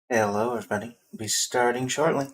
Hello, everybody. We'll be starting shortly.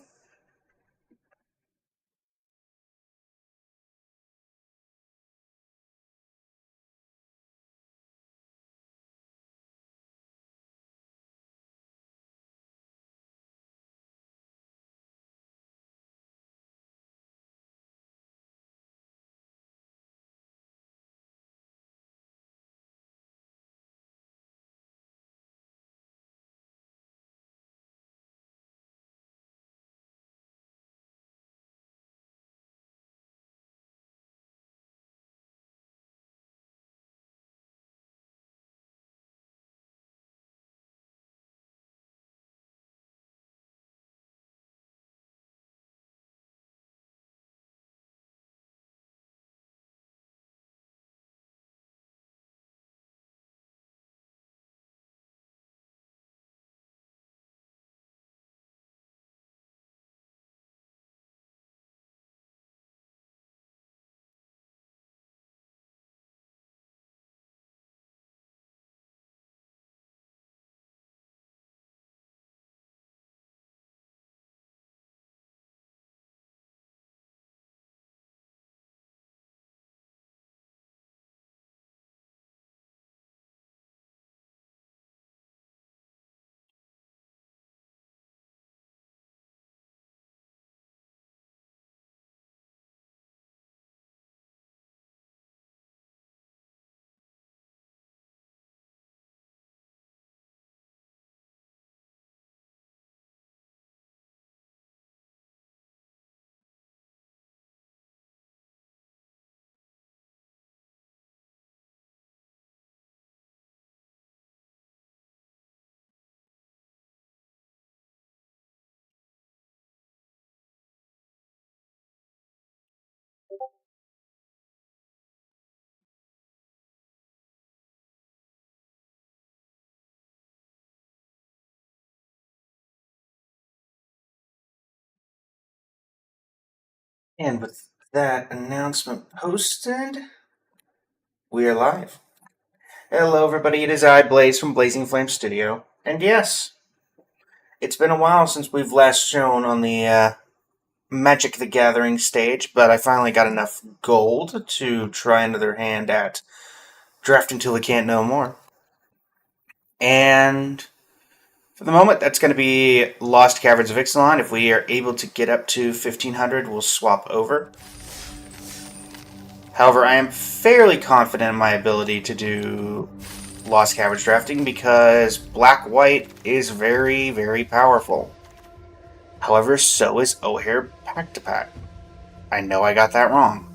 And with that announcement posted, we are live. Hello, everybody. It is I, Blaze from Blazing Flame Studio. And yes, it's been a while since we've last shown on the Magic the Gathering stage, but I finally got enough gold to try another hand at Draft Until We Can't No More. And for the moment, that's going to be Lost Caverns of Ixalan. If we are able to get up to 1500, we'll swap over. However, I am fairly confident in my ability to do Lost Caverns drafting because Black-White is very, very powerful. However, so is O'Hare Pack-to-Pack. I know I got that wrong.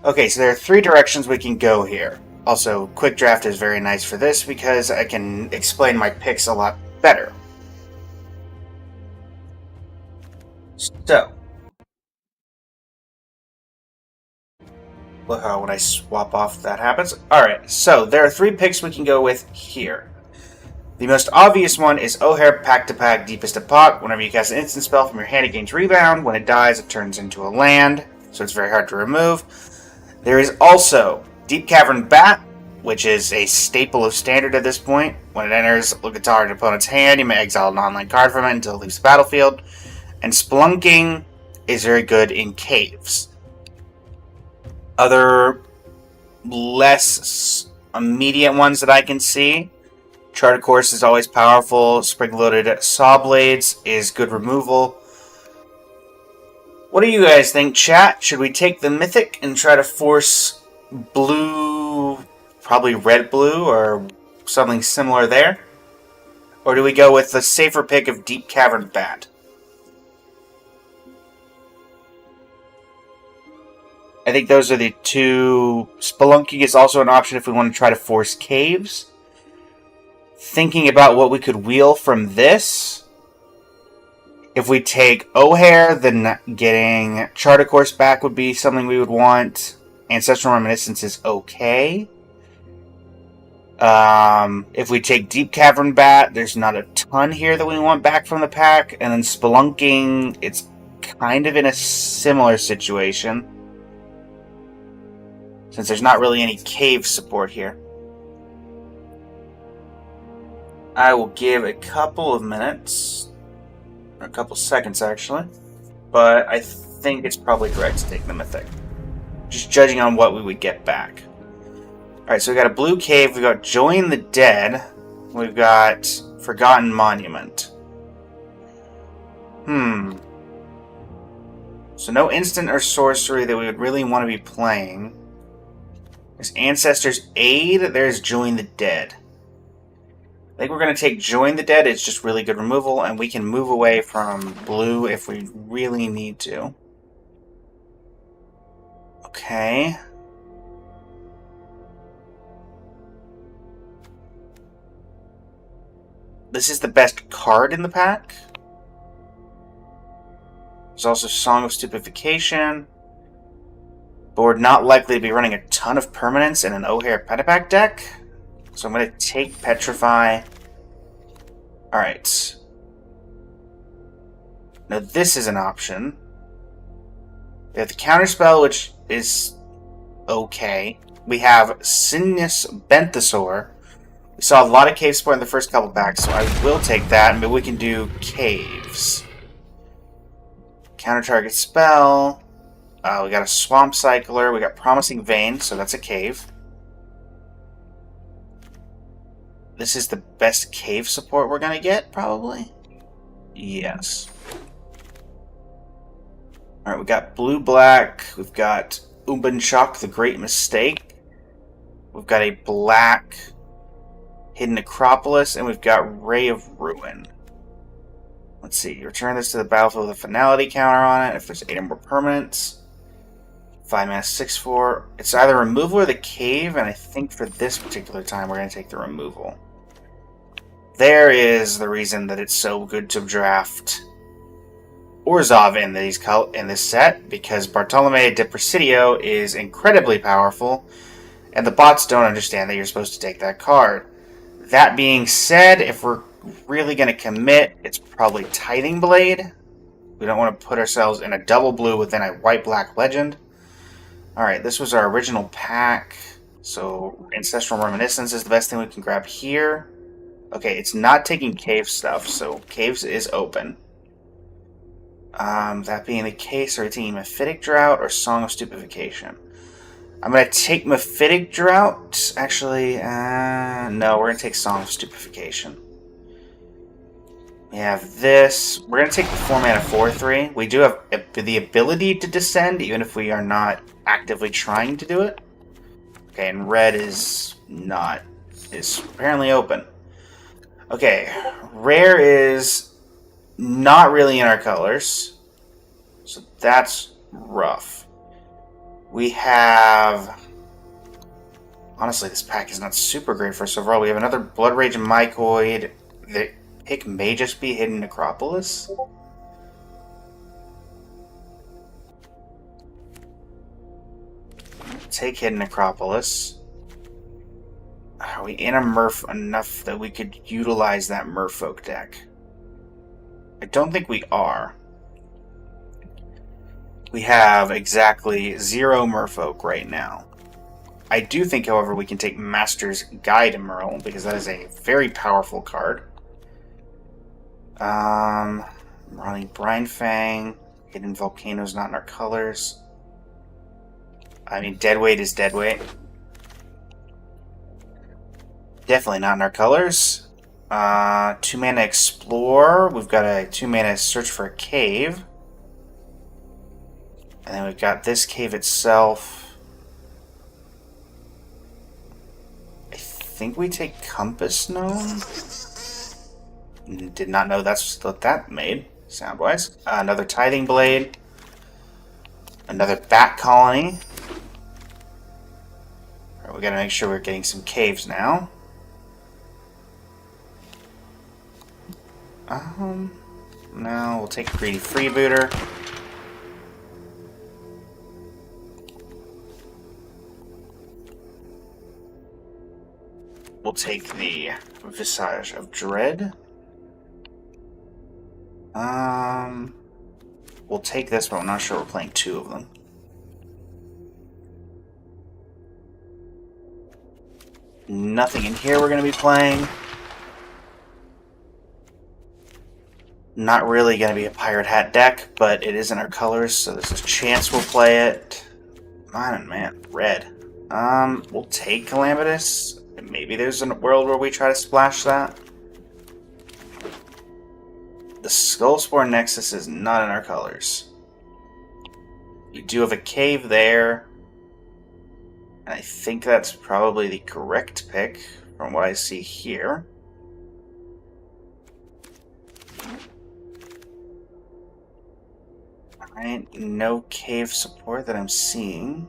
Okay, so there are three directions we can go here. Also, Quick Draft is very nice for this because I can explain my picks a lot better. So, look how when I swap off that happens. Alright, so there are three picks we can go with here. The most obvious one is O'Hare Pack-to-Pack Deepest Epoch. Whenever you cast an instant spell from your hand, it gains rebound. When it dies, it turns into a land, so it's very hard to remove. There is also Deep Cavern Bat, which is a staple of Standard at this point. When it enters, look at target opponent's hand. You may exile an online card from it until it leaves the battlefield. And Spelunking is very good in caves. Other less immediate ones that I can see: Charter Course is always powerful. Spring-loaded Saw Blades is good removal. What do you guys think, chat? Should we take the Mythic and try to force blue, probably red-blue, or something similar there? Or do we go with the safer pick of Deep Cavern Bat? I think those are the two. Spelunking is also an option if we want to try to force caves. Thinking about what we could wheel from this. If we take O'Hare, then getting Charter Course back would be something we would want. Ancestral Reminiscence is okay. If we take Deep Cavern Bat, there's not a ton here that we want back from the pack. And then Spelunking, it's kind of in a similar situation, since there's not really any cave support here. I will give a couple of minutes, or a couple seconds actually, but I think it's probably correct to take the mythic. Just judging on what we would get back. Alright, so we got a blue cave, we've got Join the Dead, we've got Forgotten Monument. So no instant or sorcery that we would really want to be playing. There's Ancestor's Aid, there's Join the Dead. I think we're going to take Join the Dead, it's just really good removal, and we can move away from blue if we really need to. Okay. This is the best card in the pack. There's also Song of Stupefaction. But we're not likely to be running a ton of permanents in an O'Hare Petapack deck. So I'm going to take Petrify. Alright. Now this is an option. We have the Counterspell, which is okay. We have Sinus Benthesor. We saw a lot of Cave Sport in the first couple packs, so I will take that. Maybe we can do Caves. Counter target spell. We got a Swamp Cycler. We got Promising Vein, so that's a cave. This is the best cave support we're going to get, probably? Yes. Alright, we got Blue-Black. We've got Umbanchok, the Great Mistake. We've got a black Hidden Necropolis, and we've got Ray of Ruin. Let's see. Return this to the battlefield with a finality counter on it if there's 8 or more permanents. 5 mana, 6/4. It's either removal or the cave, and I think for this particular time we're going to take the removal. There is the reason that it's so good to draft Orzhov in this set, because Bartolome de Presidio is incredibly powerful, and the bots don't understand that you're supposed to take that card. That being said, if we're really going to commit, it's probably Tithing Blade. We don't want to put ourselves in a double blue within a white-black legend. Alright, this was our original pack. So, Ancestral Reminiscence is the best thing we can grab here. Okay, it's not taking cave stuff, so caves is open. That being the case, are we taking Mephitic Drought or Song of Stupefaction? I'm going to take Mephitic Drought. Actually, no, we're going to take Song of Stupefaction. We have this. We're going to take the 4 mana 4/3. We do have the ability to descend, even if we are not actively trying to do it. Okay, and red is apparently open. Okay, rare is not really in our colors, so that's rough. We have... Honestly, this pack is not super great for us overall. We have another Blood Rage and Mycoid. The pick may just be Hidden Necropolis. Take Hidden Necropolis. Are we in a Merf enough that we could utilize that Merfolk deck? I don't think we are. We have exactly 0 Merfolk right now. I do think, however, we can take Master's Guide Emerald, because that is a very powerful card. Running Brine Fang. Hidden Volcano's not in our colors. I mean, Deadweight is Deadweight. Definitely not in our colors. 2 mana Explore. We've got a 2 mana Search for a Cave. And then we've got this cave itself. I think we take Compass Gnome. Did not know that's what that made, sound-wise. Another Tithing Blade. Another Bat Colony. Alright, we gotta make sure we're getting some caves now. No, we'll take a Greedy Freebooter. We'll take the Visage of Dread. We'll take this, but I'm not sure we're playing 2 of them. Nothing in here we're going to be playing. Not really going to be a pirate hat deck, but it is in our colors, so there's a chance we'll play it. Man, red. We'll take Calamitous. Maybe there's a world where we try to splash that. The Skullspore Nexus is not in our colors. You do have a cave there. And I think that's probably the correct pick from what I see here. Alright, no cave support that I'm seeing.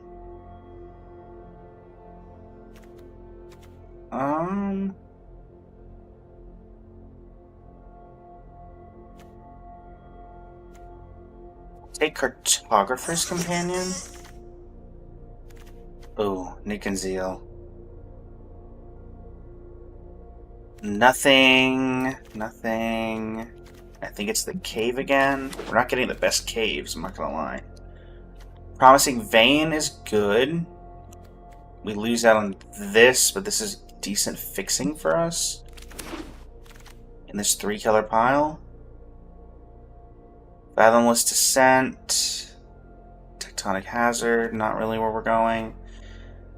Take Cartographer's Companion. Oh, Nick and Zeal. Nothing. I think it's the cave again. We're not getting the best caves, I'm not gonna lie. Promising Vein is good. We lose out on this, but this is decent fixing for us. In this 3-color pile. Fathomless Descent. Tectonic Hazard, not really where we're going.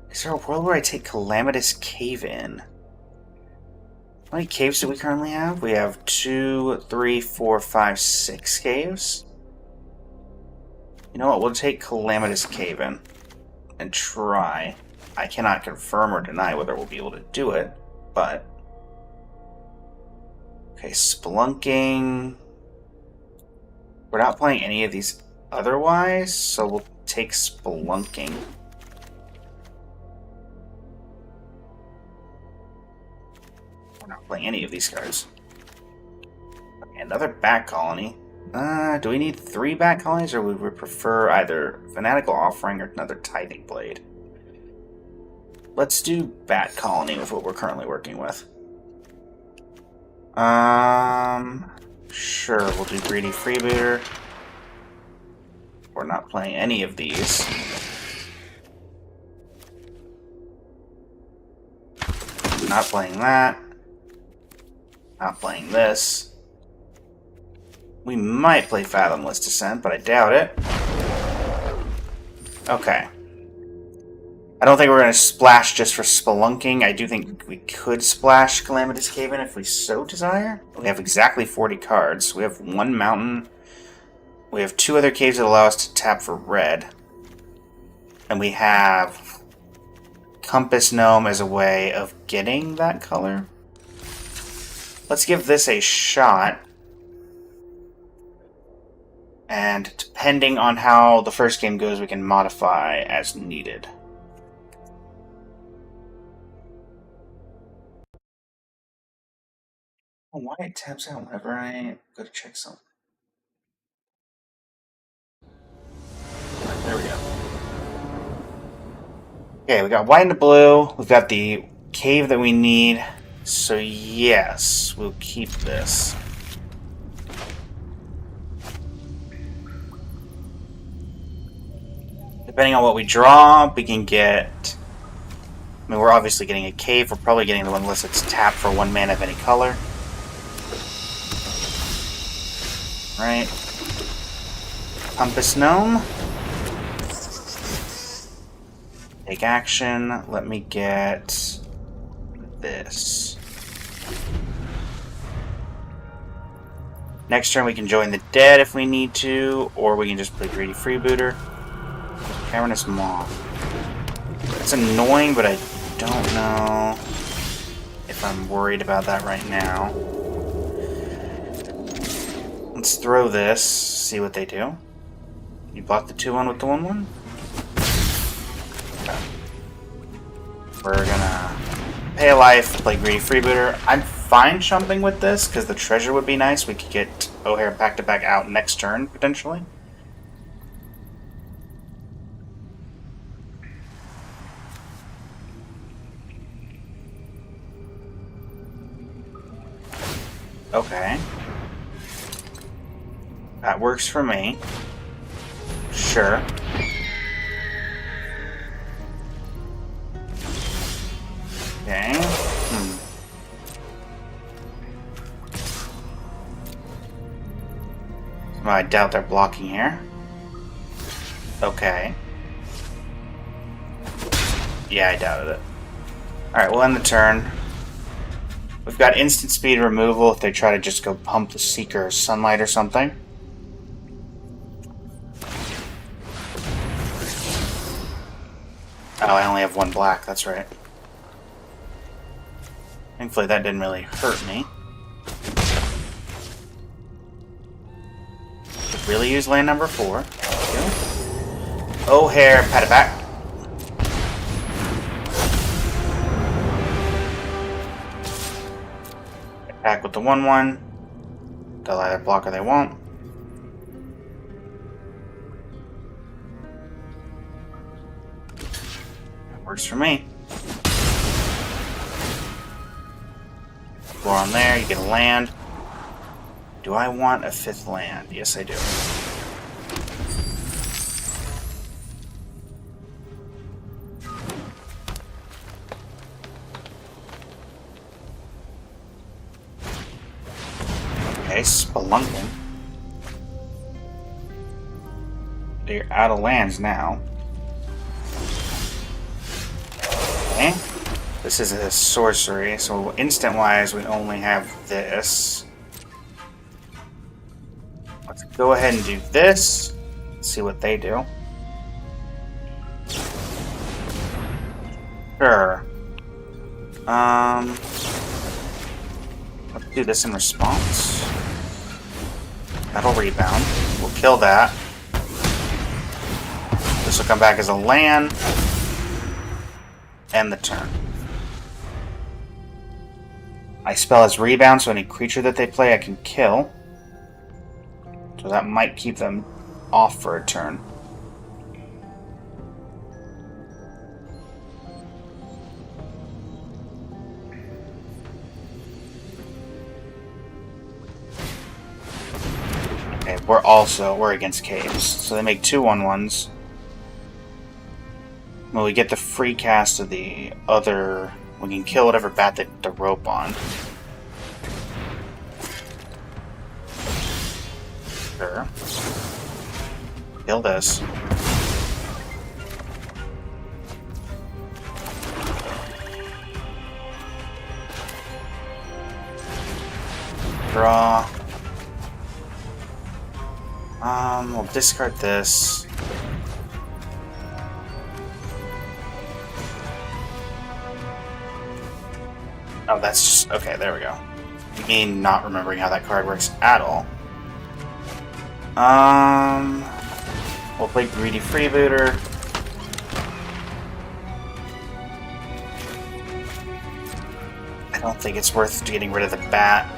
Is there a world where I take Calamitous Cave in? How many caves do we currently have? We have 2, 3, 4, 5, 6 caves. You know what? We'll take Calamitous Cave in and try. I cannot confirm or deny whether we'll be able to do it, but... Okay, Spelunking. We're not playing any of these otherwise, so we'll take Spelunking. We're not playing any of these cards. Okay, another Bat Colony. Do we need 3 Bat Colonies, or would we prefer either Fanatical Offering or another Tithing Blade? Let's do Bat Colony with what we're currently working with. Sure, we'll do Greedy Freebooter. We're not playing any of these. Not playing that. Not playing this. We might play Fathomless Descent, but I doubt it. Okay. I don't think we're going to splash just for Spelunking. I do think we could splash Calamitous Cave in if we so desire. We have exactly 40 cards. We have 1 mountain. We have 2 other caves that allow us to tap for red. And we have Compass Gnome as a way of getting that color. Let's give this a shot. And depending on how the first game goes, we can modify as needed. Why it taps out whenever I go to check something. There we go. Okay, we got white and blue. We've got the cave that we need. So yes, we'll keep this. Depending on what we draw, we can get... I mean, we're obviously getting a cave. We're probably getting the one unless it's tapped for 1 mana of any color. Right. Compass Gnome. Take action. Let me get this. Next turn we can join the dead if we need to, or we can just play Greedy Freebooter. Cavernous Maw. It's annoying, but I don't know if I'm worried about that right now. Let's throw this, see what they do. You block the 2-1 with the 1-1? Okay. We're gonna pay a life, play Greedy Freebooter. I'm fine jumping with this, because the treasure would be nice. We could get O'Hare back-to-back out next turn, potentially. Okay. That works for me. Sure. Okay. Well, I doubt they're blocking here. Okay. Yeah, I doubted it. Alright, we'll end the turn. We've got instant speed removal if they try to just go pump the Seeker or Sunlight or something. Oh, I only have one black, that's right. Thankfully that didn't really hurt me. Could really use land number 4. O'Hare, pat it back. Attack with the 1/1. They'll either block or they won't. That works for me. Four on there, you get a land. Do I want a 5th land? Yes, I do. Okay, spelunking. They're out of lands now. Okay. This is a sorcery, so instant-wise we only have this. Let's go ahead and do this. See what they do. Sure. Let's do this in response. That'll rebound. We'll kill that. This will come back as a land. End the turn. I spell as rebound, so any creature that they play I can kill. So that might keep them off for a turn. Okay, we're against caves, so they make 2 1/1s. Well, we get the free cast of the other. We can kill whatever bat they put the rope on. Sure. Kill this. Draw. We'll discard this. Oh, that's just... Okay, there we go. Me not remembering how that card works at all. We'll play Greedy Freebooter. I don't think it's worth getting rid of the bat.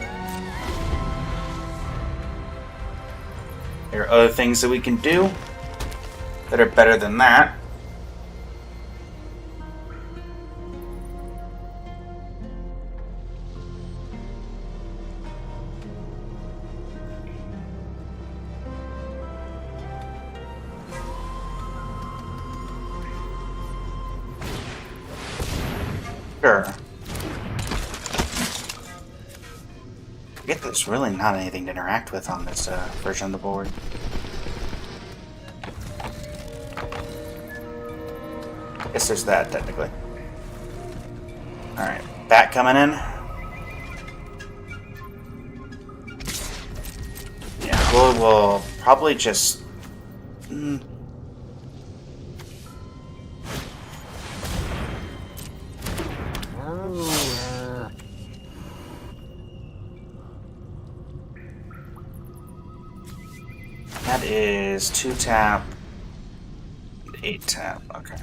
There are other things that we can do that are better than that. Sure. I get there's really not anything to interact with on this version of the board. I guess there's that, technically. Alright, bat coming in. Yeah, we'll probably just... That is 2 tap, 8 tap. Okay.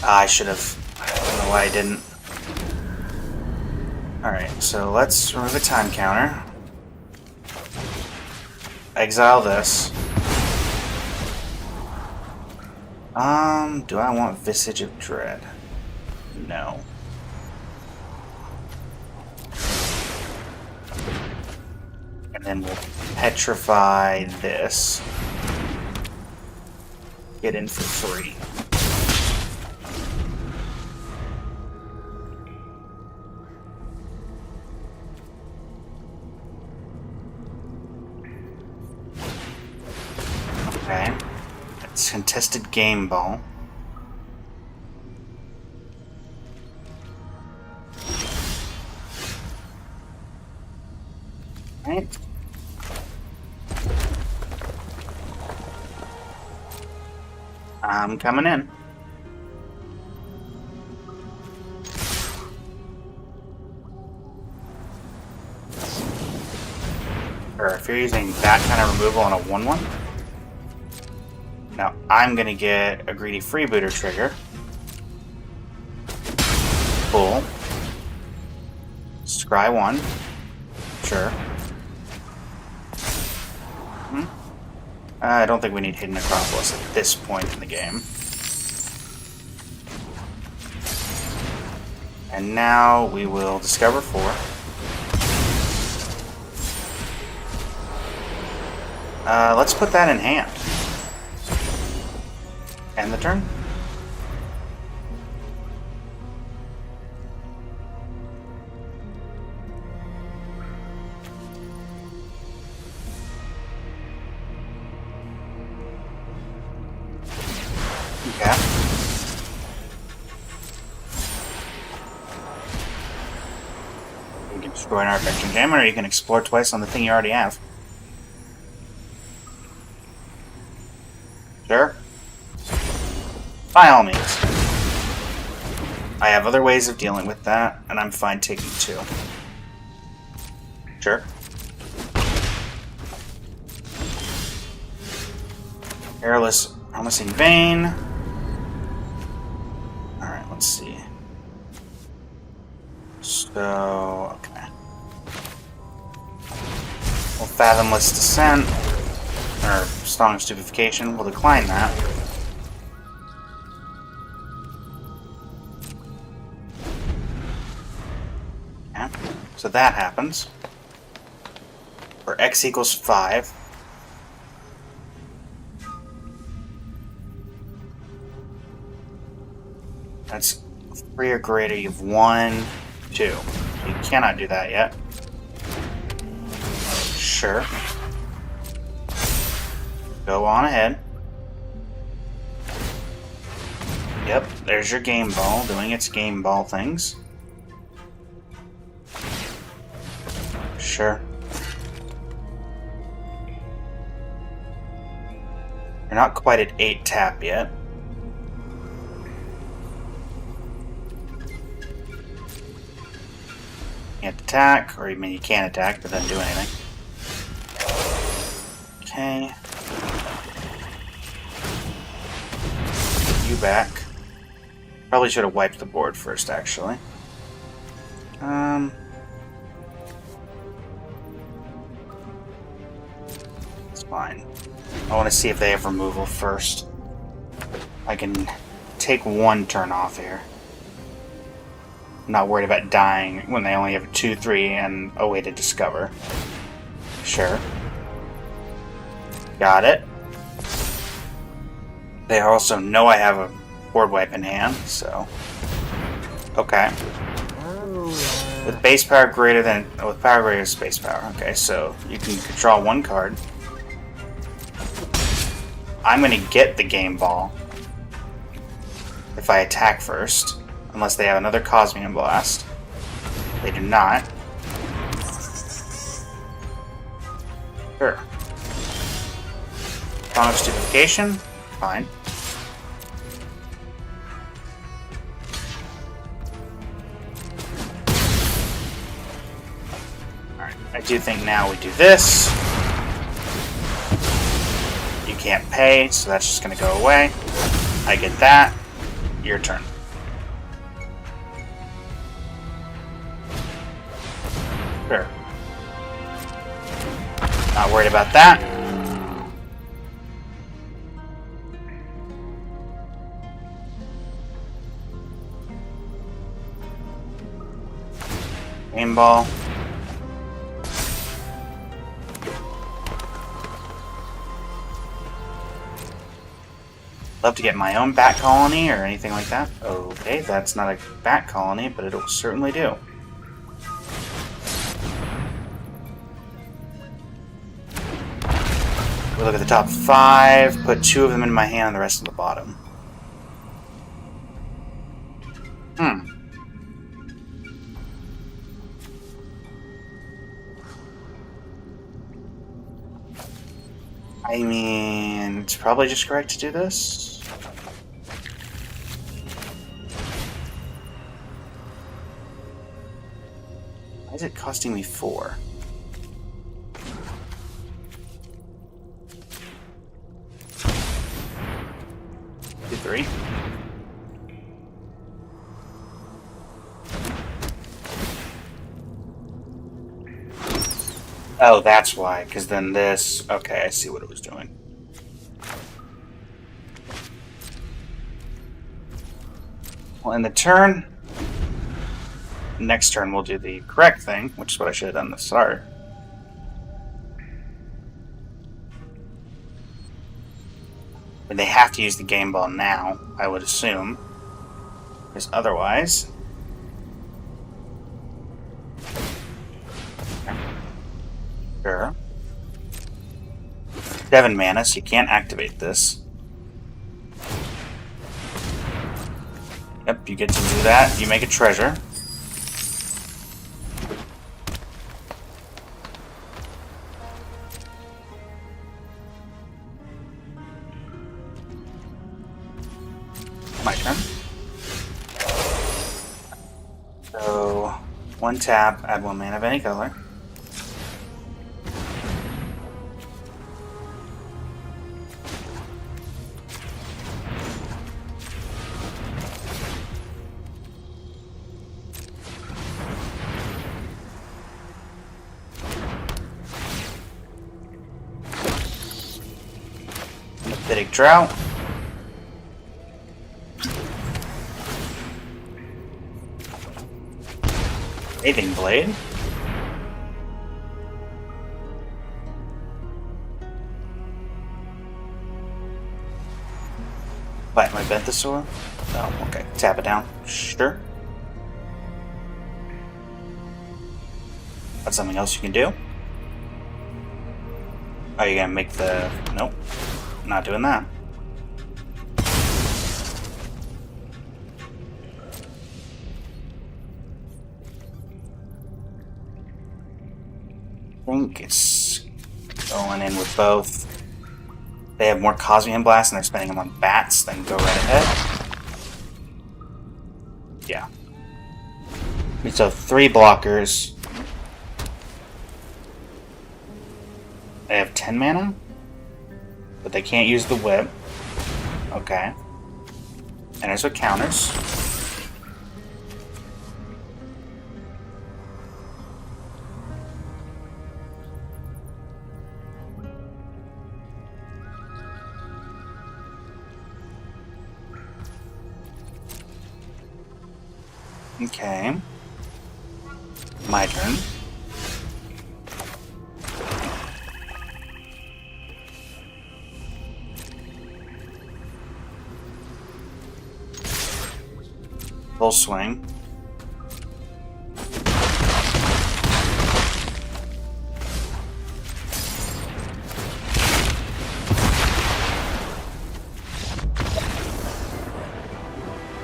I should have. I don't know why I didn't. Alright, so let's remove a time counter. Exile this. Do I want Visage of Dread? No. And then we'll petrify this. Get in for free. Untested game ball. Right. I'm coming in. Or if you're using that kind of removal on a 1/1. Now I'm gonna get a greedy freebooter trigger. Pull. Scry 1. Sure. I don't think we need Hidden Acropolis at this point in the game. And now we will discover 4. Let's put that in hand. End the turn. Yeah. You can destroy an artifact and jam, or you can explore twice on the thing you already have. Sure. By all means. I have other ways of dealing with that, and I'm fine taking 2. Sure. Airless Promising Vein. Alright, let's see. So, okay. Well, Fathomless Descent, or Strong Stupefaction, we'll decline that. Yeah, so that happens. For X equals 5. That's 3 or greater. You have 1, 2. You cannot do that yet. Sure. Go on ahead. Yep, there's your game ball doing its game ball things. Sure. You're not quite at 8 tap yet. Can't attack, or I mean you can attack, but doesn't do anything. Okay. You back. Probably should have wiped the board first, actually. It's fine. I want to see if they have removal first. I can take 1 turn off here. I'm not worried about dying when they only have 2, 3, and a way to discover. Sure. Got it. They also know I have a board wipe in hand, so... Okay. With base power greater than... with power greater than space power. Okay, so you can draw 1 card. I'm going to get the game ball if I attack first, unless they have another Cosmium Blast. They do not. Sure. Song of Stupefaction? Fine. Alright, I do think now we do this. You can't pay, so that's just going to go away. I get that. Your turn. Sure. Not worried about that. Game ball. Love to get my own bat colony or anything like that. Okay, that's not a bat colony, but it'll certainly do. We look at the top 5, put 2 of them in my hand and the rest in the bottom. I mean, it's probably just correct to do this. Why is it costing me 4? Do 3. Oh, that's why, because then this... Okay, I see what it was doing. Well, in the turn... Next turn we'll do the correct thing, which is what I should have done at the start. But they have to use the game ball now, I would assume. Because otherwise... Sure. 7 mana, so you can't activate this. Yep, you get to do that. You make a treasure. My turn. So, 1 tap, add 1 mana of any color. Acidic Drought. Bathing Blade. Bite my Benthesaur. Oh, okay. Tap it down. Sure. That's something else you can do. Are you gonna make the... Nope. Not doing that. I think it's going in with both. They have more Cosmium Blast and they're spending them on bats, then go right ahead. Yeah. So 3 blockers. They have 10 mana? But they can't use the whip. Okay. And there's what counters. Okay. My turn. Full swing.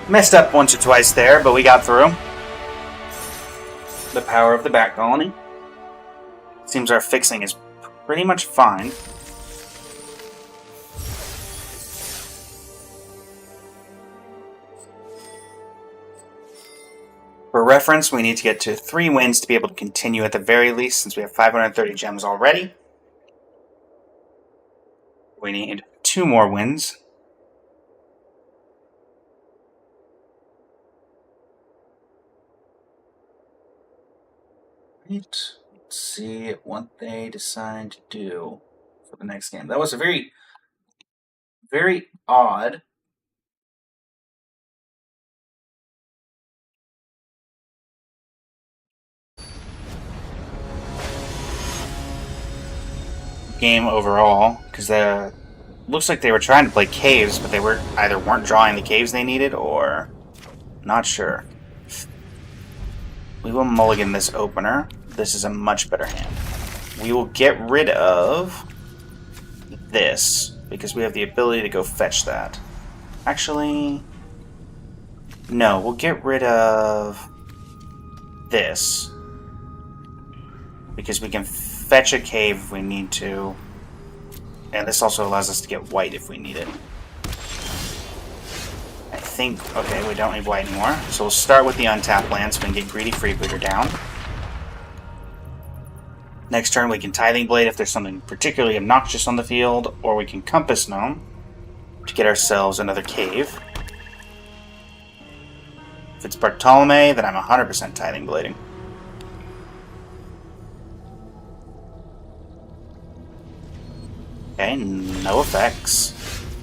Messed up once or twice there, but we got through. The power of the Bat Colony. Seems our fixing is pretty much fine. For reference, we need to get to 3 wins to be able to continue at the very least, since we have 530 gems already. We need 2 more wins. Let's see what they decide to do for the next game. That was a very, very odd game overall, because looks like they were trying to play caves, but they either weren't drawing the caves they needed, or not sure. We will mulligan this opener. This is a much better hand. We will get rid of this, because we have the ability to go fetch that. Actually, no, we'll get rid of this, because we can fetch a cave if we need to, and this also allows us to get white if we need it. I think, okay, we don't need white anymore, so we'll start with the untapped land so we can get Greedy Freebooter down. Next turn we can Tithing Blade if there's something particularly obnoxious on the field, or we can Compass Gnome to get ourselves another cave. If it's Bartolome, then I'm 100% Tithing Blading. Okay, no effects.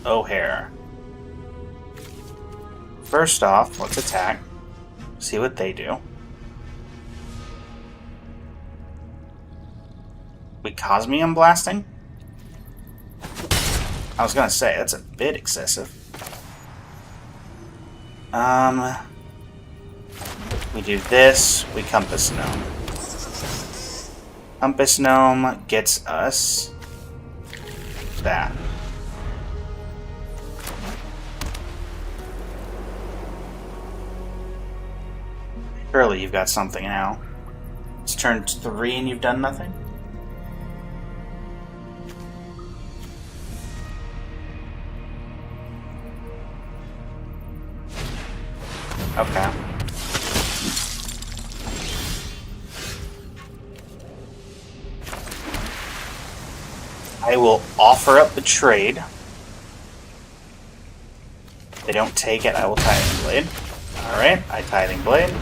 O'Hare. First off, let's attack. See what they do. We Cosmium Blasting? I was gonna say, that's a bit excessive. We do this, we Compass Gnome. Compass Gnome gets us that. Surely you've got something now. It's turn 3 and you've done nothing? Okay. I will offer up the trade. If they don't take it, I will Tithing Blade. Alright, I Tithing Blade.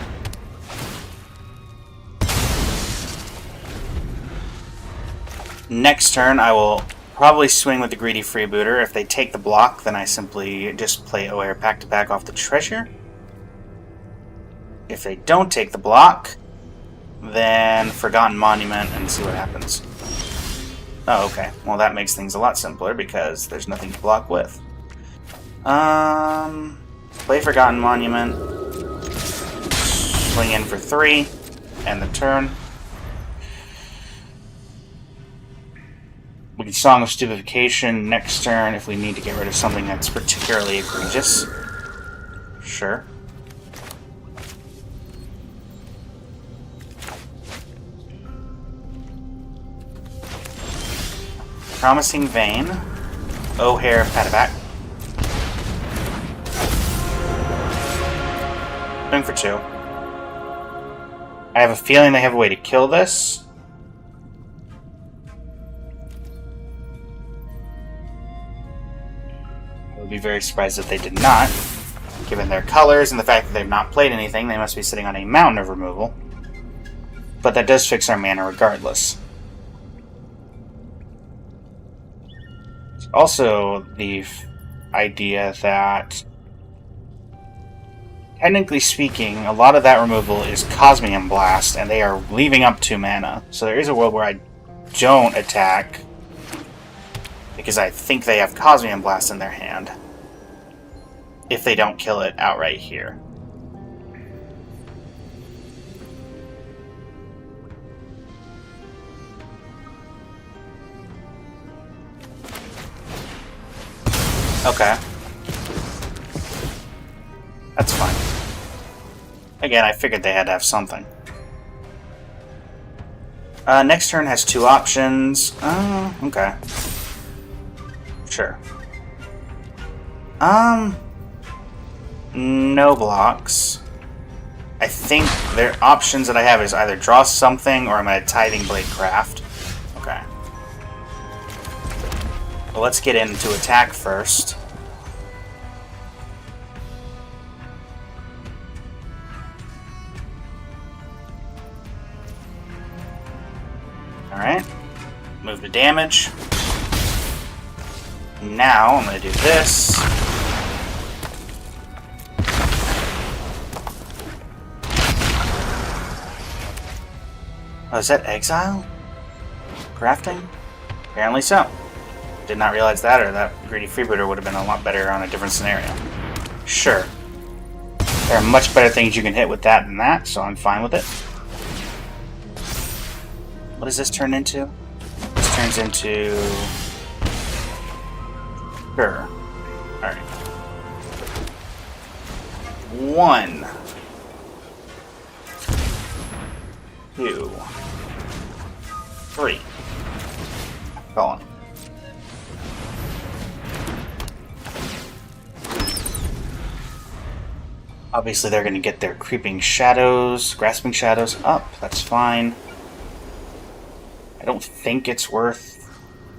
Next turn, I will probably swing with the Greedy Freebooter. If they take the block, then I simply just play O'Hare Pack to Pack off the treasure. If they don't take the block, then Forgotten Monument and see what happens. Oh, okay. Well, that makes things a lot simpler because there's nothing to block with. Play Forgotten Monument. Swing in for 3. End the turn. We can Song of Stupefaction next turn if we need to get rid of something that's particularly egregious. Sure. Promising Vein. O'Hare Pataback. Swing for 2. I have a feeling they have a way to kill this. I would be very surprised if they did not. Given their colors and the fact that they've not played anything, they must be sitting on a mountain of removal. But that does fix our mana regardless. Also, the idea that, technically speaking, a lot of that removal is Cosmium Blast, and they are leaving up 2 mana. So there is a world where I don't attack, because I think they have Cosmium Blast in their hand, if they don't kill it outright here. Okay. That's fine. Again, I figured they had to have something. Next turn has 2 options. Okay. Sure. No blocks. I think their options that I have is either draw something or I'm going to Tithing Blade Craft. Okay. Well, let's get into attack first. Alright. Move to damage. Now I'm going to do this. Oh, is that exile? Crafting? Apparently so. Did not realize that, or that Greedy Freebooter would have been a lot better on a different scenario. Sure. There are much better things you can hit with that than that, so I'm fine with it. What does this turn into? This turns into Sure. Alright. 1, 2, 3. Going. Obviously, they're going to get their creeping shadows, grasping shadows up. That's fine. I don't think it's worth.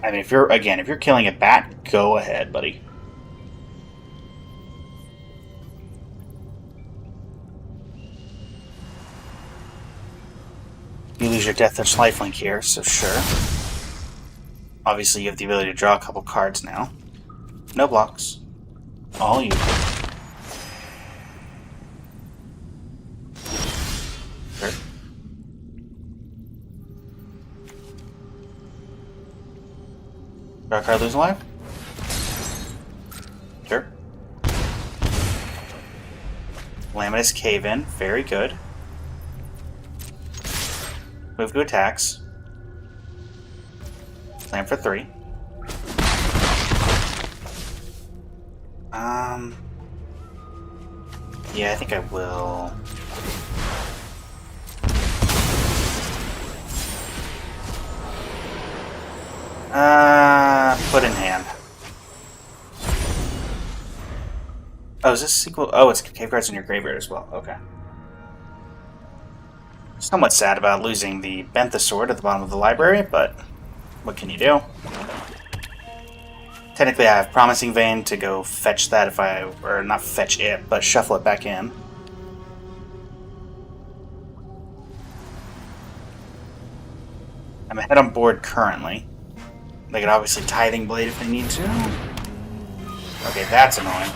I mean, if you're killing a bat, go ahead, buddy. You lose your Death Touch lifelink here, so sure. Obviously, you have the ability to draw a couple cards now. No blocks. All you. Sure. Draw a card, lose a life? Sure. Calamitous Cave-In, very good. Move to attacks. Slam for 3. Yeah, I think I will. Put in hand. Oh, is this sequel? Oh, it's cave cards in your graveyard as well. Okay. Somewhat sad about losing the Bentha Sword at the bottom of the library, but what can you do? Technically, I have Promising Vein to go fetch that if I... or not fetch it, but shuffle it back in. I'm ahead on board currently. They could obviously Tithing Blade if they need to. Okay, that's annoying.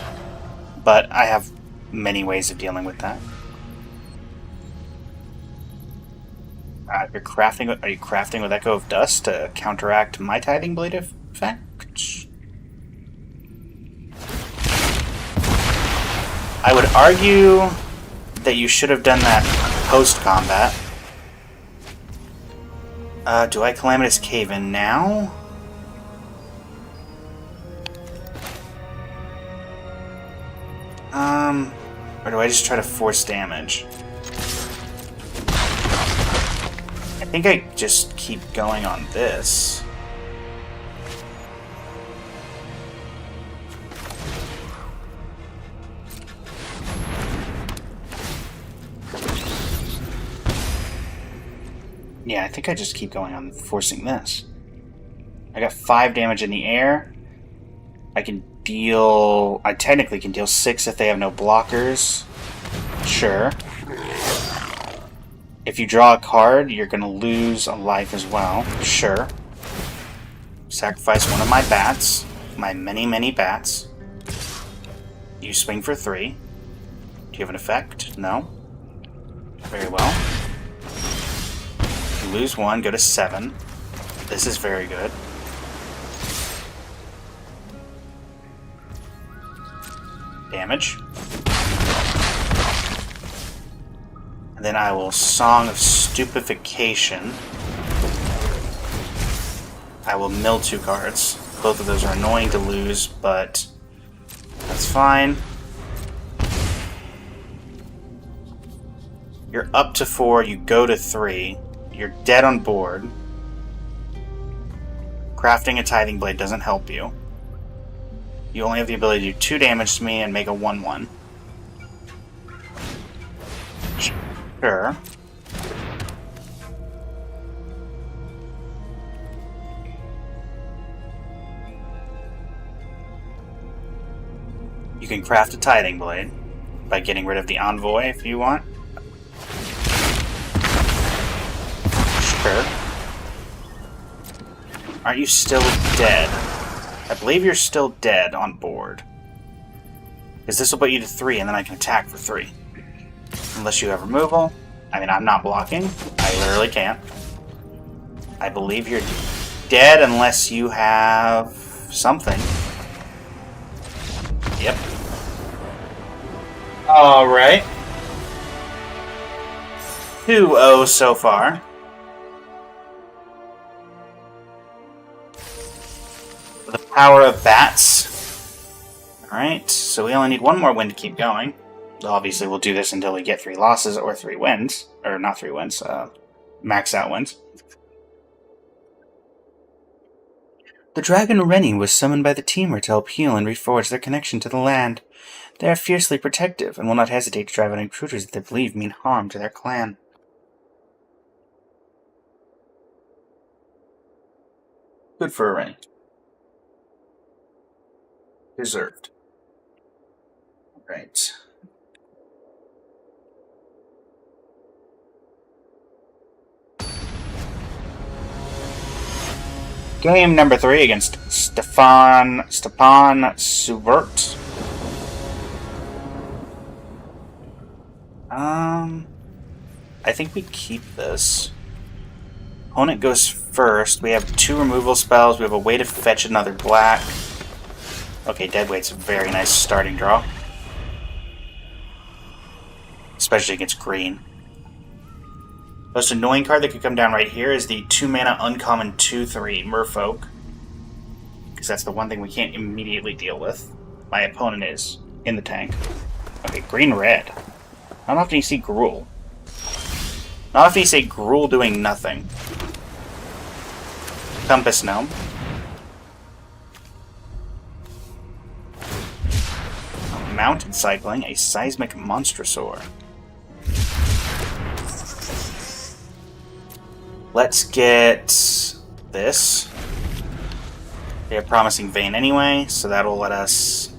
But I have many ways of dealing with that. If you're crafting, are you crafting with Echo of Dust to counteract my Tithing Blade effect? I would argue that you should have done that post-combat. Do I Calamitous Cave-In now? Or do I just try to force damage? I think I just keep going on this. Yeah, I think I just keep going on forcing this. I got 5 damage in the air. I can deal... I technically can deal 6 if they have no blockers. Sure. If you draw a card, you're going to lose a life as well. Sure. Sacrifice one of my bats. My many, many bats. You swing for 3. Do you have an effect? No. Very well. You lose 1, go to 7. This is very good. Damage. And then I will Song of Stupefaction. I will mill 2 cards. Both of those are annoying to lose, but that's fine. You're up to 4, you go to 3. You're dead on board. Crafting a Tithing Blade doesn't help you. You only have the ability to do 2 damage to me and make a 1/1. Sure. You can craft a Tithing Blade by getting rid of the Envoy if you want. Sure. Aren't you still dead? I believe you're still dead on board. Because this will put you to 3 and then I can attack for 3. Unless you have removal. I mean, I'm not blocking. I literally can't. I believe you're dead unless you have something. Yep. Alright. 2-0 so far. The power of bats. Alright, so we only need one more win to keep going. Obviously, we'll do this until we get 3 losses or 3 wins. Or not 3 wins, max out wins. The dragon Rennie was summoned by the Teamer to help heal and reforge their connection to the land. They are fiercely protective and will not hesitate to drive out intruders that they believe mean harm to their clan. Good for a Rennie. Deserved. Right. Game number 3 against Stepan Subert. I think we keep this. Opponent goes first. We have 2 removal spells. We have a way to fetch another black. Okay, Deadweight's a very nice starting draw. Especially against green. Most annoying card that could come down right here is the 2-mana uncommon 2/3 Merfolk. Because that's the one thing we can't immediately deal with. My opponent is in the tank. Okay, green-red. Not often you see Gruul. Not often you see Gruul doing nothing. Compass Gnome. Mountain Cycling, a Seismic Monstrosaur. Let's get this. They have Promising Vein anyway, so that'll let us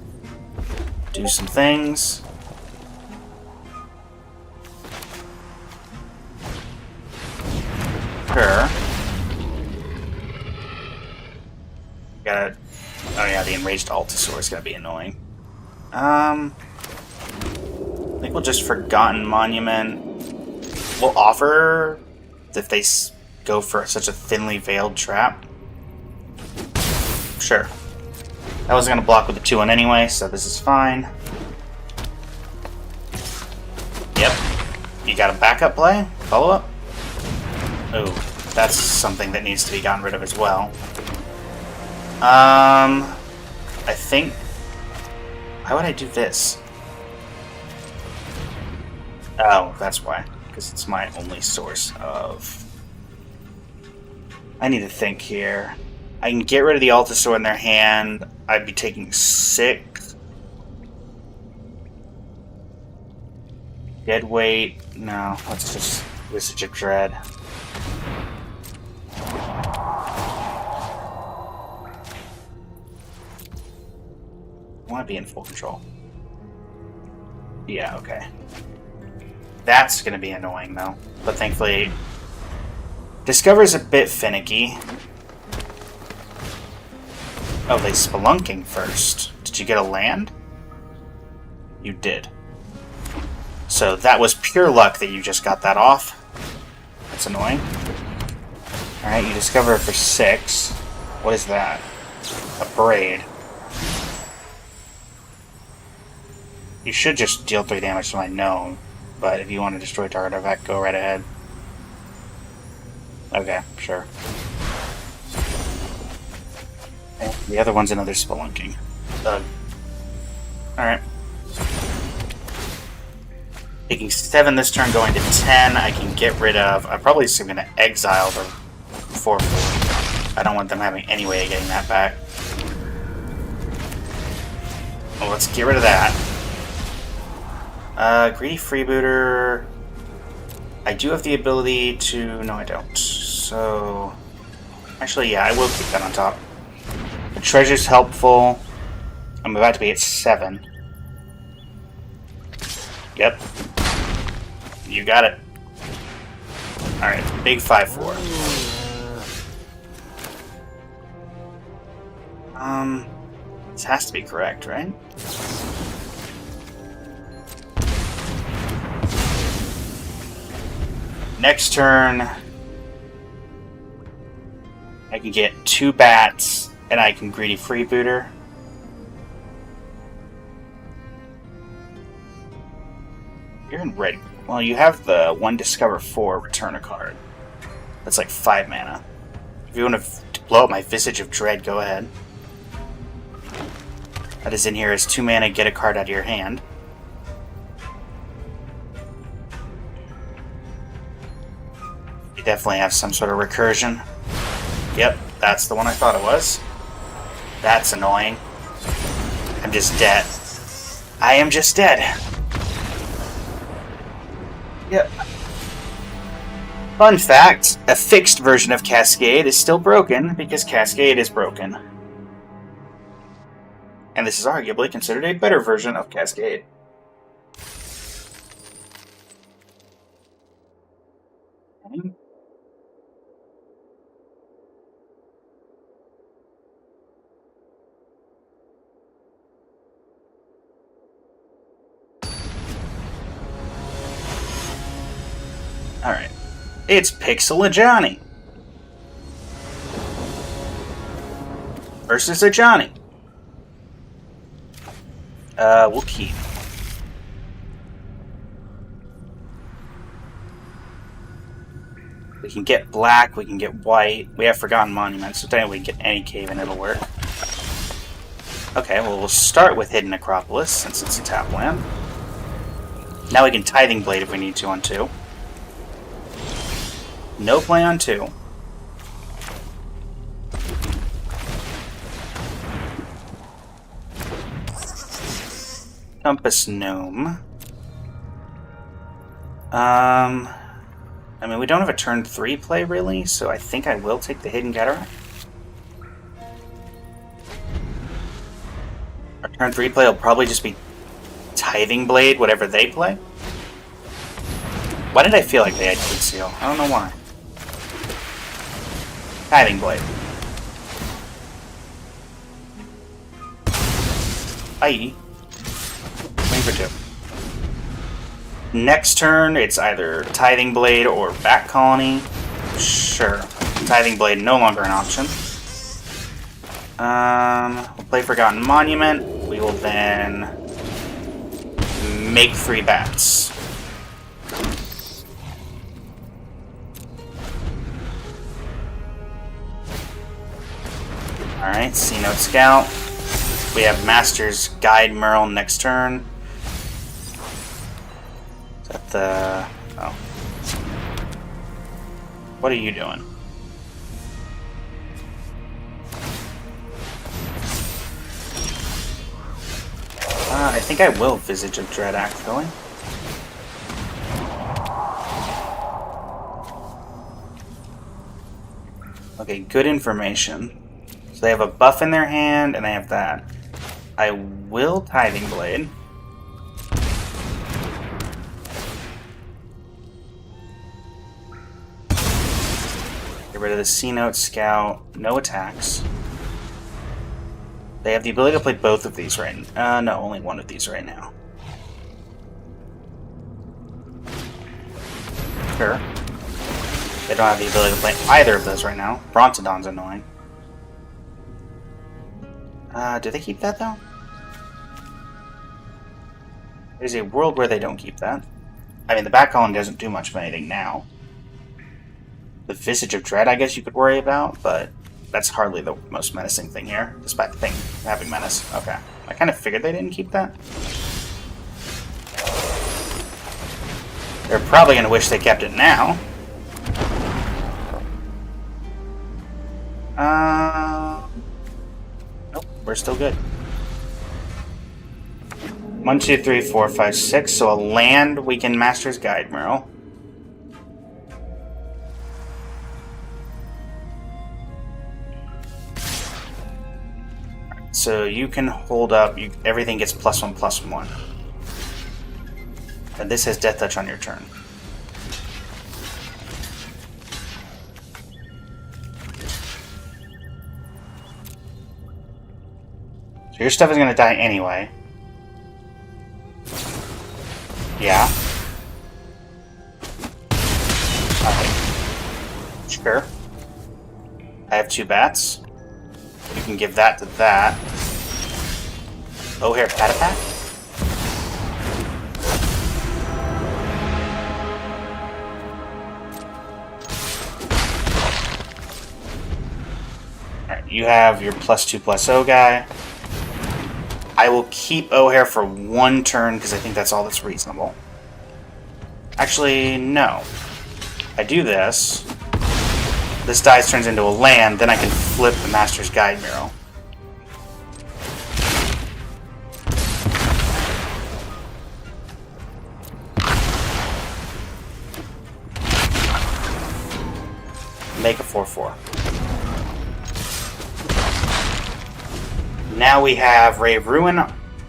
do some things. Sure. Gotta... Oh yeah, the Enraged Altasaur is gonna be annoying. I think we'll just Forgotten Monument. We'll offer if they go for such a thinly veiled trap. Sure. I wasn't going to block with the 2-1 anyway, so this is fine. Yep. You got a backup play? Follow-up? Oh, that's something that needs to be gotten rid of as well. I think... Why would I do this? Oh, that's why. Because it's my only source of... I need to think here. I can get rid of the Altasaur in their hand. I'd be taking 6. Deadweight. No, let's just Visage of Dread. I want to be in full control. Yeah, okay. That's going to be annoying, though. But thankfully... Discover's a bit finicky. Oh, they Spelunking first. Did you get a land? You did. So that was pure luck that you just got that off. That's annoying. Alright, you discover it for 6. What is that? A Braid. You should just deal 3 damage to my gnome, but if you want to destroy target artifact, go right ahead. Okay, sure. And the other one's another Spelunking. Alright. Taking 7 this turn, going to 10, I can get rid of... I'm probably just going to exile the 4/4. I don't want them having any way of getting that back. Well, let's get rid of that. Greedy Freebooter... I do have the ability to... No, I don't. So... Actually, yeah, I will keep that on top. The treasure's helpful. I'm about to be at 7. Yep. You got it. Alright, big 5/4. This has to be correct, right? Next turn, I can get 2 bats, and I can Greedy Freebooter. You're in red. Well, you have the 1 Discover 4, return a card. That's like 5 mana. If you want to blow up my Visage of Dread, go ahead. that is in here is 2 mana, get a card out of your hand. You definitely have some sort of recursion. Yep, that's the one I thought it was. That's annoying. I'm just dead. I am just dead. Yep. Fun fact, a fixed version of Cascade is still broken because Cascade is broken. And this is arguably considered a better version of Cascade. Alright. It's Pixel Johnny. Versus a Johnny. We'll keep. We can get black, we can get white. We have Forgotten Monuments, so then we can get any cave and it'll work. Okay, well we'll start with Hidden Necropolis, since it's a tap land. Now we can Tithing Blade if we need to on 2. No play on 2. Compass Gnome. I mean, we don't have a turn 3 play, really, so I think I will take the Hidden Cataract. Our turn 3 play will probably just be Tithing Blade, whatever they play. Why did I feel like they had Deed Seal? I don't know why. Tithing Blade. Aye. Wait for 2. Next turn, it's either Tithing Blade or Back Colony. Sure. Tithing Blade no longer an option. We'll play Forgotten Monument. We will then make 3 bats. Alright, C-Note Scout. We have Master's Guide Merle next turn. Is that the... oh. What are you doing? I think I will Visage of Dread, actually. Okay, good information. So they have a buff in their hand, and they have that. I will Tithing Blade. Get rid of the C-Note Scout. No attacks. They have the ability to play both of these right now. No, only one of these right now. Sure. They don't have the ability to play either of those right now. Brontodon's annoying. Do they keep that, though? There's a world where they don't keep that. I mean, the back column doesn't do much of anything now. The Visage of Dread, I guess you could worry about, but that's hardly the most menacing thing here, despite the thing having menace. Okay. I kind of figured they didn't keep that. They're probably going to wish they kept it now. Nope, we're still good. 1, 2, 3, 4, 5, 6. So a land, we can Master's Guide Merle. So you can hold up, everything gets +1/+1. And this has Death Touch on your turn. So your stuff is going to die anyway. Yeah. Alright. Sure. I have 2 bats. You can give that to that. Oh, here, Patapat? Alright, you have your +2/+0 guy. I will keep O'Hare for one turn because I think that's all that's reasonable. Actually, no. I do this. This dice turns into a land, then I can flip the Master's Guide Mural. Make a 4/4. Now we have Ray of Ruin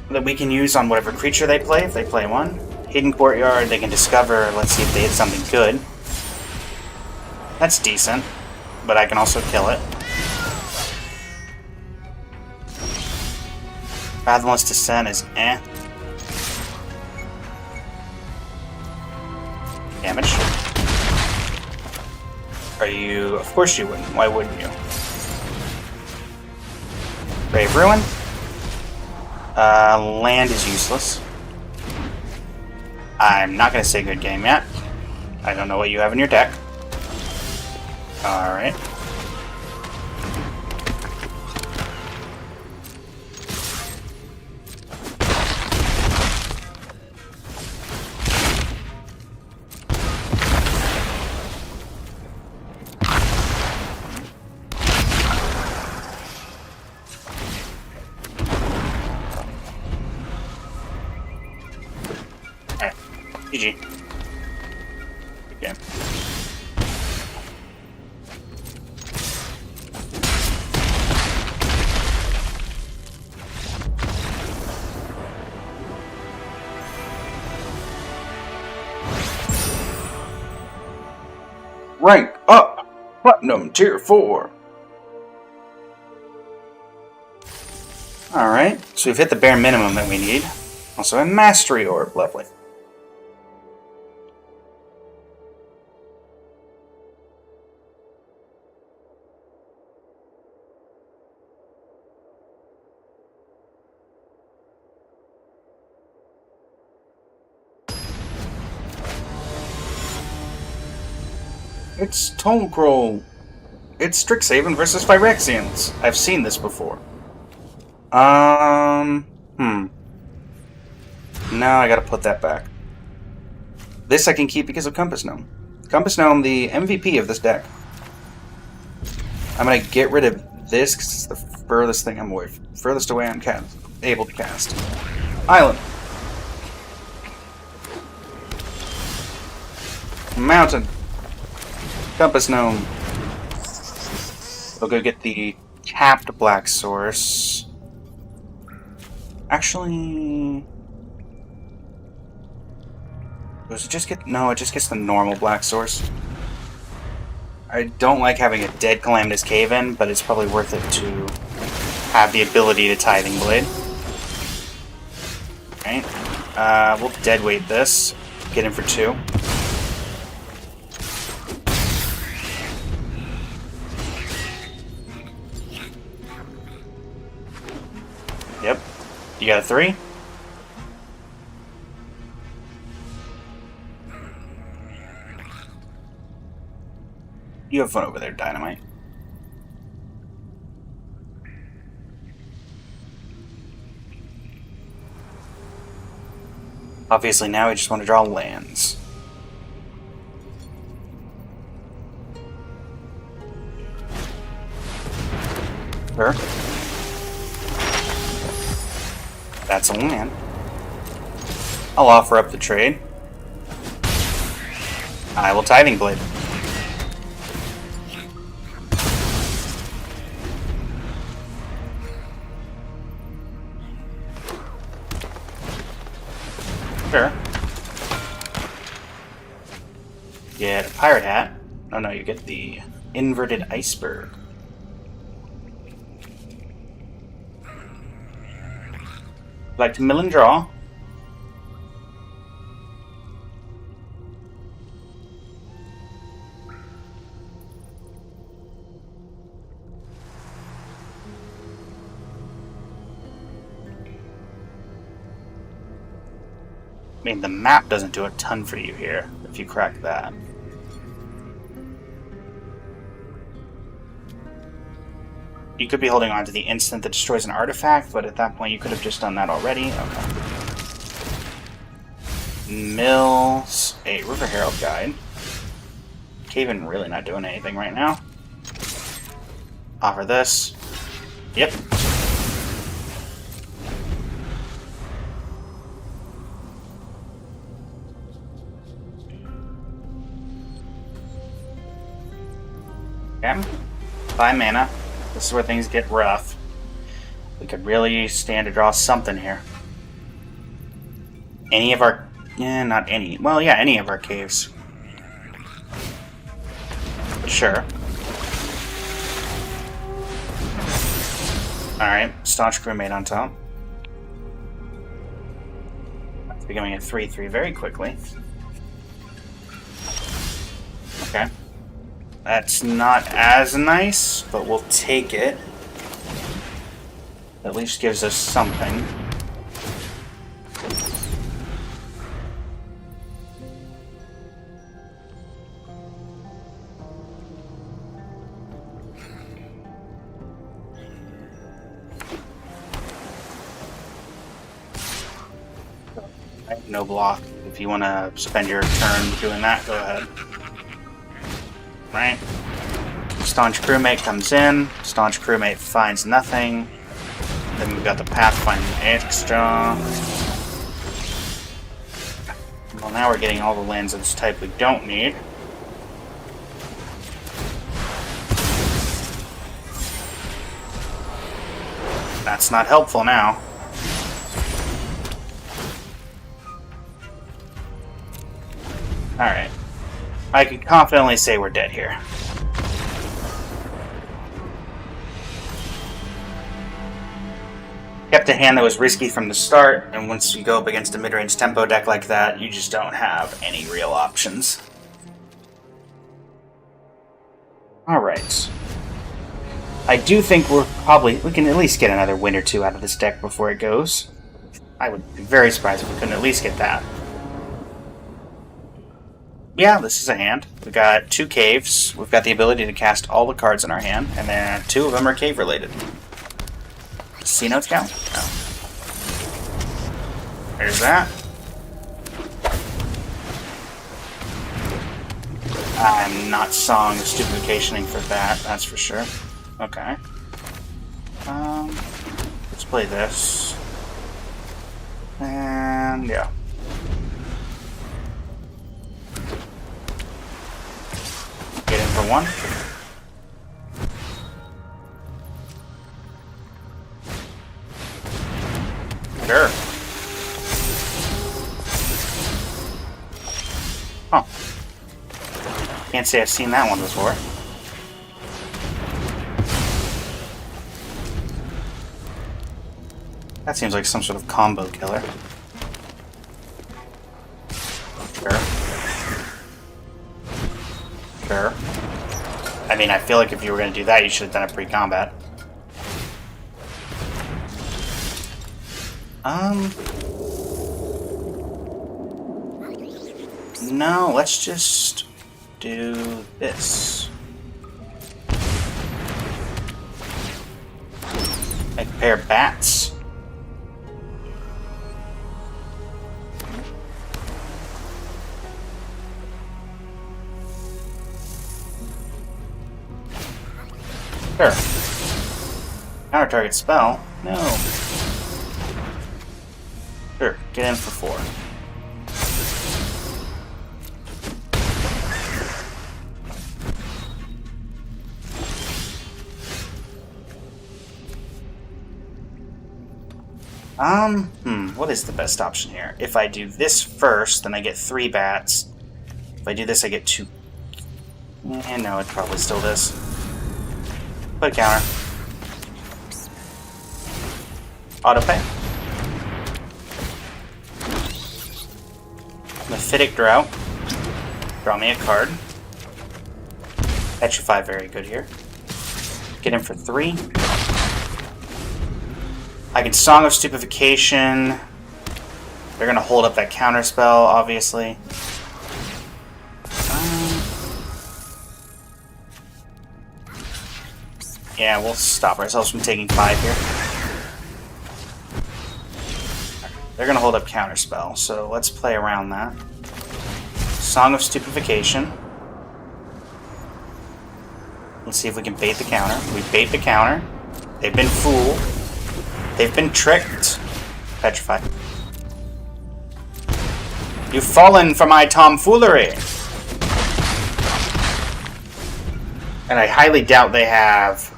that we can use on whatever creature they play, if they play one. Hidden Courtyard, they can discover, let's see if they hit something good. That's decent, but I can also kill it. Fathomless Descent is eh. Damage. Are you... Of course you wouldn't. Why wouldn't you? Brave Ruin. Land is useless. I'm not going to say good game yet. I don't know what you have in your deck. Alright. GG. Good game. Rank up! Platinum Tier 4! Alright, so we've hit the bare minimum that we need. Also a Mastery Orb, lovely. It's Tonecrow. It's Strixhaven versus Phyrexians. I've seen this before. No, I gotta put that back. This I can keep because of Compass Gnome. Compass Gnome, the MVP of this deck. I'm gonna get rid of this because it's the furthest thing I'm away from. Furthest away I'm able to cast. Island. Mountain. Compass Gnome. We'll go get the tapped black source. Actually... Does it just get... No, it just gets the normal black source. I don't like having a dead Calamitous Cave-In, but it's probably worth it to have the ability to Tithing Blade. Alright. We'll deadweight this. Get in for 2. Yep. You got a 3? You have fun over there, Dynamite. Obviously now we just want to draw lands. Sure. That's a land. I'll offer up the trade. I will Tithing Blade. Sure. Get a Pirate Hat. Oh no, you get the Inverted Iceberg. Like to mill and draw. I mean, the map doesn't do a ton for you here, if you crack that. You could be holding on to the instant that destroys an artifact, but at that point you could have just done that already. Okay. Mills, a River Herald Guide. Caven really not doing anything right now. Offer this. Yep. Okay. 5 mana. This is where things get rough. We could really stand to draw something here. Any of our... not any. Well, yeah, any of our caves. Sure. Alright, Staunch Crewmate on top. That's becoming a 3-3 very quickly. Okay. That's not as nice, but we'll take it. At least gives us something. No block. If you want to spend your turn doing that, go ahead. Right? Staunch Crewmate comes in. Staunch Crewmate finds nothing. Then we've got the Pathfinder extra. Well, now we're getting all the lands of this type we don't need. That's not helpful now. Alright. I can confidently say we're dead here. Kept a hand that was risky from the start, and once you go up against a mid-range tempo deck like that, you just don't have any real options. Alright. I do think we can at least get another win or two out of this deck before it goes. I would be very surprised if we couldn't at least get that. Yeah, this is a hand. We've got 2 caves. We've got the ability to cast all the cards in our hand, and then 2 of them are cave-related. C notes count? No. There's that. I'm not Song of Stupefaction for that, that's for sure. Okay. Let's play this. And yeah. Get in for 1. Sure. Oh. Can't say I've seen that one before. That seems like some sort of combo killer. Sure. Sure. I mean, I feel like if you were going to do that, you should have done it pre-combat. No, let's just do this. Make a pair of bats. Sure. Counter target spell? No. Sure, get in for 4. What is the best option here? If I do this first, then I get 3 bats. If I do this, I get 2. And no, it's probably still this. Put a counter. Autopay. Mephitic Drought. Draw me a card. Petrify, very good here. Get in for 3. I can Song of Stupefaction. They're going to hold up that counter spell, obviously. Yeah, we'll stop ourselves from taking 5 here. They're going to hold up Counterspell, so let's play around that. Song of Stupefaction. Let's see if we can bait the counter. We bait the counter. They've been fooled. They've been tricked. Petrified. You've fallen for my tomfoolery. And I highly doubt they have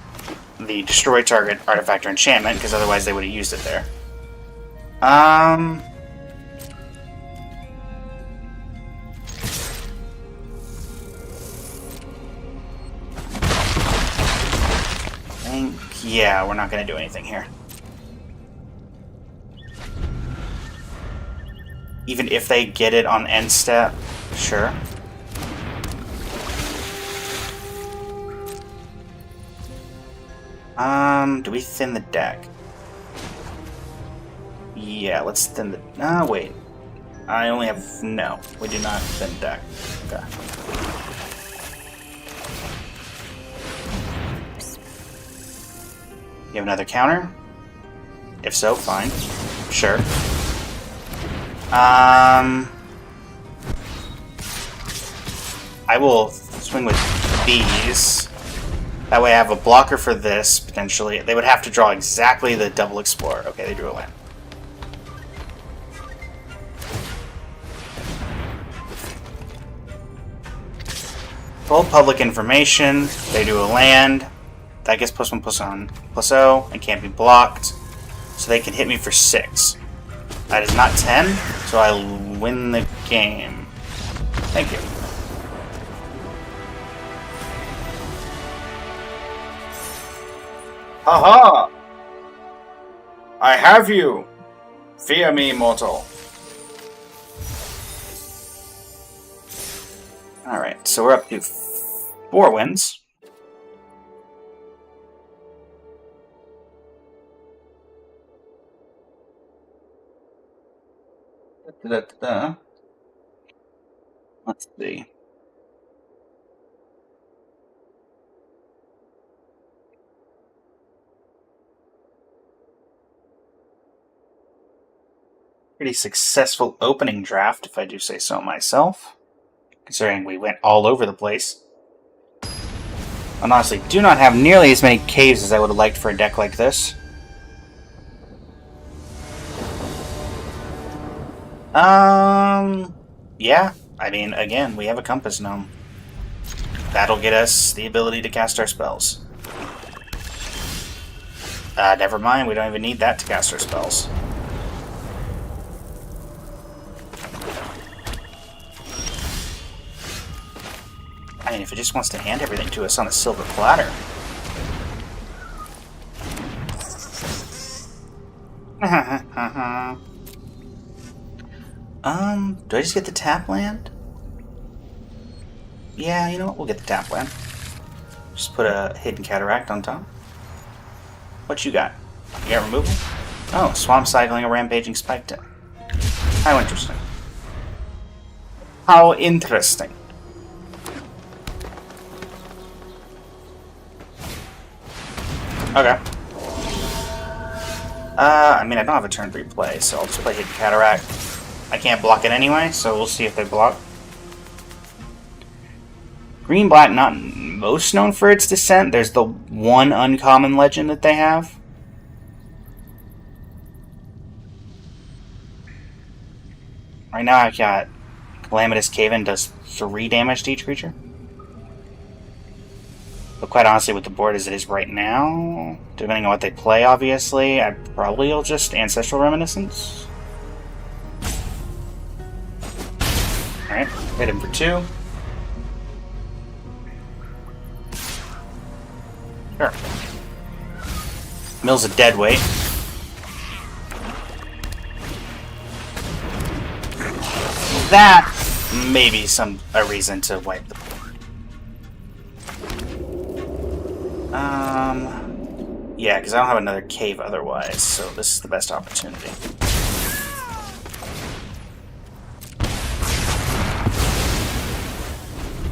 the destroy target artifact or enchantment, because otherwise they would have used it there. Yeah, we're not going to do anything here. Even if they get it on end step, sure. Do we thin the deck? Yeah, let's thin the... wait. I only have... No, we do not thin the deck. Okay. You have another counter? If so, fine. Sure. I will swing with these. That way I have a blocker for this, potentially. They would have to draw exactly the double explorer. Okay, they drew a land. Full public information. They do a land. That gets +1/+0 and can't be blocked. So they can hit me for 6. That is not 10, so I win the game. Thank you. Haha! I have you! Fear me, mortal. Alright, so we're up to 4 wins. Let's see. Pretty successful opening draft, if I do say so myself. Considering we went all over the place. And honestly, do not have nearly as many caves as I would have liked for a deck like this. Yeah. I mean, again, we have a Compass Gnome. That'll get us the ability to cast our spells. Never mind, we don't even need that to cast our spells. I mean, if it just wants to hand everything to us on a silver platter. Do I just get the tap land? Yeah, you know what? We'll get the tap land. Just put a Hidden Cataract on top. What you got? You got removal? Oh, Swamp Cycling a Rampaging Spike Tip. How interesting. How interesting. Okay. I mean, I don't have a turn 3 play, so I'll just play Hidden Cataract. I can't block it anyway, so we'll see if they block. Green-black, not most known for its descent. There's the one uncommon legend that they have. Right now I've got Calamitous Cave-In does 3 damage to each creature. But quite honestly, with the board as it is right now, depending on what they play, obviously, I probably will just Ancestral Reminiscence. Alright, hit him for 2. Sure. Mill's a dead weight. That may be a reason to wipe the board. Yeah, because I don't have another cave otherwise, so this is the best opportunity.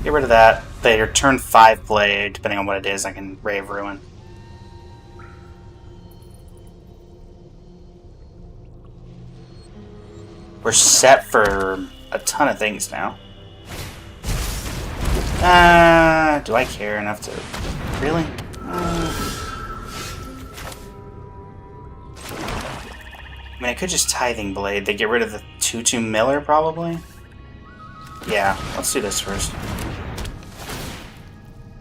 Get rid of that. Their turn 5 play, depending on what it is, I can Ray of Ruin. We're set for a ton of things now. Do I care enough to... Really? I mean, I could just Tithing Blade. They get rid of the 2-2 Miller, probably? Yeah, let's do this first.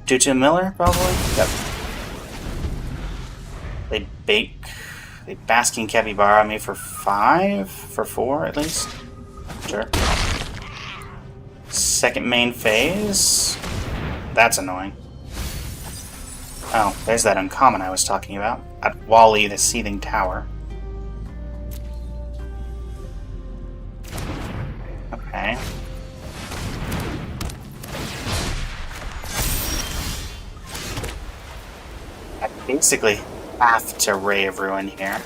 2-2 Miller, probably? Yep. They Basking Capybara me for 5? For 4, at least? Sure. Second main phase? That's annoying. Oh, there's that uncommon I was talking about. At Wally, the Seething Tower. Okay. I basically have to Ray of Ruin here.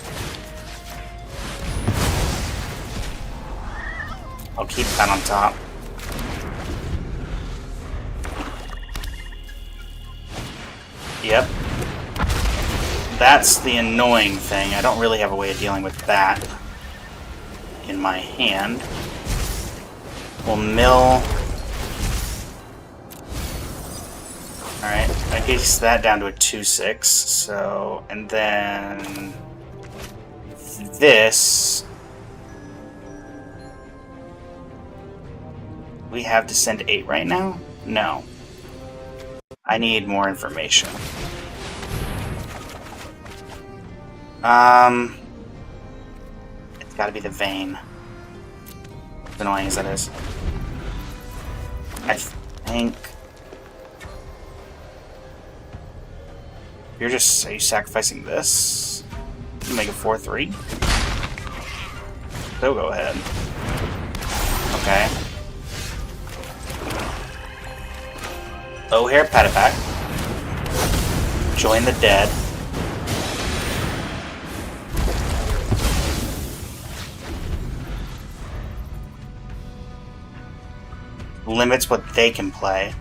I'll keep that on top. Yep. That's the annoying thing. I don't really have a way of dealing with that in my hand. We'll mill. Alright, I guess that down to a 2-6. So, and then this. We have to send 8 right now? No. I need more information. It's gotta be the vein. As annoying as that is. I think... Are you sacrificing this? You make it 4-3? So go ahead. Okay. O'Hare Patapak. Join the dead. Limits what they can play.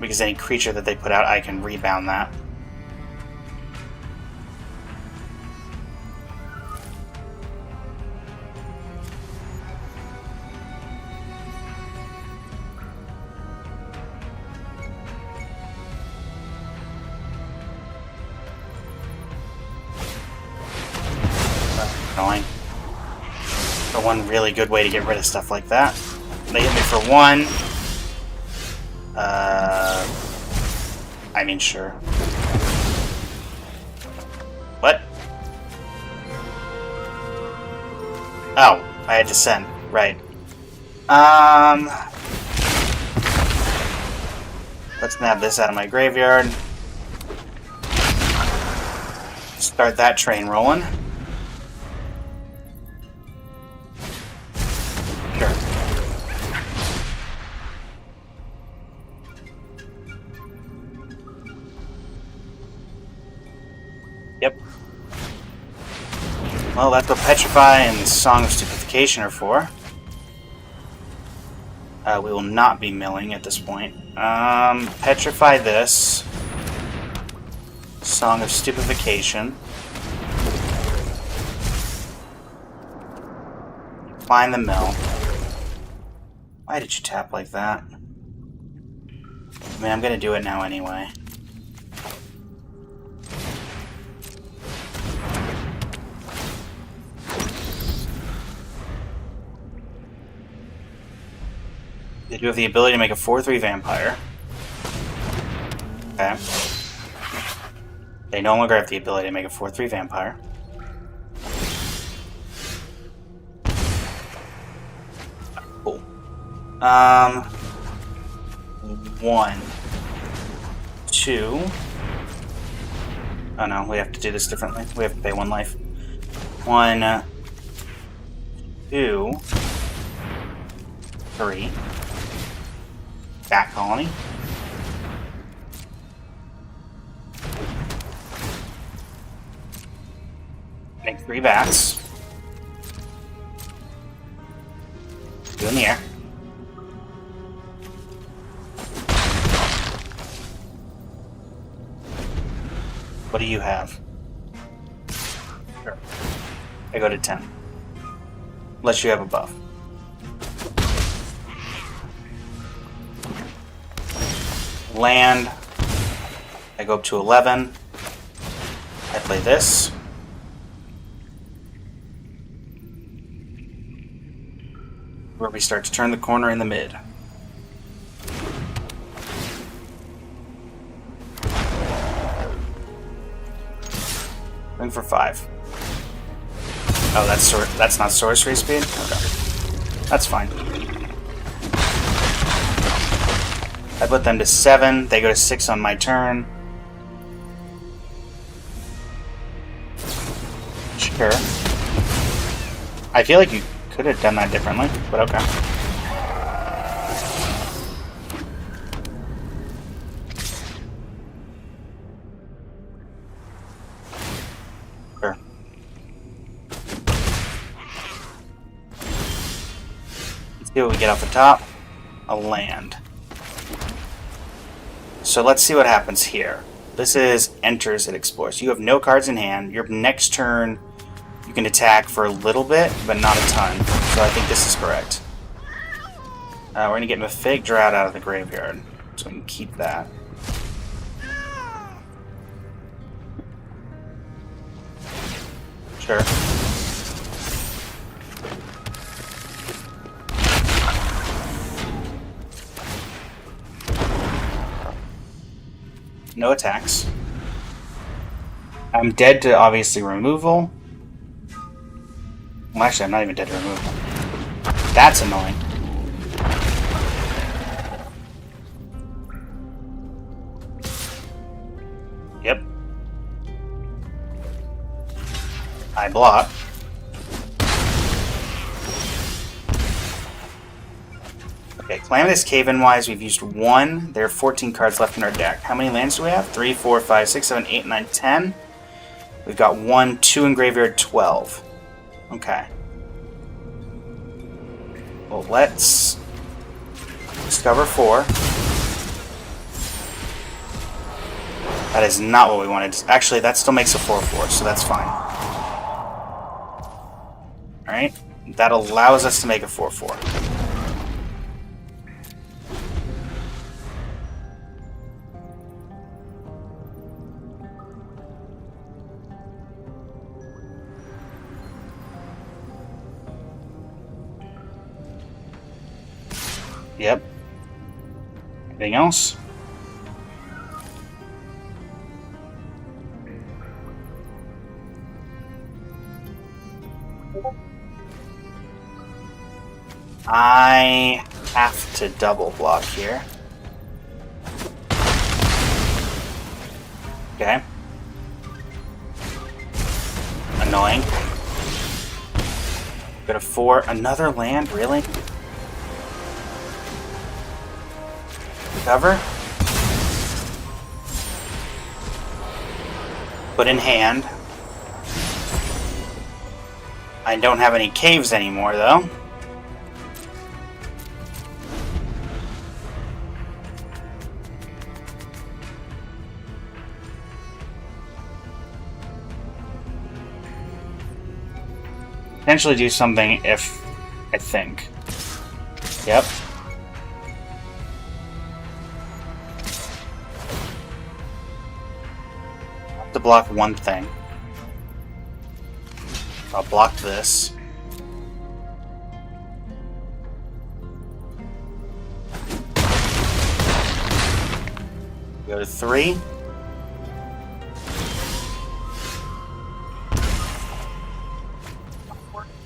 Because any creature that they put out, I can rebound that. Annoying. The one really good way to get rid of stuff like that. They hit me for 1. I mean, sure. What? Oh, I had to send. Right. Let's nab this out of my graveyard. Start that train rolling. Yep. Well, that's what Petrify and Song of Stupefaction are for. We will not be milling at this point. Petrify this. Song of Stupefaction. Find the mill. Why did you tap like that? I mean, I'm gonna do it now anyway. They do have the ability to make a 4-3 vampire. Okay. They no longer have the ability to make a 4-3 vampire. Cool. 1, 2. Oh no, we have to do this differently. We have to pay 1 life. 1, 2, 3. Bat colony. Make 3 bats. 2 in the air. What do you have? Sure. I go to 10. unless you have a buff. Land. I go up to 11. I play this. Where we start to turn the corner in the mid. Going for 5. Oh, that's not sorcery speed? Okay. That's fine. I put them to 7. They go to 6 on my turn. Sure. I feel like you could have done that differently, but okay. Sure. Let's see what we get off the top. A land. So let's see what happens here. This is enters, it explores. You have no cards in hand. Your next turn, you can attack for a little bit, but not a ton. So I think this is correct. We're going to get Mephitic Drought out of the graveyard. So we can keep that. Sure. No attacks. I'm dead to, obviously, removal. Well, actually, I'm not even dead to removal. That's annoying. Yep. I block. Okay, Calamitous Cave-In-wise, we've used 1. There are 14 cards left in our deck. How many lands do we have? 3, 4, 5, 6, 7, 8, 9, 10. We've got 1, 2 in graveyard, 12. Okay. Well, let's discover 4. That is not what we wanted. Actually, that still makes a 4/4, so that's fine. Alright. That allows us to make a 4/4. Yep. Anything else? I have to double block here. Okay. Annoying. Go to 4. Another land? Really? Cover. Put in hand. I don't have any caves anymore, though. Potentially do something if I think. Yep. To block one thing. I'll block this. Go to 3.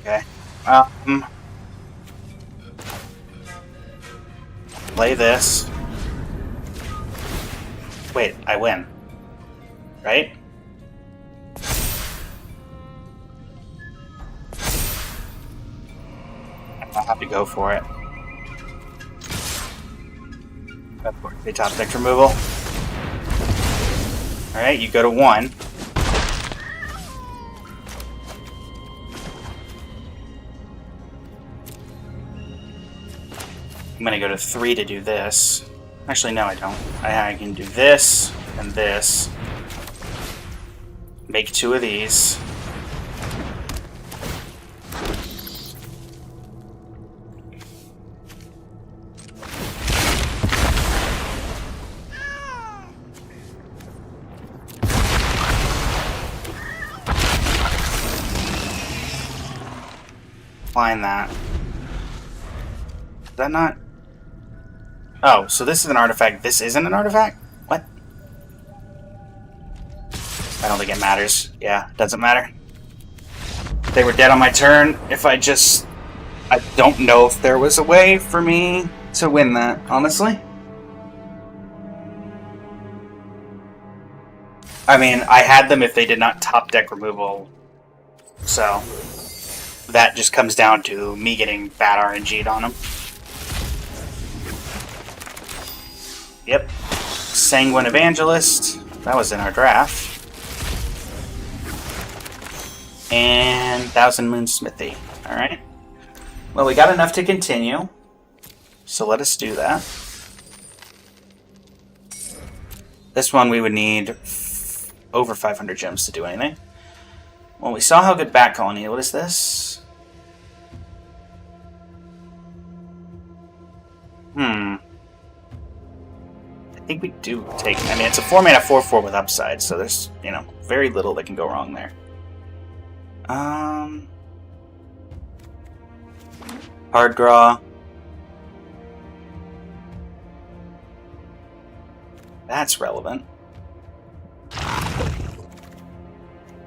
Okay. Play this. Wait, I win. Right? I'll have to go for it. The top deck removal. Alright, you go to 1. I'm gonna go to 3 to do this. Actually, no, I don't. I can do this and this. Make 2 of these. decline that. Is that not... Oh, so this is an artifact. This isn't an artifact? What? I don't think it matters. Yeah, doesn't matter. They were dead on my turn. If I just... I don't know if there was a way for me to win that, honestly. I mean, I had them if they did not top deck removal. So, that just comes down to me getting bad RNG'd on them. Yep. Sanguine Evangelist. That was in our draft. And Thousand Moon Smithy. Alright. Well, we got enough to continue. So let us do that. This one we would need over 500 gems to do anything. Well, we saw how good Bat Colony. What is this? I think we do take... I mean, it's a 4-mana 4/4 with upside, so there's, you know, very little that can go wrong there. Hard draw. That's relevant.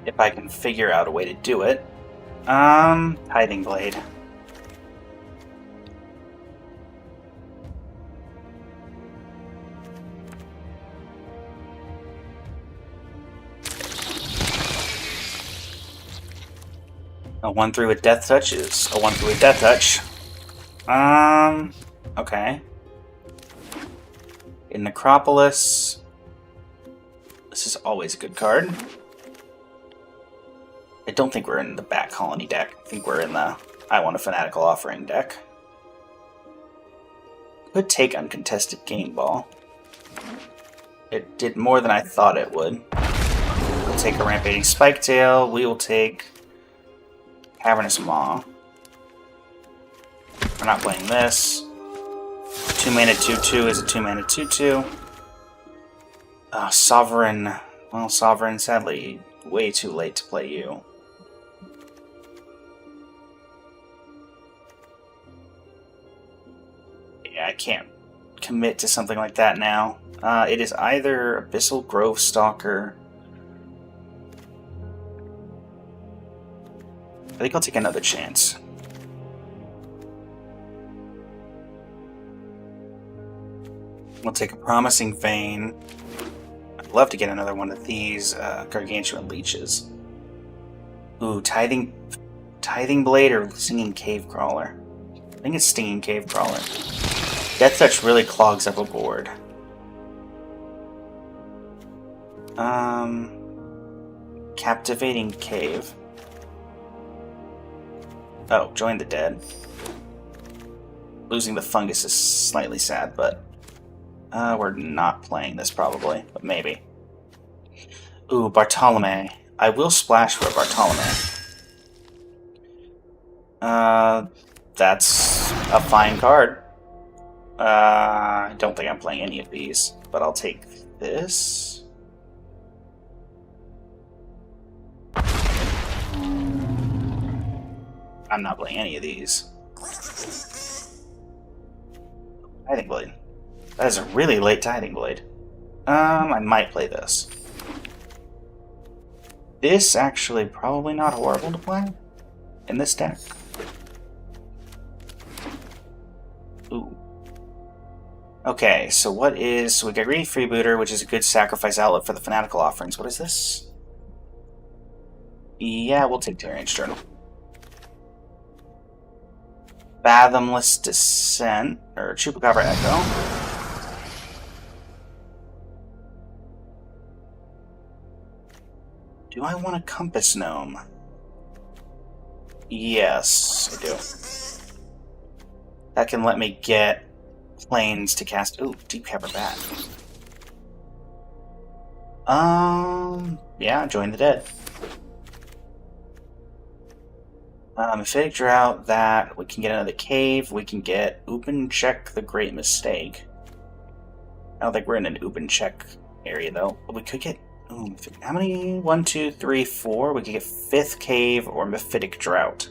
If I can figure out a way to do it. Tithing Blade. A 1/3 with Death Touch is a 1/3 with Death Touch. Okay. In Necropolis. This is always a good card. I don't think we're in the Bat Colony deck. I think we're in the I Want a Fanatical Offering deck. Could take Uncontested Game Ball. It did more than I thought it would. We'll take a Rampaging Spiketail. We will take Cavernous Maw. We're not playing this. 2-mana 2/2 is a 2-mana 2/2. Sovereign. Well, Sovereign, sadly, way too late to play you. Yeah, I can't commit to something like that now. It is either Abyssal Grove Stalker. I think I'll take another chance. We'll take a Promising Vein. I'd love to get another one of these Gargantuan Leeches. Ooh, Tithing Blade or Singing Cave Crawler? I think it's Stinging Cave Crawler. Death Touch really clogs up a board. Captivating Cave. Oh, Join the Dead. Losing the Fungus is slightly sad, but we're not playing this probably, but maybe. Ooh, Bartolome. I will splash for a Bartolome. That's a fine card. I don't think I'm playing any of these, but I'll take this. I'm not playing any of these. Tithing Blade. That is a really late Tithing Blade. I might play this. This actually probably not horrible to play in this deck. Ooh. Okay, so what is... So we got Greedy Freebooter, which is a good sacrifice outlet for the Fanatical Offerings. What is this? Yeah, we'll take Tyrion's Journal. Fathomless Descent, or Chupacabra Echo. Do I want a Compass Gnome? Yes, I do. That can let me get planes to cast... Ooh, Deep Cavern Bat. Yeah, Join the Dead. Amphibic Drought, that. We can get another cave. We can get Open Check the Great Mistake. I don't think we're in an Open Check area, though. But we could get... Ooh, how many? 1, 2, 3, 4? We could get Fifth Cave or Mephitic Drought.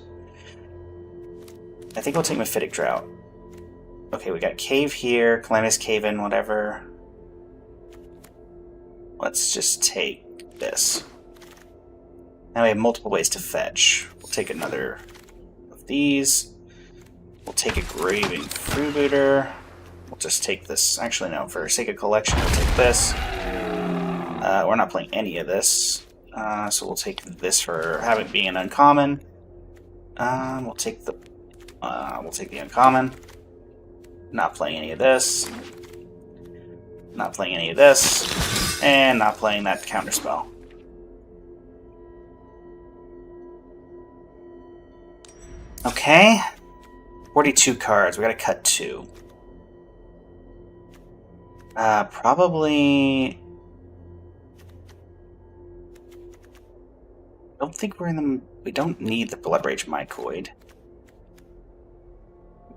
I think we'll take Mephitic Drought. Okay, we got Cave here, Calamitous Cave in, whatever. Let's just take this. Now we have multiple ways to fetch. We'll take another of these. We'll take a Graving Freebooter. We'll just take this. Actually, no, for sake of collection, we'll take this. We're not playing any of this. So we'll take this for having being an uncommon. We'll take the uncommon. Not playing any of this. Not playing any of this. And not playing that counterspell. Okay. 42 cards. We gotta cut 2. Probably... I don't think we're in the... We don't need the Blood Rage Mycoid.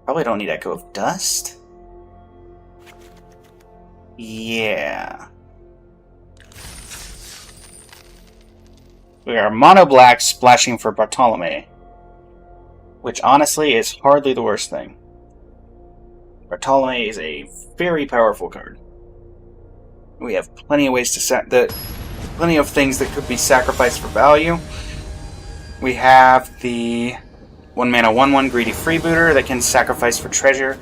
Probably don't need Echo of Dust. Yeah. We are mono black splashing for Bartolome. Which honestly is hardly the worst thing. Bartolome is a very powerful card. We have plenty of ways to set plenty of things that could be sacrificed for value. We have the 1-mana 1/1 Greedy Freebooter that can sacrifice for treasure.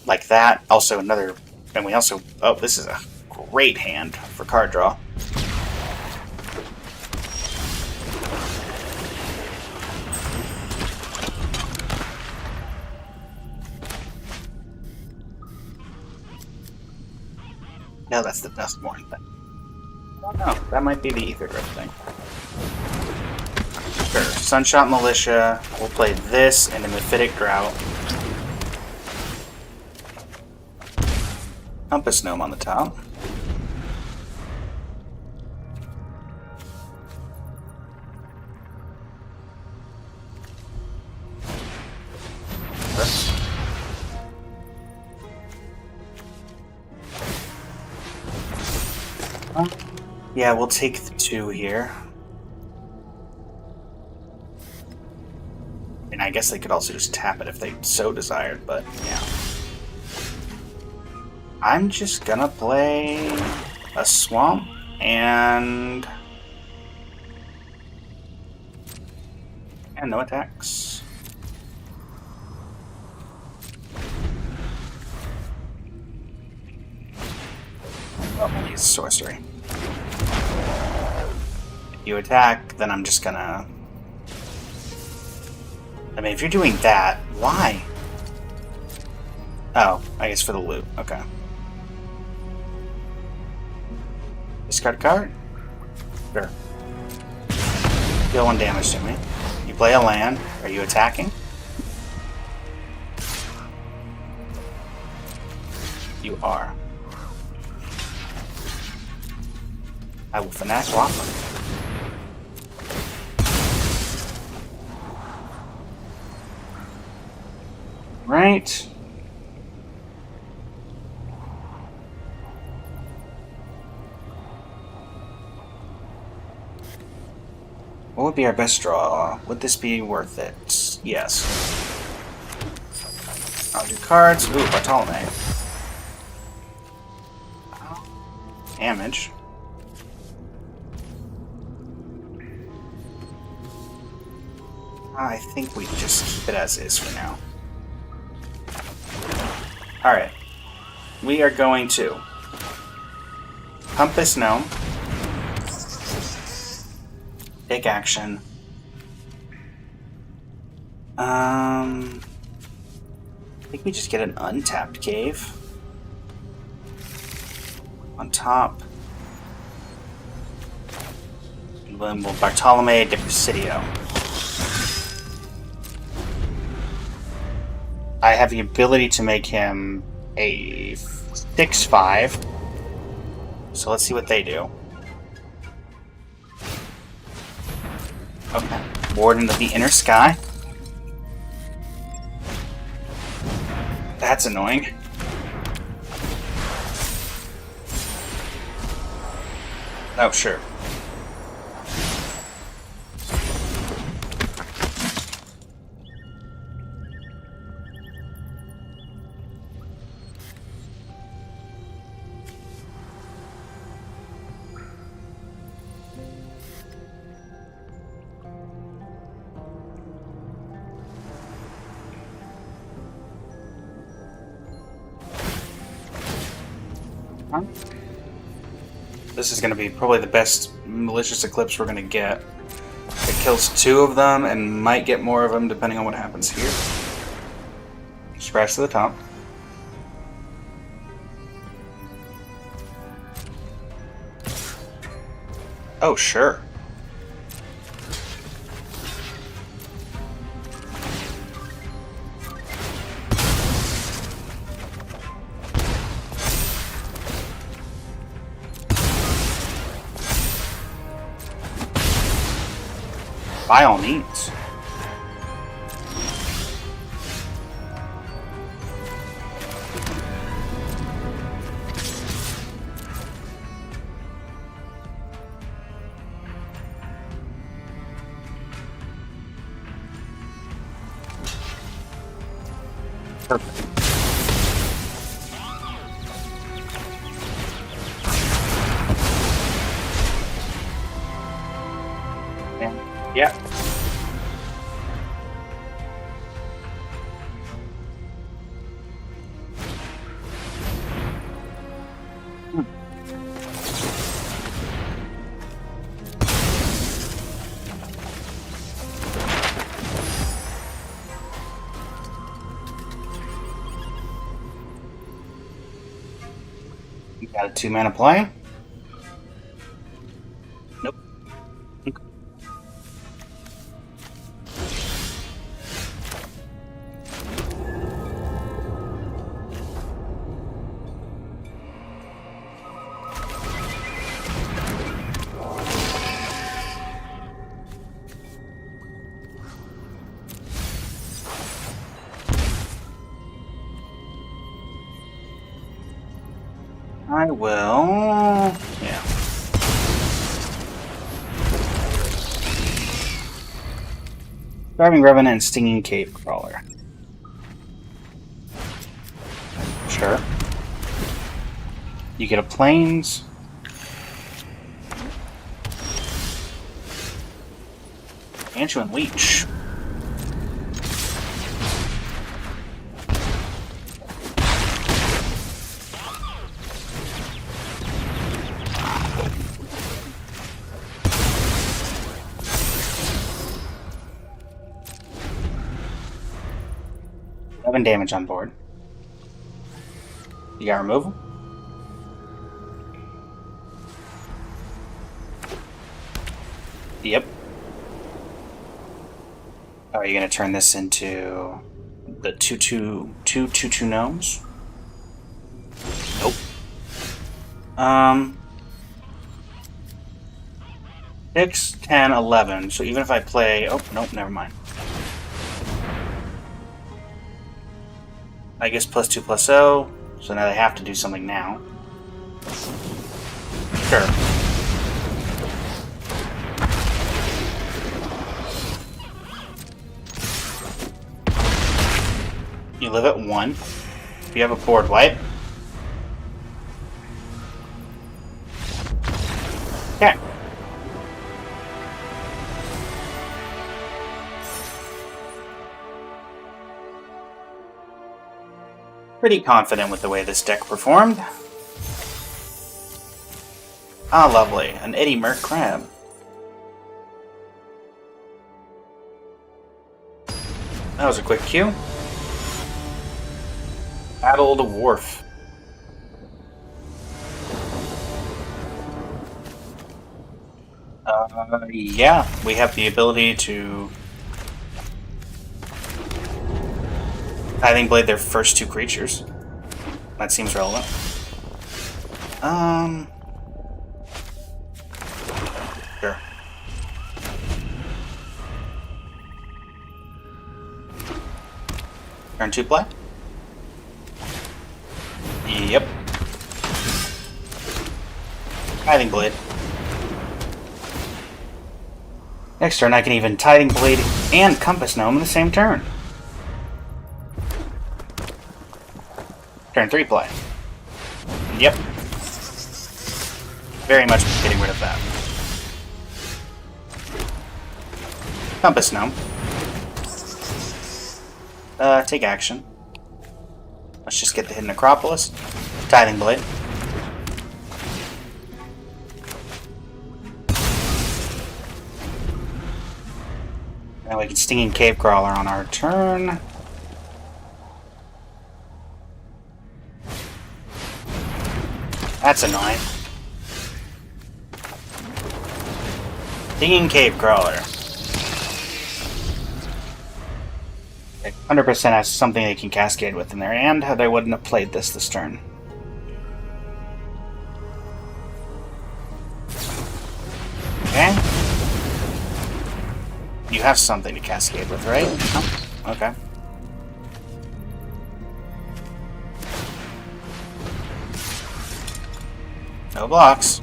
Like that. Also another... And we also... Oh, this is a great hand for card draw. No, that's the Duskmorn thing. I don't know. That might be the Ether Drift thing. Sure. Sunshot Militia. We'll play this and the Mephitic Drought. Compass Gnome on the top. Yeah, we'll take the 2 here. And I guess they could also just tap it if they so desired, but yeah. I'm just gonna play a Swamp and no attacks. Oh, I'm gonna use sorcery. If you attack, then I'm just gonna... I mean, if you're doing that, why? Oh, I guess for the loot. Okay. Discard a card? Sure. Deal 1 damage to me. You play a land. Are you attacking? You are. I will finesse Waffer. Right. What would be our best draw? Would this be worth it? Yes. I'll do cards. Ooh, Bartolome. Damage. I think we just keep it as is for now. Alright. We are going to Compass Gnome. Take action. I think we just get an untapped cave. On top. And then we'll Bartolome de Presidio. I have the ability to make him a 6/5. So let's see what they do. Okay. Warden of the Inner Sky. That's annoying. Oh, sure. This is going to be probably the best Malicious Eclipse we're going to get. It kills 2 of them and might get more of them depending on what happens here. Scratch to the top. Oh, sure. By all means. Perfect. Yeah. You got a 2-mana play? Nope. Okay. I will... yeah. Driving Revenant and Stinging Cave Crawler. Sure. You get a Plains. Banshee and Leech. Damage on board. You got removal? Yep. Oh, are you going to turn this into the 2/2 gnomes? Nope. 6, 10, 11. So even if I play... oh, nope, never mind. I guess +2/+0, so now they have to do something now. Sure. You live at 1. If you have a board wipe. Okay. Pretty confident with the way this deck performed. Ah, lovely. An Eddie Merc Crab. That was a quick cue. Battle the Wharf. Yeah, we have the ability to Tithing Blade their first 2 creatures. That seems relevant. Sure. Turn 2 play? Yep. Tithing Blade. Next turn I can even Tithing Blade and Compass Gnome in the same turn. Turn 3 play. Yep. Very much getting rid of that. Compass Gnome. Take action. Let's just get the Hidden Necropolis. Tithing Blade. we can Stinging Cave Crawler on our turn. That's annoying. Stinging Cave Crawler. 100% has something they can cascade with in their hand, they wouldn't have played this turn. Okay. You have something to cascade with, right? Oh, okay. No blocks.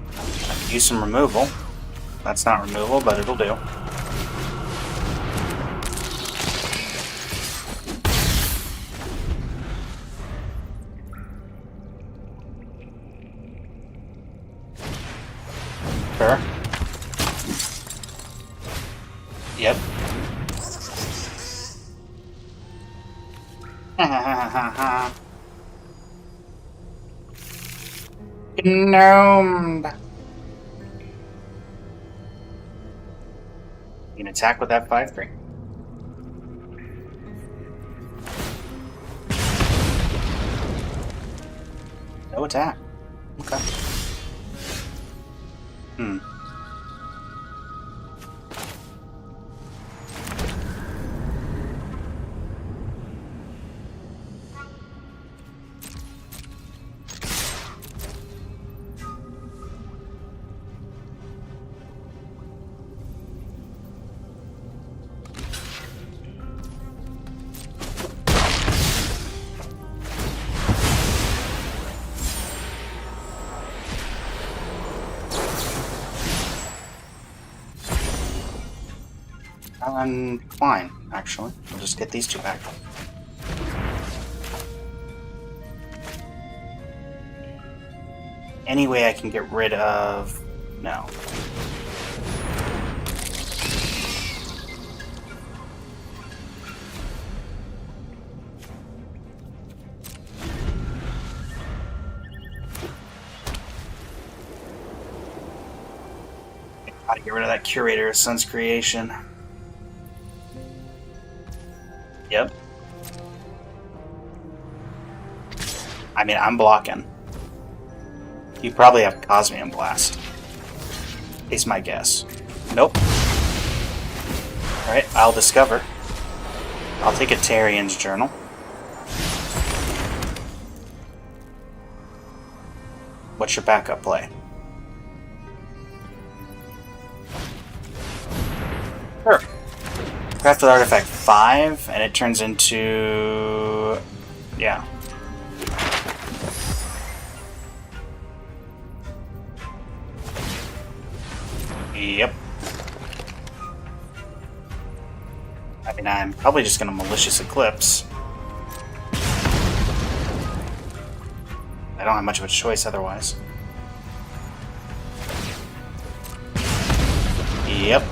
I could use some removal. That's not removal, but it'll do. Sure. Yep. Gnomed. You can attack with that 5/3. No attack. Okay. I'm fine, actually. We'll just get these two back. Any way I can get rid of... No. Gotta get rid of that Curator of Sun's Creation. Yep. I mean, I'm blocking. You probably have Cosmium Blast. Is my guess. Nope. Alright, I'll discover. I'll take a Tarian's Journal. What's your backup play? Sure. Crafted Artifact 5, and it turns into... yeah. Yep. I mean, I'm probably just going to Malicious Eclipse. I don't have much of a choice otherwise. Yep.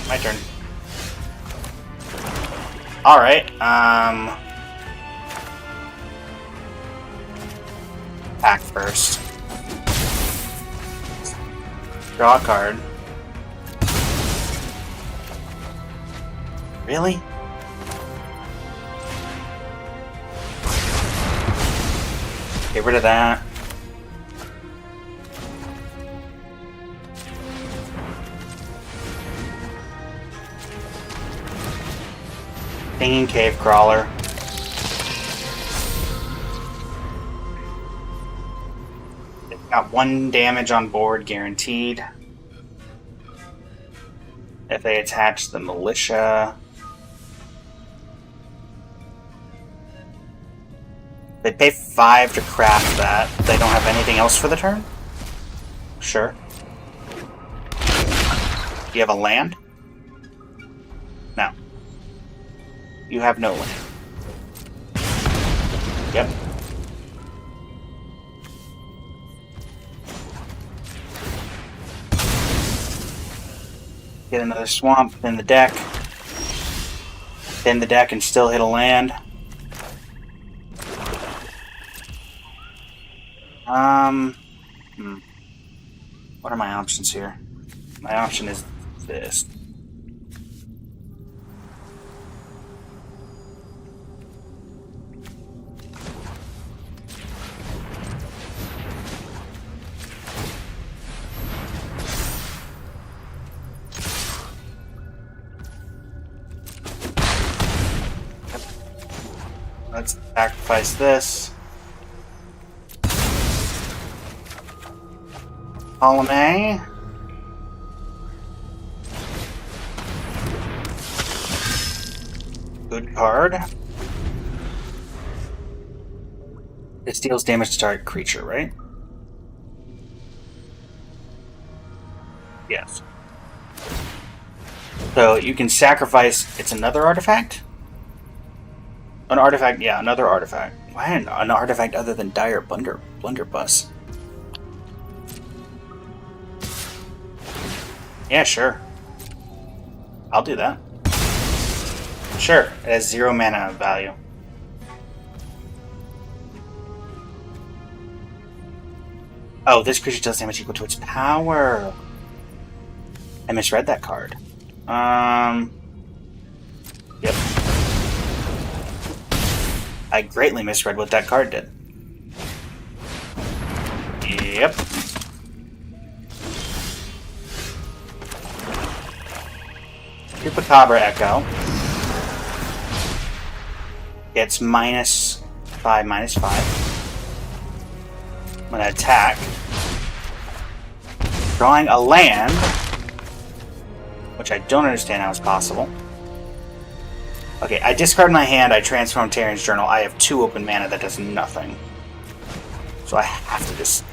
My turn. Alright, attack first. Draw a card. Really? Get rid of that. Stinging Cave Crawler. They've got 1 damage on board guaranteed. If they attach the Militia. They pay 5 to craft that. They don't have anything else for the turn? Sure. Do you have a land? No. You have no land. Yep. Get another swamp, thin the deck. Thin the deck and still hit a land. What are my options here? My option is this. Let's sacrifice this. Column A. Good card. It deals damage to target creature, right? Yes. So you can sacrifice. It's another artifact? An artifact, yeah, another artifact. Why an artifact other than Dire Blunderbuss? Yeah, sure. I'll do that. Sure, it has 0 mana value. Oh, this creature does damage equal to its power. I misread that card. Yep. I greatly misread what that card did. Yep. Chupacabra Echo. It's -5, -5. I'm gonna attack. Drawing a land, which I don't understand how it's possible. Okay, I discard my hand, I transform Tarian's Journal. I have 2 open mana that does nothing. So I have to just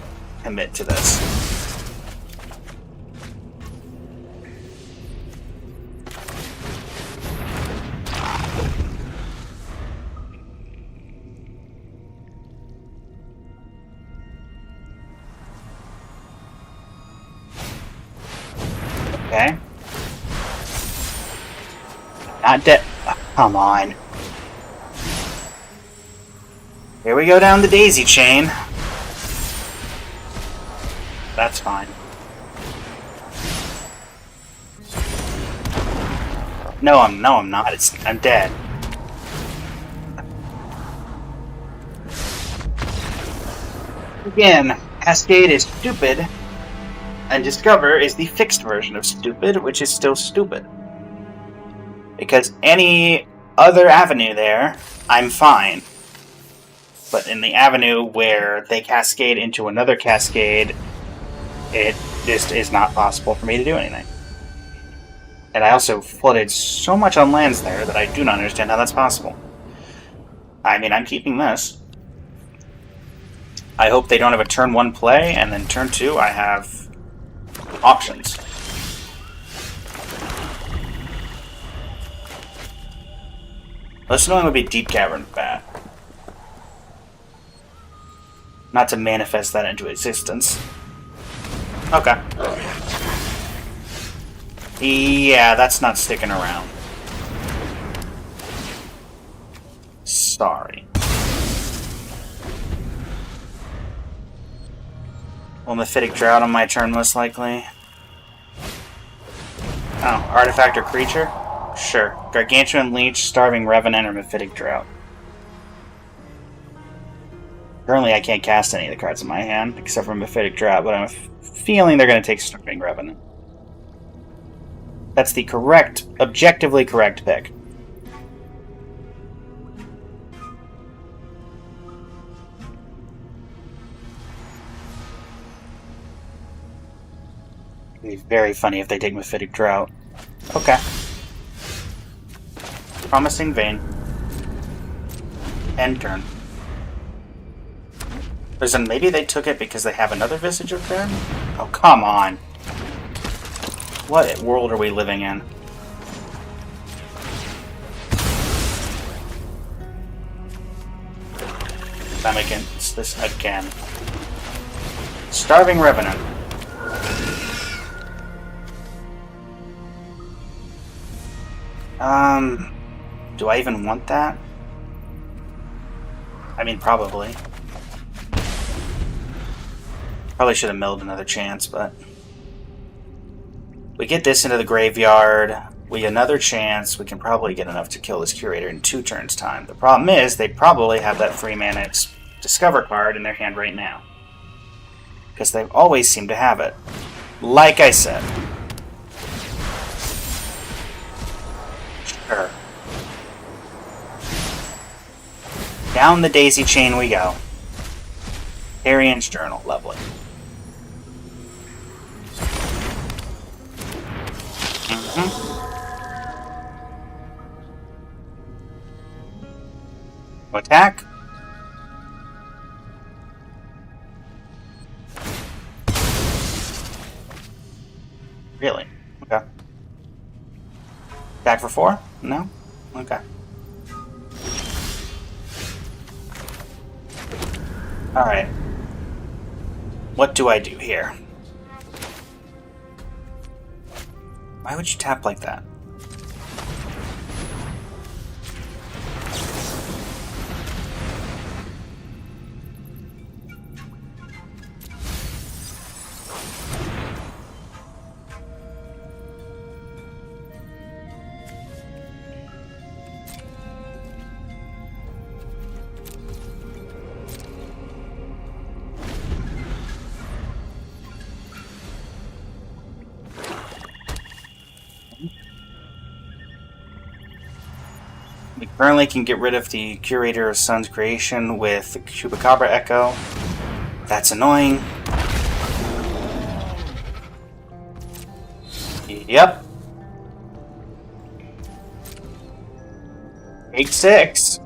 commit to this. Okay. Not dead. Oh, come on. Here we go down the daisy chain. That's fine. No, I'm not. I'm dead. Again, Cascade is stupid, and Discover is the fixed version of stupid, which is still stupid. Because any other avenue there, I'm fine. But in the avenue where they cascade into another cascade, it just is not possible for me to do anything. And I also flooded so much on lands there that I do not understand how that's possible. I mean, I'm keeping this. I hope they don't have a turn 1 play, and then turn 2 I have options. This one would be Deep Cavern Bat. Not to manifest that into existence. Okay. Yeah, that's not sticking around. Sorry. Well, Mephitic Drought on my turn, most likely. Oh, artifact or creature? Sure. Gargantuan Leech, Starving Revenant, or Mephitic Drought. Currently, I can't cast any of the cards in my hand, except for Mephitic Drought, but I'm feeling they're going to take Starving Revenant. That's the correct, objectively correct pick. It'd be very funny if they take Mephitic Drought. Okay. Promising Vein. End turn. Listen, maybe they took it because they have another Visage of Fair? Oh, come on. What world are we living in? I'm against this again. Starving Revenant. Do I even want that? I mean, probably. Probably should have milled another chance, but... We get this into the graveyard. We get another chance. We can probably get enough to kill this curator in 2 turns' time. The problem is, they probably have that 3-mana Discover card in their hand right now. Because they always seem to have it. Like I said. Sure. Down the daisy chain we go. Arian's Journal, lovely. Attack. Really? Okay. Attack for 4? No? Okay. Alright. What do I do here? Why would you tap like that? We currently can get rid of the Curator of Sun's Creation with the Chupacabra Echo. That's annoying. Yep. Take 6.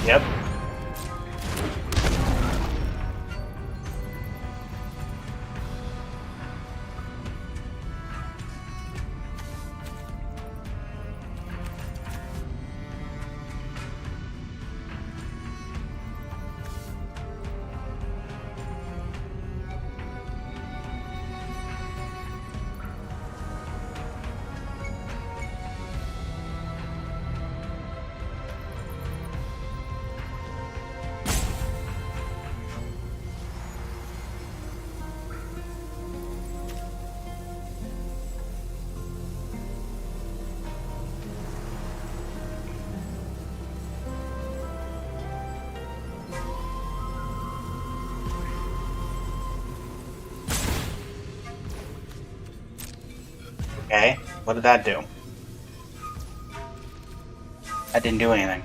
Yep. Okay, what did that do? That didn't do anything.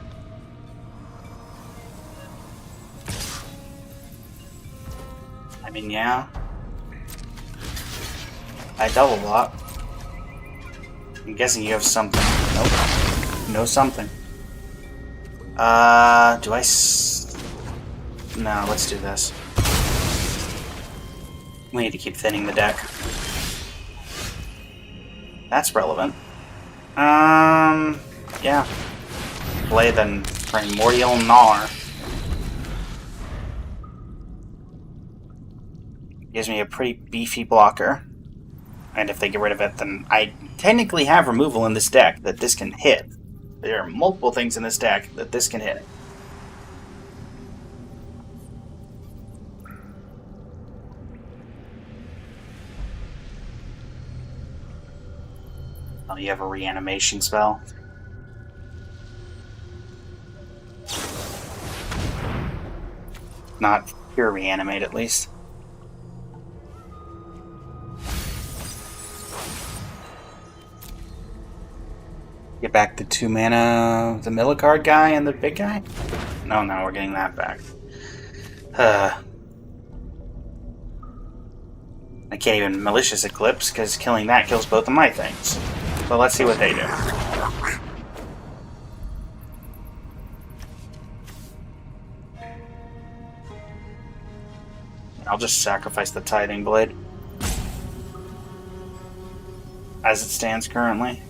I mean, yeah. I double block. I'm guessing you have something. Nope. No something. Do I No, let's do this. We need to keep thinning the deck. That's relevant. Yeah. Play the Primordial Gnar. Gives me a pretty beefy blocker. And if they get rid of it, then I technically have removal in this deck that this can hit. There are multiple things in this deck that this can hit. Oh, you have a reanimation spell? Not pure reanimate, at least. Get back the 2 mana, the Millicard guy and the big guy? No, we're getting that back. I can't even Malicious Eclipse, because killing that kills both of my things. But let's see what they do. I'll just sacrifice the Tithing Blade. As it stands currently.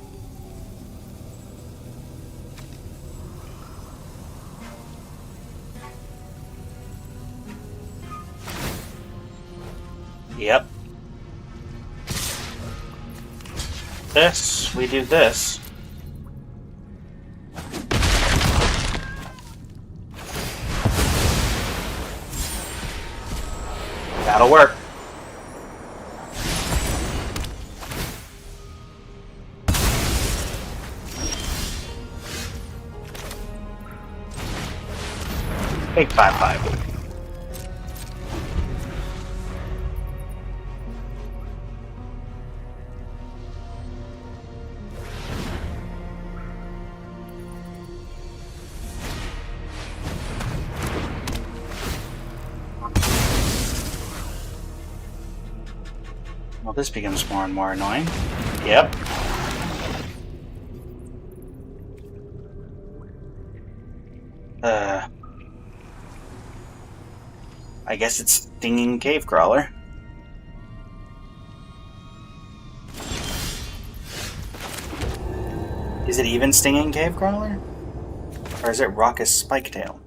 Yep. We do this. That'll work. Take 5/5. Well, this becomes more and more annoying. Yep. I guess it's Stinging Cave Crawler. Is it even Stinging Cave Crawler? Or is it Raucous Spiketail?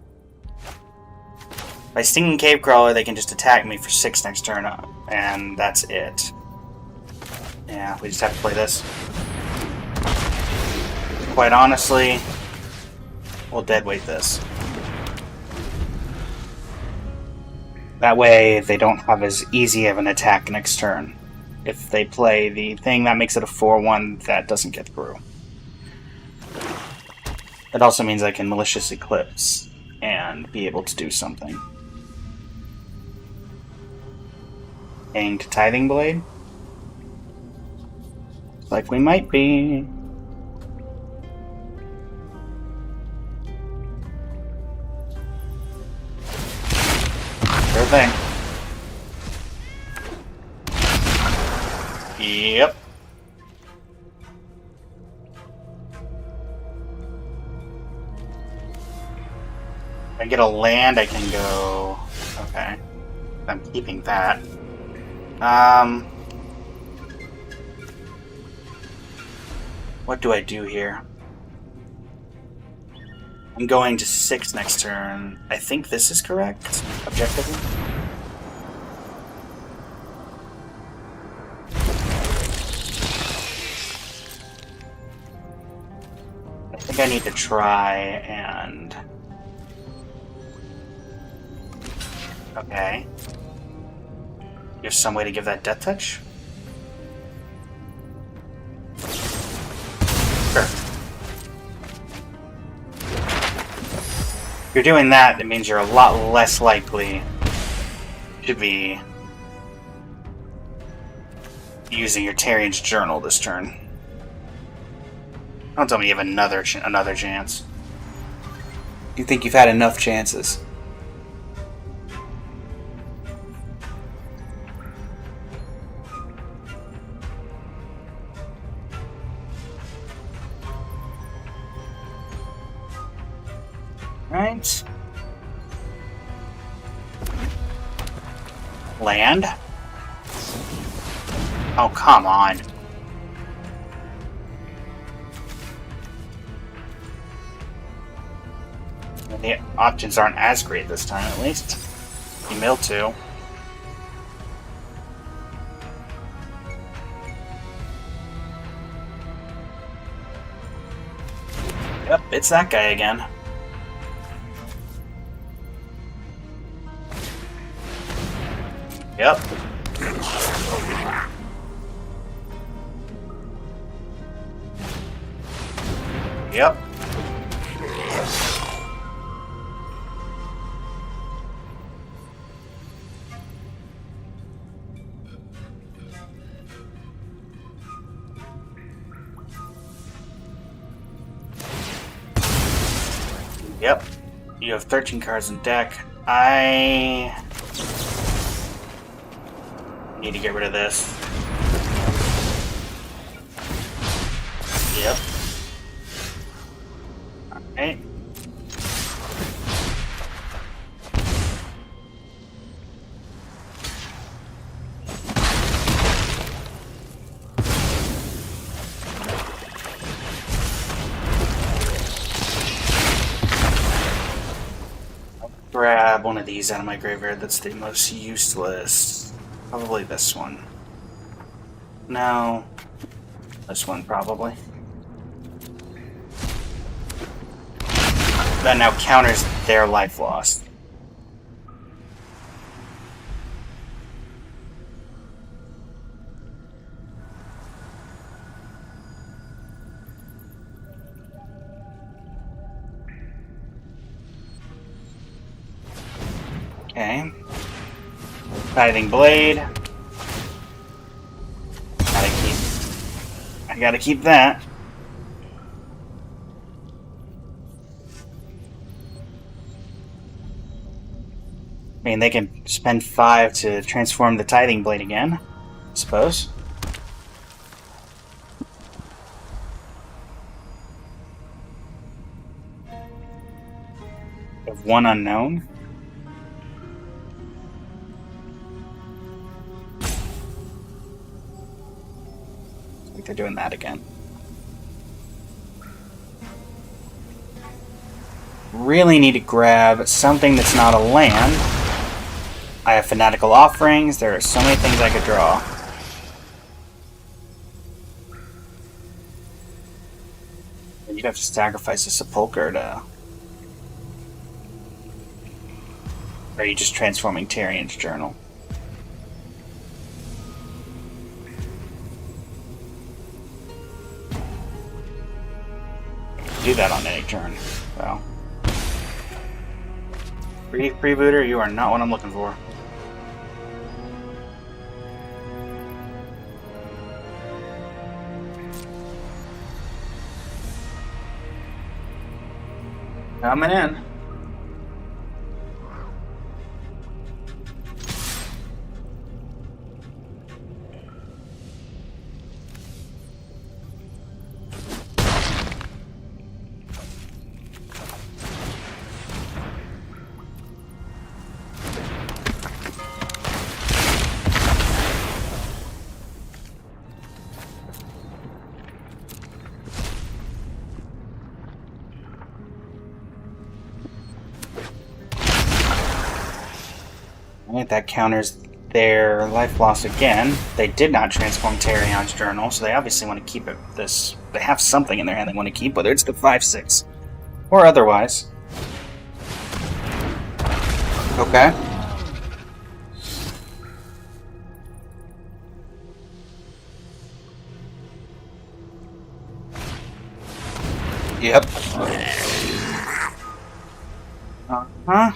By Stinging Cave Crawler, they can just attack me for 6 next turn up, and that's it. Yeah, we just have to play this. Quite honestly, we'll deadweight this. That way, they don't have as easy of an attack next turn. If they play the thing, that makes it a 4/1 that doesn't get through. It also means I can Malicious Eclipse and be able to do something. Aimed Tithing Blade? Like we might be. Sure thing. Yep. If I get a land, I can go. Okay. I'm keeping that. What do I do here? I'm going to 6 next turn. I think this is correct, objectively. I think I need to try and... Okay. You have some way to give that Death Touch? Sure. If you're doing that, it means you're a lot less likely to be using your Tarian's Journal this turn. Don't tell me you have another chance. You think you've had enough chances. Right. Land? Oh, come on. The options aren't as great this time, at least. You mill 2. Yep, it's that guy again. Yep. Yep. Yep. You have 13 cards in deck. I need to get rid of this. Yep. Alright. grab one of these out of my graveyard that's the most useless. Probably this one. No. This one, probably. That now counters their life lost. Okay. Tithing Blade. I gotta keep that. I mean, they can spend 5 to transform the Tithing Blade again, I suppose. Of one unknown. I think they're doing that again. Really need to grab something that's not a land. I have Fanatical Offerings. There are so many things I could draw. You'd have to sacrifice a Sepulcher to... Or are you just transforming Tyrion's Journal? Do that on any turn. Well, Freebooter, you are not what I'm looking for. Coming in. That counters their life loss again. They did not transform Tyrion's Journal, so they obviously want to keep it. They have something in their hand they want to keep, whether it's the 5/6 or otherwise. Okay. Yep. Uh-huh.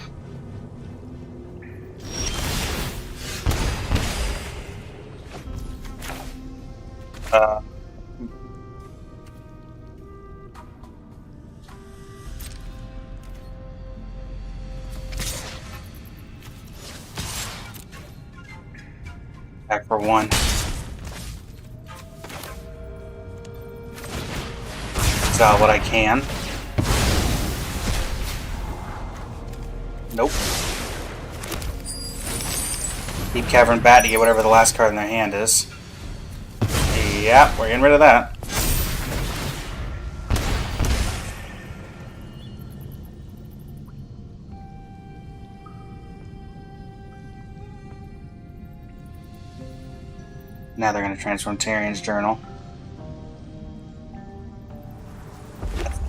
Back for 1. Got what I can. Nope. Deep Cavern Bat to get whatever the last card in their hand is. Yeah, we're getting rid of that. Now they're going to transform Tyrion's Journal.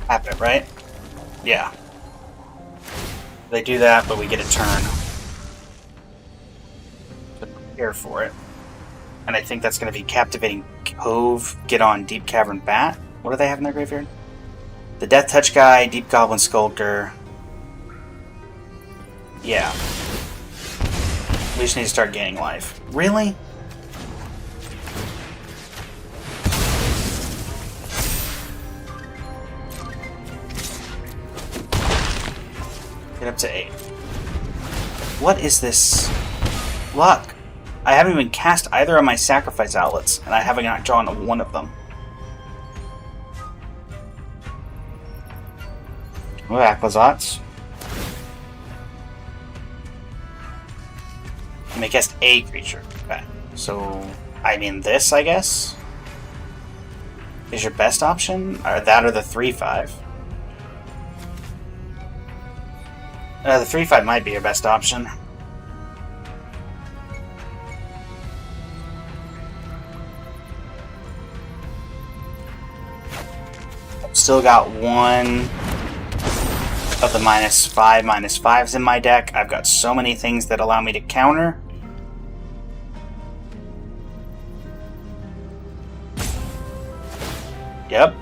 Tap it, right? Yeah. They do that, but we get a turn. To prepare for it. And I think that's going to be Captivating Cove, get on Deep Cavern Bat. What do they have in their graveyard? The Death Touch guy, Deep Goblin Sculptor. Yeah. We just need to start gaining life. Really? Get up to 8. What is this luck? I haven't even cast either of my sacrifice outlets, and I haven't got drawn one of them. Oh, Aquazats. You may cast a creature. Okay. So, I mean this, I guess? Is your best option? Or that or the 3/5? The 3-5 might be your best option. Still got one of the -5/-5s in my deck. I've got so many things that allow me to counter. Yep.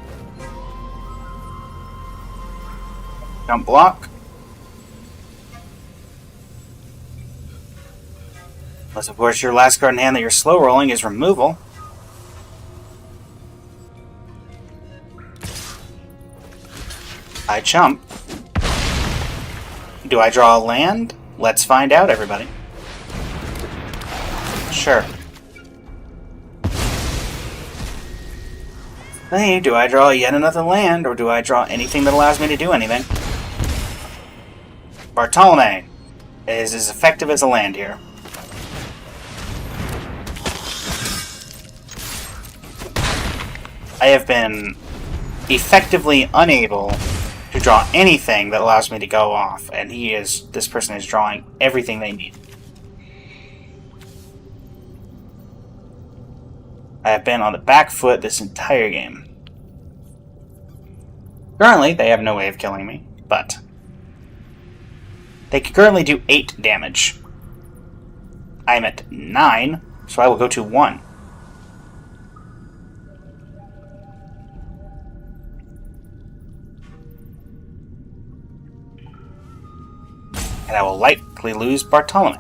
Don't block. Unless, of course, your last card in hand that you're slow rolling is removal. I chump. Do I draw a land? Let's find out, everybody. Sure. Hey, do I draw yet another land, or do I draw anything that allows me to do anything? Bartolome is as effective as a land here. I have been effectively unable to draw anything that allows me to go off, and this person is drawing everything they need. I have been on the back foot this entire game. Currently, they have no way of killing me, but they can currently do 8 damage. I'm at 9, so I will go to 1. And I will likely lose Bartolome.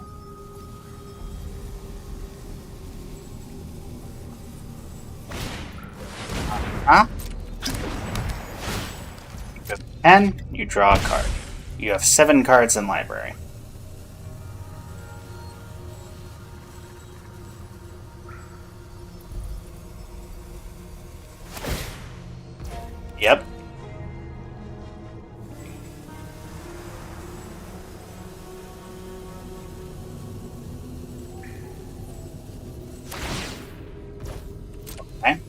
And you draw a card. You have 7 cards in library. Yep. Okay.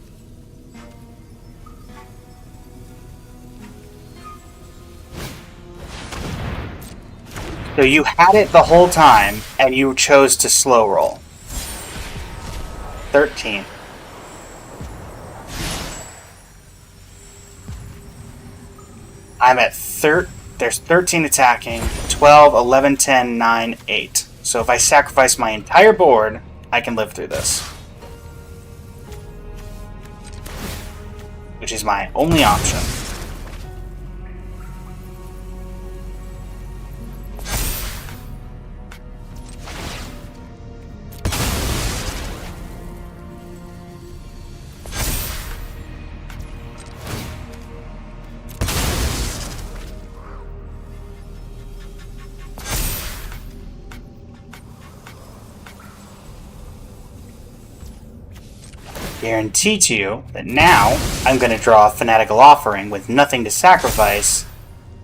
So you had it the whole time, and you chose to slow roll. 13. I'm at there's 13 attacking, 12, 11, 10, 9, 8. So if I sacrifice my entire board, I can live through this. Which is my only option. Guarantee to you that now I'm going to draw a Fanatical Offering with nothing to sacrifice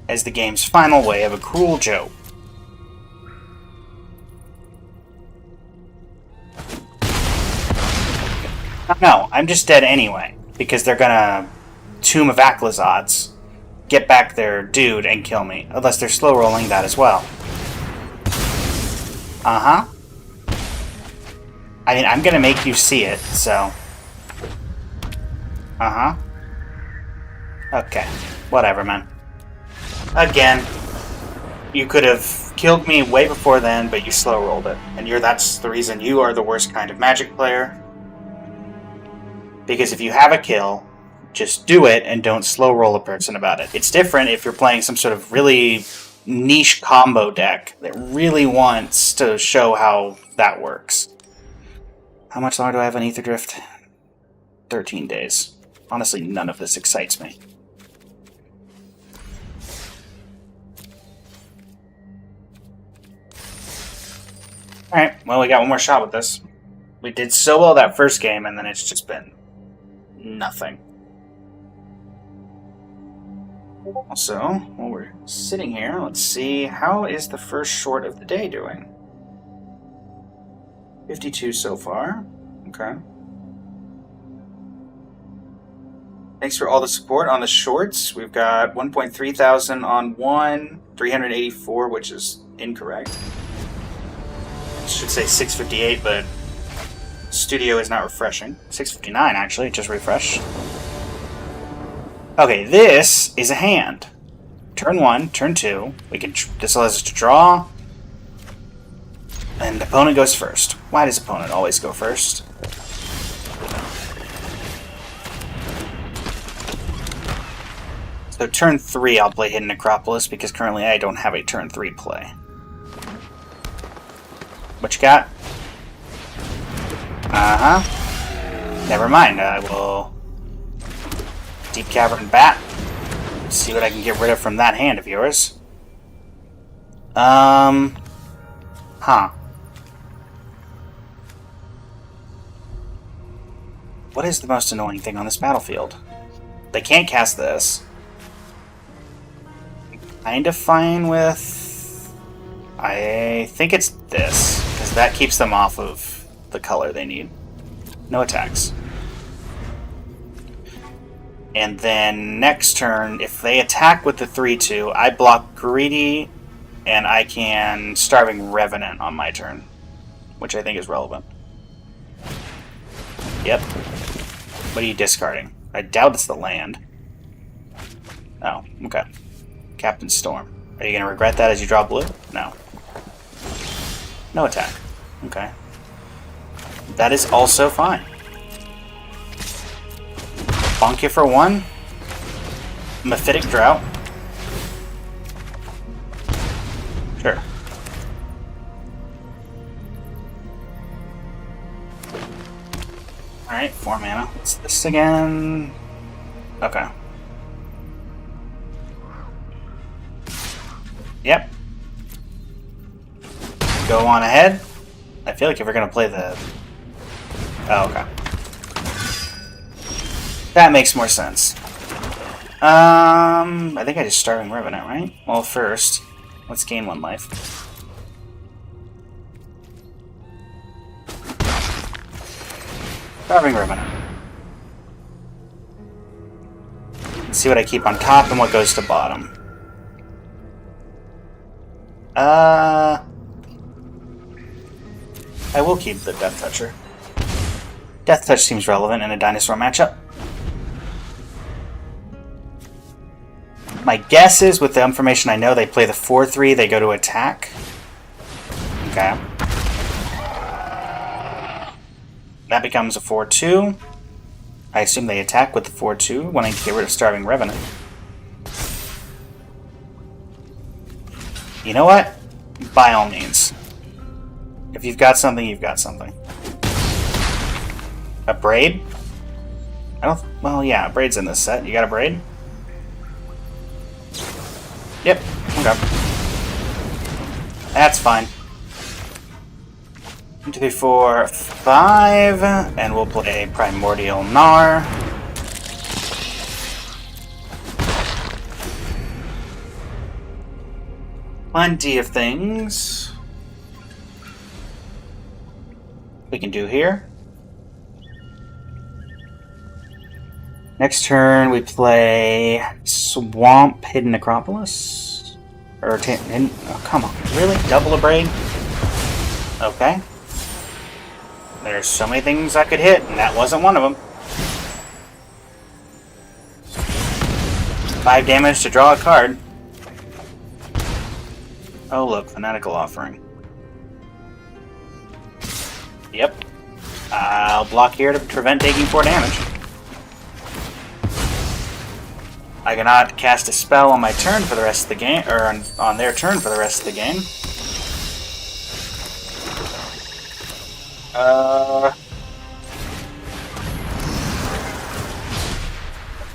as the game's final way of a cruel joke. No, I'm just dead anyway, because they're gonna Tomb of Aclazotz, get back their dude and kill me, unless they're slow rolling that as well. Uh-huh. I mean, I'm gonna make you see it, so... Uh-huh. Okay. Whatever, man. Again, you could have killed me way before then, but you slow rolled it. And that's the reason you are the worst kind of Magic player. Because if you have a kill, just do it and don't slow roll a person about it. It's different if you're playing some sort of really niche combo deck that really wants to show how that works. How much longer do I have on Ether Drift? 13 days. Honestly, none of this excites me. Alright, well, we got one more shot with this. We did so well that first game, and then it's just been nothing. Also, while we're sitting here, let's see, how is the first short of the day doing? 52 so far. Okay. Thanks for all the support on the shorts. We've got 1.3 thousand on one, 384, which is incorrect. It should say 658, but Studio is not refreshing. 659, actually, just refresh. Okay, this is a hand. Turn 1, turn 2. This allows us to draw. And opponent goes first. Why does opponent always go first? So turn 3 I'll play Hidden Necropolis because currently I don't have a turn 3 play. What you got? Uh-huh. Never mind, I will Deep Cavern Bat. See what I can get rid of from that hand of yours. Huh. What is the most annoying thing on this battlefield? They can't cast this. Kind of fine with... I think it's this, because that keeps them off of the color they need. No attacks. And then next turn, if they attack with the 3-2, I block Greedy, and I can Starving Revenant on my turn, which I think is relevant. Yep. What are you discarding? I doubt it's the land. Oh, okay. Captain Storm. Are you going to regret that as you draw blue? No. No attack. Okay. That is also fine. Bonk you for 1. Mephitic Drought. Sure. Alright, 4 mana. What's this again? Okay. Yep. Go on ahead. I feel like if we're gonna play the... Oh, okay. That makes more sense. I think I just Starving Revenant, right? Well, first, let's gain 1 life. Starving Revenant. Let's see what I keep on top and what goes to bottom. I will keep the Death Toucher. Death Touch seems relevant in a dinosaur matchup. My guess is, with the information I know, they play the 4-3, they go to attack. Okay. That becomes a 4-2. I assume they attack with the 4-2, wanting to get rid of Starving Revenant. You know what? By all means. If you've got something, you've got something. A Braid? I don't... Well, yeah, a Braid's in this set. You got a Braid? Yep. Okay. That's fine. 1, 2, 3, 4, 5, and we'll play Primordial Gnar. Plenty of things we can do here. Next turn we play Swamp Hidden Necropolis. Or oh, come on, really? Double a Braid? Okay. There's so many things I could hit, and that wasn't one of them. 5 damage to draw a card. Oh look, Fanatical Offering. Yep. I'll block here to prevent taking 4 damage. I cannot cast a spell on my turn for the rest of the game, or on their turn for the rest of the game.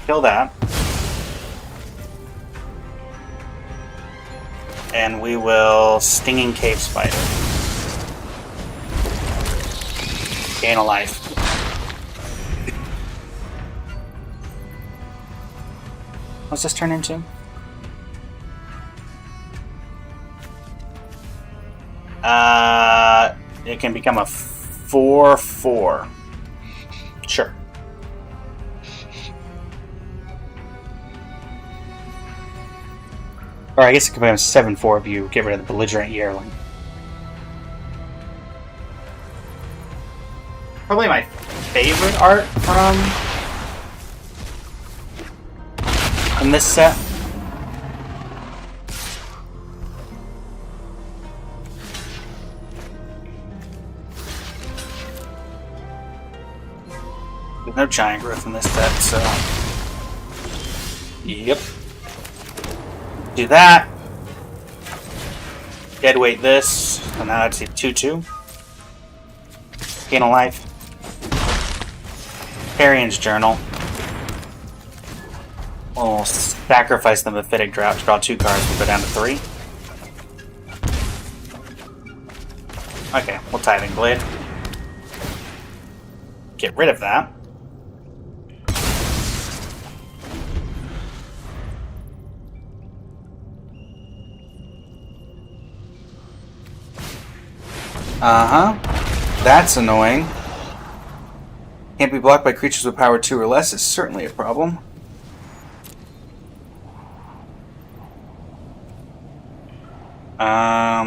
Kill that. And we will Stinging Cave Spider. Gain a life. What's this turn into? It can become a 4/4. Sure. Or I guess it could become 7-4 if you get rid of the belligerent yearling. Probably my favorite art from this set. There's no giant growth in this set, so... Yep. Do that. Deadweight this. And now it's a 2-2. Gain a life. Carrion's Journal. We'll sacrifice the Mephitic Drought to draw 2 cards. We'll go down to 3. Okay, we'll Tithing Blade. Get rid of that. That's annoying. Can't be blocked by creatures with power 2 or less is certainly a problem.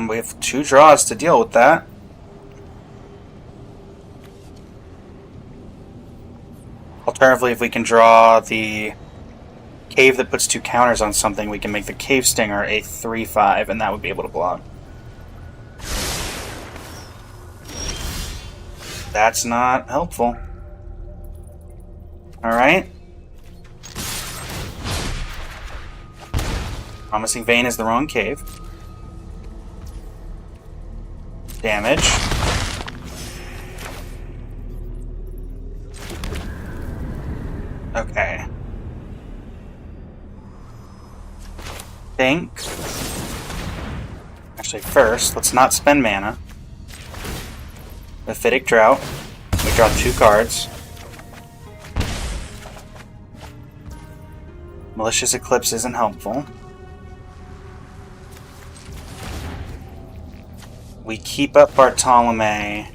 We have 2 draws to deal with that. Alternatively, if we can draw the cave that puts 2 counters on something, we can make the Cave Stinger a 3/5, and that would be able to block. That's not helpful. Alright. Promising Vein is the wrong cave. Damage. Okay. Think. Actually, first, let's not spend mana. Mephitic Drought. We draw 2 cards. Malicious Eclipse isn't helpful. We keep up Bartolome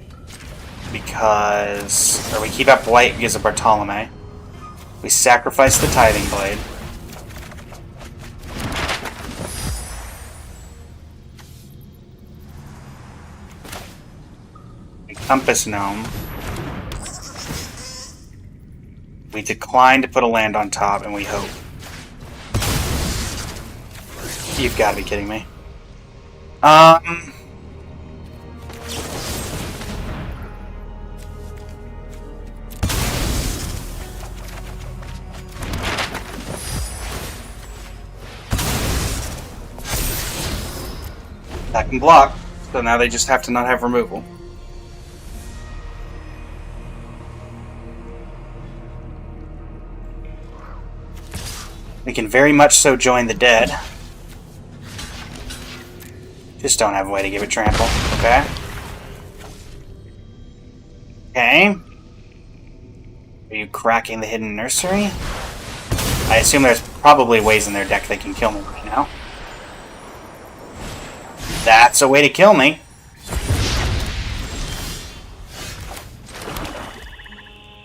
because... Or we keep up Blight because of Bartolome. We sacrifice the Tithing Blade. Compass Gnome. We decline to put a land on top, and we hope. You've got to be kidding me. That can block, so now they just have to not have removal. We can very much so join the dead. Just don't have a way to give it trample, okay? Okay. Are you cracking the Hidden Nursery? I assume there's probably ways in their deck they can kill me right now. That's a way to kill me.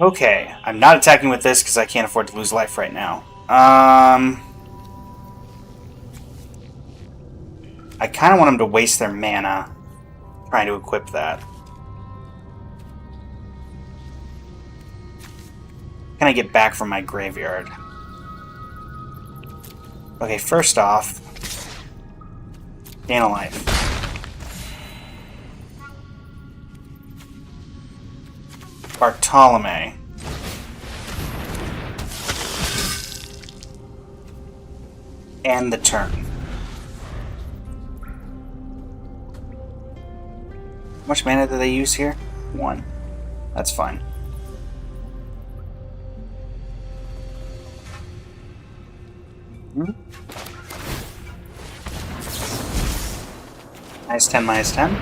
Okay, I'm not attacking with this because I can't afford to lose life right now. I kind of want them to waste their mana trying to equip that. Can I get back from my graveyard? Okay, first off, gain a life. Bartolome. End the turn. How much mana do they use here? 1. That's fine. -10, -10.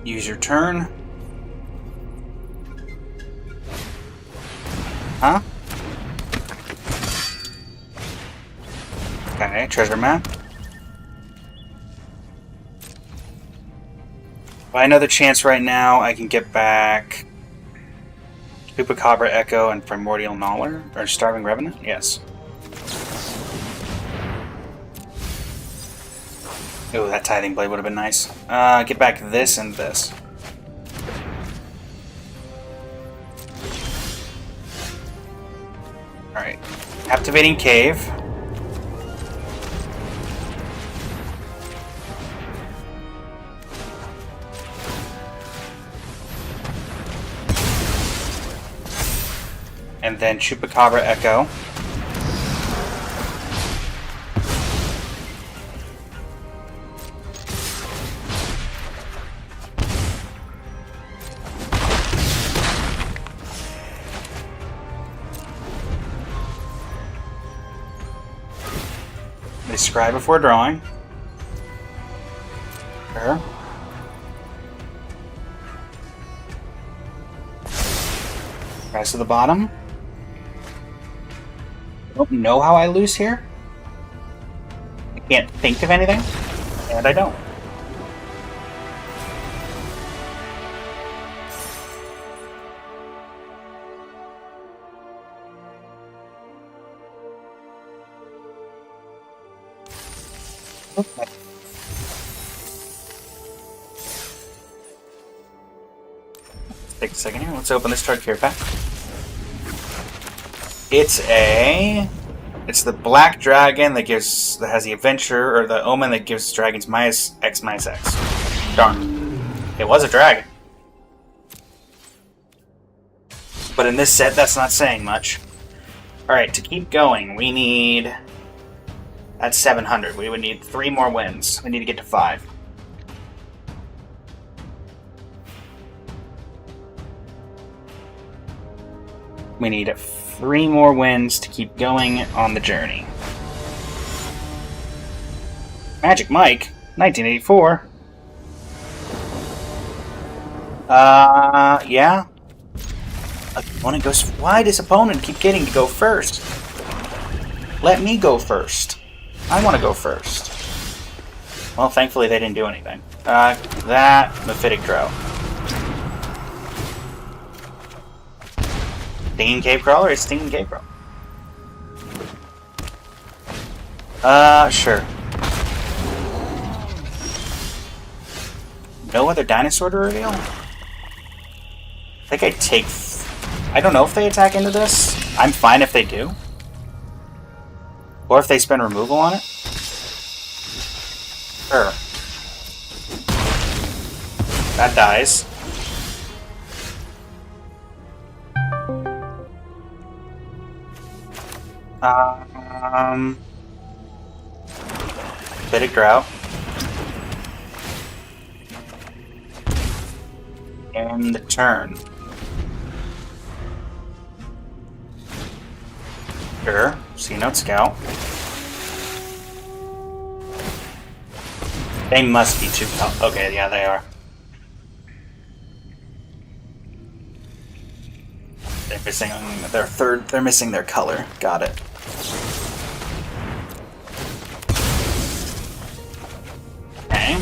Use your turn. Huh? Okay, treasure map. By another chance right now, I can get back Chupacabra Echo and Primordial Gnawer? Or Starving Revenant? Yes. Ooh, that Tithing Blade would have been nice. Get back this and this. Alright. Captivating Cave. And then Chupacabra Echo. They scry before drawing. Sure. Rise to the bottom. I don't know how I lose here. I can't think of anything, and I don't. Okay. Take a second here. Let's open this card care pack. It's the black dragon that has the adventure, or the omen that gives dragons -X/-X. Darn. It was a dragon. But in this set, that's not saying much. Alright, to keep going, we need... That's 700. We would need 3 more wins. We need to get to 5. We need 3 more wins to keep going on the journey. Magic Mike, 1984. Yeah. Opponent goes. Why does opponent keep getting to go first? Let me go first. I want to go first. Well, thankfully they didn't do anything. That Mephitic Drow. Stinging Cave Crawler is Stinging Cave Crawler. Sure. No other dinosaur to reveal? I think I take... I don't know if they attack into this. I'm fine if they do. Or if they spend removal on it. Sure. That dies. Mephitic Drought. And the turn. Sure. C-Note Scout. They must be too... Okay, yeah, they are. They're missing their third... They're missing their color. Got it. Okay.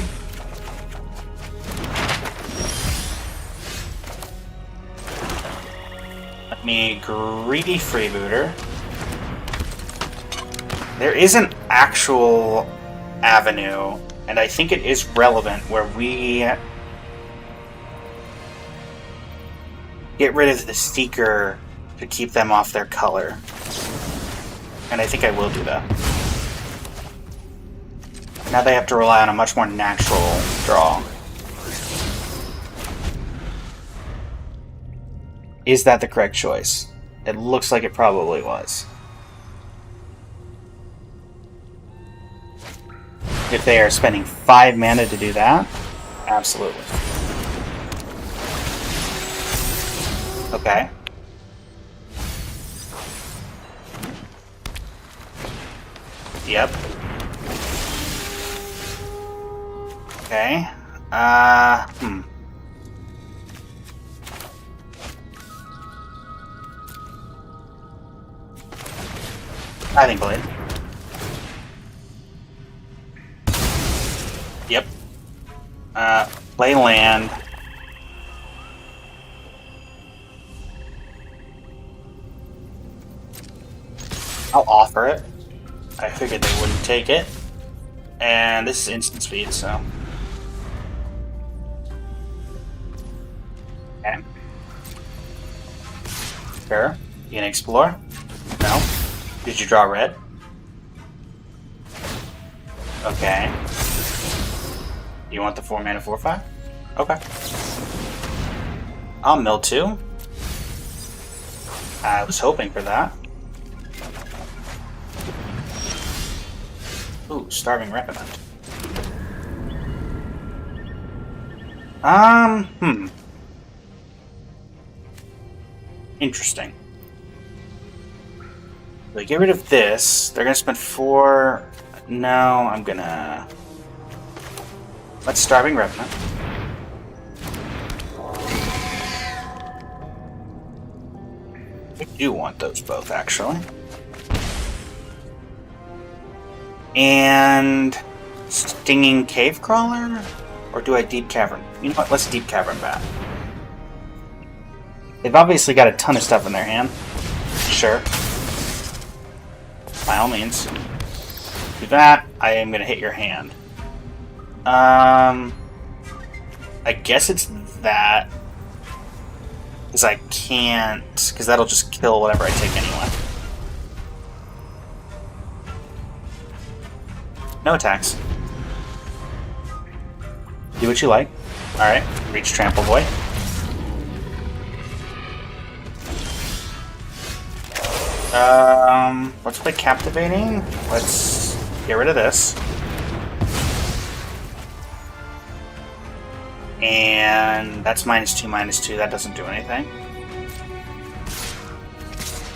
Let me greedy freebooter. There is an actual avenue, and I think it is relevant, where we get rid of the Seeker to keep them off their color. And I think I will do that. Now they have to rely on a much more natural draw. Is that the correct choice? It looks like it probably was. If they are spending 5 mana to do that, absolutely. Okay. Yep. Okay. Tithing Blade. Yep. Play land. I'll offer it. I figured they wouldn't take it. And this is instant speed, so... Okay. Sure. You gonna explore? No. Did you draw red? Okay. You want the 4-mana 4/5? Okay. I'll mill 2. I was hoping for that. Ooh, Starving Revenant. Interesting. They get rid of this. They're gonna spend 4. No, I'm gonna. Let's Starving Revenant. I do want those both, actually. And Stinging Cave Crawler? Or do I Deep Cavern? You know what? Let's Deep Cavern back. They've obviously got a ton of stuff in their hand. Sure. By all means. Do that. I am going to hit your hand. I guess it's that. Because I can't... Because that'll just kill whatever I take anyway. No attacks. Do what you like. Alright, reach Trample Boy. Let's play Captivating. Let's get rid of this. And that's -2/-2. That doesn't do anything.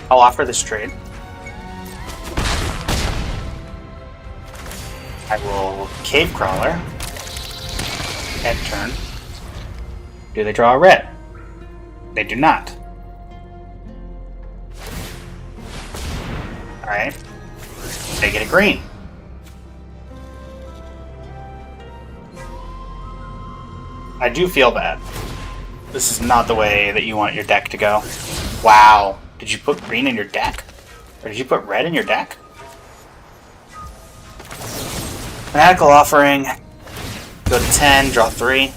I'll offer this trade. I will Cave Crawler. End turn. Do they draw a red? They do not. Alright. They get a green. I do feel bad. This is not the way that you want your deck to go. Wow. Did you put green in your deck? Or did you put red in your deck? Fanatical Offering. Go to 10, draw 3.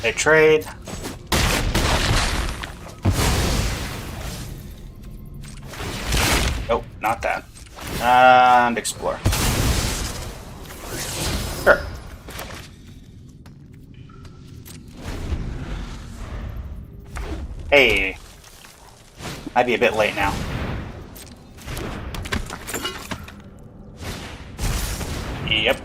They trade. Nope, not that. And explore. Sure. Hey. Might be a bit late now. Yep.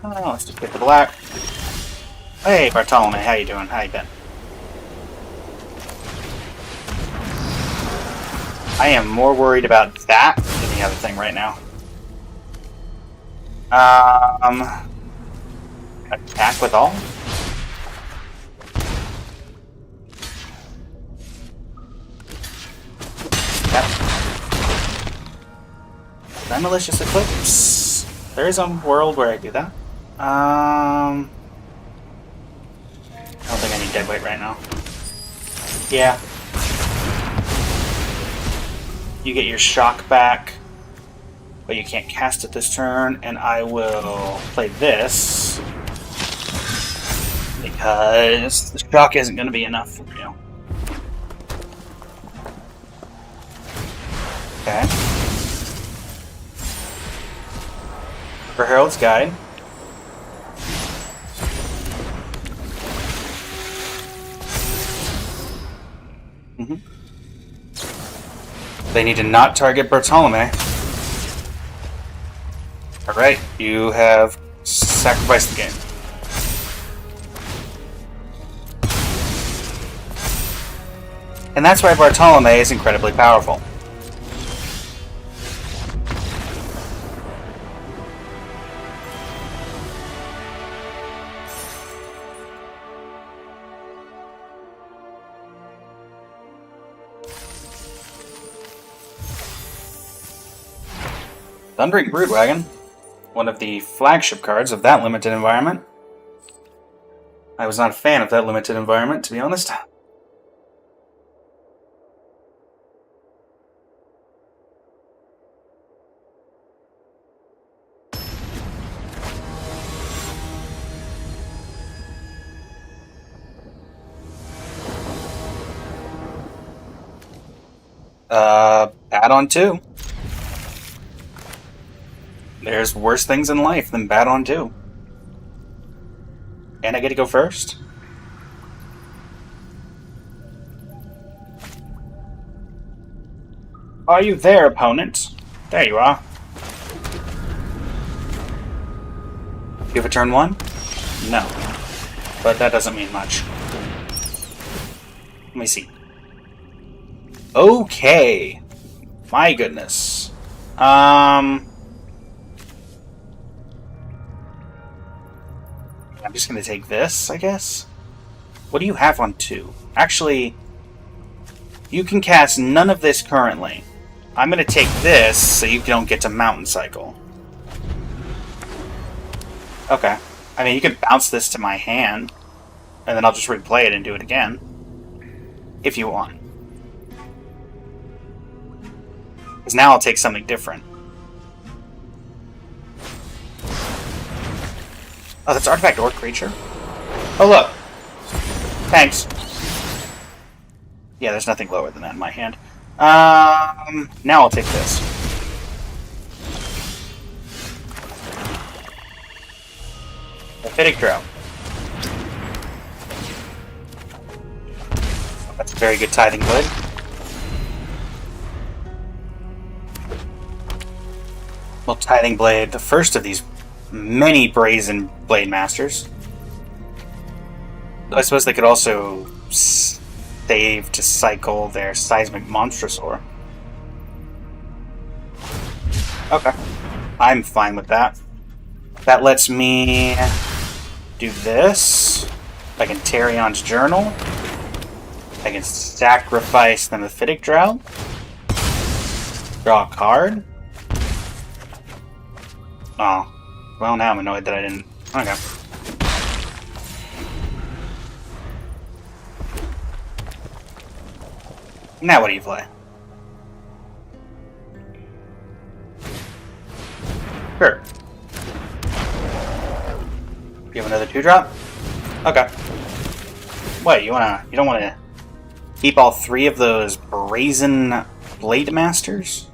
Oh, let's just get the black. Hey, Bartolome, how you doing? How you been? I am more worried about that than the other thing right now. Attack with all? Yep. Is that Malicious Eclipse? There is a world where I do that. I don't think I need Deadweight right now. Yeah. You get your shock back, but you can't cast it this turn, and I will play this because the shock isn't going to be enough for you. Okay. For Herald's Guide. They need to not target Bartolome. Alright, you have sacrificed the game. And that's why Bartolome is incredibly powerful. Thundering Broodwagon, one of the flagship cards of that limited environment. I was not a fan of that limited environment, to be honest. Bad on 2. There's worse things in life than bad on 2. And I get to go first? Are you there, opponent? There you are. Do you have a turn 1? No. But that doesn't mean much. Let me see. Okay. My goodness. I'm just going to take this, I guess. What do you have on 2? Actually, you can cast none of this currently. I'm going to take this so you don't get to Mountain Cycle. Okay. I mean, you can bounce this to my hand, and then I'll just replay it and do it again. If you want. Because now I'll take something different. Oh, that's Artifact or Creature? Oh, look! Thanks. Yeah, there's nothing lower than that in my hand. Now I'll take this. Raphidic Drought. That's a very good Tithing Blade. Well, Tithing Blade, the first of these many Brazen Blade Masters. I suppose they could also save to cycle their Seismic Monstrosaur. Okay. I'm fine with that. That lets me do this. I can Tarion's Journal. I can sacrifice the Mephitic Drought. Draw a card. Oh. Well, now I'm annoyed that I didn't... Okay. Now what do you play? Sure. You have another 2-drop? Okay. What, you don't wanna keep all 3 of those Brazen Blade Masters?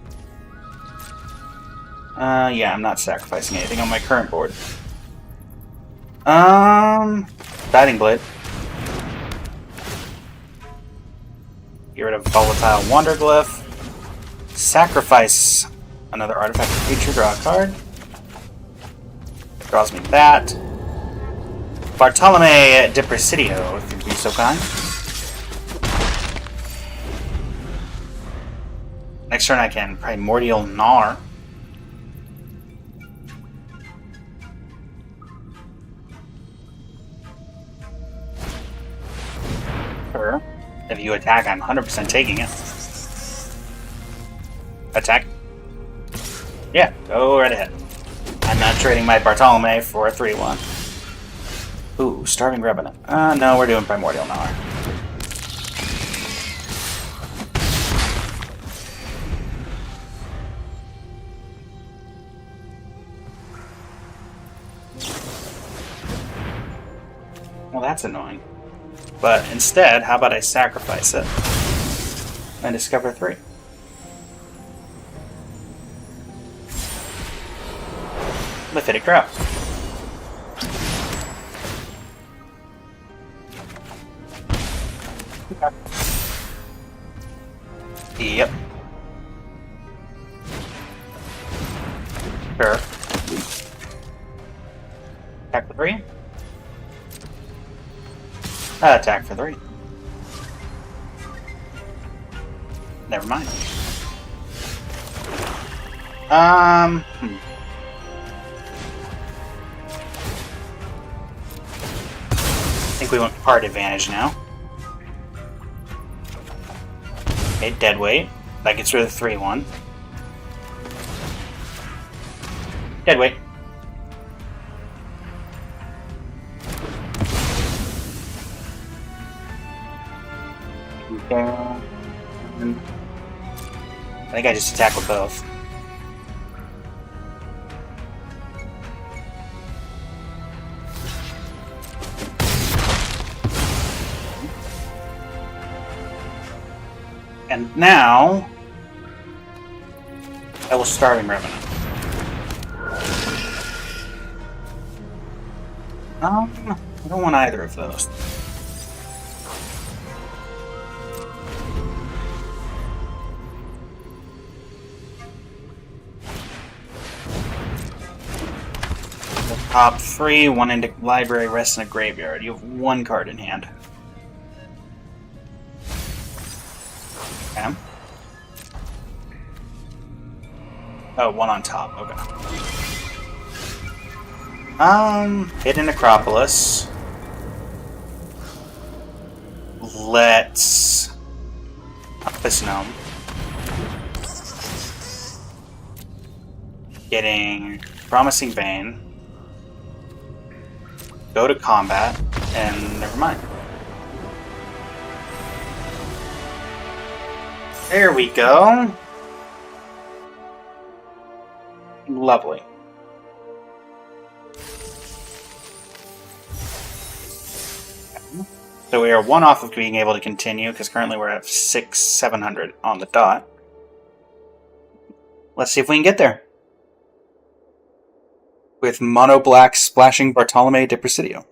Yeah, I'm not sacrificing anything on my current board. Batting Blade. Get rid of Volatile Wanderglyph. Sacrifice another artifact or creature, draw a card. Draws me that. Bartolome de Presidio, if you'd be so kind. Next turn I can Primordial Gnar. Sure. If you attack, I'm 100% taking it. Attack. Yeah, go right ahead. I'm not trading my Bartolome for a 3-1. Ooh, Starving Revenant. No, we're doing Primordial Gnar. Well, that's annoying. But instead, how about I sacrifice it and discover 3? Mephitic Drought. Okay. Yep. Sure. Attack for 3. Attack for 3. Never mind. I think we want card advantage now. Okay, dead weight. That gets rid of the 3-1. Dead weight. I think I just attack with both. And now I will Starving Revenant. I don't want either of those. Top 3, 1 into library, rest in a graveyard. You have 1 card in hand. Okay. Oh, 1 on top. Okay. Hidden Necropolis. Let's up this gnome. Getting Promising Vein. Go to combat, and never mind. There we go. Lovely. So we are 1 off of being able to continue, because currently we're at 700 on the dot. Let's see if we can get there. With Mono Black splashing Bartolome de Presidio.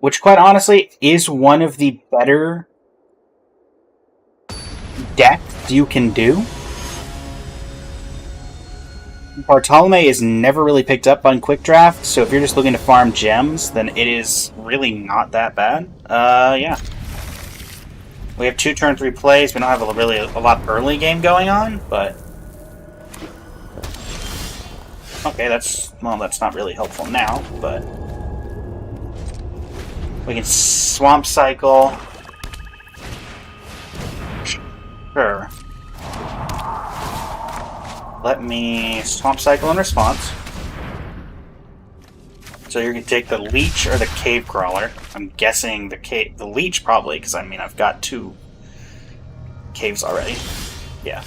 Which, quite honestly, is one of the better decks you can do. Bartolome is never really picked up on Quick Draft, so if you're just looking to farm gems, then it is really not that bad. Yeah. We have 2 turn 3 plays. We don't have a lot early game going on, but... Okay, that's not really helpful now, but... We can Swamp Cycle. Sure. Let me Swamp Cycle in response. So you're going to take the Leech or the Cave Crawler. I'm guessing the Leech probably, because I mean I've got 2 caves already. Yeah.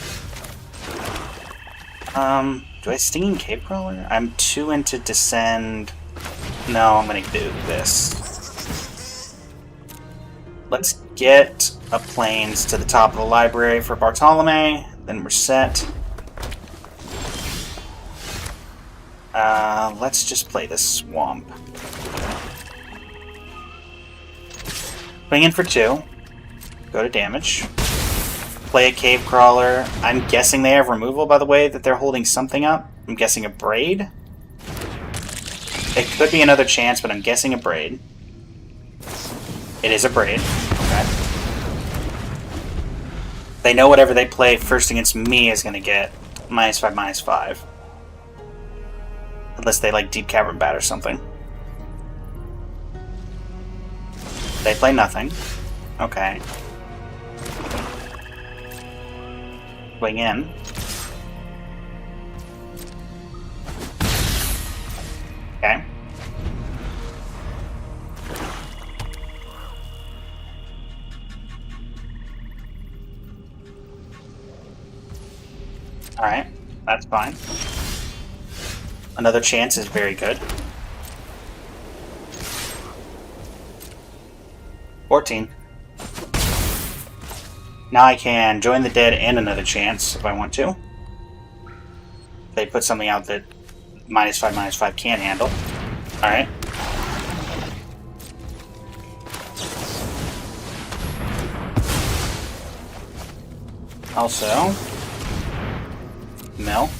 Do I Stinging Cave Crawler? I'm 2 into Descend. No, I'm going to do this. Let's get a Plains to the top of the library for Bartolome. Then we're set. Let's just play this Swamp. Swing in for 2. Go to damage. Play a Cave Crawler. I'm guessing they have removal, by the way, that they're holding something up. I'm guessing a Braid. It could be another chance, but I'm guessing a Braid. It is a Braid. Okay. They know whatever they play first against me is going to get -5, -5. Unless they like Deep Cavern Bat or something. They play nothing. Okay. Swing in. Okay. Alright, that's fine. Another chance is very good. 14. Now I can join the dead and another chance if I want to. They put something out that -5, -5 can't handle. Alright. Also, mill.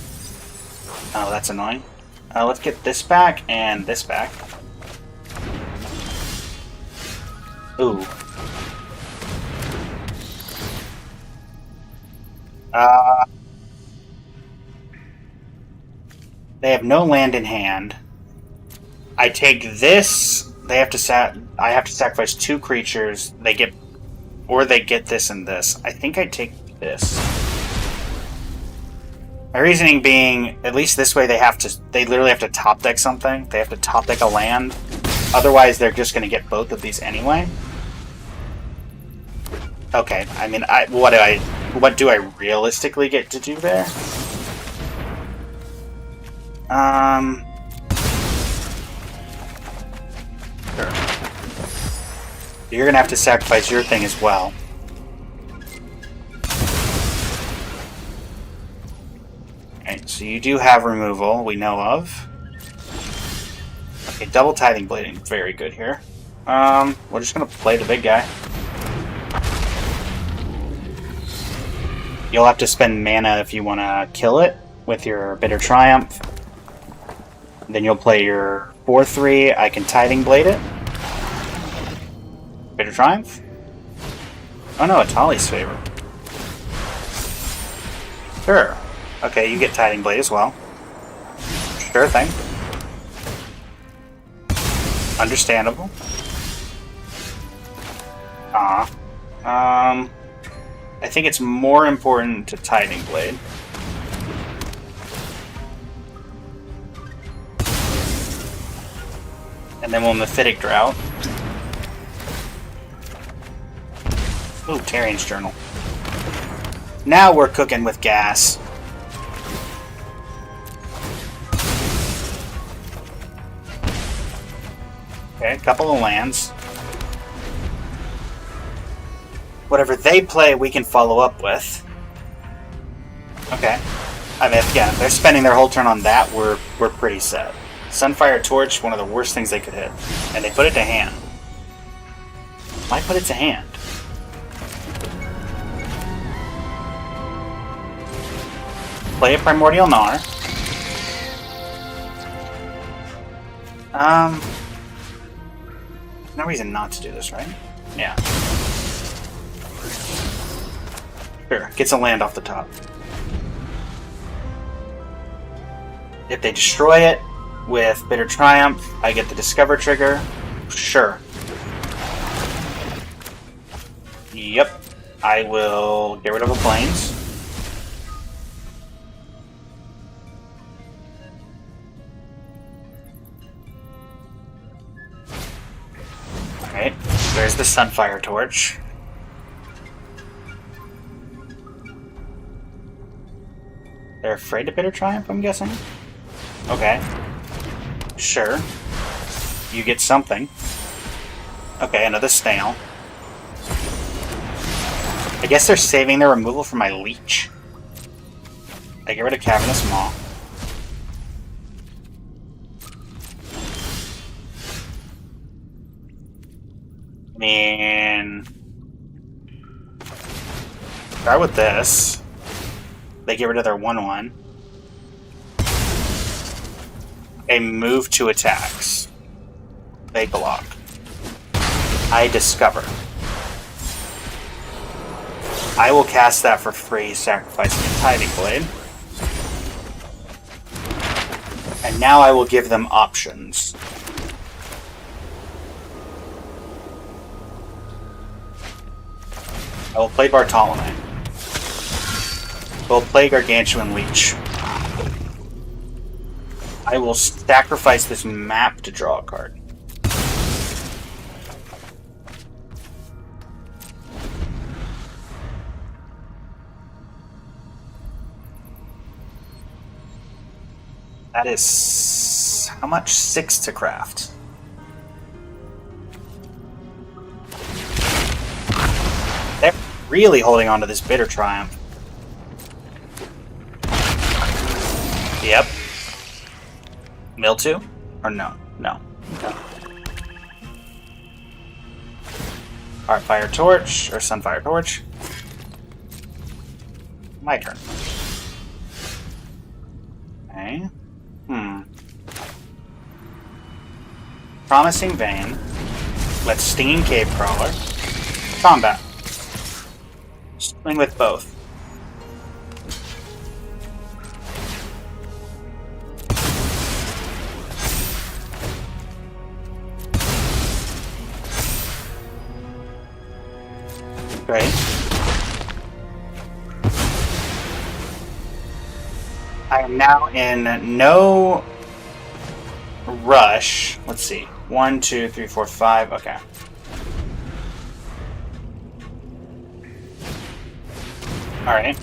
Oh, that's annoying. Let's get this back and this back. Ooh. They have no land in hand. I take this. They have to I have to sacrifice 2 creatures. They get this and this. I think I take this. My reasoning being, at least this way they literally have to top deck something. They have to top deck a land. Otherwise, they're just going to get both of these anyway. Okay, I mean, what do I realistically get to do there? Sure. You're gonna have to sacrifice your thing as well. Alright, so you do have removal, we know of. Okay, double tithing blading, very good here. We're just gonna play the big guy. You'll have to spend mana if you want to kill it with your Bitter Triumph. Then you'll play your 4/3. I can Tithing Blade it. Bitter Triumph? Oh no, it's Holly's favor. Sure. Okay, you get Tithing Blade as well. Sure thing. Understandable. I think it's more important to Tithing Blade. And then we'll Mephitic Drought. Ooh, Tarian's Journal. Now we're cooking with gas. Okay, a couple of lands. Whatever they play, we can follow up with. Okay. I mean, again, if they're spending their whole turn on that, we're pretty set. Sunfire Torch, one of the worst things they could hit. And they put it to hand. Why put it to hand? Play a Primordial Gnar. No reason not to do this, right? Yeah. Sure, gets a land off the top. If they destroy it with Bitter Triumph, I get the Discover trigger. Sure. Yep. I will get rid of a Plains. Alright, there's the Sunfire Torch. They're afraid of Bitter Triumph, I'm guessing? Okay. Sure. You get something. Okay, another Snail. I guess they're saving their removal for my Leech. I get rid of Cavernous Maw. I mean... start with this. They get rid of their 1/1. A move to attacks. They block. I discover. I will cast that for free, sacrificing a Tithing Blade. And now I will give them options. I will play Bartholomew. We'll play Gargantuan Leech. I will sacrifice this map to draw a card. That is... how much? 6 to craft. They're really holding on to this Bitter Triumph. Yep. Mill 2? Or no? No. No. Heartfire Torch, or Sunfire Torch. My turn. Okay. Promising Vein. Let's Stinging Cave Crawler. Combat. Swing with both. Great. I am now in no rush. Let's see. 1, 2, 3, 4, 5. Okay. Alright.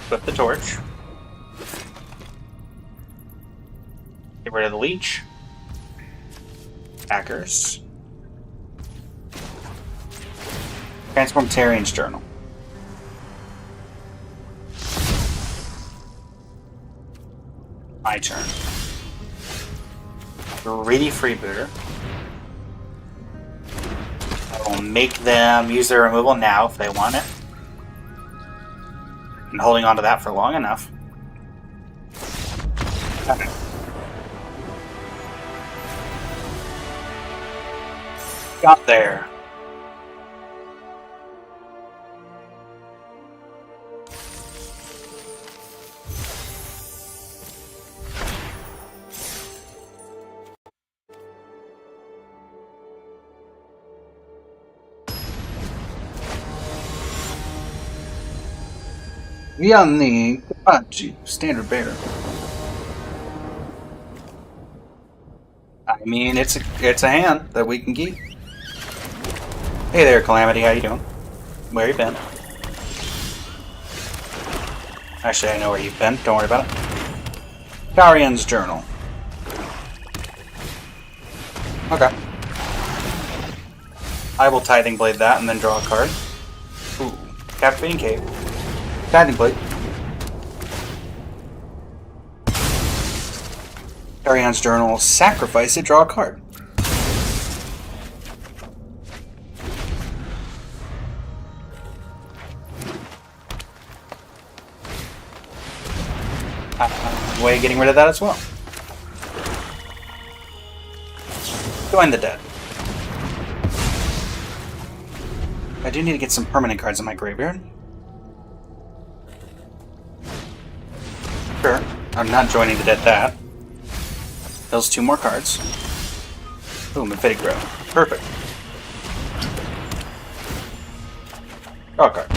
Flip the torch. Get rid of the leech. Hackers. Transform Tarian's journal. My turn. Greedy freebooter. I will make them use their removal now if they want it. And holding on to that for long enough. Okay. Got there. Yanni, standard bearer. I mean, it's a hand that we can keep. Hey there, Calamity. How you doing? Where you been? Actually, I know where you've been. Don't worry about it. Tarian's journal. Okay. I will Tithing Blade that and then draw a card. Ooh, Captivating Cave. Tithing Blade. Tarian's journal. Sacrifice it. Draw a card. Way of getting rid of that as well. Join the dead. I do need to get some permanent cards in my graveyard. Sure, I'm not joining the dead that. Those 2 more cards. Ooh, Mephitic Grove. Perfect. Draw a card.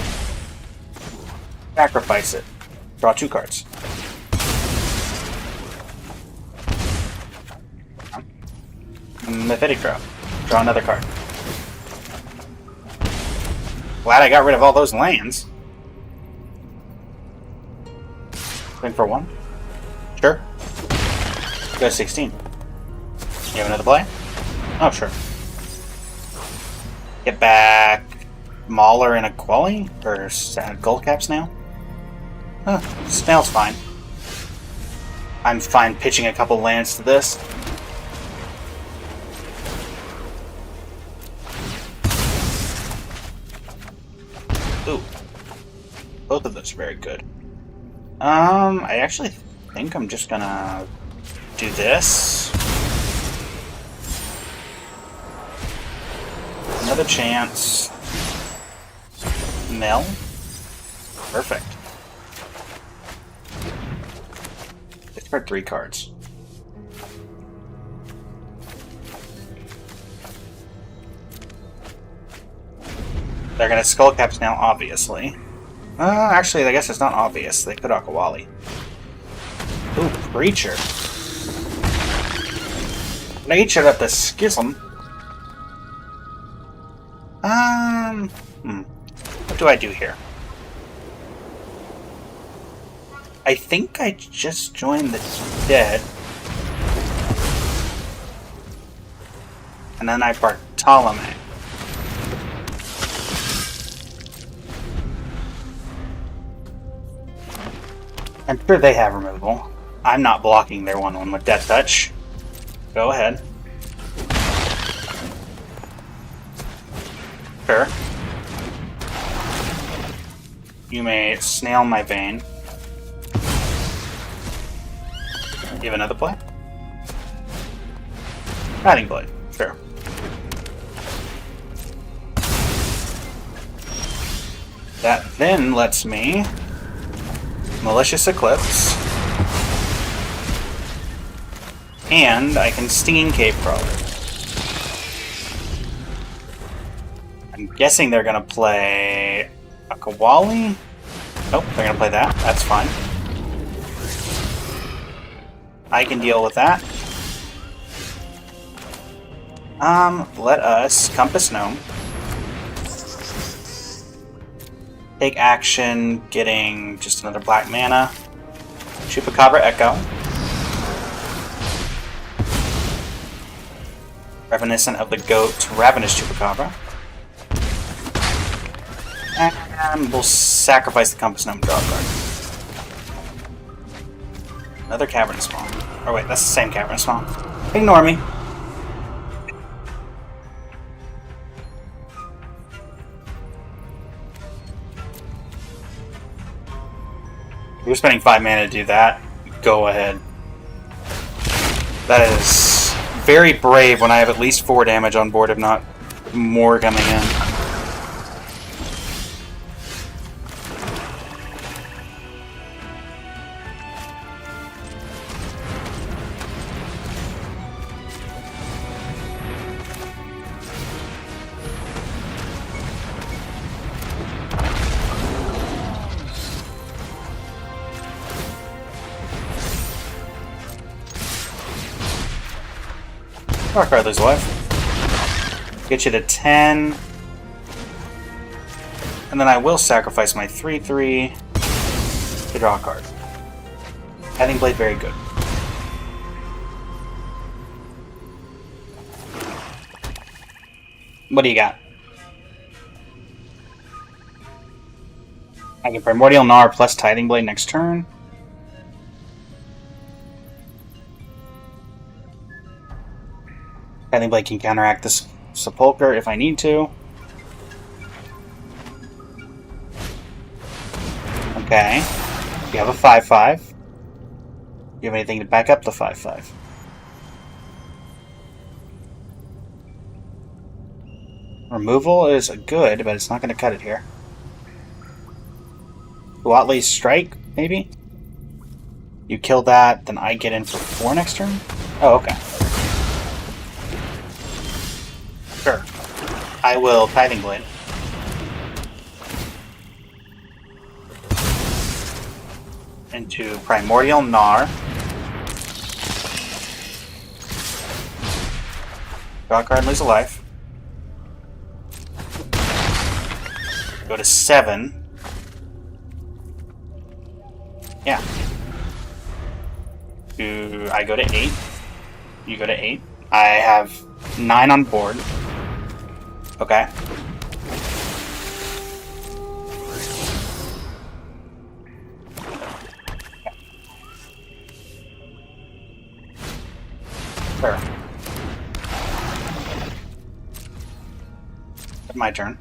Sacrifice it. Draw 2 cards. Mephitic Grove. Draw another card. Glad I got rid of all those lands. Swing for 1? Sure. Go 16. You have another play? Oh, sure. Get back Mauler and a Quelly? Or Gold Cap Snail? Snail's fine. I'm fine pitching a couple lands to this. Ooh. Both of those are very good. I actually think I'm just gonna do this. Another chance. Mill. Perfect. Discard 3 cards. They're gonna Skullcaps now, obviously. Actually, I guess it's not obvious. They could Akawali. Ooh, Preacher. Nature of the Schism. What do I do here? I think I just joined the dead. And then I Bartolome. I'm sure they have removal. I'm not blocking their 1/1 with Death Touch. Go ahead. Sure. You may Snail my Vein. Give another play. Tithing Blade. Sure. That then lets me Malicious Eclipse. And I can Stinging Cave Crawler. Guessing they're gonna play a Kawali. Nope, they're gonna play that. That's fine. I can deal with that. Let us Compass Gnome. Take action, getting just another black mana. Chupacabra Echo. Reminiscent of the goat, Ravenous Chupacabra. And we'll sacrifice the Compass Gnome, draw a card. Another Cavernous Maw. Oh wait, that's the same Cavernous Maw. Ignore me. You're spending 5 mana to do that. Go ahead. That is very brave when I have at least 4 damage on board, if not more coming in. Dark Rider's life. Get you to 10. And then I will sacrifice my 3/3 to draw a card. Heading Blade, very good. What do you got? I can Primordial Gnar plus Tithing Blade next turn. Tithing Blade can counteract this Sepulcher if I need to. Okay. You have a 5/5. Do you have anything to back up the 5/5? Removal is good, but it's not going to cut it here. Watley's Strike, maybe? You kill that, then I get in for 4 next turn? Oh, okay. Sure. I will Tithing Blade. Into Primordial Gnar. Draw a card, lose a life. Go to 7. Yeah. I go to 8. You go to 8. I have 9 on board. Okay. Sure. My turn.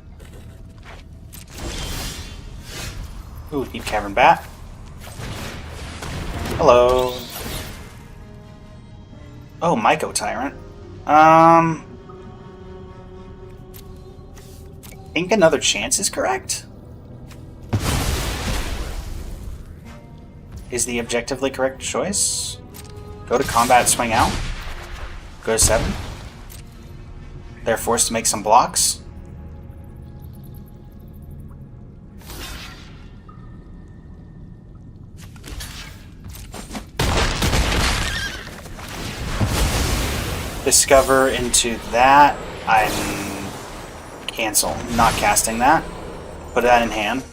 Ooh, Deep Cavern Bat. Hello. Oh, Myco Tyrant. I think another chance is correct. Is the objectively correct choice. Go to combat, swing out. Go to 7. They're forced to make some blocks. Discover into that. I'm cancel. Not casting that. Put that in hand.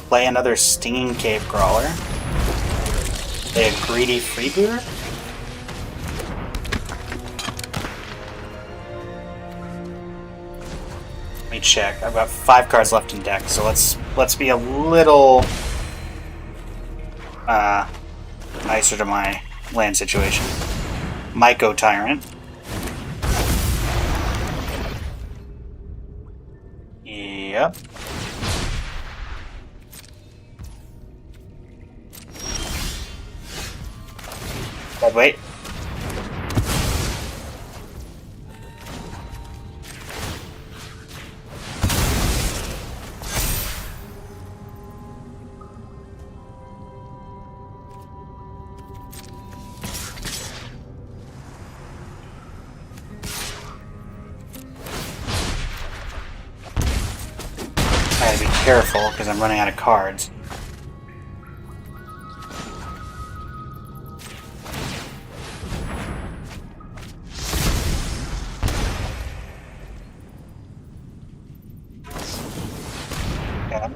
Play another Stinging Cave Crawler. Play a Greedy Freebooter. Let me check. I've got 5 cards left in deck, so let's be a little nicer to my land situation. Myco Tyrant. Yep. But wait. be careful because I'm running out of cards. Yeah.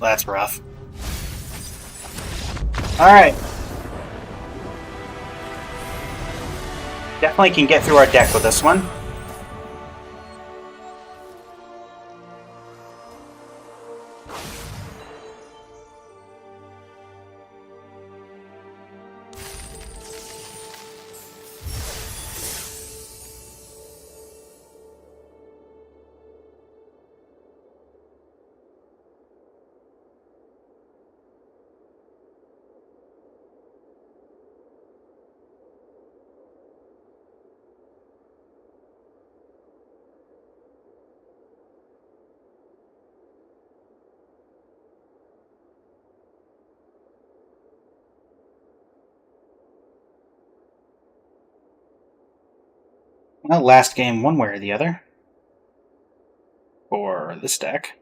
That's rough. Alright. Definitely can get through our deck with this one. Well, last game one way or the other. For this deck.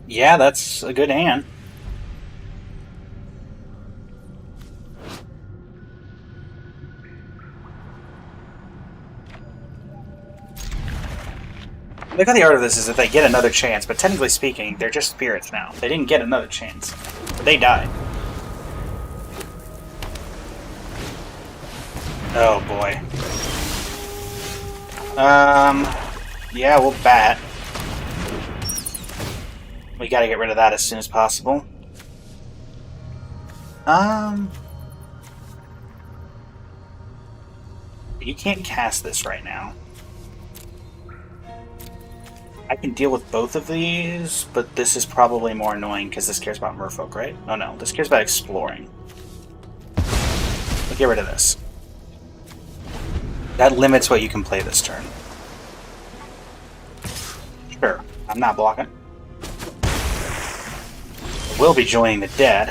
Yeah, that's a good hand. Look how the art of this is if they get another chance, but technically speaking, they're just spirits now. They didn't get another chance. But they died. Oh boy. Yeah, we'll bat. We gotta get rid of that as soon as possible. You can't cast this right now. I can deal with both of these, but this is probably more annoying because this cares about Merfolk, right? Oh no, this cares about exploring. We'll get rid of this. That limits what you can play this turn. Sure, I'm not blocking. We'll be joining the dead.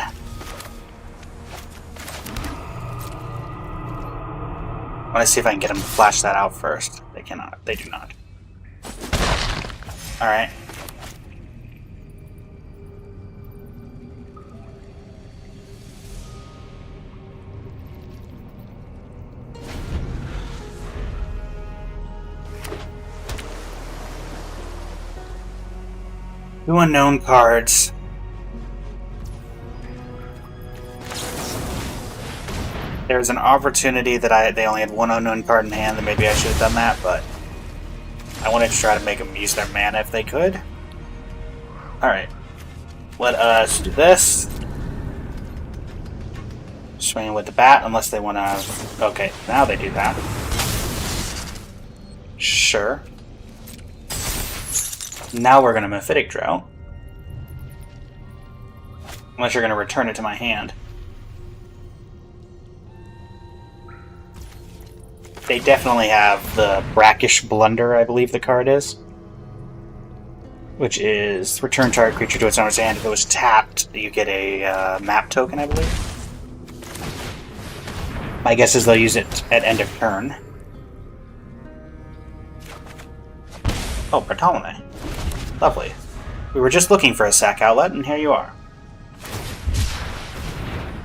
I want to see if I can get them to flash that out first. They cannot. They do not. Alright. Two unknown cards. There's an opportunity that they only had one unknown card in hand, that maybe I should have done that, but I wanted to try to make them use their mana if they could. Alright. Let us do this. Swing with the bat, unless they want to... Okay, now they do that. Sure. Now we're going to Mephitic Drought. Unless you're going to return it to my hand. They definitely have the Brackish Blunder, I believe the card is. Which is return target creature to its owner's hand. If it was tapped, you get a map token, I believe. My guess is they'll use it at end of turn. Oh, Bartolome. Lovely. We were just looking for a sack outlet, and here you are.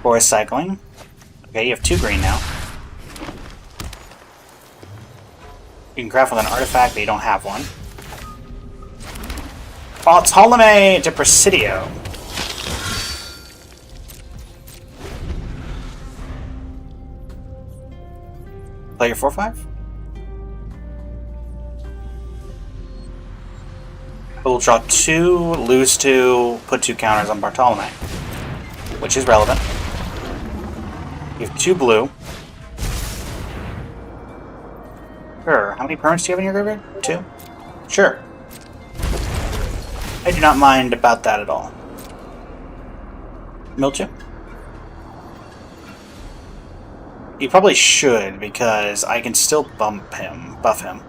Forest Cycling. Okay, you have 2 green now. You can craft with an artifact, but you don't have one. Bartolome de Presidio. Play your 4/5? We'll draw 2, lose 2, put 2 counters on Bartolome, which is relevant. You have 2 blue. Sure. How many permanents do you have in your graveyard? 2? Sure. I do not mind about that at all. Mildew? You probably should, because I can still buff him.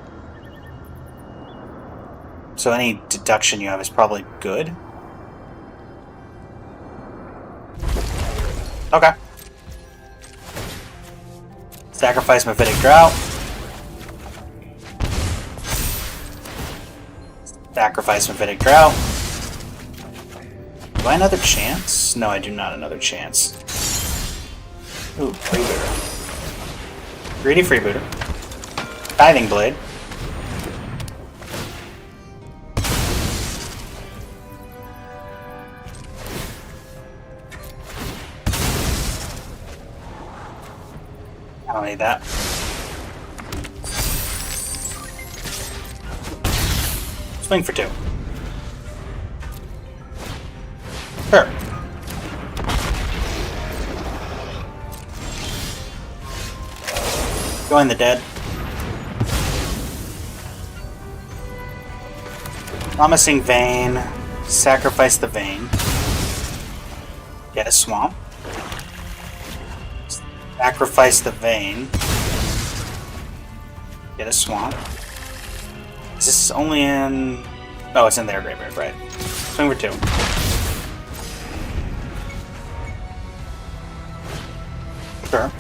So any deduction you have is probably good. Okay. Sacrifice Mephitic Drought. Sacrifice Mephitic Drought. Do I another chance? No, I do not another chance. Ooh, Freebooter. Greedy Freebooter. Tithing Blade. I don't need that. Swing for 2. Sure. Join the dead. Promising Vein. Sacrifice the Vein. Get a swamp. Sacrifice the Vein. Get a swamp. Is this only in... Oh, it's in their graveyard, right. Swing for 2. Sure.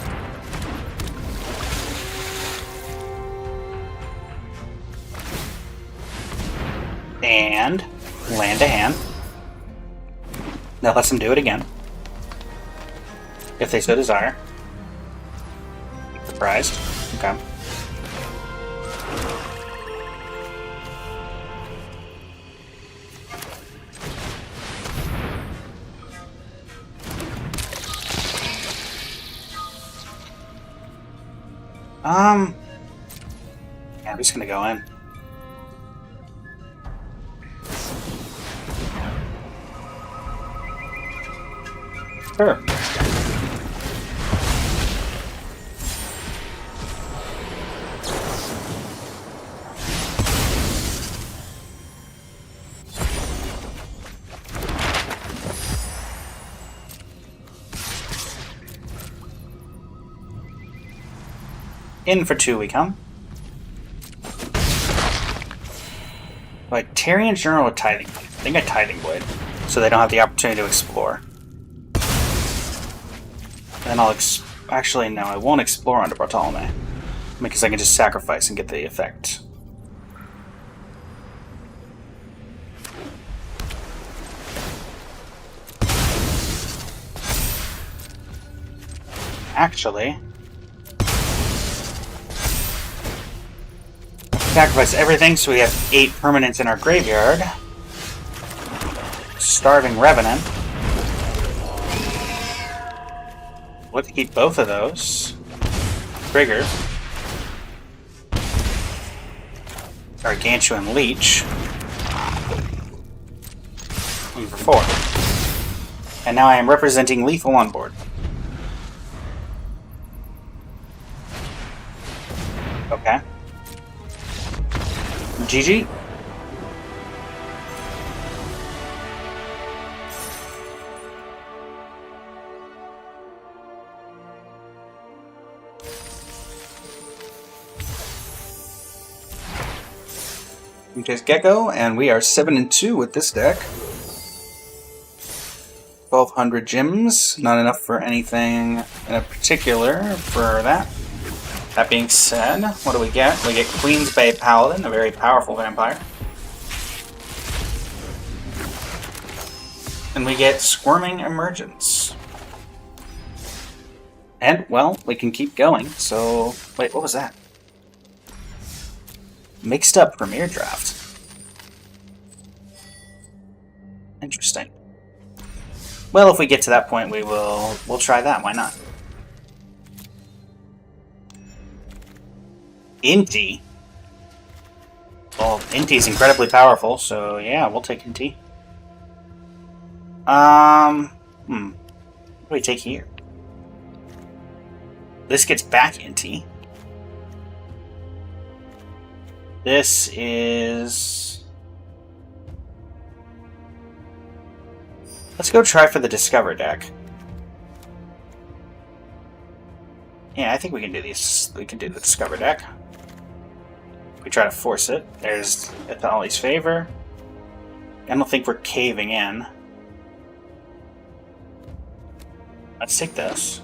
And land a hand. That lets them do it again. If they so desire. Surprised. Okay. Yeah, I'm just gonna go in. Sure. In for 2 we come. Like Tyrian Journal with Tithing Blade. I think a Tithing Blade, so they don't have the opportunity to explore. Then I'll actually no, I won't explore under Bartolome because I can just sacrifice and get the effect. Actually, sacrifice everything, so we have 8 permanents in our graveyard. Starving Revenant. We'll have to keep both of those. Trigger. Gargantuan Leech. And for 4. And now I am representing lethal on board. Okay. GG. Chase Gecko, and we are 7-2 with this deck. 1,200 gems, not enough for anything in a particular for that. That being said, what do we get? We get Queen's Bay Paladin, a very powerful vampire. And we get Squirming Emergence. And, well, we can keep going, so... Wait, what was that? Mixed up Premier Draft. Interesting. Well, if we get to that point, we'll try that. Why not? Inti. Well, Inti is incredibly powerful, so yeah, we'll take Inti. What do we take here? This gets back Inti. This is... Let's go try for the Discover deck. Yeah, I think we can do these. We can do the Discover deck. We try to force it. There's Ithali's favor. I don't think we're caving in. Let's take this.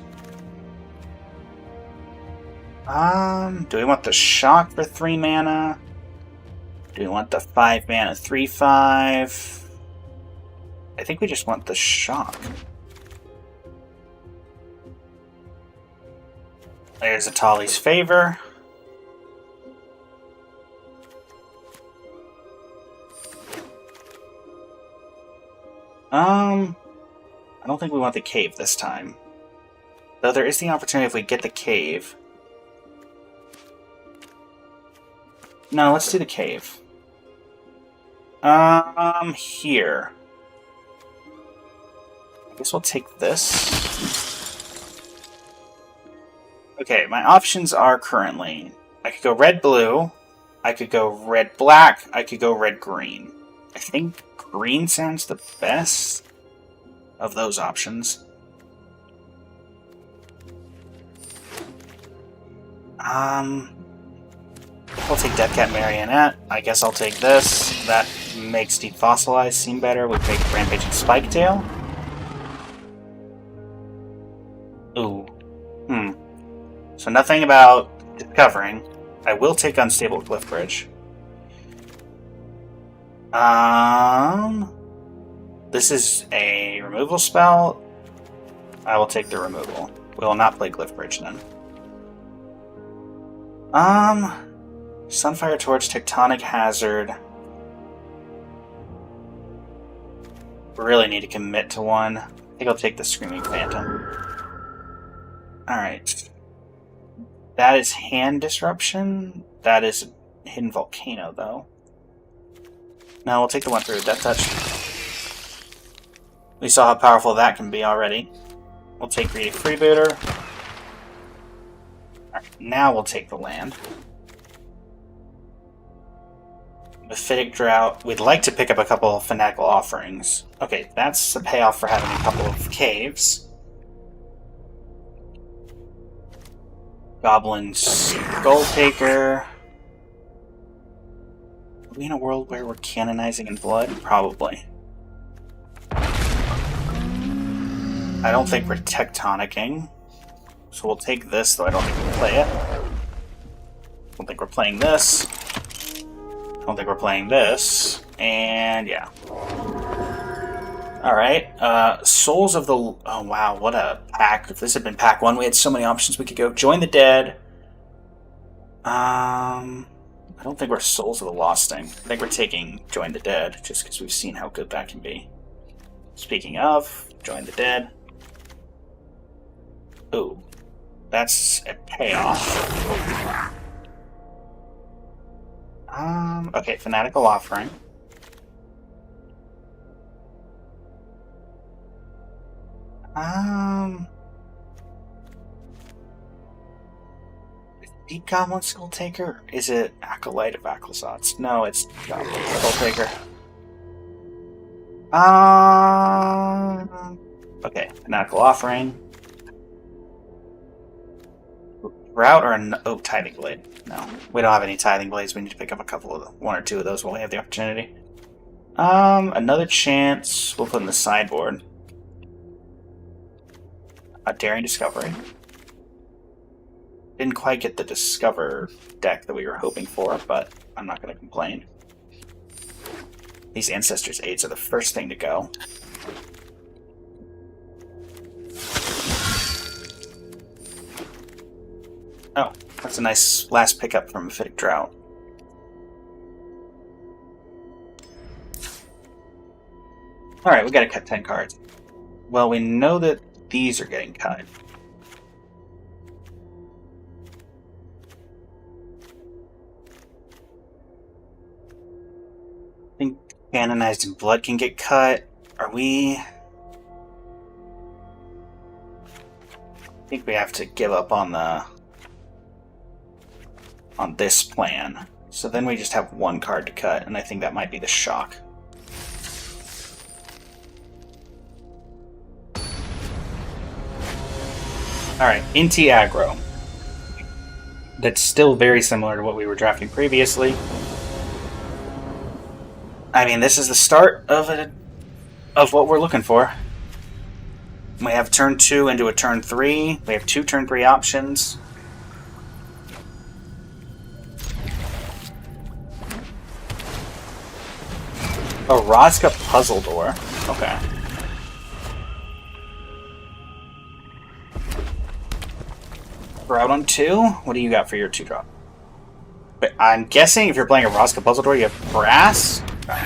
Do we want the shock for 3 mana? Do we want the 5 mana 3/5? I think we just want the shock. There's Ithali's favor. I don't think we want the cave this time. Though there is the opportunity if we get the cave. No, let's do the cave. Here. I guess we'll take this. Okay, my options are currently... I could go red-blue, I could go red-black, I could go red-green. I think green sounds the best of those options. We'll take Death Cat Marionette. I guess I'll take this. That makes Defossilize seem better. We'll take Rampaging Spiketail. Ooh. So nothing about discovering. I will take Unstable Cliff Bridge. This is a removal spell. I will take the removal. We will not play Cliff Bridge then. Sunfire Torch, Tectonic Hazard. We really need to commit to one. I think I'll take the Screaming Phantom. Alright. That is Hand Disruption. That is Hidden Volcano, though. No, we'll take the one through Death Touch. We saw how powerful that can be already. We'll take Greedy Freebooter. Alright, now we'll take the land. Mephitic Drought. We'd like to pick up a couple of Fanatical Offerings. Okay, that's the payoff for having a couple of caves. Goblin Skulltaker. Are we in a world where we're canonizing in blood? Probably. I don't think we're tectonicking. So we'll take this, though I don't think we'll play it. I don't think we're playing this. I don't think we're playing this. And yeah. Alright. Souls of the... Oh wow, what a pack. If this had been pack 1, we had so many options we could go. Join the Dead. I don't think we're Souls of the Lost thing. I think we're taking Join the Dead, just because we've seen how good that can be. Speaking of, Join the Dead. Ooh. That's a payoff. Okay, Fanatical Offering. Deep Goblin Skulltaker? Is it Acolyte of Aclazotz? No, it's Goblin Skulltaker. Okay, Fanatical Offering. Route or oh, Tithing Blade. No, we don't have any Tithing Blades. We need to pick up a couple of one or two of those while we have the opportunity. Another chance. We'll put in the sideboard. A Daring Discovery. Didn't quite get the Discover deck that we were hoping for, but I'm not going to complain. These Ancestors' Aids are the first thing to go. Oh, that's a nice last pickup from Mephitic Drought. Alright, we gotta cut 10 cards. Well, we know that these are getting cut. I think Canonized in Blood can get cut. Are we... I think we have to give up on the... on this plan. So then we just have one card to cut, and I think that might be the Shock. Alright, Inti Aggro. that's still very similar to what we were drafting previously. I mean, this is the start of what we're looking for. We have turn 2 into a turn 3. We have 2 turn 3 options. A Rozka puzzle door. Okay. We're out on 2. What do you got for your 2-drop? But I'm guessing if you're playing a Rozka puzzle door, you have brass. Okay.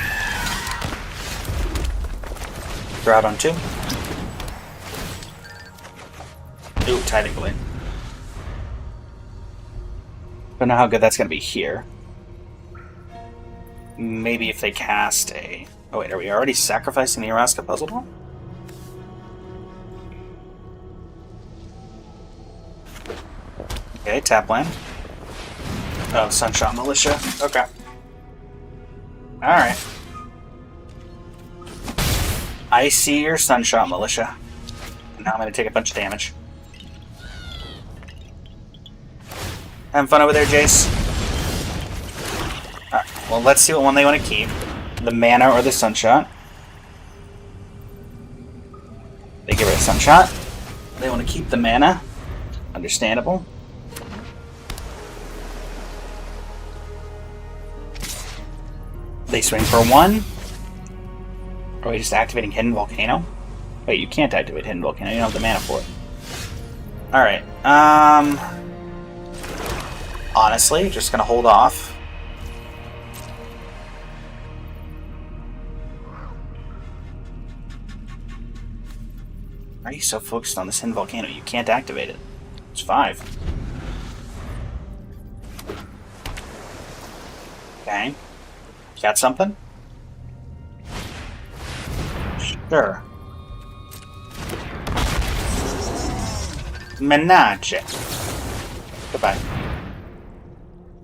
We're out on 2. Ooh, technically. Don't know how good that's going to be here. Maybe if they cast a... Oh wait, are we already sacrificing the Araska puzzle door? Okay, tap land. Oh, Sunshot Militia. Okay. Alright. I see your Sunshot Militia. Now I'm going to take a bunch of damage. Having fun over there, Jace? Alright, well, let's see what one they want to keep. The mana or the Sunshot. They get rid of Sunshot. They want to keep the mana. Understandable. They swing for 1. Are we just activating Hidden Volcano? Wait, you can't activate Hidden Volcano. You don't have the mana for it. Alright, honestly, just gonna hold off. Why are you so focused on this Hidden Volcano? You can't activate it. It's 5. Okay. Got something? Sure. Menage. Goodbye.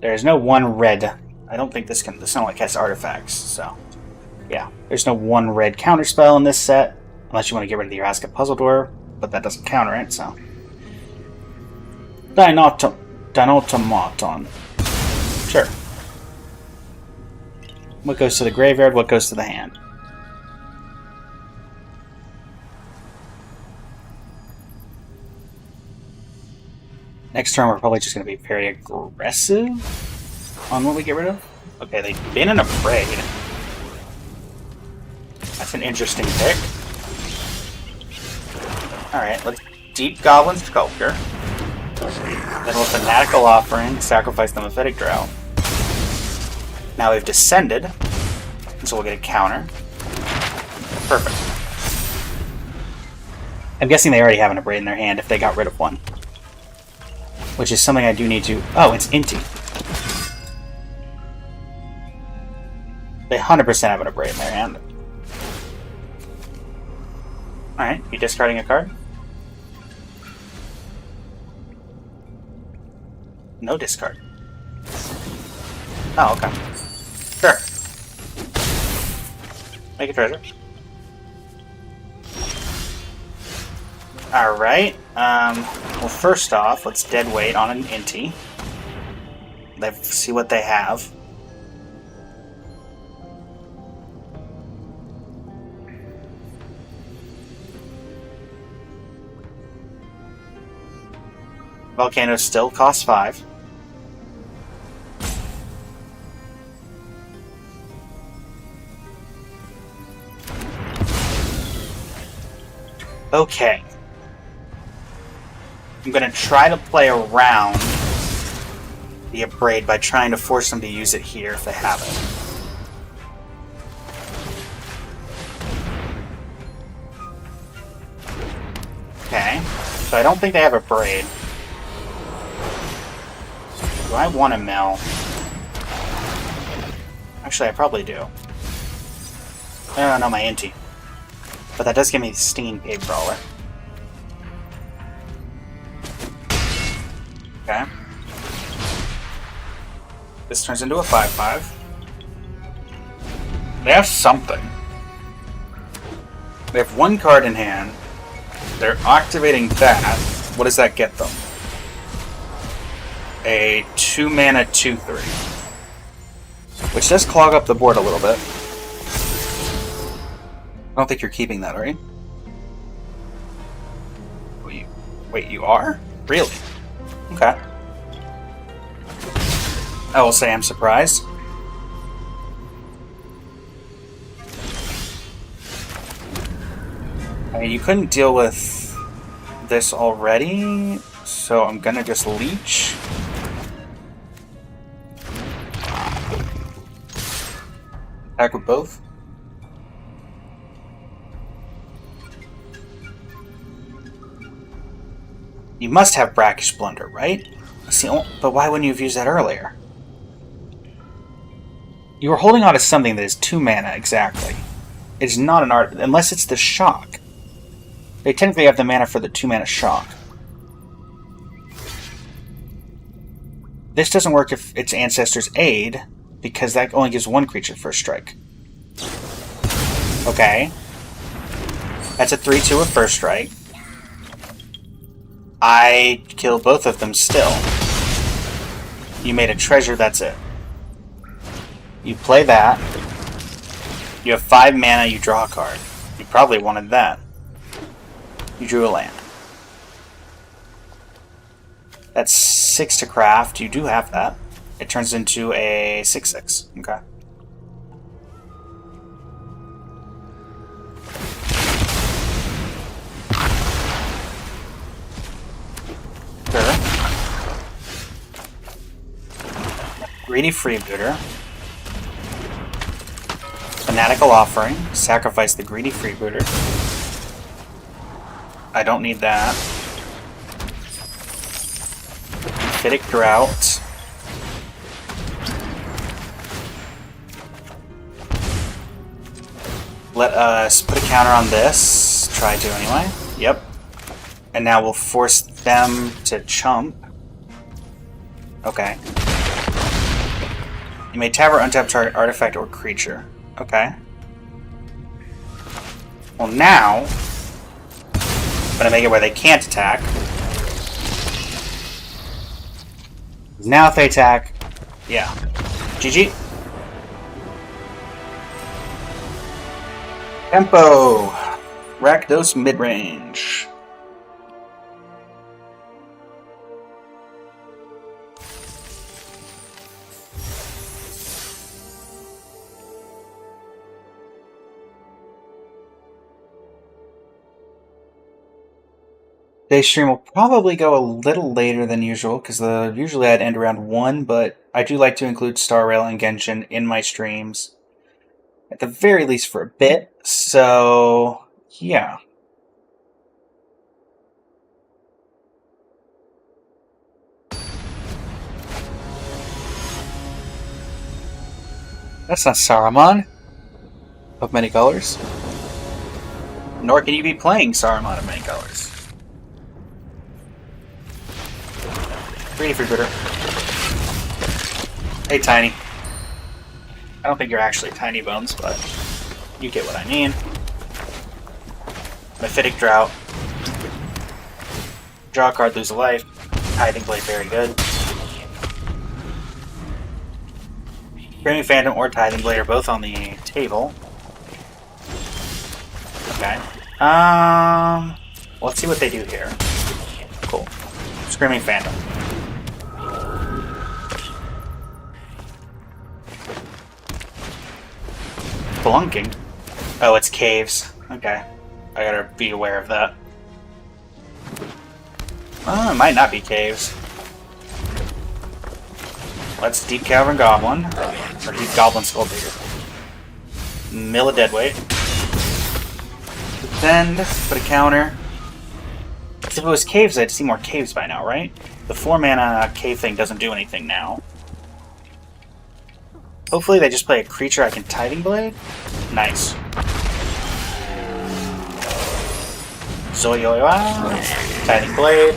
There's no 1 red. I don't think this only casts artifacts, so... Yeah. There's no 1 red counterspell in this set, unless you want to get rid of the Araska puzzle door, but that doesn't counter it, so... Dinotomaton. Sure. What goes to the graveyard, what goes to the hand? Next turn, we're probably just going to be very aggressive on what we get rid of. Okay, they've been in a braid. That's an interesting pick. Alright, let's Deep Goblin Sculptor. Then with Fanatical Offering, sacrifice the Mephitic Drow. Now we've descended, so we'll get a counter. Perfect. I'm guessing they already have an Abrade in their hand if they got rid of 1. Which is something I do need to... Oh, it's Inti. They 100% have an Abrade in their hand. Alright, you discarding a card? No discard. Oh, okay. Sure. Make a treasure. Alright, well first off, let's dead weight on an Inti. Let's see what they have. Volcano still costs 5. Okay. I'm going to try to play around the Abrade by trying to force them to use it here if they have it. Okay. So I don't think they have a Abrade. Do I want to mill? Actually, I probably do. I don't know my Inti. But that does give me the Stinging Cave Brawler. Okay. This turns into a 5/5. They have something. They have 1 card in hand. They're activating that. What does that get them? a 2-mana 2/3. Which does clog up the board a little bit. I don't think you're keeping that, are you? Wait, you are? Really? Okay. I will say I'm surprised. I mean, you couldn't deal with this already, so I'm gonna just leech. Attack with both. You must have Brackish Blunder, right? But why wouldn't you have used that earlier? You were holding on to something that is 2 mana, exactly. It's not an art, unless it's the shock. They technically have the mana for the 2 mana shock. This doesn't work if it's Ancestor's Aid, because that only gives 1 creature first strike. Okay. That's a 3/2 with first strike. I kill both of them still. You made a treasure, that's it. You play that. You have 5 mana, you draw a card. You probably wanted that. You drew a land. That's 6 to craft. You do have that. It turns into a 6/6. Okay. Sure. Greedy Freebooter. Fanatical Offering. Sacrifice the Greedy Freebooter. I don't need that. Emphatic Drought. Let us put a counter on this. Try to anyway. Yep. And now we'll force them to chump. Okay. You may tap or untap target artifact or creature. Okay. Well, now I'm gonna make it where they can't attack. Now if they attack, yeah. GG. Tempo. Rakdos mid-range. Today's stream will probably go a little later than usual, because usually I'd end around 1, but I do like to include Star Rail and Genshin in my streams. At the very least for a bit, so yeah. That's not Saruman of many colors. Nor can you be playing Saruman of many colors. Greedy Freebooter. Hey, Tiny. I don't think you're actually Tiny Bones, but you get what I mean. Mephitic Drought. Draw a card, lose a life. Tithing Blade, very good. Screaming Phantom or Tithing Blade are both on the table. Okay. Let's see what they do here. Cool. Screaming Phantom. Spelunking? Oh, it's caves. Okay. I gotta be aware of that. It might not be caves. Let's Deep Cavern Goblin. Or Deep Goblin Skull Digger. Mill a Deadweight. Defend. Put a counter. If it was caves, I'd see more caves by now, right? The 4 mana cave thing doesn't do anything now. Hopefully they just play a creature I can Tithing Blade. Nice. Zoyoyoa. Tithing Blade.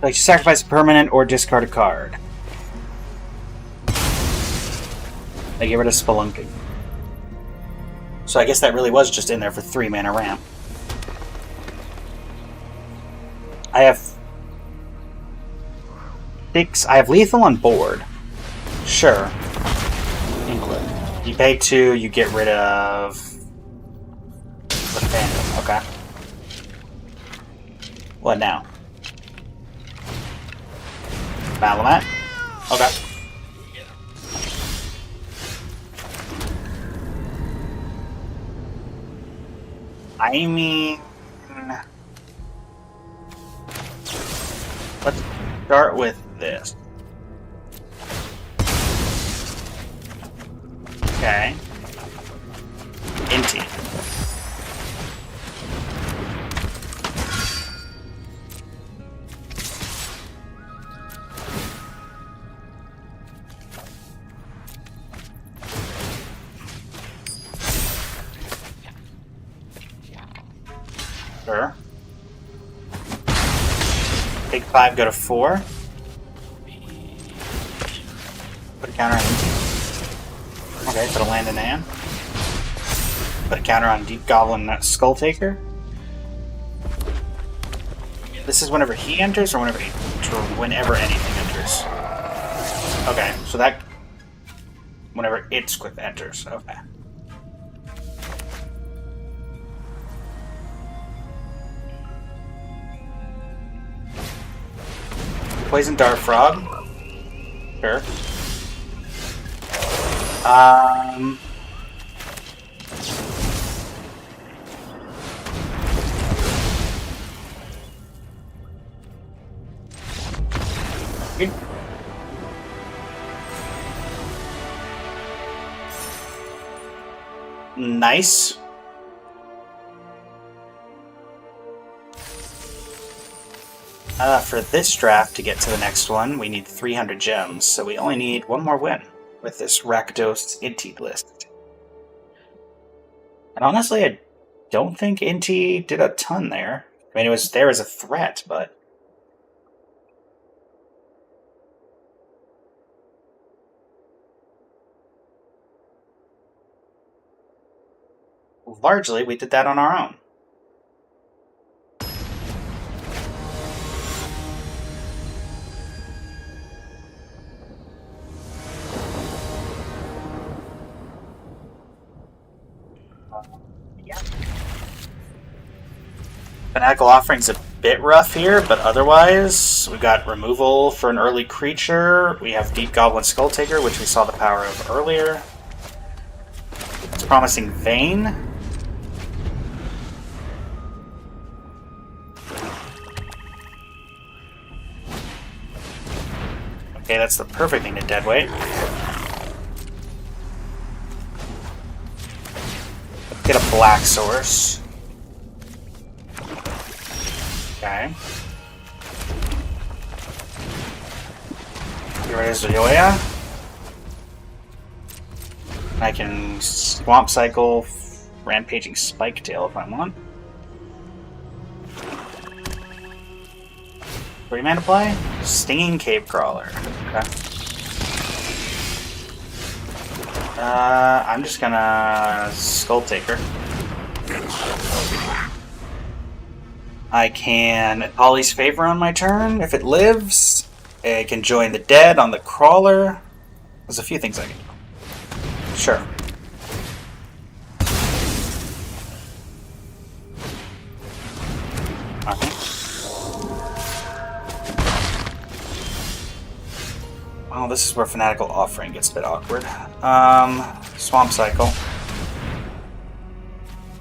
Like sacrifice a permanent or discard a card. I get rid of Spelunking. So I guess that really was just in there for 3 mana ramp. I have 6. I have lethal on board. Sure. Include. You pay 2, you get rid of the Phantom. Okay. What now? Malamat? Okay. I mean, let's start with this. Okay. Inti. Sure. Take 5, go to 4. Put a counter on Inti. Okay, put a land in hand. Put a counter on Deep Goblin Skull Taker. This is whenever he enters or whenever anything enters. Okay, so that whenever its quick enters. Okay. Poison Dart Frog. Sure. Nice. For this draft to get to the next one, we need 300 gems, so we only need one more win with this Rakdos Inti list. And honestly, I don't think Inti did a ton there. I mean, it was there as a threat, but... largely, we did that on our own. Fanatical Offering's a bit rough here, but otherwise, we got removal for an early creature. We have Deep Goblin Skull Taker, which we saw the power of earlier. It's promising Vein. Okay, that's the perfect thing to deadweight. Let's get a black source. Okay. Get rid of Zoya. I can Swamp Cycle Rampaging Spiketail if I want. 3 mana play? Stinging Cave Crawler. Okay. I'm just gonna Skull Taker. I can Ollie's Favor on my turn if it lives. I can join the dead on the crawler. There's a few things I can do. Sure. Okay. Well, this is where Fanatical Offering gets a bit awkward. Swamp Cycle.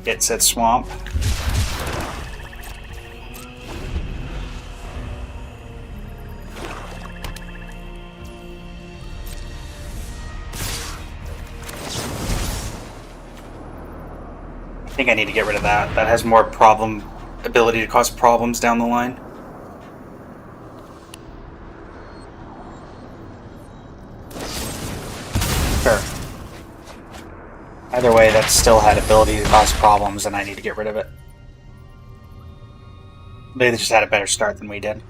Get said Swamp. I think I need to get rid of that. That has more ability to cause problems down the line. Sure. Either way, that still had ability to cause problems, and I need to get rid of it. They just had a better start than we did.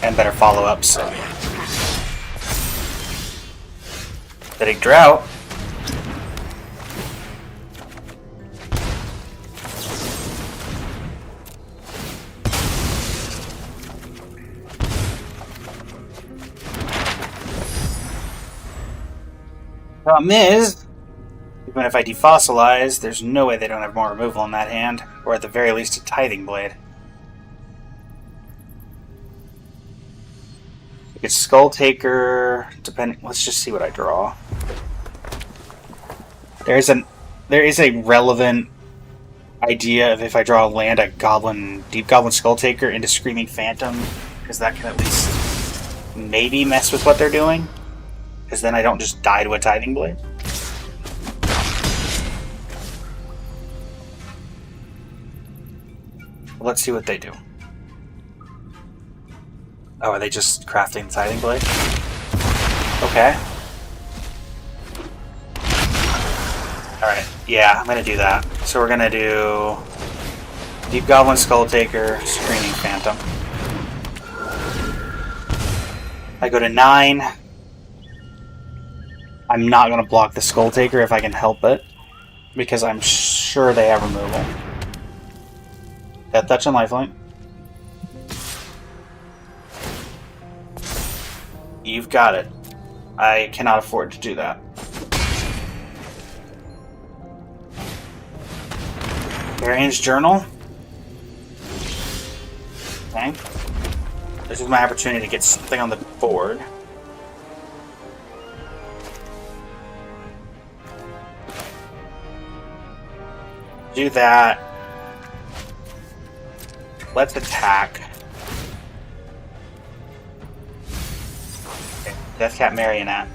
And better follow-ups. Pathetic Drought. Problem is, even if I defossilize, there's no way they don't have more removal in that hand, or at the very least a Tithing Blade. It's Skull Taker, depending. Let's just see what I draw. There is a relevant idea of if I draw a land, a Deep Goblin Skull Taker into Screaming Phantom, because that can at least maybe mess with what they're doing, because then I don't just die to a Tithing Blade. Let's see what they do. Oh, are they just crafting the Tithing Blade? Okay. Alright, yeah, I'm gonna do that. So we're gonna do Deep Goblin Skull Taker, Screaming Phantom. I go to 9. I'm not gonna block the Skull Taker if I can help it, because I'm sure they have removal. Death Touch and Lifelink. You've got it. I cannot afford to do that. Varian's Journal. Okay. This is my opportunity to get something on the board. Do that. Let's attack. Okay. Deathcat Marionette.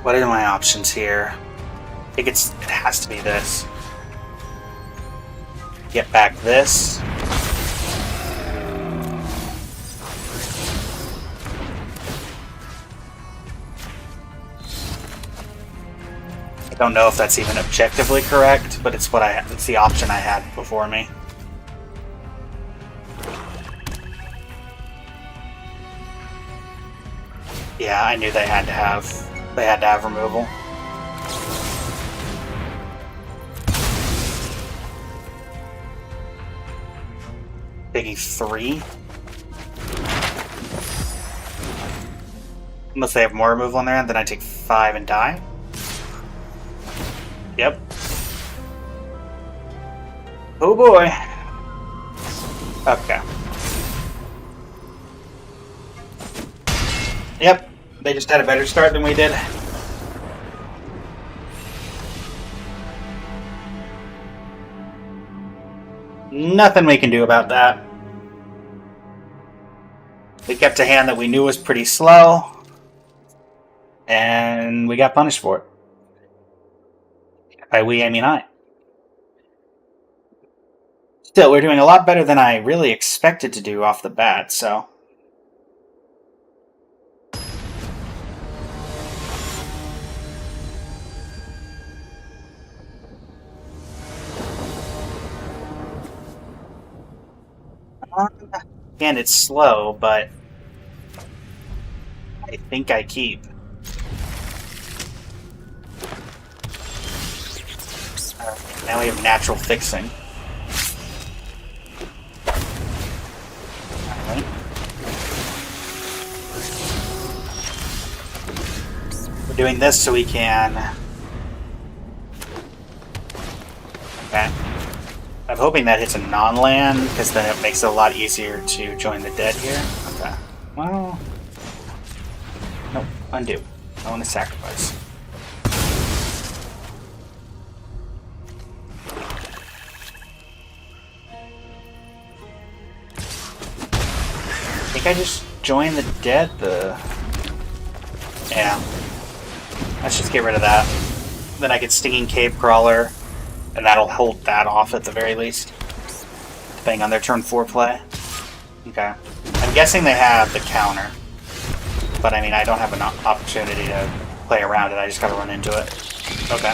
What are my options here? I think it has to be this. Get back this. I don't know if that's even objectively correct, but it's it's the option I had before me. Yeah, I knew they had to have removal. Taking 3. Unless they have more removal on their end, then I take 5 and die. Yep. Oh boy. Okay. Yep. They just had a better start than we did. Nothing we can do about that. We kept a hand that we knew was pretty slow, and we got punished for it. By we, I mean I. Still, we're doing a lot better than I really expected to do off the bat, so... Again, it's slow, but I think I keep. Now we have natural fixing. Alright. We're doing this so we can... Okay. I'm hoping that hits a non-land, because then it makes it a lot easier to join the dead here. Okay. Well... Nope. Undo. I want to sacrifice. I think I just joined the dead, Yeah. Let's just get rid of that. Then I get Stinging Cave Crawler. And that'll hold that off at the very least, depending on their turn 4 play. Okay. I'm guessing they have the counter, but I mean, I don't have an opportunity to play around it. I just gotta run into it. Okay.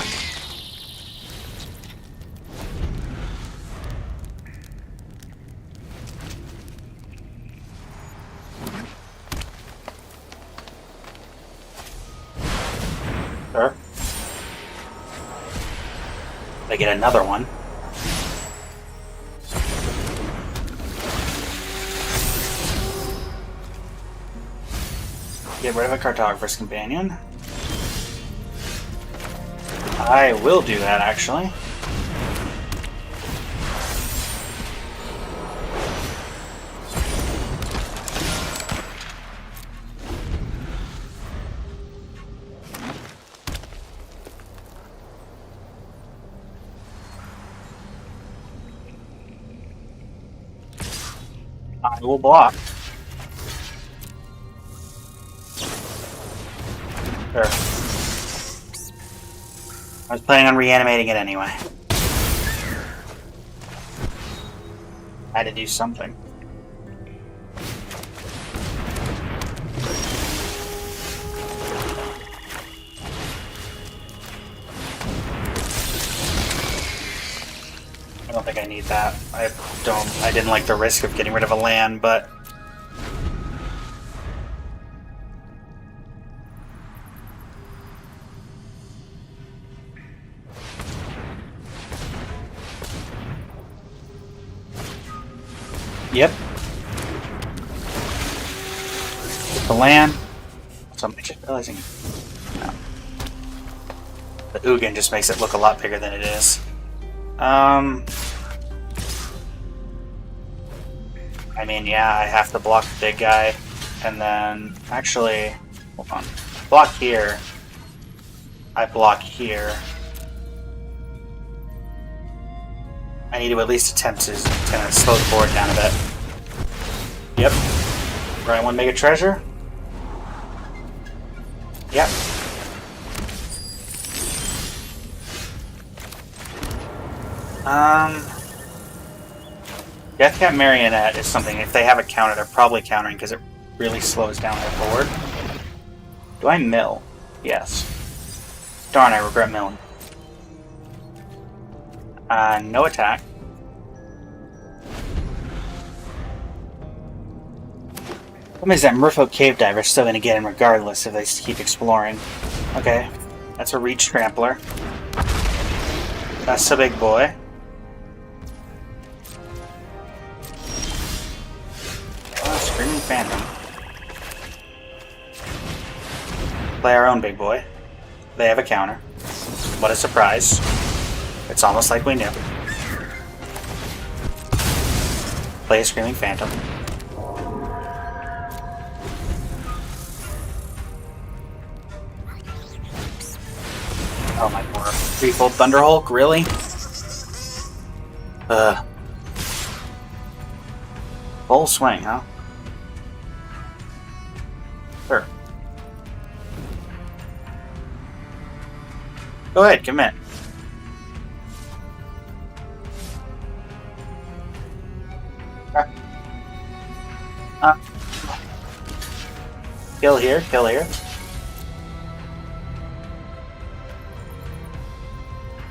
Sure. I get another one. Get rid of a cartographer's companion. I will do that, actually. I will block. Sure. I was planning on reanimating it anyway. I had to do something. I don't think I need that. I didn't like the risk of getting rid of a land, but yep. Get the land. So I'm just realizing no. The Ugin just makes it look a lot bigger than it is. I mean, yeah, I have to block the big guy, and then actually, hold on, block here. I block here. I need to at least attempt to kind of slow the board down a bit. Yep. Right, one mega treasure. Yep. Deathcap Marionette is something, if they have a counter, they're probably countering because it really slows down their board. Do I mill? Yes. Darn, I regret milling. No attack. What is that Merfolk Cave Diver's still going to get him regardless if they keep exploring. Okay, that's a Reach Trampler. That's a big boy. Screaming Phantom. Play our own big boy. They have a counter. What a surprise. It's almost like we knew. Play a Screaming Phantom. Oh my god. Threefold Thunderhulk, really? Full swing, huh? Sure. Go ahead, commit. Kill here, kill here.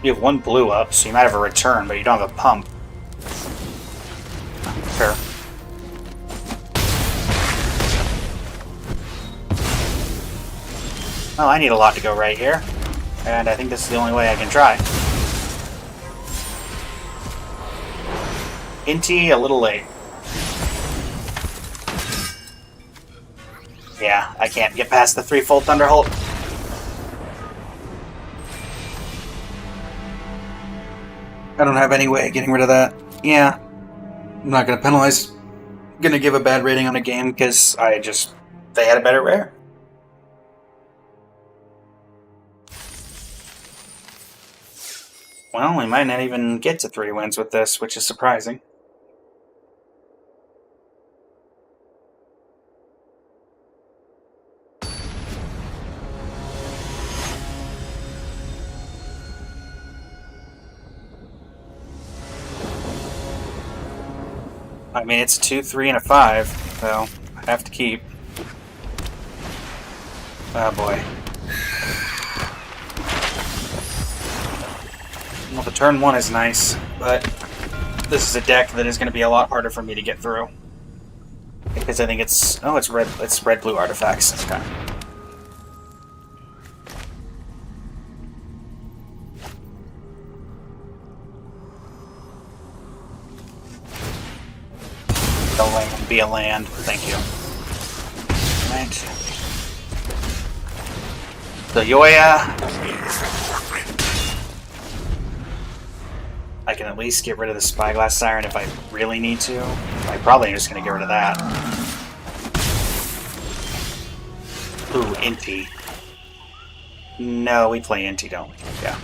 You have one blue up, so you might have a return, but you don't have a pump. Sure. Well, I need a lot to go right here, and I think this is the only way I can try. Inti, a little late. Yeah, I can't get past the threefold Thunderholt. I don't have any way of getting rid of that. Yeah. I'm not going to penalize. I'm going to give a bad rating on a game because they had a better rare. Well, we might not even get to 3 wins with this, which is surprising. I mean, it's 2, 3, and a 5, so I have to keep. Oh boy. Well, the turn 1 is nice, but this is a deck that is going to be a lot harder for me to get through. Because I think it's red-blue artifacts. Okay. Be a land. Thank you. Right. So Yoya. I can at least get rid of the Spyglass Siren if I really need to. I probably am just going to get rid of that. Ooh, Inti. No, we play Inti, don't we? Yeah.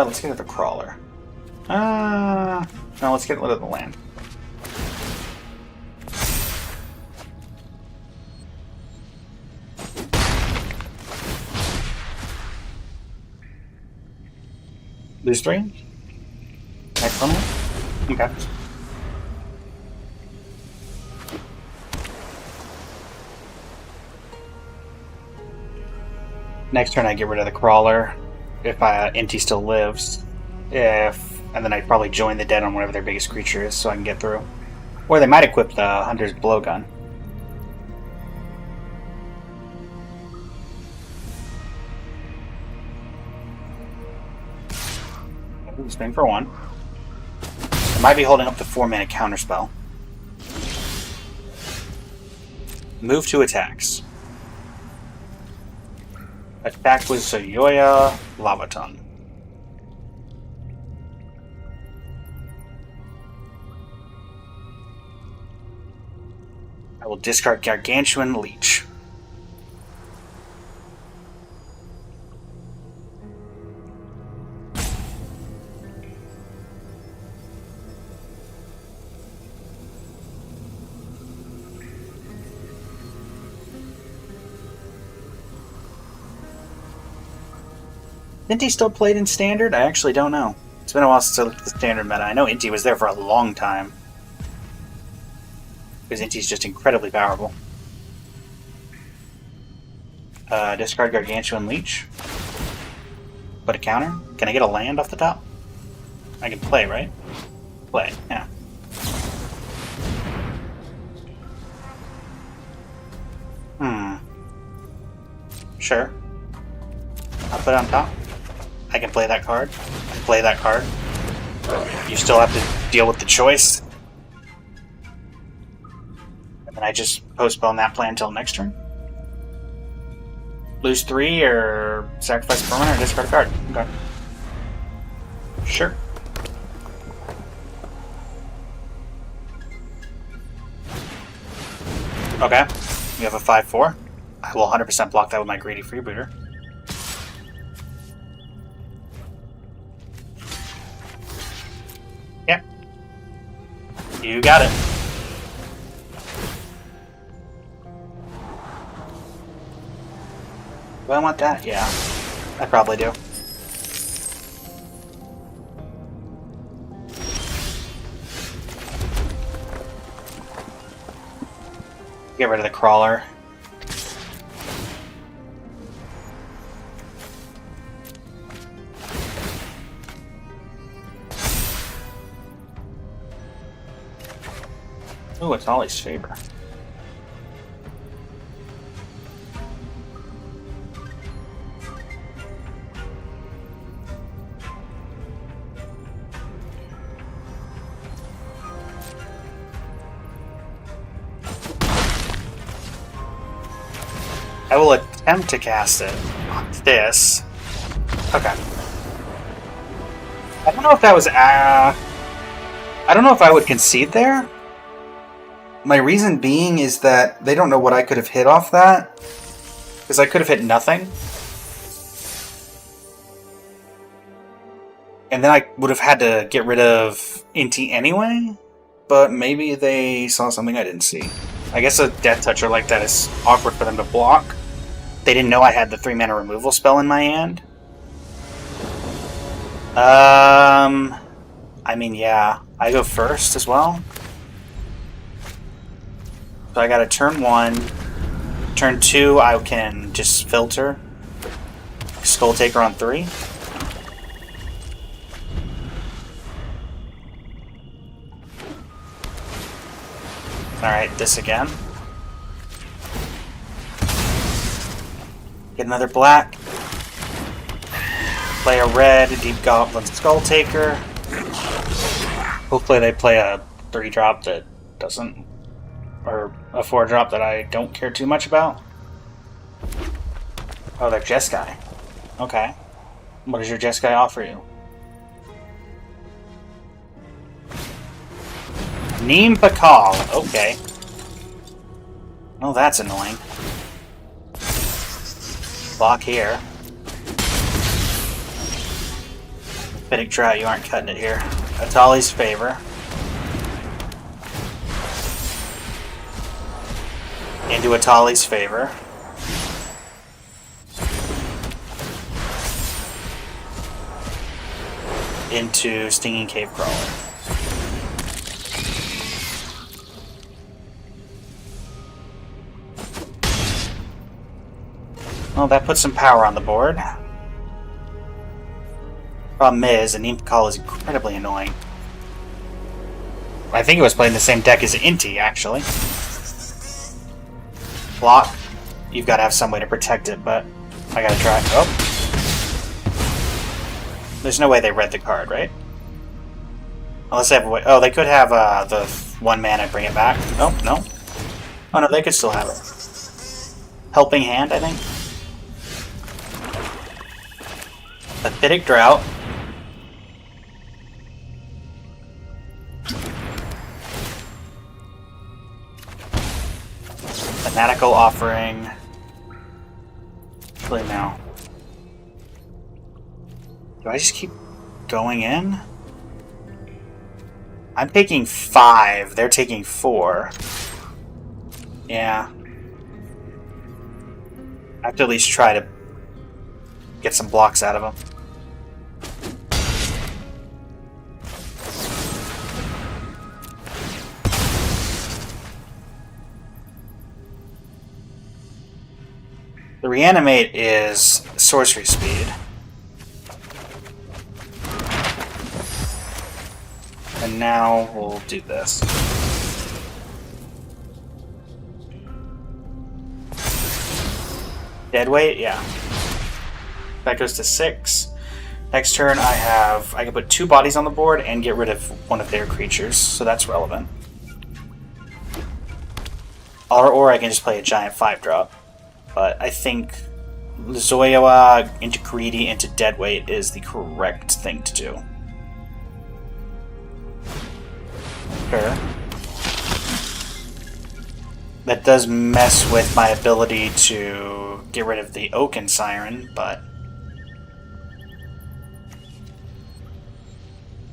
Let's get rid of the Crawler. No, let's get rid of the land. Lose 3? Next one? Okay. Next turn I get rid of the Crawler. If Inti still lives. And then I'd probably join the dead on whatever their biggest creature is so I can get through. Or they might equip the Hunter's Blowgun. Swing for 1. I might be holding up the 4-mana counterspell. Move to attacks. Attack with Soyoya Lavaton. I will discard Gargantuan Leech. Inti still played in Standard? I actually don't know. It's been a while since I looked at the Standard meta. I know Inti was there for a long time. Because Inti's just incredibly powerful. Discard Gargantuan Leech. Put a counter. Can I get a land off the top? I can play, right? Play, yeah. Sure. I'll put it on top. I can play that card. I can play that card. You still have to deal with the choice. And then I just postpone that plan until next turn. Lose 3 or sacrifice a permanent or discard a card. Okay. Sure. Okay. You have a 5/4. I will 100% block that with my Greedy Freebooter. Yeah. You got it. Do I want that? Yeah. I probably do. Get rid of the Crawler. Oh, it's Ollie's favor. I will attempt to cast it on this. Okay. I don't know if that was... I don't know if I would concede there. My reason being is that they don't know what I could have hit off that. Because I could have hit nothing. And then I would have had to get rid of Inti anyway. But maybe they saw something I didn't see. I guess a Death Toucher like that is awkward for them to block. They didn't know I had the 3-mana removal spell in my hand. I mean, yeah. I go first as well. So I got a turn 1. Turn 2, I can just filter. Skull Taker on 3. Alright, this again. Get another black. Play a red, Deep Goblin Skull Taker. Hopefully they play a 3-drop that doesn't Or a 4-drop that I don't care too much about. Oh, they're Jeskai. Okay. What does your Jeskai offer you? Neem Pakal. Okay. Oh, that's annoying. Block here. Fittic Drought, you aren't cutting it here. Atali's Favor. Into Atali's Favor. Into Stinging Cave Crawler. Well, that puts some power on the board. Problem is, a Neem Pakal is incredibly annoying. I think it was playing the same deck as Inti, actually. Block. You've got to have some way to protect it, but I gotta try. Oh. There's no way they read the card, right? Unless they have a way. Oh, they could have the 1 mana bring it back. Oh, no. Oh, no, they could still have it. Helping Hand, I think. Pathetic Drought. Fanatical Offering. Actually, no. Do I just keep going in? I'm taking 5. They're taking 4. Yeah. I have to at least try to get some blocks out of them. The Reanimate is sorcery speed. And now we'll do this. Deadweight, yeah. That goes to 6. Next turn I can put 2 bodies on the board and get rid of one of their creatures, so that's relevant. Or I can just play a giant 5-drop. But I think Zoyoa into Greedy into Deadweight is the correct thing to do. Sure. That does mess with my ability to get rid of the Oaken Siren, but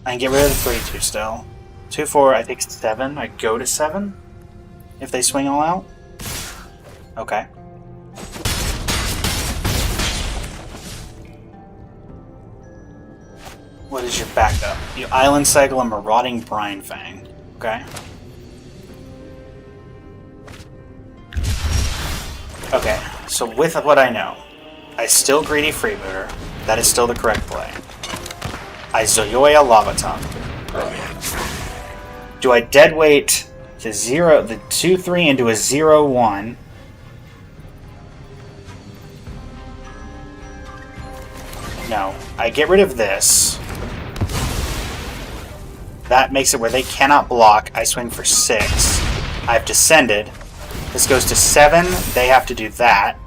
I can get rid of the 3-2 still. 2-4, I think 7. I go to 7 if they swing all out. Okay. What is your backup? You Island Cycle and Marauding Brine Fang. Okay. Okay, so with what I know, I still Greedy Freebooter. That is still the correct play. I Zoyoya Lava Tongue. Do I Deadweight the 2-3 into a 0-1? No. I get rid of this. That makes it where they cannot block. I swing for 6. I've descended. This goes to 7. They have to do that.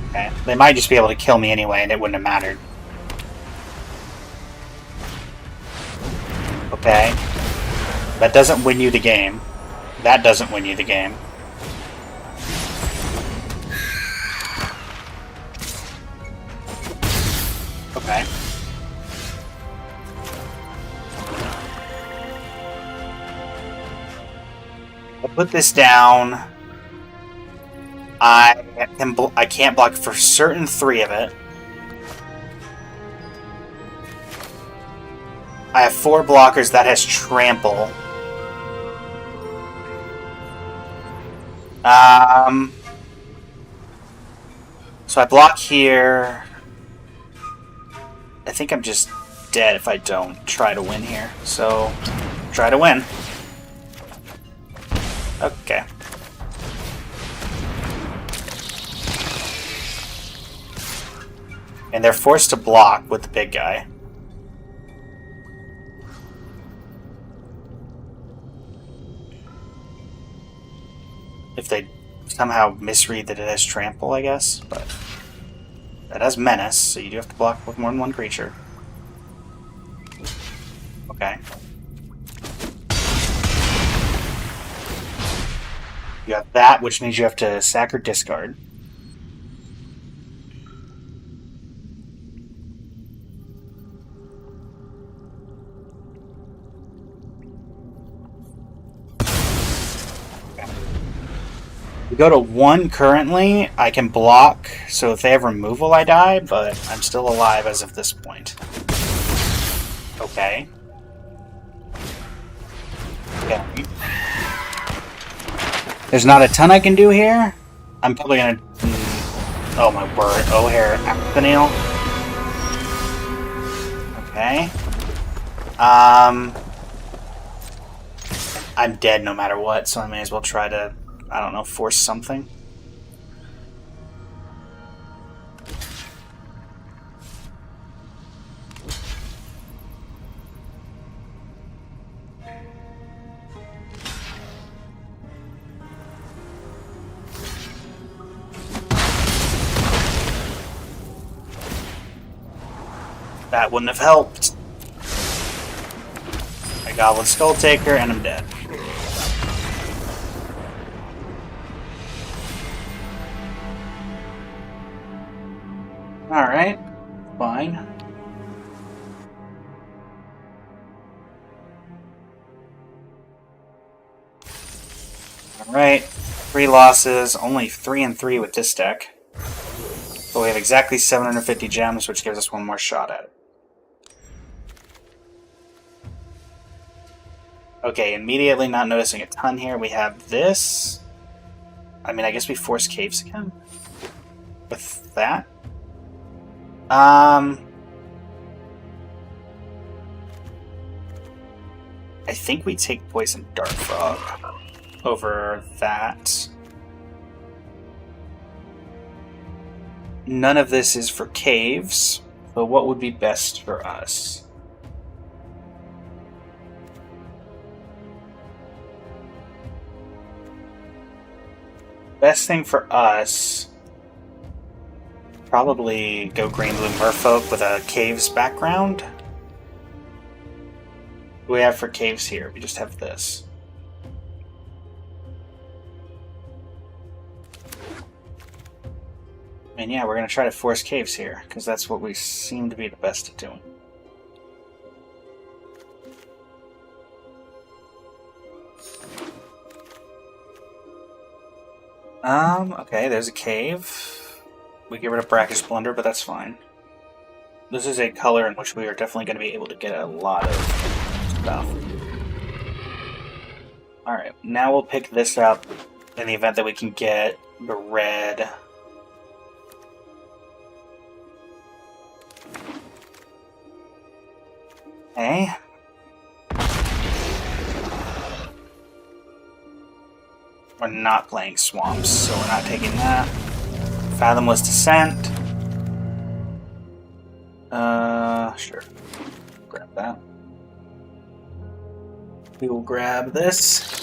Okay. They might just be able to kill me anyway, and it wouldn't have mattered. Okay. That doesn't win you the game. That doesn't win you the game. Okay. I'll put this down. I can't block for certain 3 of it. I have 4 blockers that has Trample. So I block here. I think I'm just dead if I don't try to win here. So, try to win. Okay. And they're forced to block with the big guy. If they somehow misread that it has trample, I guess, but that has menace, so you do have to block with more than one creature. Okay. You have that, which means you have to sack or discard. We go to 1 currently. I can block, so if they have removal, I die, but I'm still alive as of this point. Okay. Okay. There's not a ton I can do here. I'm probably gonna... Oh my word. O'Hare Actonil. Okay. I'm dead no matter what, so I may as well try to, I don't know, force something. That wouldn't have helped. I Goblin Skull Taker, and I'm dead. Alright, fine. Alright, 3 losses, only 3 and 3 with this deck. But we have exactly 750 gems, which gives us one more shot at it. Okay, immediately not noticing a ton here. We have this. I mean, I guess we force caves again with that. I think we take Poison Dart Frog over that. None of this is for caves, but what would be best for us? Best thing for us, probably go Green Blue Merfolk with a caves background. What do we have for caves here? We just have this. And yeah, we're going to try to force caves here, because that's what we seem to be the best at doing. Okay, there's a cave. We get rid of Brackish Blunder, but that's fine. This is a color in which we are definitely going to be able to get a lot of stuff. Alright, now we'll pick this up in the event that we can get the red. Okay. We're not playing Swamps, so we're not taking that. Fathomless Descent. Sure. Grab that. We will grab this.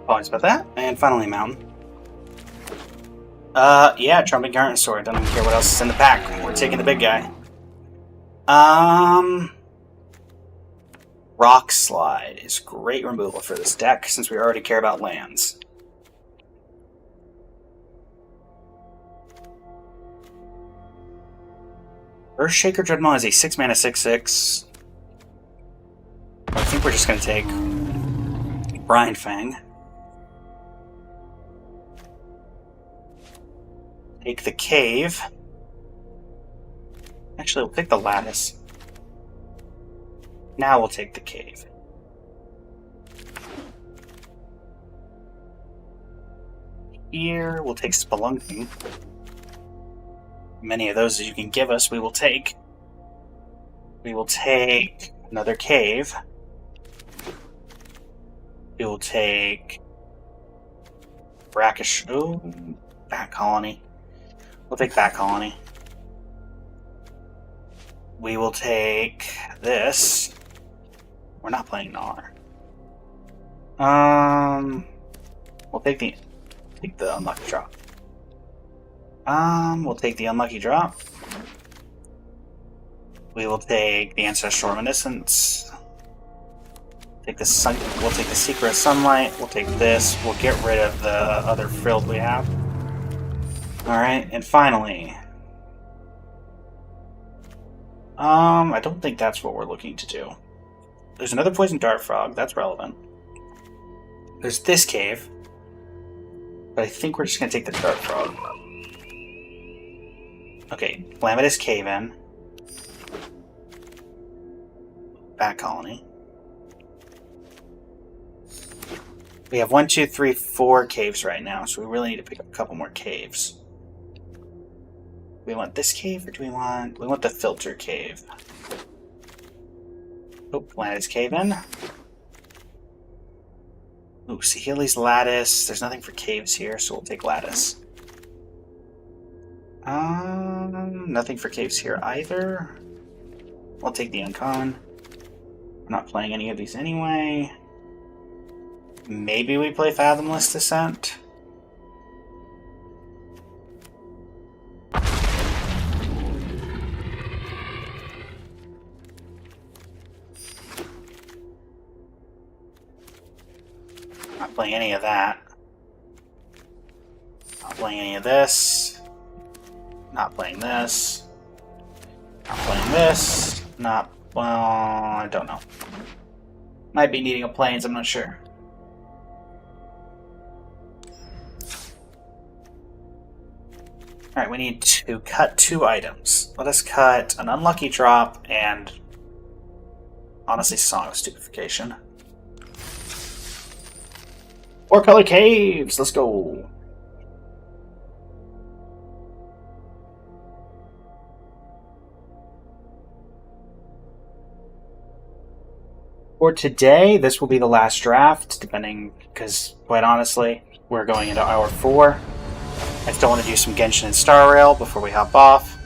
Apologies about that. And finally, Mountain. Yeah, Trumpet Garnet Sword. Don't even care what else is in the pack. We're taking the big guy. Rock Slide is great removal for this deck, since we already care about lands. Earthshaker Dreadmaw is a 6-mana 6/6. I think we're just going to take Brine Fang. Take the cave. Actually, we'll take the lattice. Now we'll take the cave. Here, we'll take spelunking. Many of those as you can give us, we will take. We will take another cave. We will take brackish. Oh, bat colony. We'll take bat colony. We will take this. We're not playing Gnar. We'll take the unlucky drop. We'll take the unlucky drop. We will take the ancestral reminiscence. We'll take the secret of sunlight. We'll take this. We'll get rid of the other frilled we have. Alright, and finally. I don't think that's what we're looking to do. There's another poison dart frog, that's relevant. There's this cave. But I think we're just gonna take the dart frog. Okay, Calamitous Cave-In. Bat colony. We have 1, 2, 3, 4 caves right now, so we really need to pick up a couple more caves. Do we want this cave, or do we want the filter cave? Oh, Calamitous Cave-In. Ooh, Saheeli's Lattice. There's nothing for caves here, so we'll take Lattice. Nothing for caves here either. We'll take the uncommon. I'm not playing any of these anyway. Maybe we play Fathomless Descent. Not playing any of that. Not playing any of this. Not playing this. Not playing this. Not, well, I don't know. Might be needing a plains, I'm not sure. Alright, we need to cut 2 items. Let us cut an unlucky drop and, honestly, Song of Stupefaction. 4 color caves! Let's go! For today, this will be the last draft, depending, because, quite honestly, we're going into hour 4. I still want to do some Genshin and Star Rail before we hop off.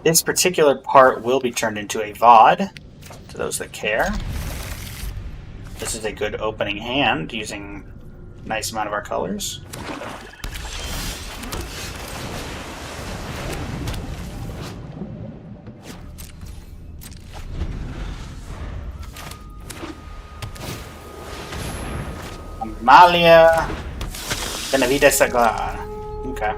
This particular part will be turned into a VOD, to those that care. This is a good opening hand, using a nice amount of our colors. Malia Benavida Saglar. Okay.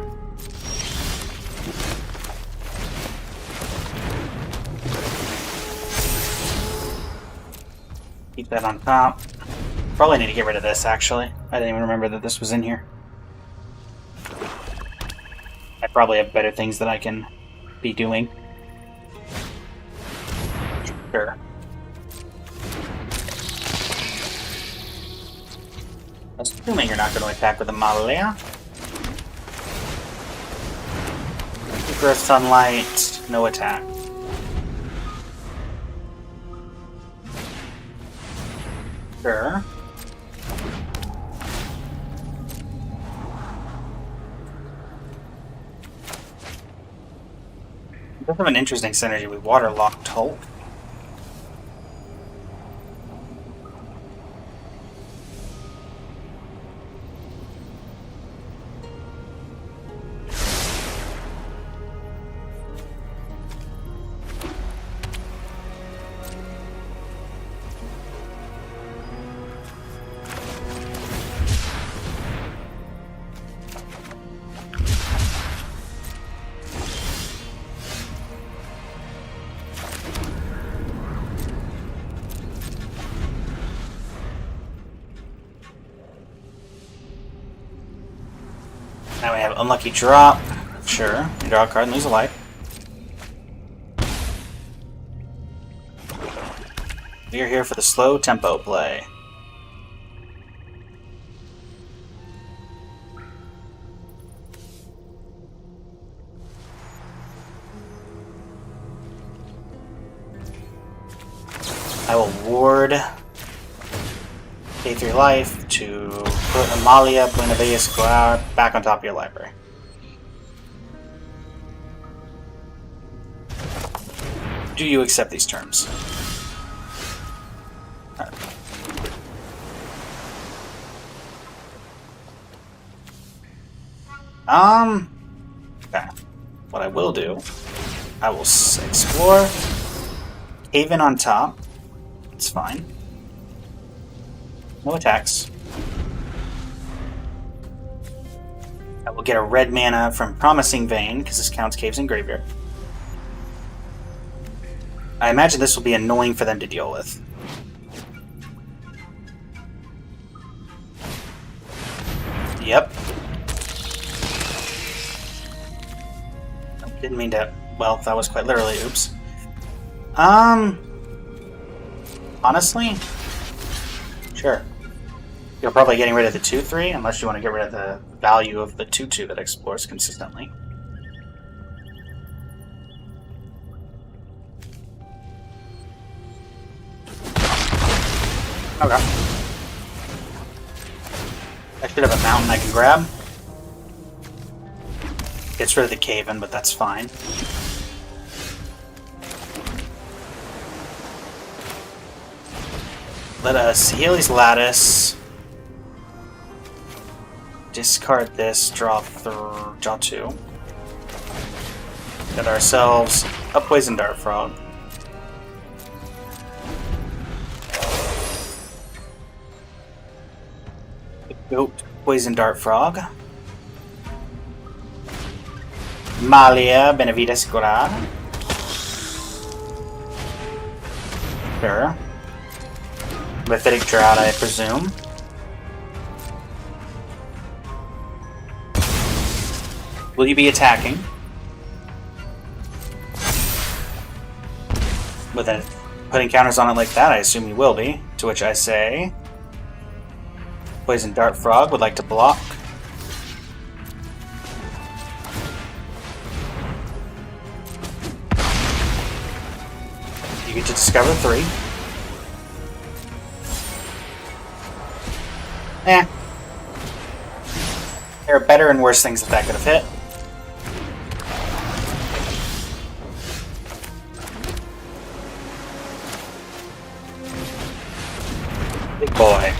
Keep that on top. Probably need to get rid of this, actually. I didn't even remember that this was in here. I probably have better things that I can be doing. Sure. Assuming you're not going to attack with a Malia. Secret of Sunlight, no attack. Sure. It does have an interesting synergy with Waterlogged Hulk. Now we have unlucky drop. Sure, you draw a card and lose a life. We are here for the slow tempo play. I will ward A3 life to put Amalia Buenavida Escolar back on top of your library. Do you accept these terms? Okay. What I will do, I will explore Haven on top. It's fine. No attacks. I will get a red mana from Promising Vein, because this counts caves and graveyard. I imagine this will be annoying for them to deal with. Yep. Didn't mean to... Well, that was quite literally, oops. Honestly? Sure. You're probably getting rid of the 2-3, unless you want to get rid of the value of the 2-2 that explores consistently. Okay. I should have a mountain I can grab. Gets rid of the cave-in, but that's fine. Let us Healy's Lattice. Discard this, draw 2. Get ourselves a Poison Dart Frog. Goat Poison Dart Frog. Malia Buenavida Escolar. Sure. Mephitic Drought, I presume. Will you be attacking? With it putting counters on it like that, I assume you will be. To which I say... Poison Dart Frog would like to block. You get to discover 3. Eh. There are better and worse things that could have hit. Big boy.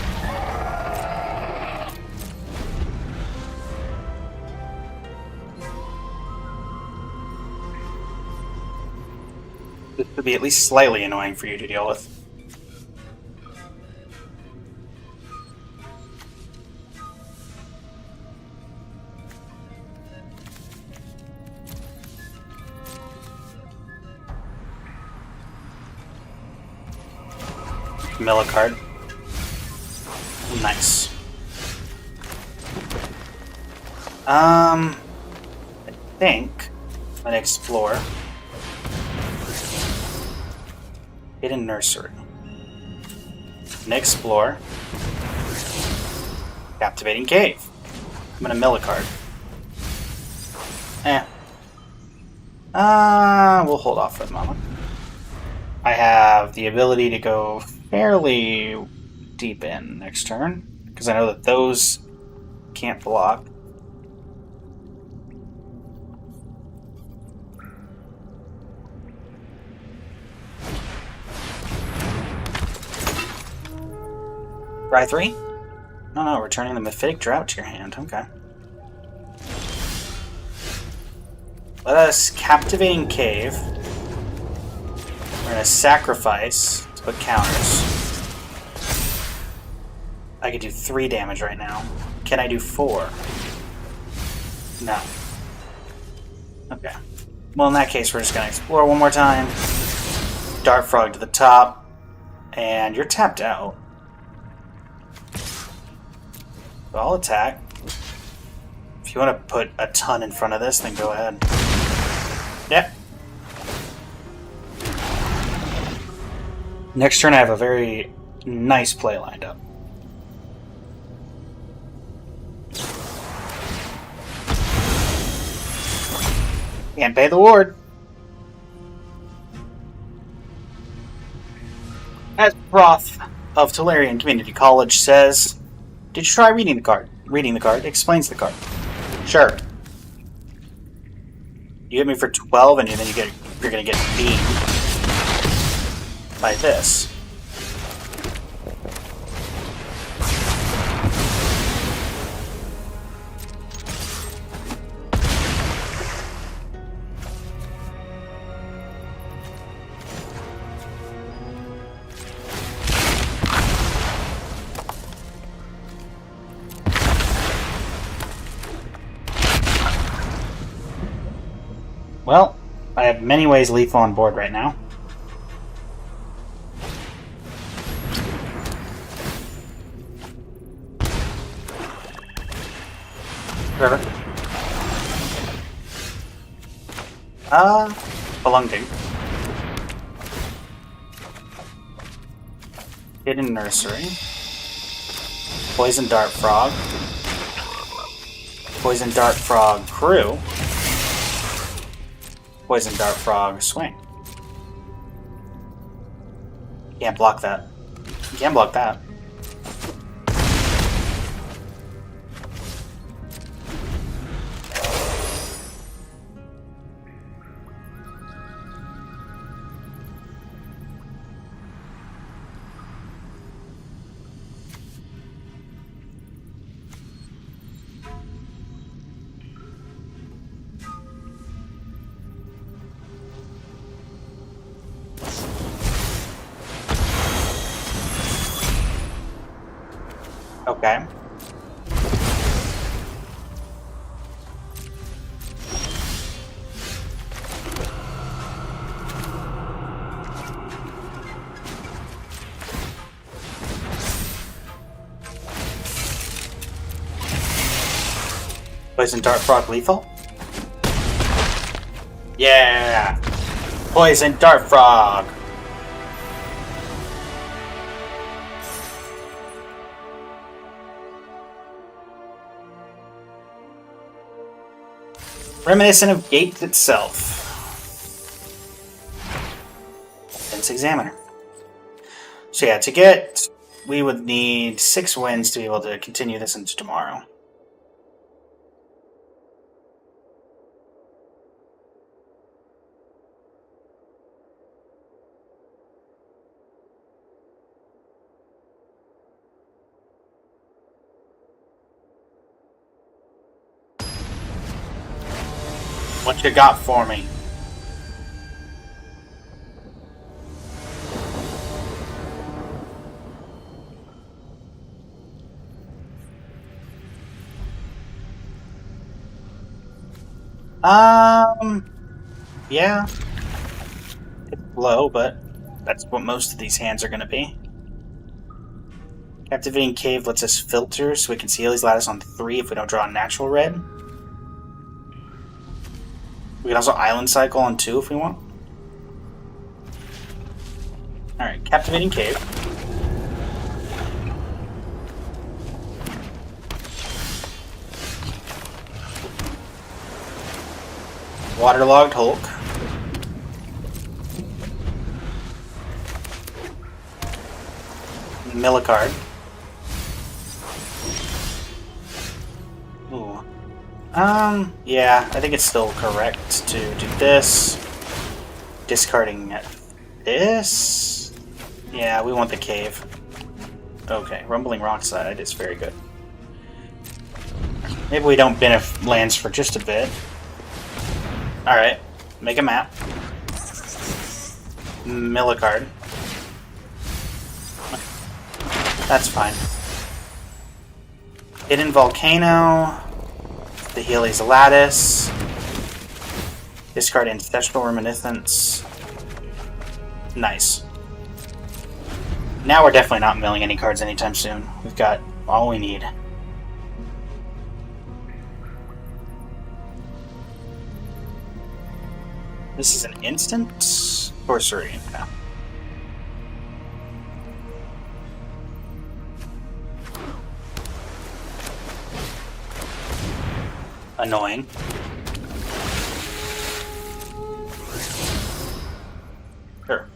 This would be at least slightly annoying for you to deal with. Mill a card. Nice. I think I'm gonna explore Hidden Nursery. And explore Captivating Cave. I'm gonna mill a card. We'll hold off for the moment. I have the ability to go fairly deep in next turn, because I know that those can't block. Try 3? No, returning the Mephitic Drought to your hand. Okay. Let us Captivating Cave. We're going to sacrifice to put counters. I could do 3 damage right now. Can I do 4? No. Okay. Well, in that case, we're just going to explore one more time. Dart Frog to the top. And you're tapped out. So I'll attack. If you want to put a ton in front of this, then go ahead. Yep. Next turn I have a very nice play lined up. Can't pay the ward. As Roth of Tolarian Community College says, did you try reading the card? Reading the card explains the card. Sure. You hit me for 12 and then you're gonna get beamed by this. Well, I have many ways lethal on board right now. River. Belonging. Hidden Nursery. Poison Dart Frog. Poison Dart Frog Crew. Poison Dart Frog Swing. Can't block that. You can't block that. Okay. Poison Dart Frog lethal? Yeah! Poison Dart Frog! Reminiscent of Gate itself. Fence Examiner. So yeah, we would need 6 wins to be able to continue this into tomorrow. What you got for me? Yeah. It's low, but that's what most of these hands are going to be. Captivating Cave lets us filter, so we can see Healy's Lattice on 3 if we don't draw a natural red. We can also Island Cycle on 2 if we want. Alright, Captivating Cave. Waterlogged Hulk. Millicard. Ooh. Yeah, I think it's still correct to do this. Discarding this. Yeah, we want the cave. Okay, Rumbling Rockside is very good. Maybe we don't benefit lands for just a bit. Alright, make a map. Millicard. That's fine. Hidden Volcano. The Healy's Lattice. Discard Ancestral Reminiscence. Nice. Now we're definitely not milling any cards anytime soon. We've got all we need. This is an instant sorcery. No. Annoying. Sure.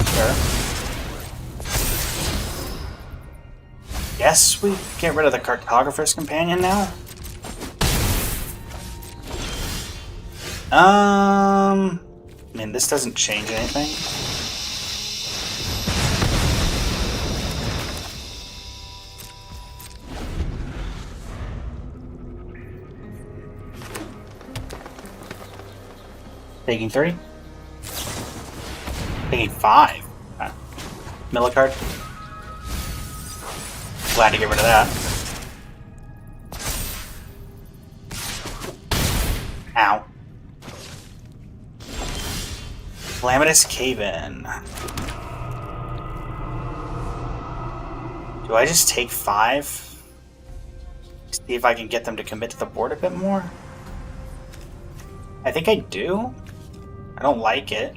Sure. Guess we get rid of the cartographer's companion now? I mean, this doesn't change anything. Taking 3? Taking 5. Millicard. Glad to get rid of that. Ow. Calamitous Cave-In. Do I just take 5? See if I can get them to commit to the board a bit more? I think I do. I don't like it.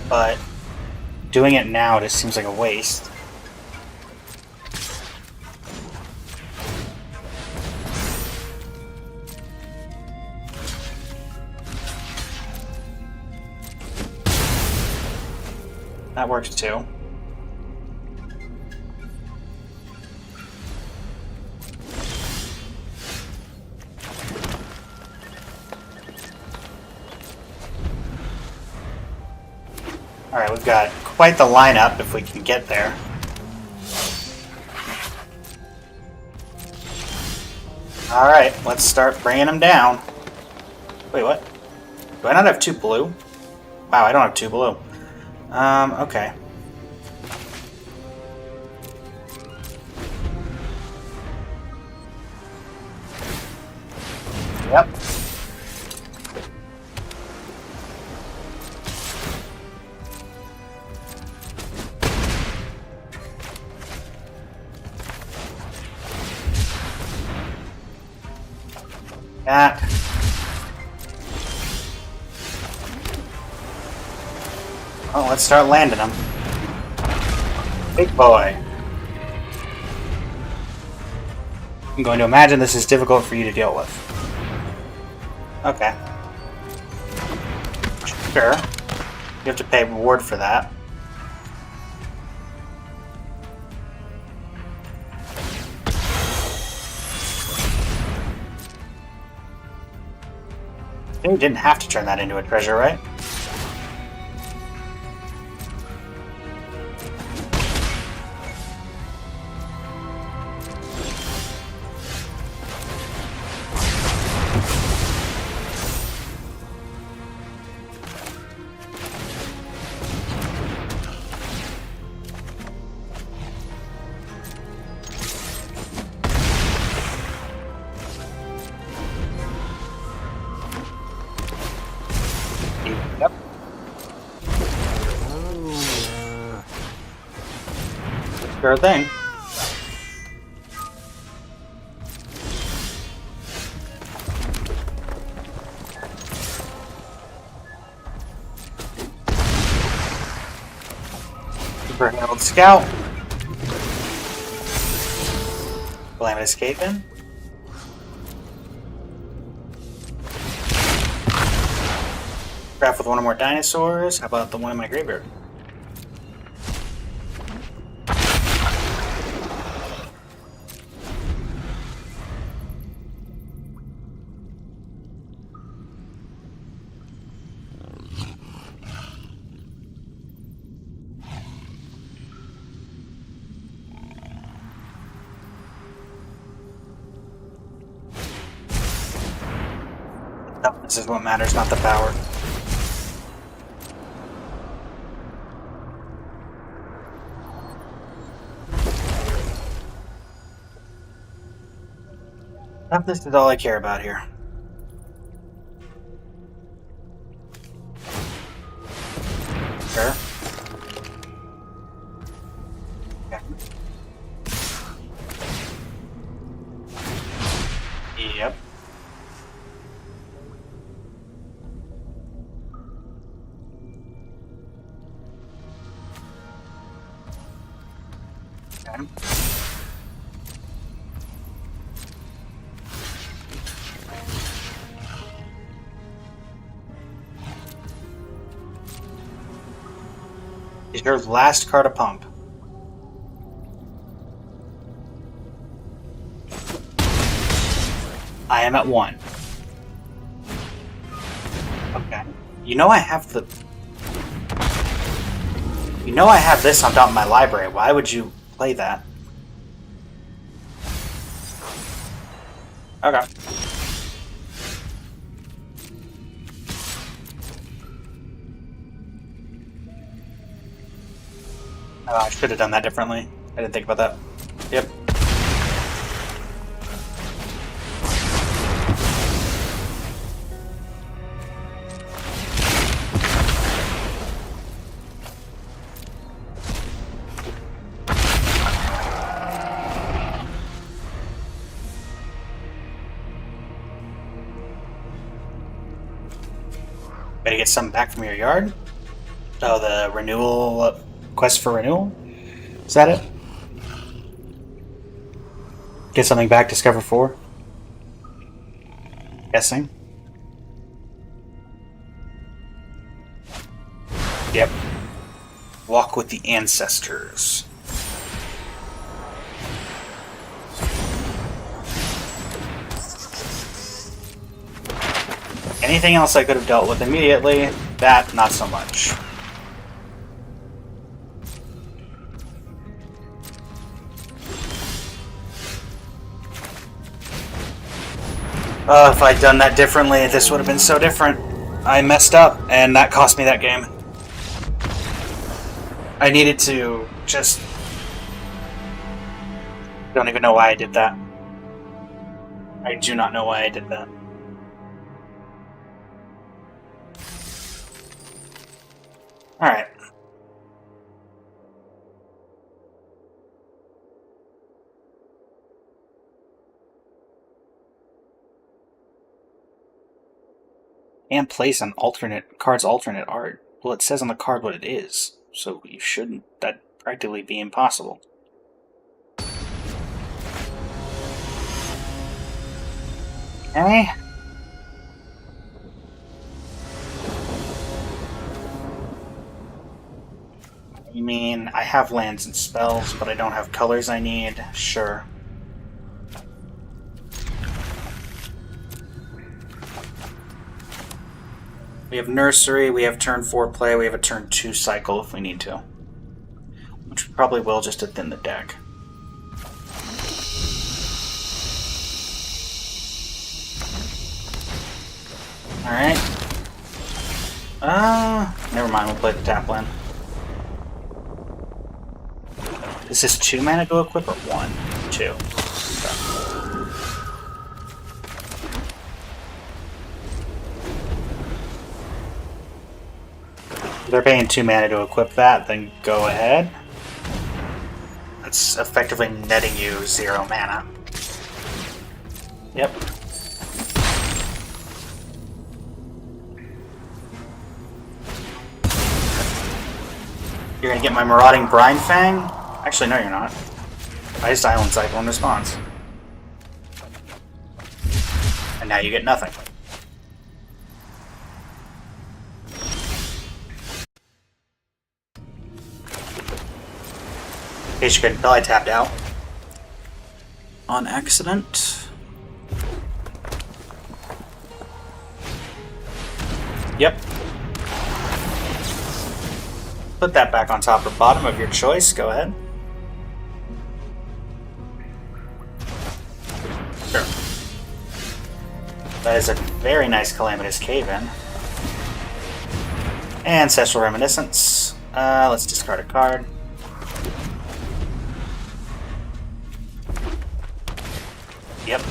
But doing it now just seems like a waste. That works too. Alright, we've got quite the lineup if we can get there. Alright, let's start bringing them down. Wait, what? Do I not have 2 blue? Wow, I don't have 2 blue. Okay. Yep. That. Oh, let's start landing them. Big boy. I'm going to imagine this is difficult for you to deal with. Okay. Sure. You have to pay reward for that. You didn't have to turn that into a treasure, right? Yep. Sure thing. Super Herald Scout. Calamitous Cave-In. Craft with one or more dinosaurs. How about the one in my graveyard? No, this is what matters, not the power. This is all I care about here. Sure. Okay. Yep. Okay. Is your last card a pump? I am at 1. Okay. You know I have the... You know I have this on top of my library. Why would you play that? Okay. Oh, I should have done that differently. I didn't think about that. Yep. Better get something back from your yard? Oh, the renewal... quest for renewal? Is that it? Get something back, discover 4? Guessing. Yep. Walk with the ancestors. Anything else I could have dealt with immediately, that, not so much. If I'd done that differently, this would have been so different. I messed up, and that cost me that game. I needed to just... don't even know why I did that. I do not know why I did that. Alright. And place an card's alternate art. Well, it says on the card what it is, so you shouldn't. That'd practically be impossible. Okay. I mean, I have lands and spells, but I don't have colors I need. Sure. We have Nursery, we have turn 4 play, we have a turn 2 cycle if we need to. Which we probably will just to thin the deck. Alright. Never mind, we'll play the tap land. Is this 2 mana to equip or 1? 2. If they're paying 2 mana to equip that, then go ahead. That's effectively netting you 0 mana. Yep. You're gonna get my Marauding Brine Fang? Actually, no, you're not. I just Island Cycle in response. And now you get nothing. In case you couldn't tell, I tapped out. On accident. Yep. Put that back on top or bottom of your choice. Go ahead. Sure. That is a very nice Calamitous Cave-In. Ancestral Reminiscence. Let's discard a card. Yep.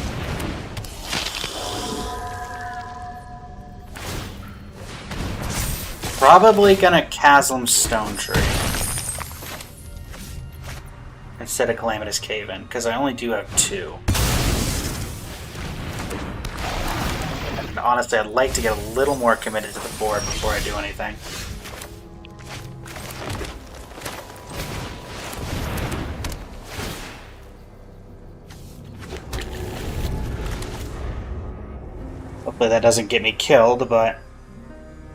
Probably gonna Chasm Stone Tree instead of Calamitous Cave-In, because I only do have 2. honestly, I'd like to get a little more committed to the board before I do anything. Hopefully that doesn't get me killed, but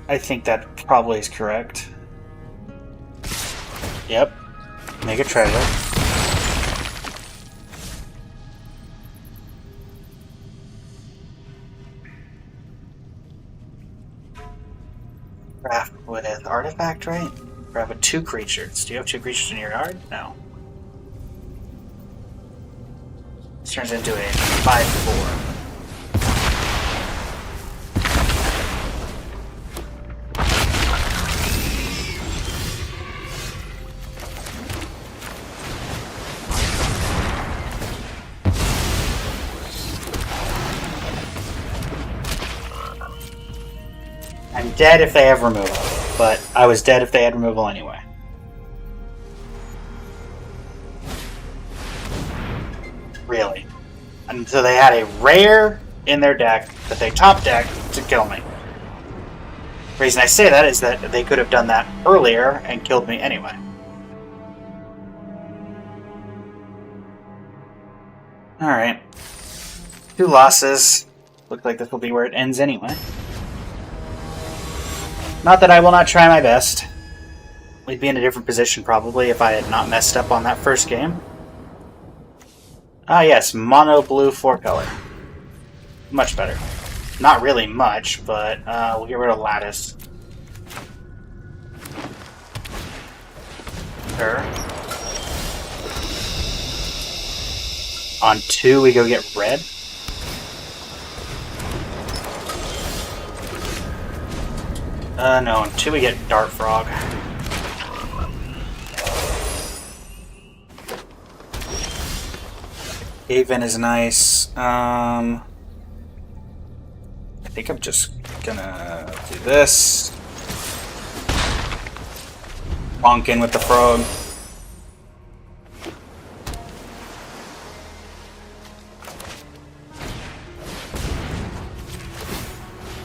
I think that probably is correct. Yep. Make a treasure. Craft with artifact, right? Grab with 2 creatures. Do you have 2 creatures in your yard? No. This turns into a 5/4. I'm dead if they have removal, but I was dead if they had removal anyway. Really. And so they had a rare in their deck that they top decked to kill me. The reason I say that is that they could have done that earlier and killed me anyway. Alright. 2 losses. Looks like this will be where it ends anyway. Not that I will not try my best. We'd be in a different position probably if I had not messed up on that first game. Ah yes, mono blue 4-color. Much better. Not really much, but we'll get rid of lattice. Sure. On 2 we go get red. No, on 2 we get Dart Frog. Haven is nice. I think I'm just gonna do this. Bonk in with the frog.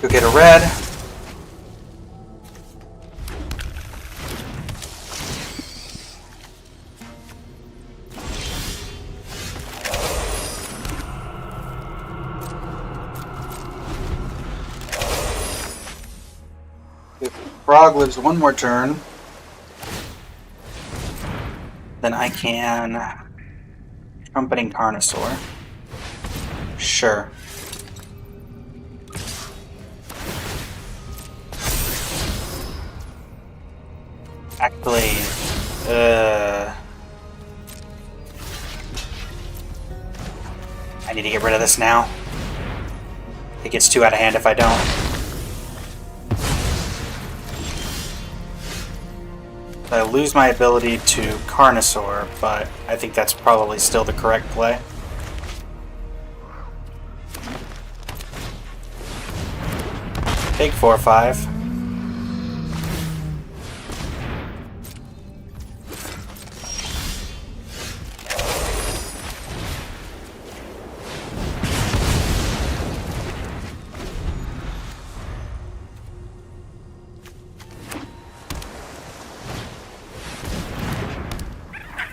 Go get a red. Frog lives 1 more turn, then I can Trumpeting Carnosaur. Sure. Actually, I need to get rid of this now. It gets too out of hand if I don't. I lose my ability to Carnosaur, but I think that's probably still the correct play. Big 4/5.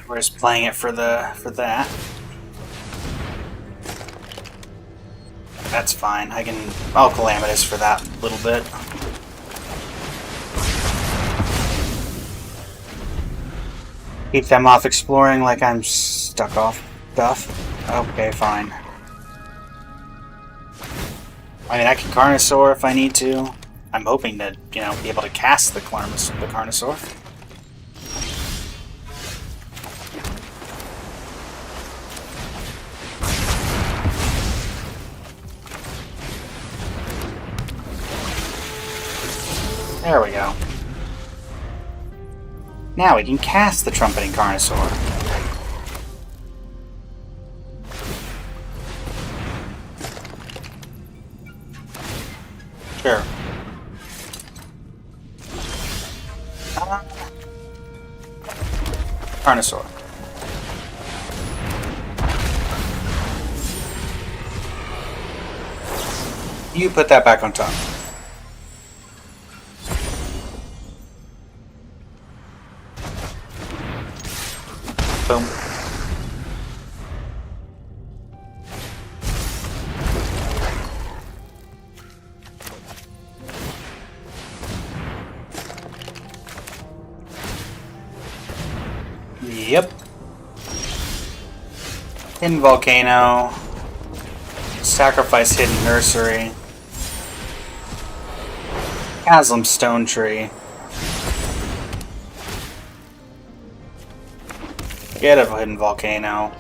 We're just playing it for that. That's fine. I'll Calamitous for that little bit. Keep them off exploring like I'm stuck off stuff. Okay, fine. I mean, I can Carnosaur if I need to. I'm hoping to, be able to cast the Carnosaur. There we go. Now we can cast the Trumpeting Carnosaur. Sure. Carnosaur. You put that back on top. Boom. Yep. Hidden volcano. Sacrifice hidden nursery. Chasm stone tree. Get a hidden volcano.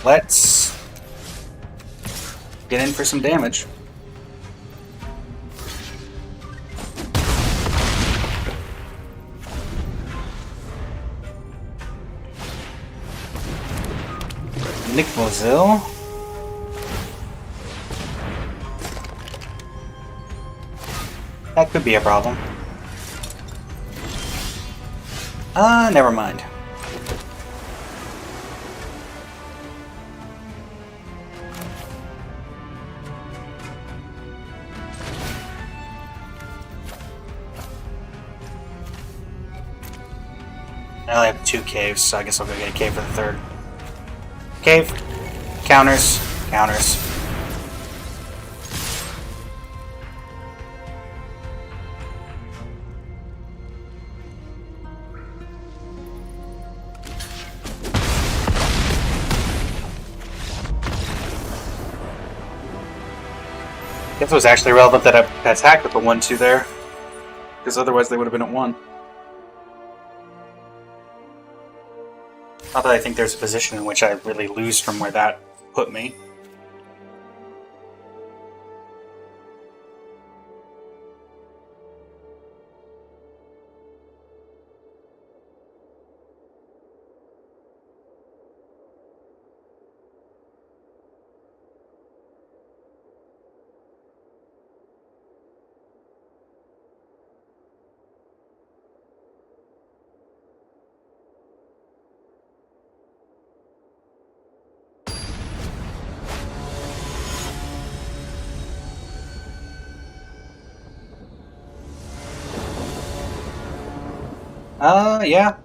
Let's get in for some damage. Nick Mozil. That could be a problem. Never mind. I only have 2 caves, so I guess I'll go get a cave for the 3rd. Cave. Counters. Counters. Guess it was actually relevant that I attacked with the 1-2 there. Because otherwise they would have been at 1. Not that I think there's a position in which I really lose from where that put me. Yeah.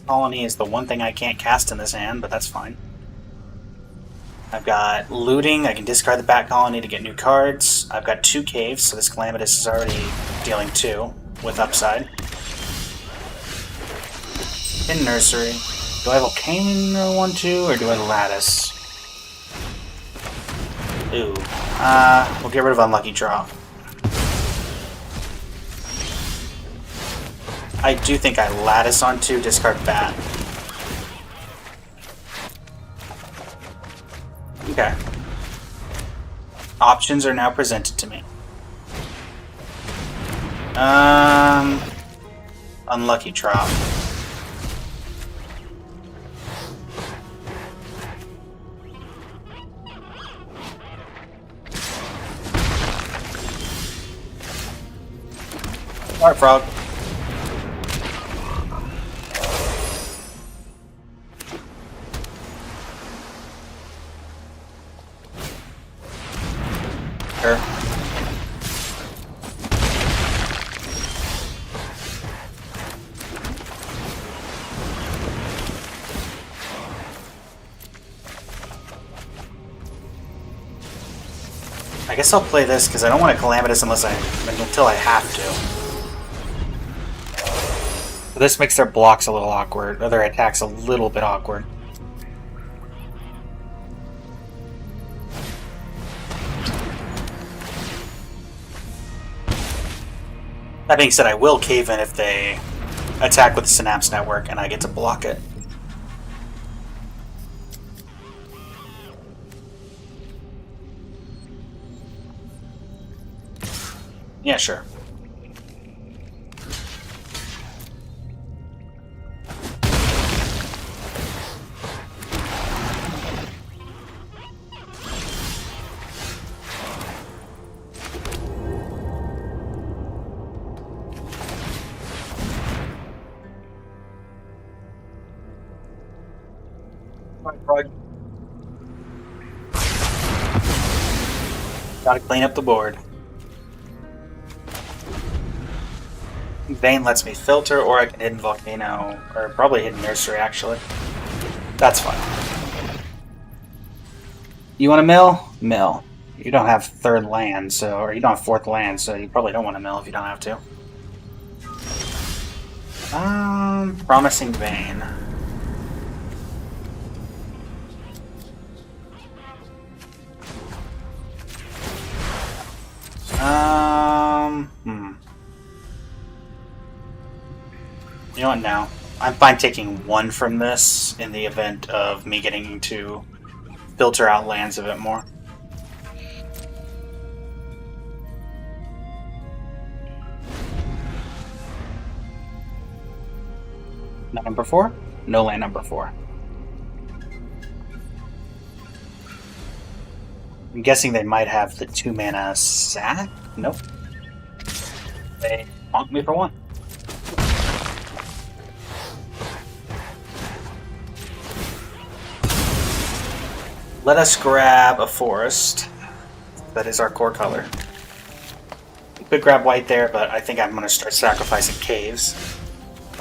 Colony is the one thing I can't cast in this hand, but that's fine. I've got looting. I can discard the Bat Colony to get new cards. I've got 2 caves, so this Calamitous is already dealing 2 with upside. In Nursery. Do I Volcano 1-2 or do I Lattice? Ooh. We'll get rid of Unlucky Draw. I do think I Lattice on 2, discard Bat. Okay. Options are now presented to me. Unlucky Drop. Alright, Frog. Sure. I guess I'll play this because I don't want to Calamitous until I have to. So this makes their blocks a little awkward, or their attacks a little bit awkward. That being said, I will cave in if they attack with the Synapse Network and I get to block it. Yeah, sure. Gotta clean up the board. Vein lets me filter, or I can hidden volcano, or probably hidden nursery actually. That's fine. You want a mill? Mill. You don't have third land, so, or you don't have fourth land, so you probably don't want a mill if you don't have to. Promising vein. You know what, now? I'm fine taking one from this in the event of me getting to filter out lands a bit more. Number 4? No land number 4. I'm guessing they might have the 2-mana sack? Nope. They bonk me for 1. Let us grab a forest. That is our core color. We could grab white there, but I think I'm going to start sacrificing caves.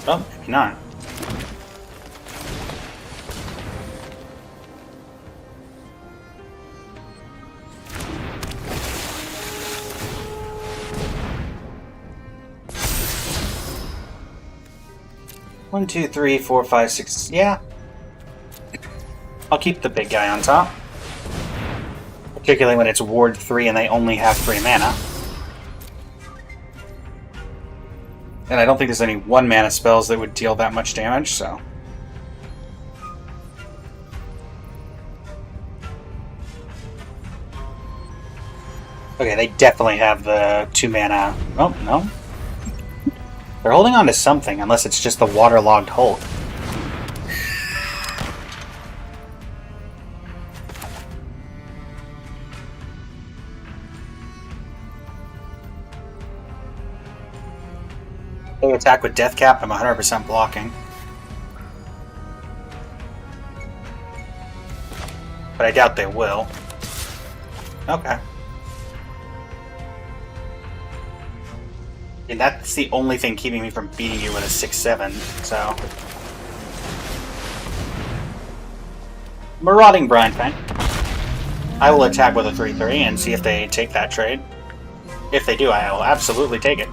Oh, maybe not. One, two, three, four, five, six. Yeah. I'll keep the big guy on top. Particularly when it's Ward 3 and they only have 3 mana. And I don't think there's any 1-mana spells that would deal that much damage, so... Okay, they definitely have the 2-mana... Oh, no. They're holding on to something, unless it's just the waterlogged Hulk. They attack with Death Cap, I'm 100% blocking. But I doubt they will. Okay. And that's the only thing keeping me from beating you with a 6-7, so... Marauding Brinefang. I will attack with a 3-3 and see if they take that trade. If they do, I will absolutely take it.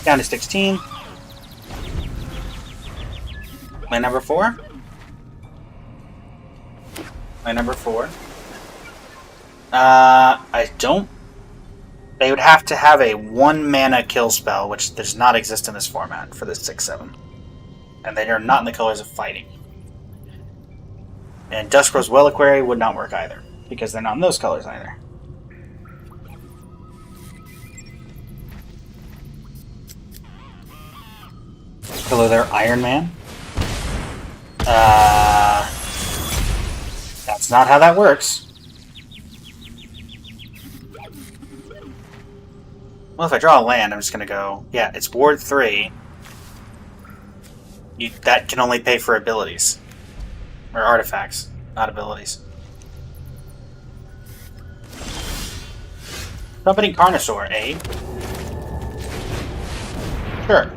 Down to 16. My number 4? My number 4. I don't... They would have to have a 1-mana kill spell, which does not exist in this format for this 6-7. And they are not in the colors of fighting. And Duskrow's Reliquary would not work either, because they're not in those colors either. Hello there, Iron Man. That's not how that works. Well, if I draw a land, I'm just gonna go... Yeah, it's Ward 3. That can only pay for abilities. Or artifacts, not abilities. Trumpeting Carnosaur, eh? Sure.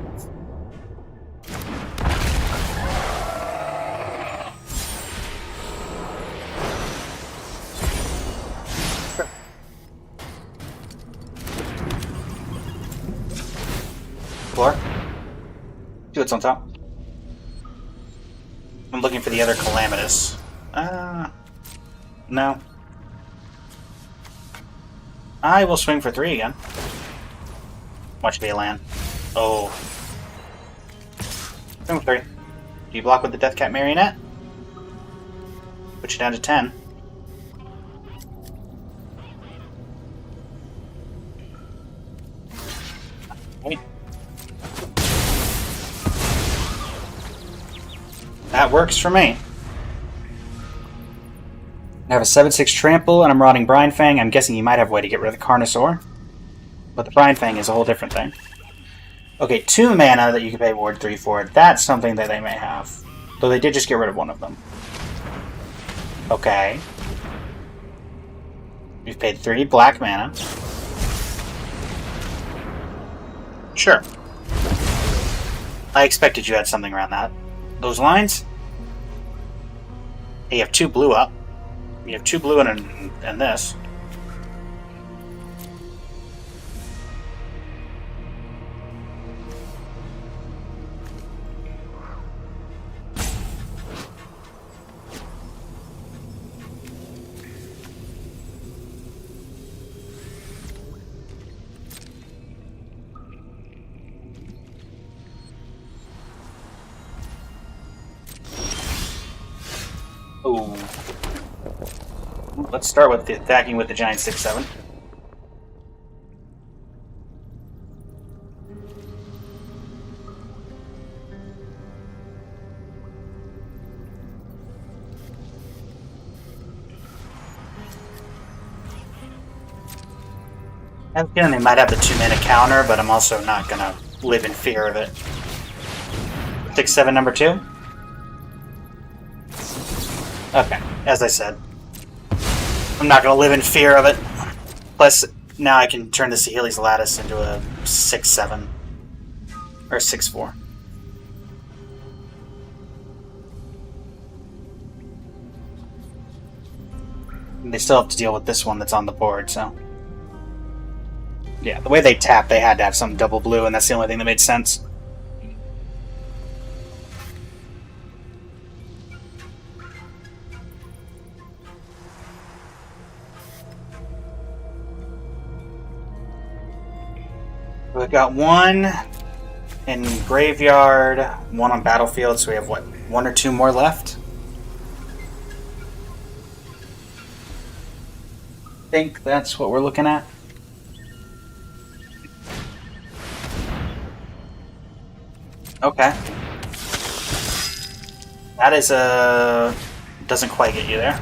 Floor. See what's on top. I'm looking for the other Calamitous. No. I will swing for 3 again. Watch be a land. Oh. Swing for 3. Do you block with the Deathcat Marionette? Put you down to 10. Wait. That works for me. I have a 7-6 Trample and I'm Rotting Brinefang. I'm guessing you might have a way to get rid of the Carnosaur. But the Brine Fang is a whole different thing. Okay, 2 mana that you can pay Ward 3 for. That's something that they may have. Though they did just get rid of one of them. Okay. You've paid 3 black mana. Sure. I expected you had something around those lines. Hey, you have 2 blue up. You have 2 blue and this. Ooh. Let's start with attacking with the giant 6/7. I have a feeling they might have the 2 mana counter, but I'm also not gonna live in fear of it. 6/7 number 2? Okay, as I said. I'm not going to live in fear of it. Plus, now I can turn the Saheeli's Lattice into a 6/7. Or 6/4. They still have to deal with this one that's on the board, so... Yeah, the way they tap, they had to have some double blue, and that's the only thing that made sense. We've got 1 in graveyard, 1 on battlefield, so we have, what, 1 or 2 more left? I think that's what we're looking at. Okay. That is doesn't quite get you there.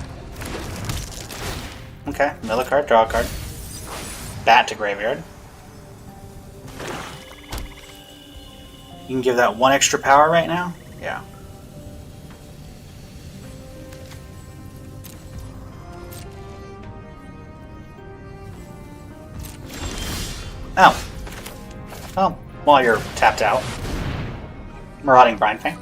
Okay, mill a card, draw a card. Bat to graveyard. You can give that 1 extra power right now? Yeah. Oh. Well, while you're tapped out. Marauding Brine Fang.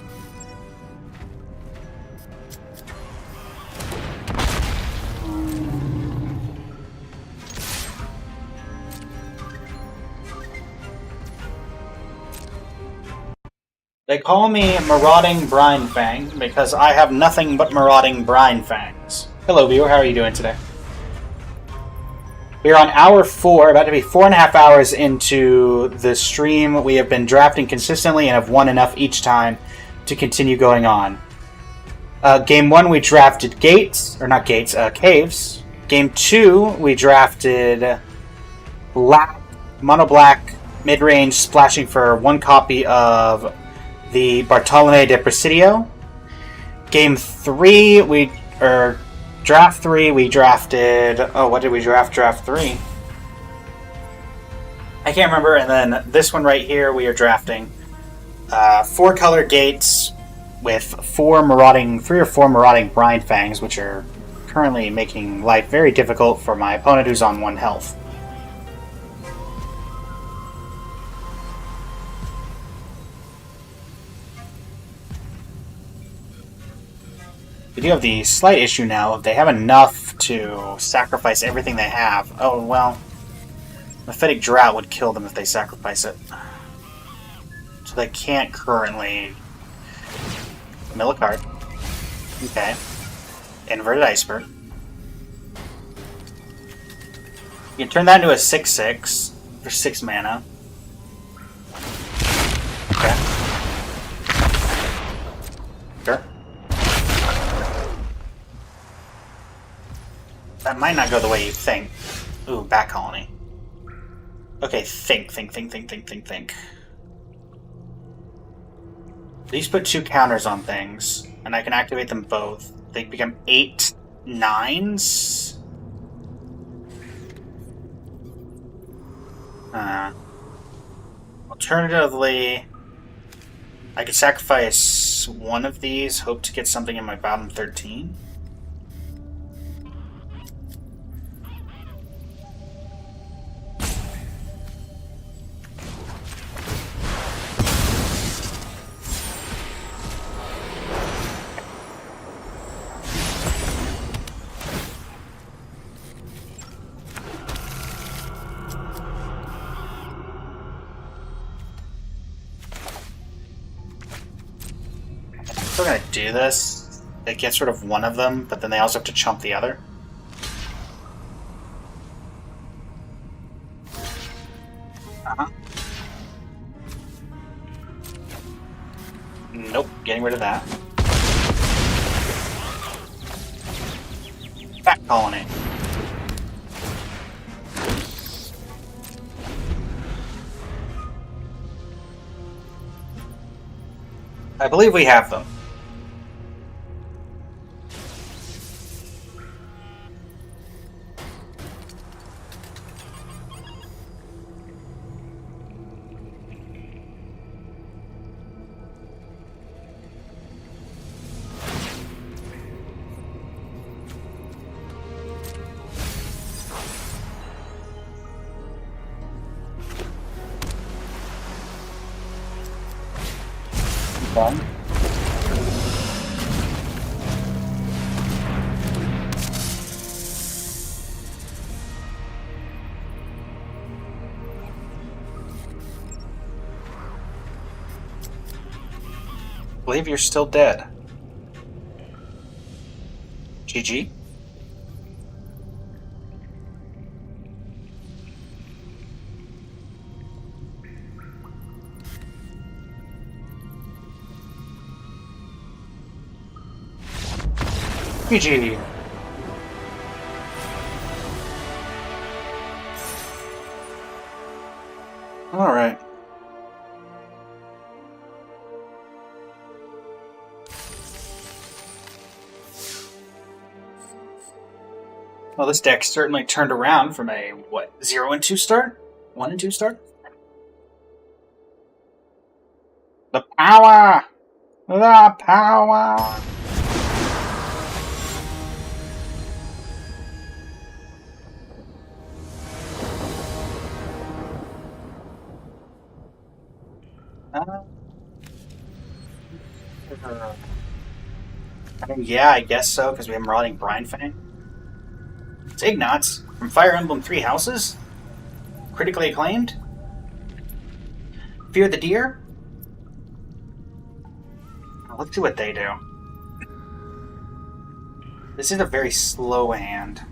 They call me Marauding Brine Fang because I have nothing but Marauding Brine Fangs. Hello, viewer. How are you doing today? We are on hour 4, about to be 4.5 hours into the stream. We have been drafting consistently and have won enough each time to continue going on. Game 1, we drafted Gates, or not Gates, Caves. Game 2, we drafted Black, Mono Black, mid-range, splashing for 1 copy of the Bartolome de Presidio. Game 3, Draft 3, we drafted... Oh, what did we draft? Draft 3. I can't remember. And then this one right here, we are drafting 4 color gates with 3 or 4 Marauding Brine Fangs, which are currently making life very difficult for my opponent who's on 1 health. We do have the slight issue now of they have enough to sacrifice everything they have. Oh, well. Mephitic Drought would kill them if they sacrifice it. So they can't currently mill a card. Okay. Inverted Iceberg. You can turn that into a 6/6 for 6 mana. Okay. Sure. That might not go the way you think. Ooh, Bat Colony. Okay, think. These put 2 counters on things, and I can activate them both. They become 8 9s. Alternatively, I could sacrifice one of these, hope to get something in my bottom 13. Still gonna do this. It gets rid of one of them, but then they also have to chump the other. Nope, getting rid of that. Bat colony. I believe we have them. Fun. I believe you're still dead. GG. GG. All right. Well, this deck certainly turned around from a, what, 0 and 2 start? 1 and 2 start? The power! The power! I mean, yeah, I guess so, because we have Marauding Brindfang. It's Ignots from Fire Emblem 3 Houses. Critically acclaimed. Fear the Deer. Let's see what they do. This is a very slow hand,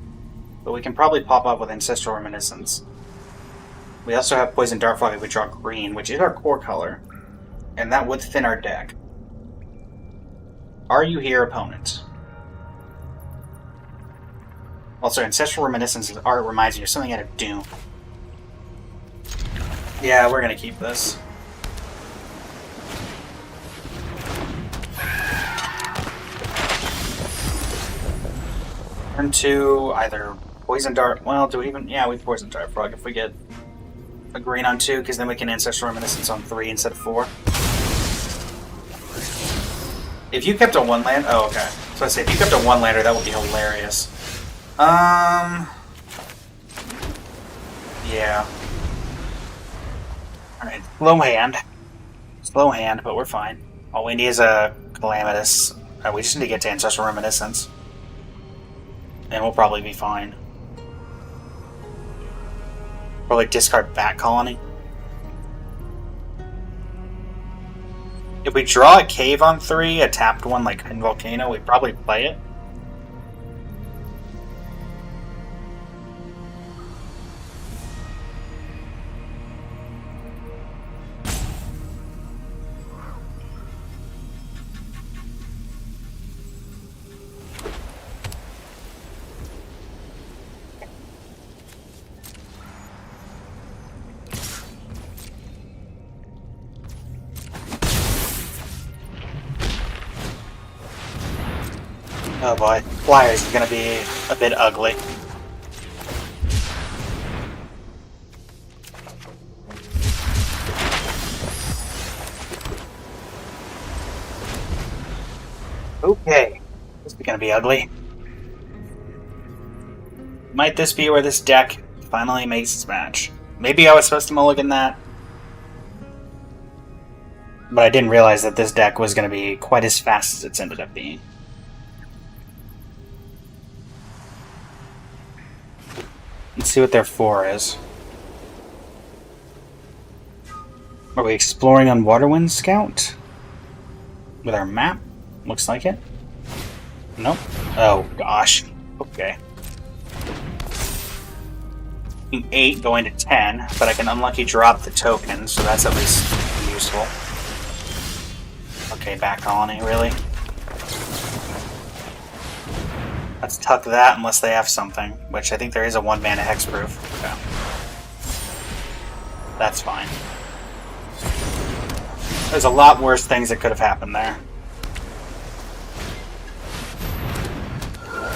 but we can probably pop up with Ancestral Reminiscence. We also have Poison Dart Fog if we draw green, which is our core color, and that would thin our deck. Are you here, opponent? Also, Ancestral Reminiscence's art reminds me of something out of Doom. Yeah, we're gonna keep this. Turn 2, either Poison Dart... Well, do we even... Yeah, we Poison Dart Frog if we get a green on 2, because then we can Ancestral Reminiscence on 3 instead of 4. If you kept a 1-land... Oh, okay. So I say, if you kept a 1-lander, that would be hilarious. Yeah. Alright, slow hand. Slow hand, but we're fine. All we need is a Calamitous. We just need to get to Ancestral Reminiscence. And we'll probably be fine. Probably discard Bat Colony. If we draw a Cave on 3, a tapped one like in Volcano, we'd probably play it. Oh boy, Flyers is going to be a bit ugly. Okay. This is gonna be ugly. Might this be where this deck finally makes its match? Maybe I was supposed to mulligan that, but I didn't realize that this deck was going to be quite as fast as it's ended up being. Let's see what their 4 is. Are we exploring on Waterwind Scout? With our map? Looks like it. Nope. Oh, gosh. Okay. 8 going to 10, but I can unlucky drop the token, so that's at least useful. Okay, back colony, really? Let's tuck that unless they have something, which I think there is a 1-mana hexproof. Okay. That's fine. There's a lot worse things that could have happened there.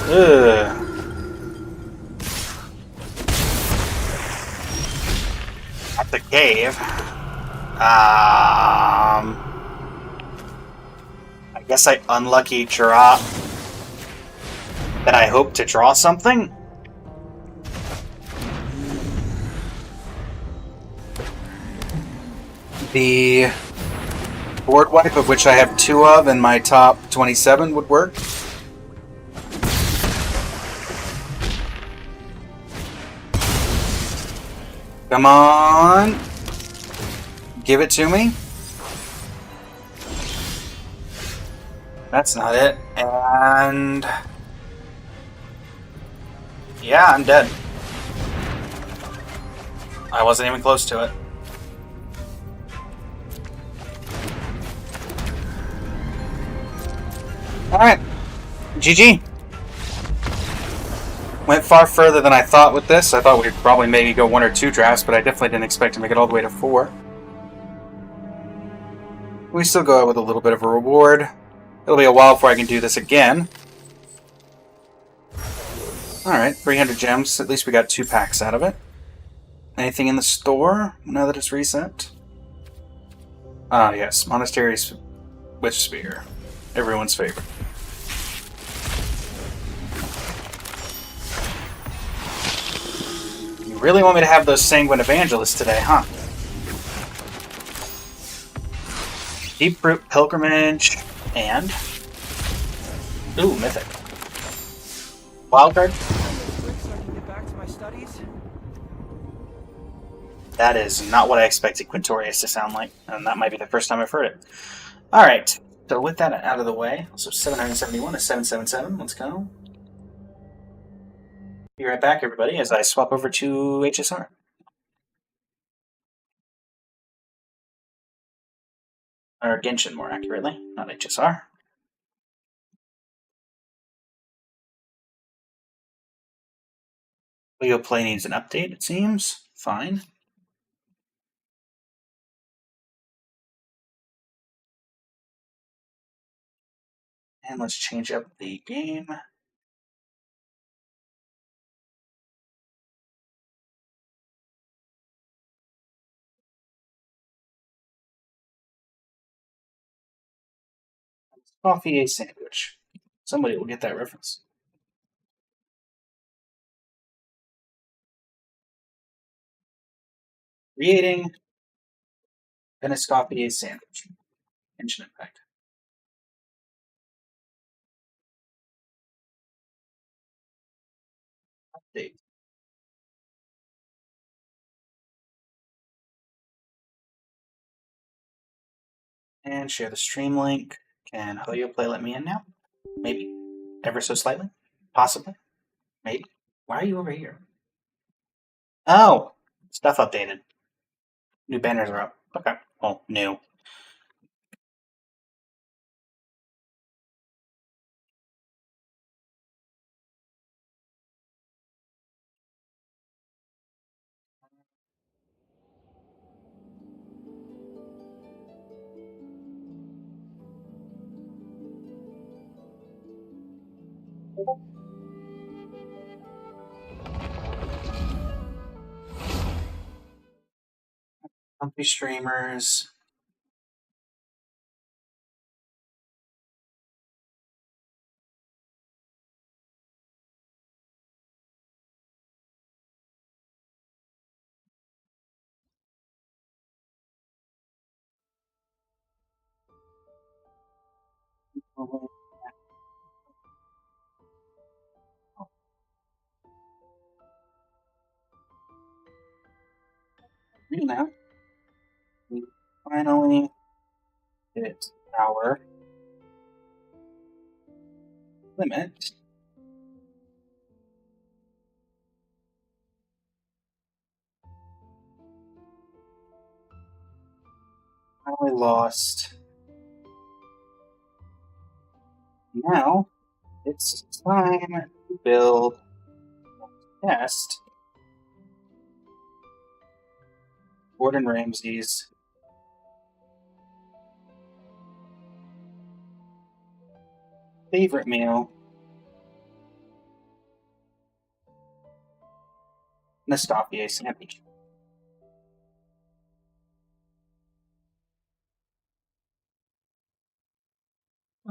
Ugh. At the cave. I guess I unlucky drop. Then I hope to draw something? The board wipe, of which I have 2 of in my top 27, would work. Come on. Give it to me. That's not it. And yeah, I'm dead. I wasn't even close to it. Alright. GG. Went far further than I thought with this. I thought we'd probably maybe go 1 or 2 drafts, but I definitely didn't expect to make it all the way to 4. We still go out with a little bit of a reward. It'll be a while before I can do this again. Alright, 300 gems. At least we got 2 packs out of it. Anything in the store now that it's reset? Ah, yes. Monastery's Witch Spear. Everyone's favorite. You really want me to have those Sanguine Evangelists today, huh? Deep Root Pilgrimage and... ooh, Mythic. Wildcard? That is not what I expected Quintorius to sound like, and that might be the first time I've heard it. Alright, so with that out of the way, so 771 is 777, let's go. Be right back, everybody, as I swap over to HSR. Or Genshin, more accurately, not HSR. Leo Play needs an update, it seems. Fine. And let's change up the game. Coffee a sandwich. Somebody will get that reference. Creating Venice Coffee a sandwich. Engine impact. Update. And share the stream link. Can Hoyo Play let me in now? Maybe. Ever so slightly? Possibly. Maybe. Why are you over here? Oh! Stuff updated. New banners are up. Okay. Well, new. Comfy streamers. Now we finally hit our limit. Finally lost. Now it's time to build and test Gordon Ramsay's favorite meal, Nescafe sandwich.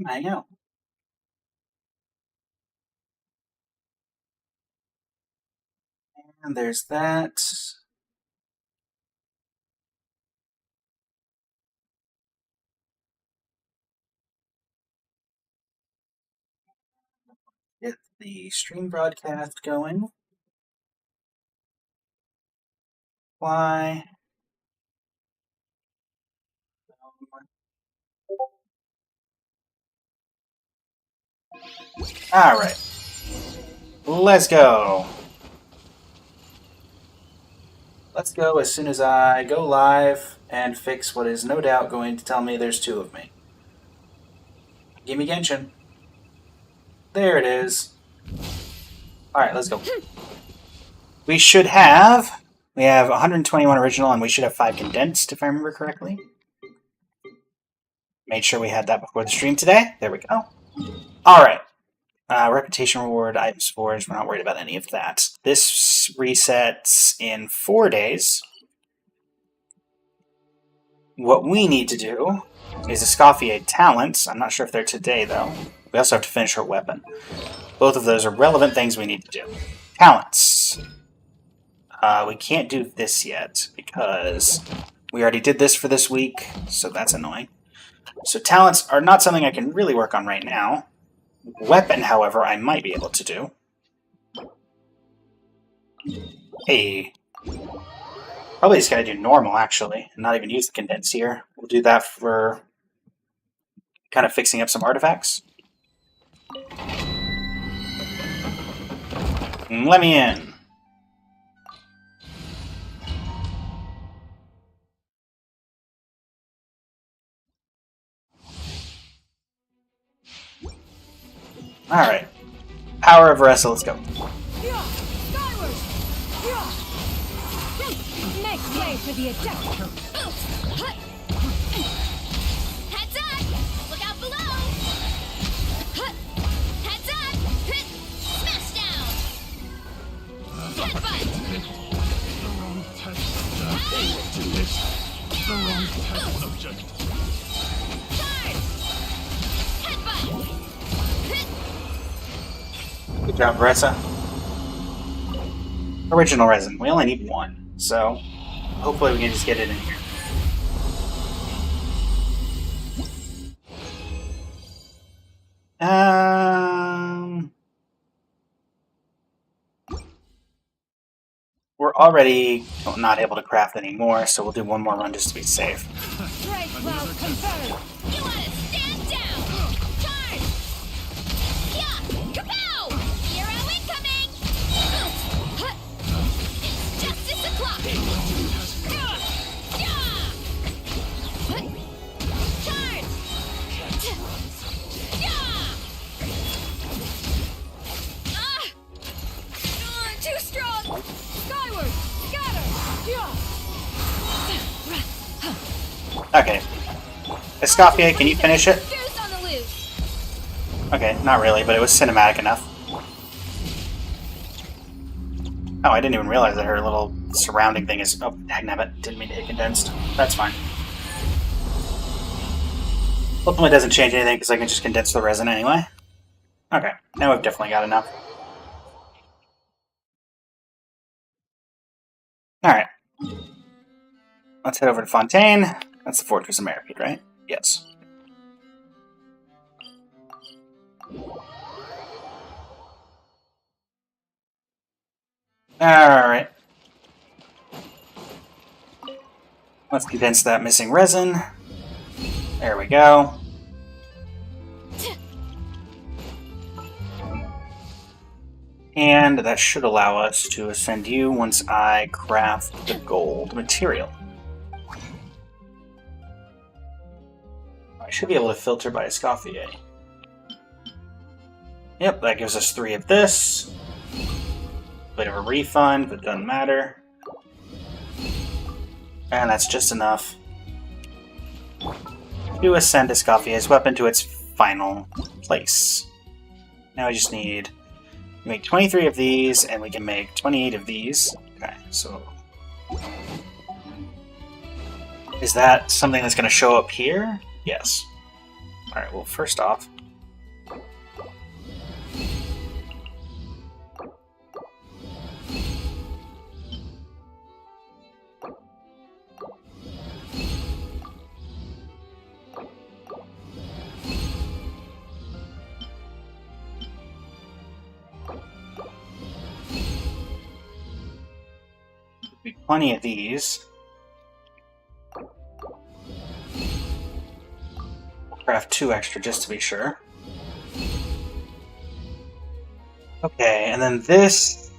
I know. And there's that. Get the stream broadcast going. Fly. Alright. Let's go. Let's go as soon as I go live and fix what is no doubt going to tell me there's two of me. Gimme Genshin. There it is. Alright, let's go. We have 121 original and we should have 5 condensed, if I remember correctly. Made sure we had that before the stream today. There we go. Alright. Reputation reward, items forged, we're not worried about any of that. This resets in 4 days. What we need to do is Escoffier talents. I'm not sure if they're today, though. We also have to finish her weapon. Both of those are relevant things we need to do. Talents. We can't do this yet because we already did this for this week, so that's annoying. So talents are not something I can really work on right now. Weapon, however, I might be able to do. Hey. Probably just gotta do normal, actually, and not even use the condense here. We'll do that for kind of fixing up some artifacts. Let me in. Alright. Power of Ressa, let's go. Make way for the ejector. Heads up! Look out below! Heads up! Smash down! Headbutt! The wrong test. The wrong test subject. Charge! Headbutt! Good job, Ressa. Original resin. We only need 1, so hopefully we can just get it in here. We're already not able to craft anymore, so we'll do one more run just to be safe. Break cloud confirmed! You wanna stand down! Charge! Yeah! Kapow! Hero incoming! It's justice o'clock! Charge! Too strong! Skyward! Scatter! Okay. Escoffier, can you finish it? Goose on the loose! Okay, not really, but it was cinematic enough. Oh, I didn't even realize that her little surrounding thing is... Oh, dagnabbit. Didn't mean to hit condensed. That's fine. Ultimately doesn't change anything because I can just condense the resin anyway. Okay, now we've definitely got enough. Alright. Let's head over to Fontaine. That's the Fortress of Merripede, right? Yes. Alright. Let's condense that missing resin. There we go. And that should allow us to ascend you once I craft the gold material. I should be able to filter by Escoffier. Yep, that gives us 3 of this. Bit of a refund, but it doesn't matter. And that's just enough to ascend Escoffier's weapon to its final place. Now I just need to make 23 of these, and we can make 28 of these. Okay, so... Is that something that's going to show up here? Yes. Alright, well, first off... be plenty of these. We'll craft 2 extra just to be sure. Okay, and then this...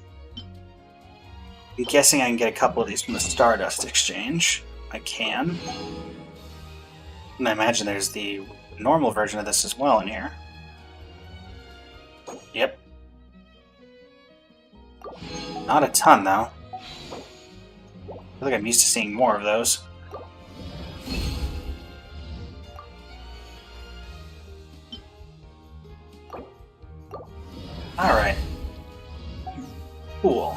I'm guessing I can get a couple of these from the Stardust Exchange. I can. And I imagine there's the normal version of this as well in here. Yep. Not a ton, though. I feel like I'm used to seeing more of those. Alright. Cool.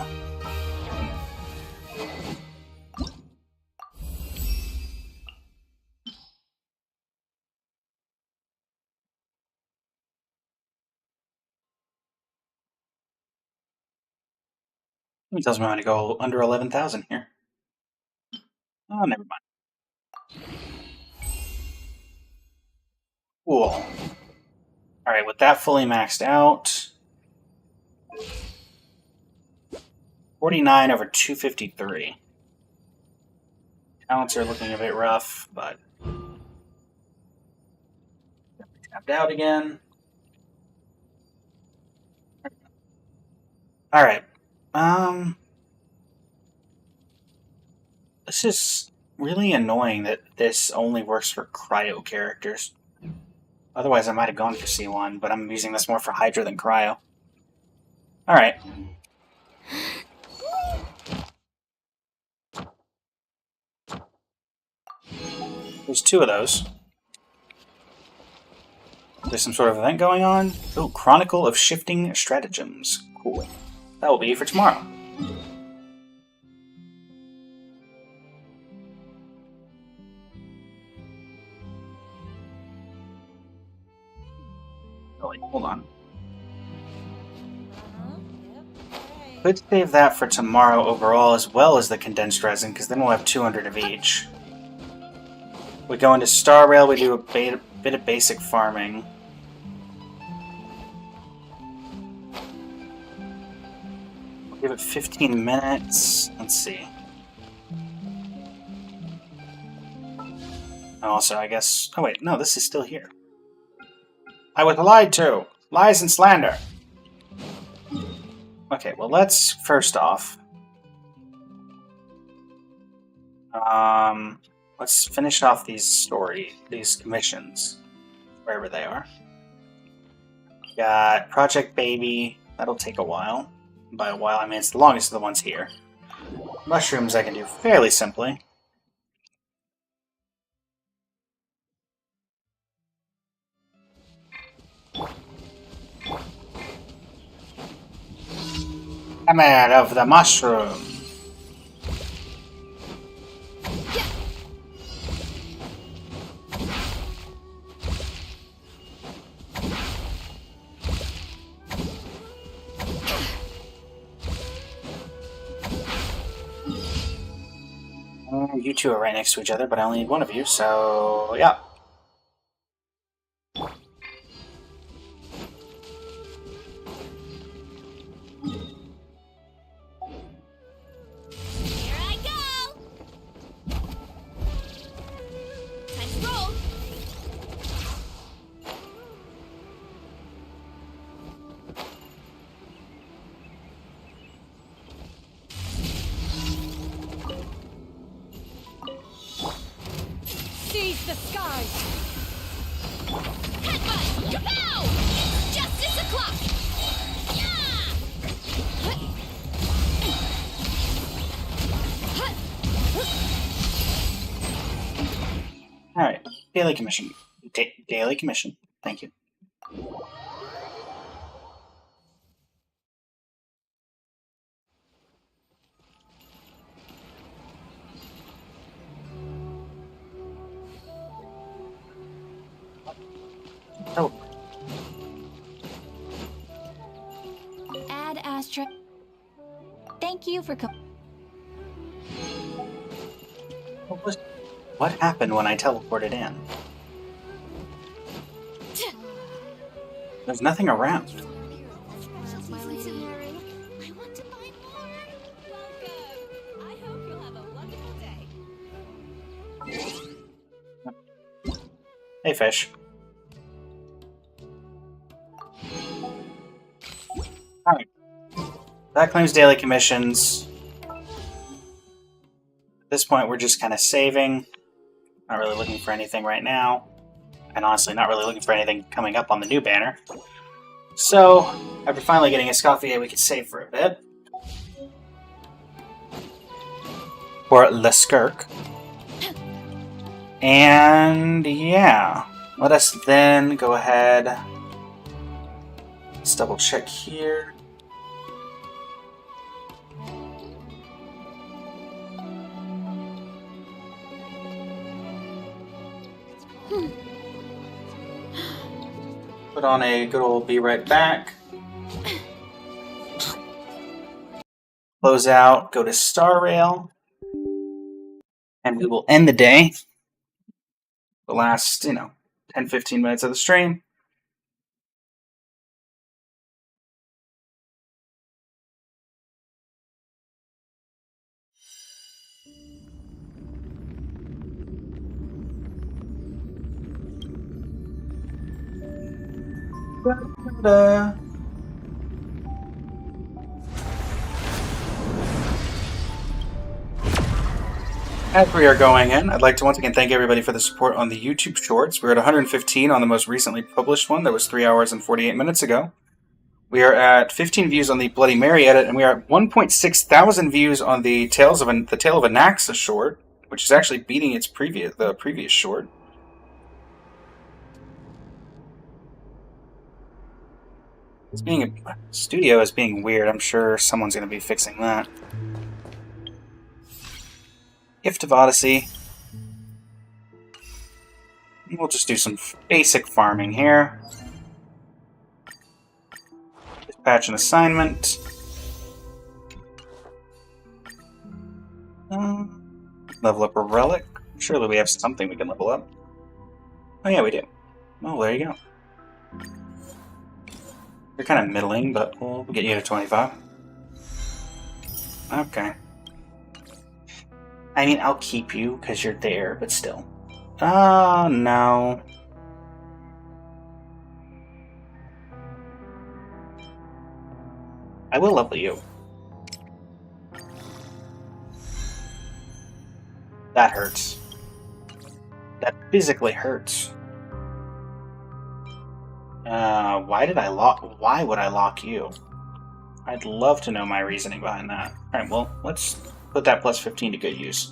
It tells me I'm going to go under 11,000 here. Oh, never mind. Cool. Alright, with that fully maxed out... 49 over 253. Talents are looking a bit rough, but... Tapped out again. Alright. This is really annoying that this only works for cryo characters. Otherwise I might have gone for C1, but I'm using this more for Hydra than cryo. Alright. There's 2 of those. There's some sort of event going on. Oh, Chronicle of Shifting Stratagems. Cool. That will be for tomorrow. Oh, wait, hold on. Could save that for tomorrow overall as well as the condensed resin, because then we'll have 200 of each. We go into Star Rail, we do a bit of basic farming. We'll give it 15 minutes. Let's see. Also, I guess... Oh wait, no, this is still here. I was lied to! Lies and slander! Okay, well let's, first off... let's finish off these commissions, wherever they are. Got Project Baby, that'll take a while. By a while, I mean it's the longest of the ones here. Mushrooms I can do fairly simply. Hammer of the Mushroom. You two are right next to each other, but I only need one of you, so yeah. the skies! Headbutt! Kapow! Justice o'clock! Alright, daily commission. Daily commission. Thank you. Oh, Add asterisk. Thank you for what happened when I teleported in? There's nothing around. I want to buy more. Welcome. I hope you'll have a wonderful day. Hey, fish. Alright. That claims daily commissions. At this point, we're just kind of saving. Not really looking for anything right now. And honestly, not really looking for anything coming up on the new banner. So, after finally getting a Escoffier, we can save for a bit. For Le Skirk. And yeah, let us then go ahead. Let's double check here. Put on a good old be right back. Close out, go to Star Rail. And we will end the day. The last, 10-15 minutes of the stream. Ta-da. As we are going in, I'd like to once again thank everybody for the support on the YouTube Shorts. We're at 115 on the most recently published one that was 3 hours and 48 minutes ago. We are at 15 views on the Bloody Mary edit, and we are at 1.6 thousand views on the Tale of Anaxa short, which is actually beating the previous short. Studio is being weird. I'm sure someone's going to be fixing that. Gift of Odyssey. We'll just do some basic farming here. Dispatch an assignment. Level up a relic. Surely we have something we can level up. Oh yeah, we do. Well, there you go. You're kind of middling, but we'll get you to 25. Okay. I mean, I'll keep you because you're there, but still. Oh, no. I will level you. That hurts. That physically hurts. Why would I lock you? I'd love to know my reasoning behind that. Alright, well, let's put that plus 15 to good use.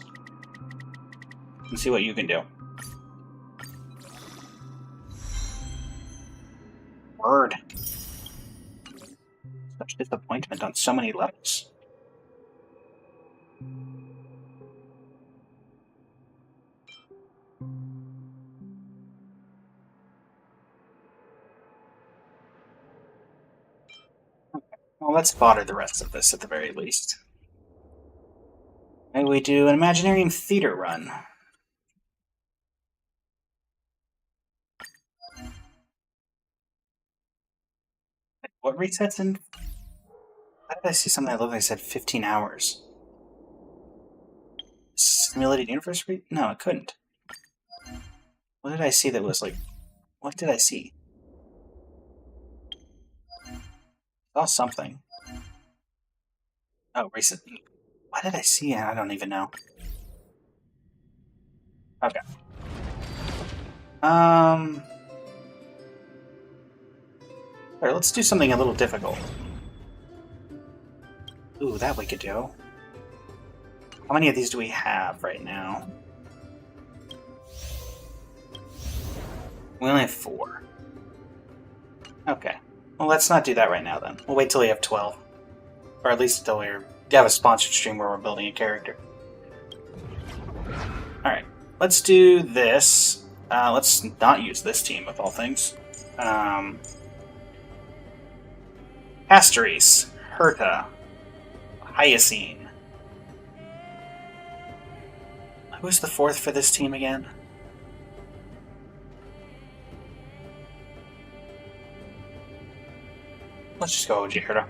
And see what you can do. Word. Such disappointment on so many levels. Well, let's fodder the rest of this at the very least. Maybe we do an Imaginarium Theater run. What resets in? Why did I see something that looked like it said 15 hours? Simulated universe? No, it couldn't. What did I see that was like... What did I see? I saw something. Oh, recent. What did I see? I don't even know. Okay. Alright, let's do something a little difficult. Ooh, that we could do. How many of these do we have right now? We only have 4. Okay. Well, let's not do that right now, then. We'll wait till we have 12. Or at least until we have a sponsored stream where we're building a character. Alright. Let's do this. Let's not use this team, of all things. Asteris, Herta, Hyacine. Who's the 4th for this team again? Let's just go OG Herta.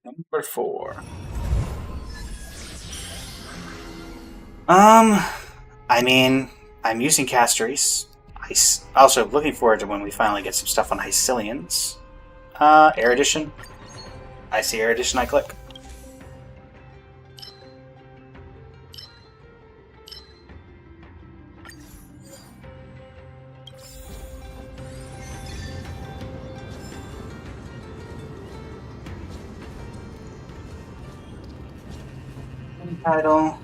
Number 4. I mean, I'm using Castoris. Also, looking forward to when we finally get some stuff on Hycilians. Air Edition. I see Air Edition, I click. Title.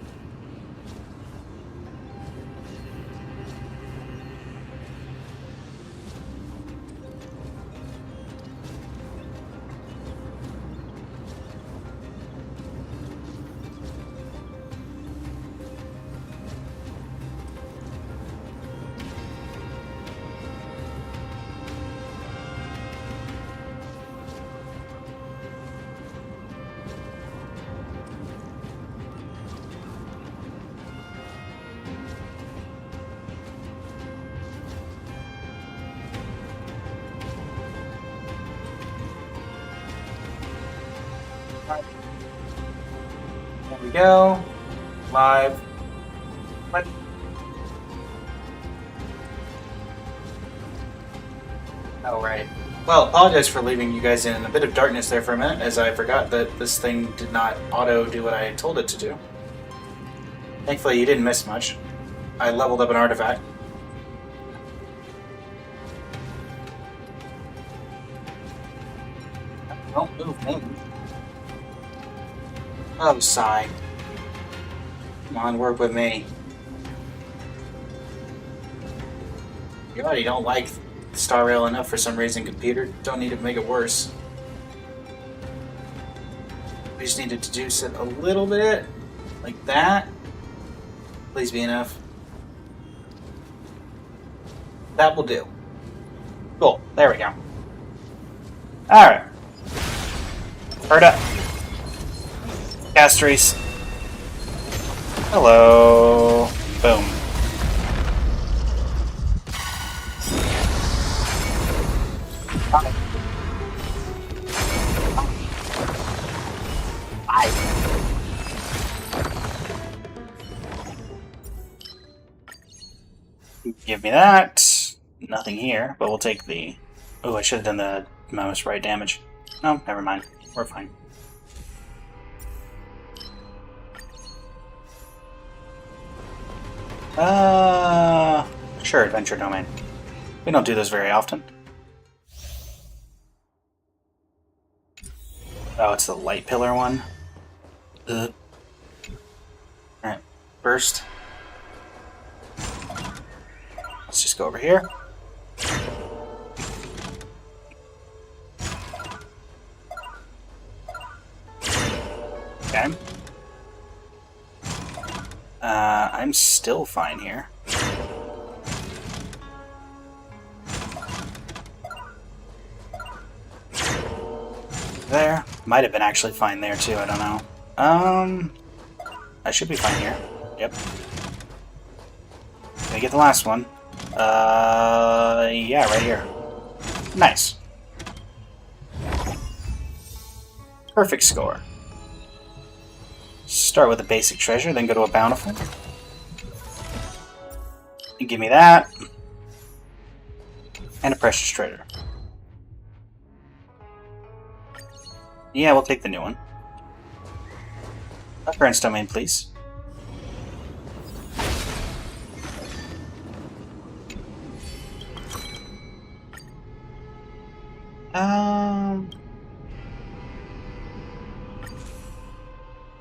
There we go. Live. What? Oh, right. Well, apologize for leaving you guys in a bit of darkness there for a minute, as I forgot that this thing did not auto-do what I told it to do. Thankfully, you didn't miss much. I leveled up an artifact. Don't move me. Oh, sigh. Come on, work with me. You already don't like Star Rail enough for some reason, computer. Don't need to make it worse. We just needed to juice it a little bit. Like that. Please be enough. That will do. Cool. There we go. Alright. Herta. Castries. Hello. Boom. Hi. Give me that. Nothing here, but we'll take the... Oh, I should have done the mouse right damage. No, never mind. We're fine. Sure, Adventure Domain. We don't do those very often. Oh, it's the light pillar one. Alright, burst. Let's just go over here. Okay. I'm still fine here. There. Might have been actually fine there too, I don't know. I should be fine here. Yep. Did I get the last one? Yeah, right here. Nice. Perfect score. Start with a basic treasure, then go to a bountiful. And give me that. And a precious treasure. Yeah, we'll take the new one. Occurrence domain, please.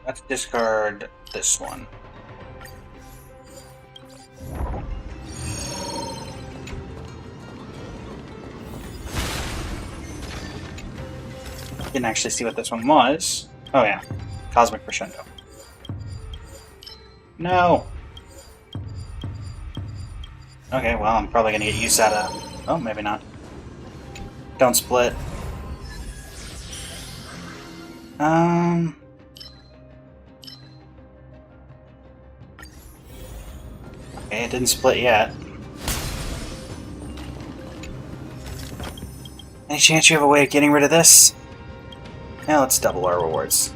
Let's discard this one. Didn't actually see what this one was. Oh yeah, Cosmic Crescendo. No! Okay, well, I'm probably gonna get used out of... Oh, maybe not. Don't split. Okay, it didn't split yet. Any chance you have a way of getting rid of this? Now let's double our rewards.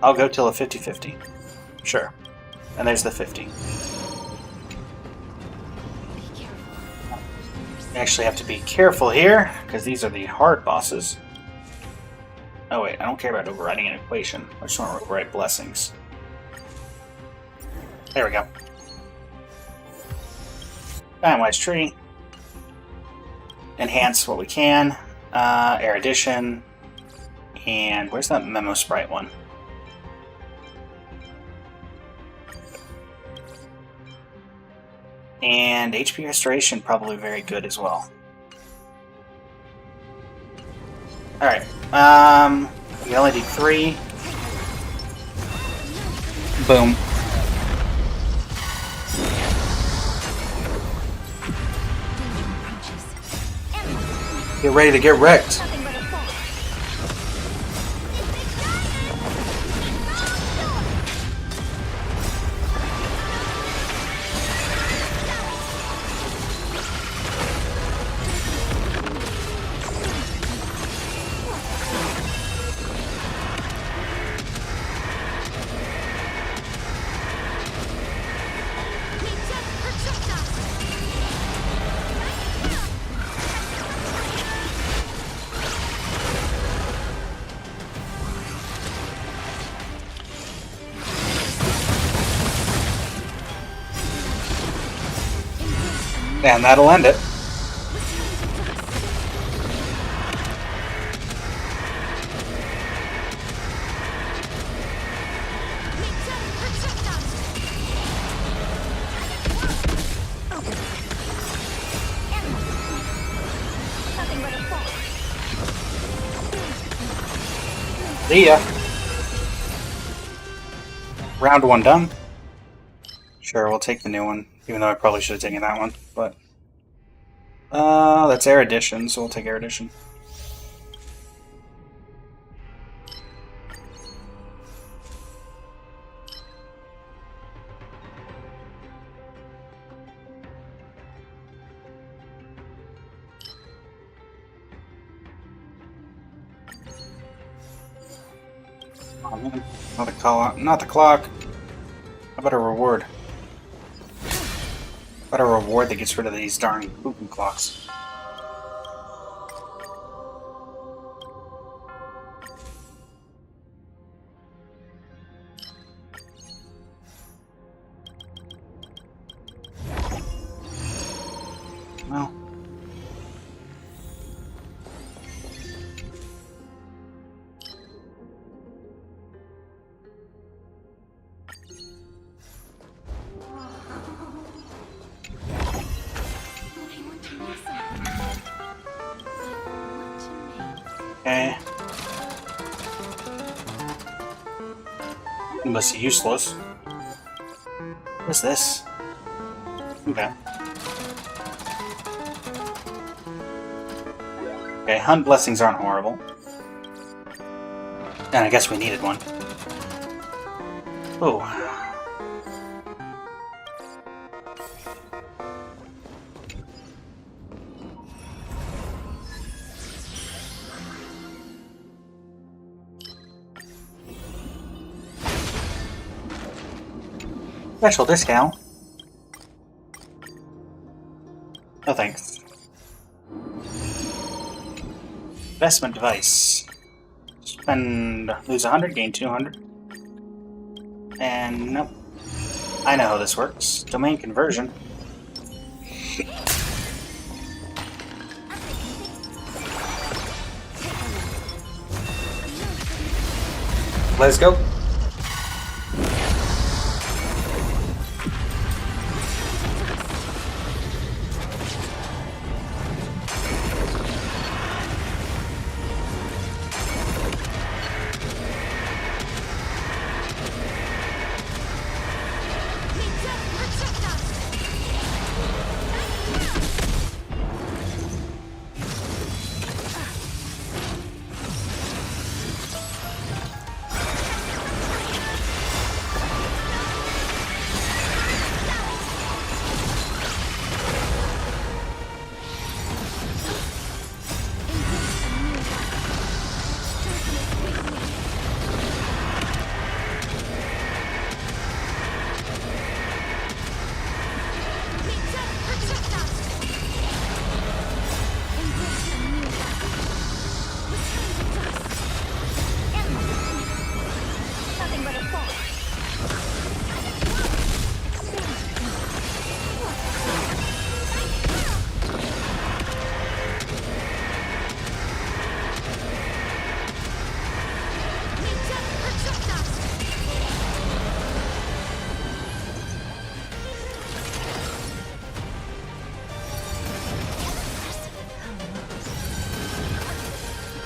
I'll go till a 50-50. Sure. And there's the 50. Be careful. We actually have to be careful here, because these are the hard bosses. Oh wait, I don't care about overriding an equation. I just want to override blessings. There we go. Timewise tree. Enhance what we can. Erudition. And where's that Memo Sprite one? And HP Restoration, probably very good as well. Alright, we only need 3. Boom. Get ready to get wrecked. Nothing but a fall. And that'll end it. Nothing but a fall. See ya. Round 1 done. Sure, we'll take the new one, even though I probably should have taken that one, but... that's Erudition, so we'll take Erudition. Oh man, not a call out, not the clock. How about a reward? How about a reward that gets rid of these darn cuckoo clocks? Well. I want to make something. I want to make. Okay. Unless useless. What's this? Okay. Okay, hunt blessings aren't horrible. And I guess we needed one. Ooh. Special discount. No thanks. Investment device. and lose 100, gain 200. And nope. I know how this works. Domain conversion. Let's go.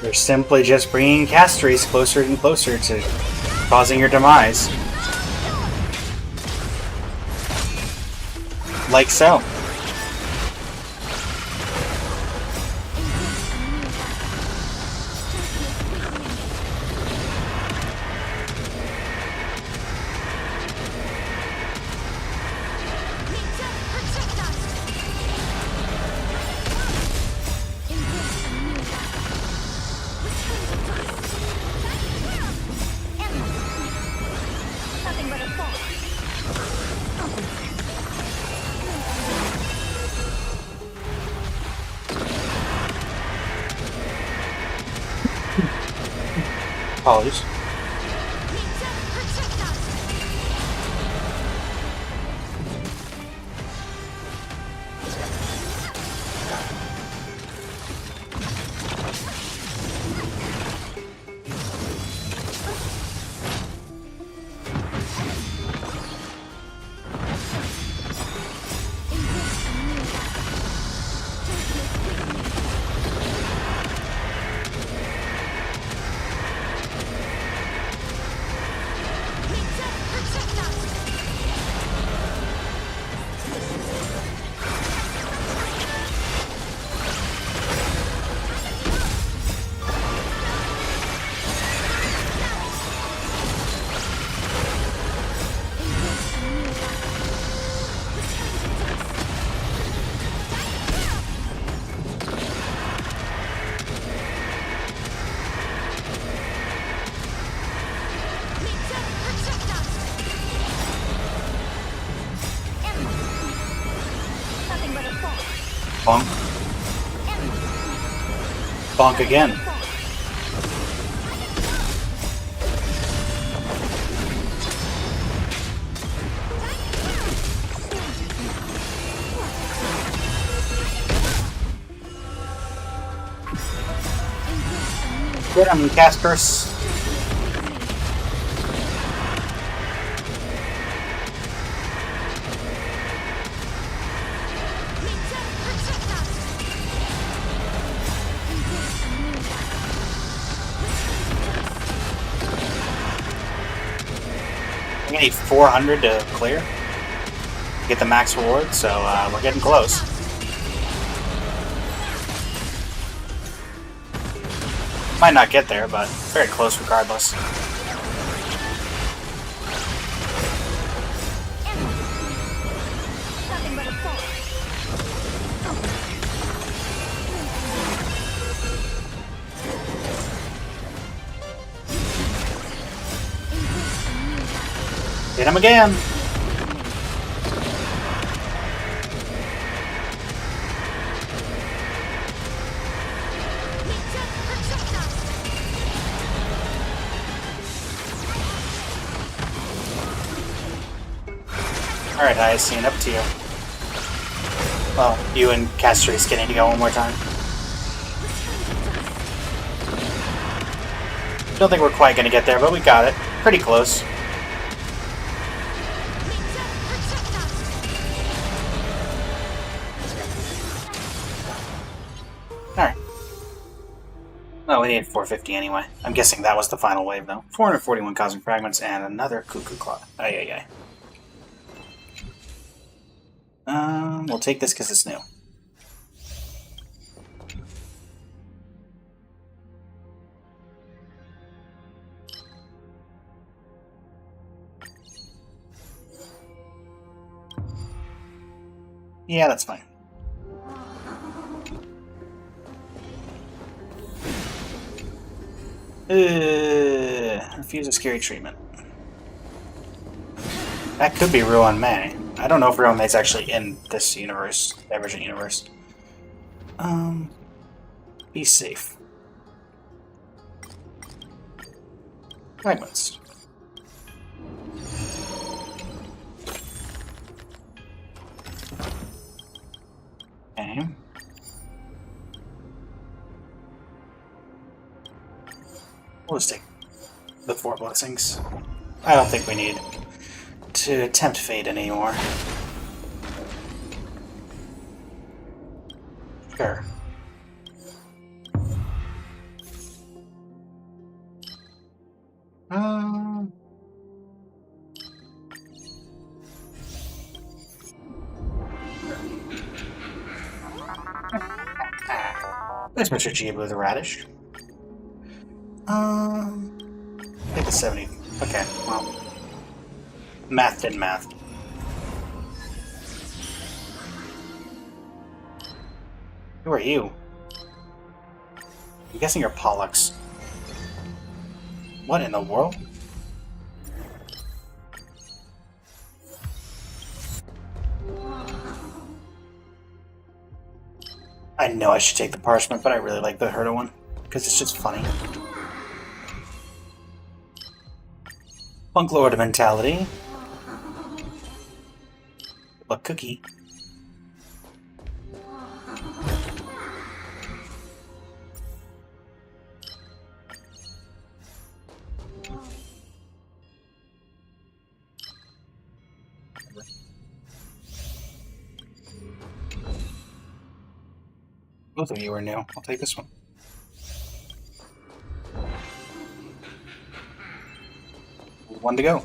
You're simply just bringing Castries closer and closer to causing your demise. Like so. Apologies. Bonk. Bonk again. Get him, Caspers. I need 400 to clear. Get the max reward, so we're getting close. Might not get there, but very close regardless. Hit him again! Alright, Hyacinth, up to you. Well, you and Castrice getting to go one more time. Don't think we're quite gonna get there, but we got it. Pretty close. Alright. Oh, we need 450 anyway. I'm guessing that was the final wave, though. 441 Cosmic Fragments and another Cuckoo Claw. Ay. We'll take this because it's new. Yeah, that's fine. Refuse a scary treatment. That could be Ruan May. I don't know if Ruan May's actually in this universe, Divergent universe. Be safe. Fragments. Okay. We'll just take the 4 blessings. I don't think we need to tempt fate anymore. Sure. There's Mr. Jibu the Radish. Take the 70. Okay, well. Math didn't math. Who are you? I'm guessing you're Pollux. What in the world? I know I should take the parchment, but I really like the Herda one, because it's just funny. Punk Lord mentality. Look, cookie. Both of you are new. I'll take this one. One to go.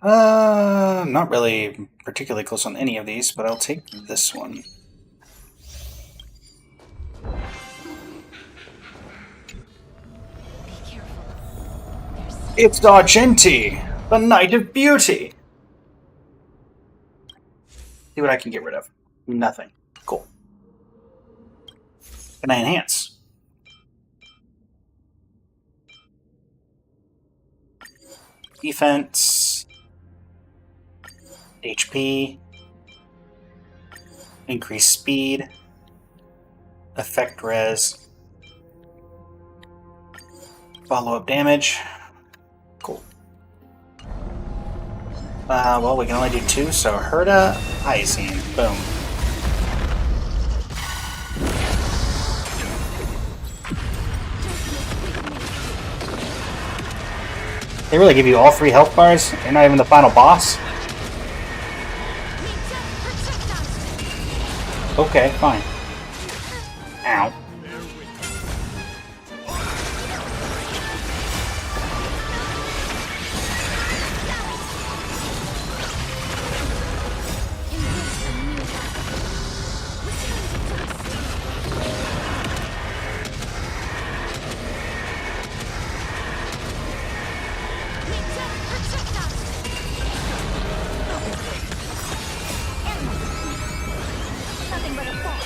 Not really particularly close on any of these, but I'll take this one. It's D'Argenti, the Knight of Beauty! See what I can get rid of. Nothing. Cool. Can I enhance? Defense. HP. Increase speed. Effect res. Follow-up damage. Cool. Well, we can only do 2, so Herda, Hyacinth. Boom. They really give you all 3 health bars? You're not even the final boss? Okay, fine. Ow. Nothing but a fall.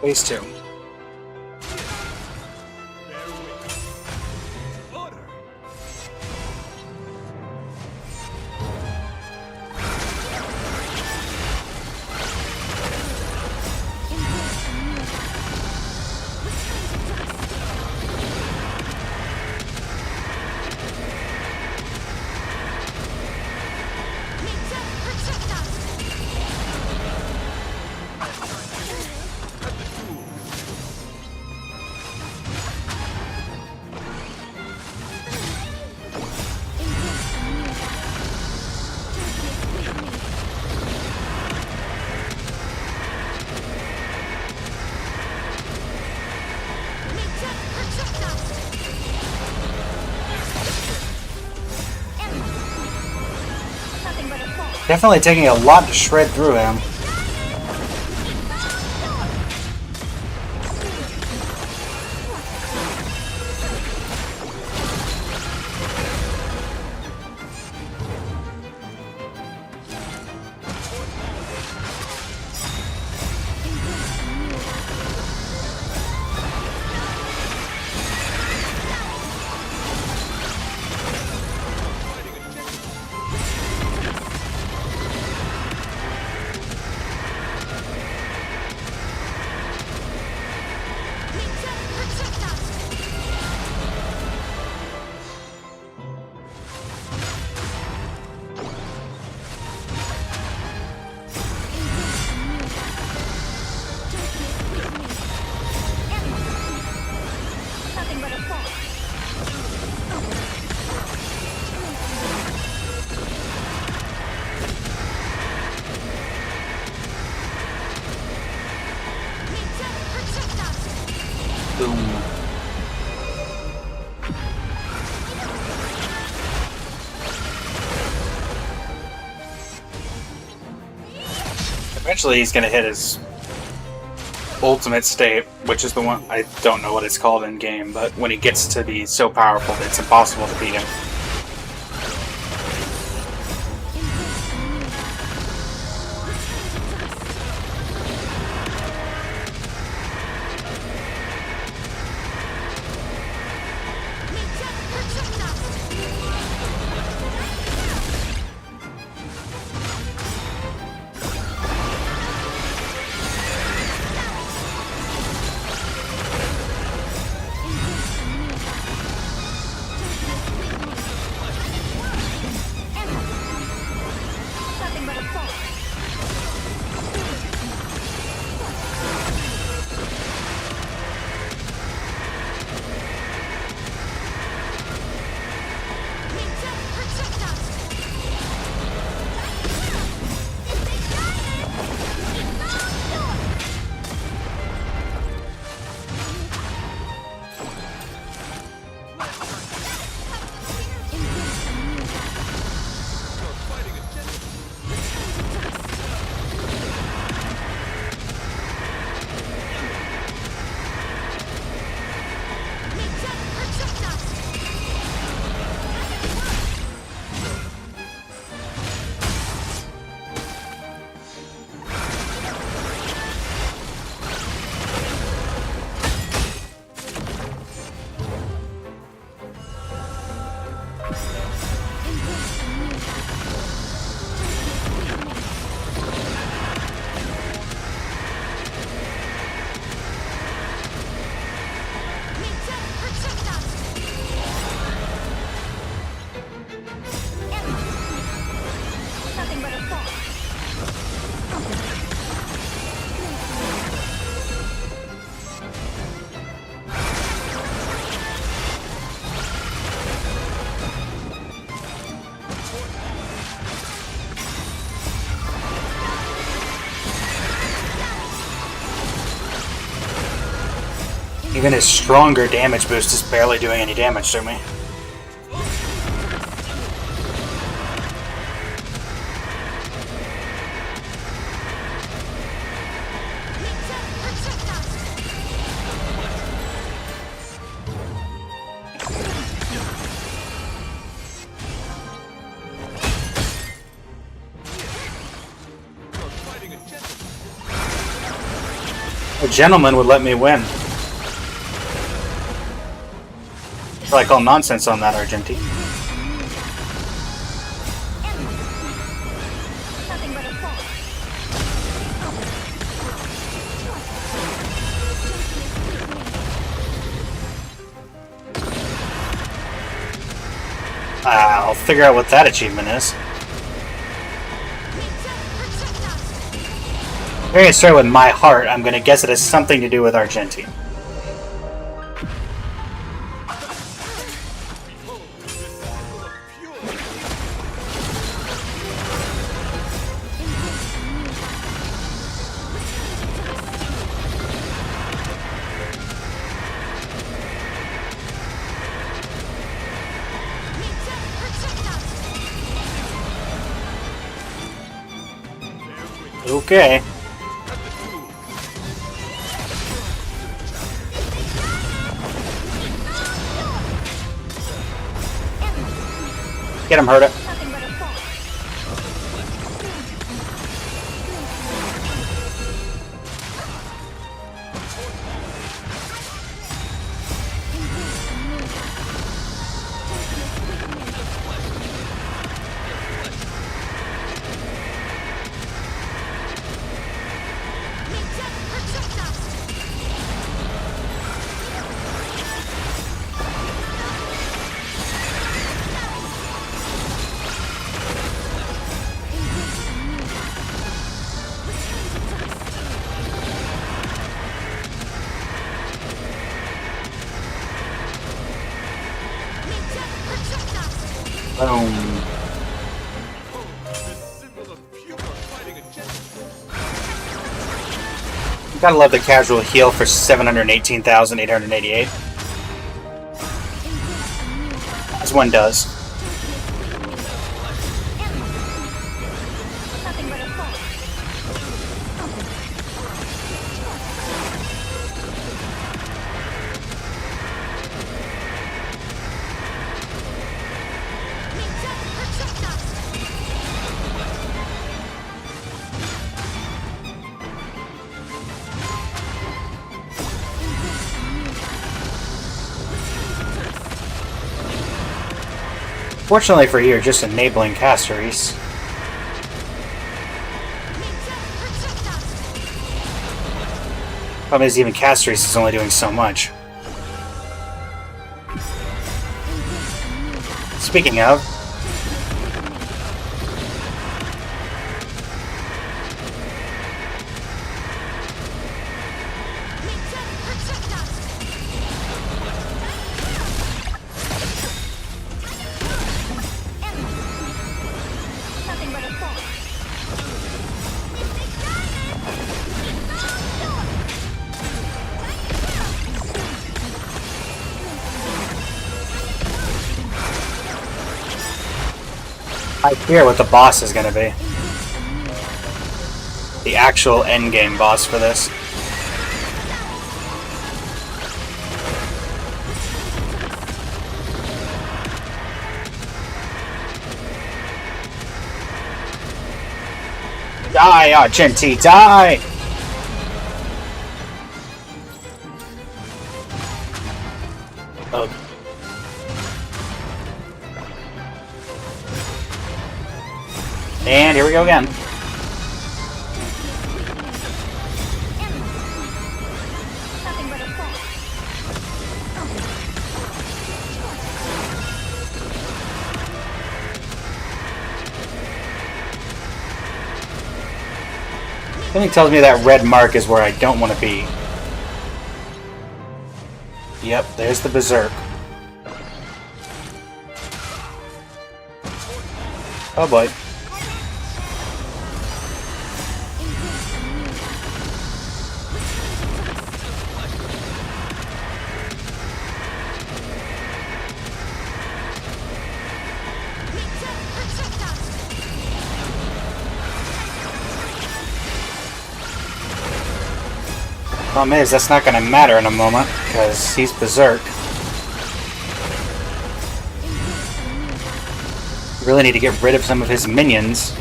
Phase 2. Definitely taking a lot to shred through him. Boom. Eventually he's gonna hit his ultimate state, which is the one, I don't know what it's called in game, but when he gets to be so powerful that it's impossible to beat him. Even his stronger damage boost is barely doing any damage to me. A gentleman would let me win. I feel like all nonsense on that, Argenti. Nothing but a fall. I'll figure out what that achievement is. We're gonna start with my heart. I'm gonna guess it has something to do with Argenti. Okay. Get him, Herta. Nothing but a fall. Boom. Gotta love the casual heal for 718,888. As one does. Nothing but a fall. Fortunately for you, you're just enabling casteries. Problem is, even casteries is only doing so much. Speaking of, Nothing but a fall. I fear what the boss is gonna be. The actual endgame boss for this. Die, Argenti, die! Oh. And here we go again. Nothing but a fall. Something tells me that red mark is where I don't want to be. Yep, there's the Berserk. Oh boy. Problem is, that's not going to matter in a moment, because he's Berserk. Really need to get rid of some of his minions.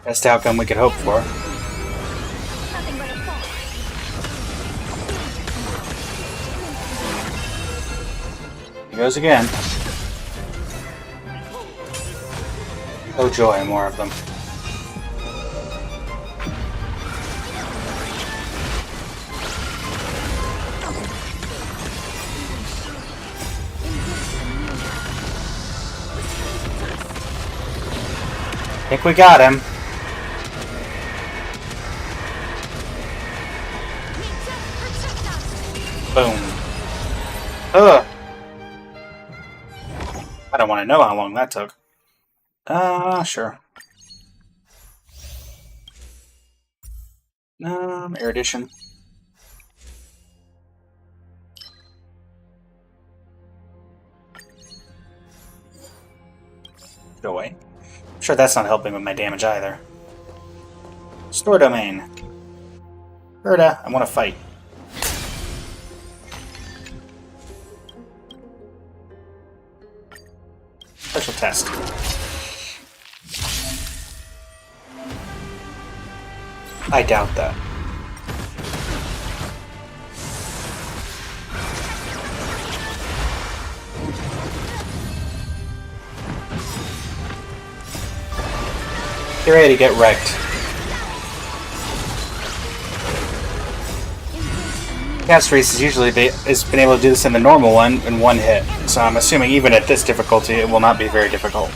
Best outcome we could hope for. Nothing but a fall. He goes again. Oh joy, more of them. I think we got him. Boom. Ugh. I don't want to know how long that took. Sure. Erudition. Go away. I'm sure that's not helping with my damage either. Store domain. Berta, I want to fight. Special test. I doubt that. Get ready to get wrecked. Castries has usually has been able to do this in the normal one in one hit, so I'm assuming even at this difficulty it will not be very difficult.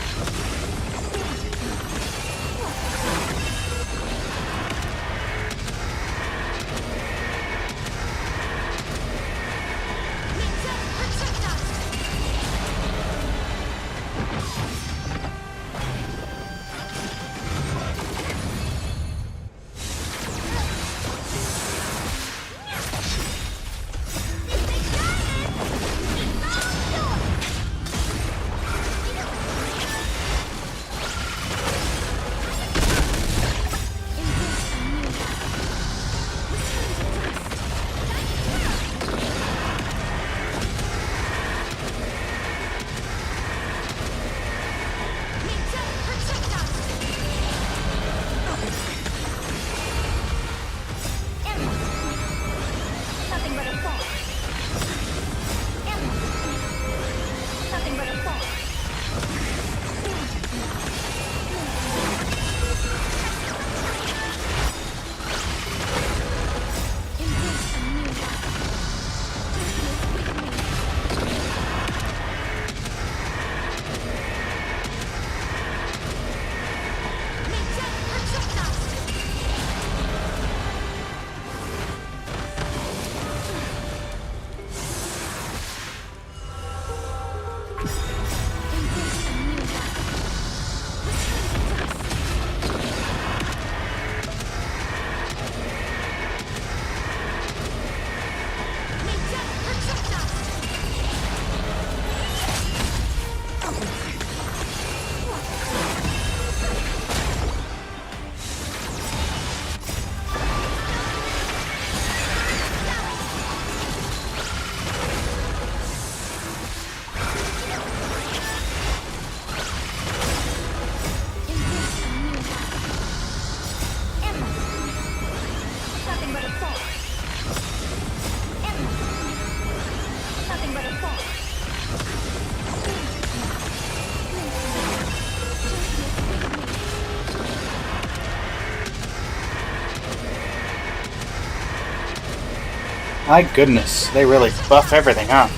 My goodness, they really buff everything, huh?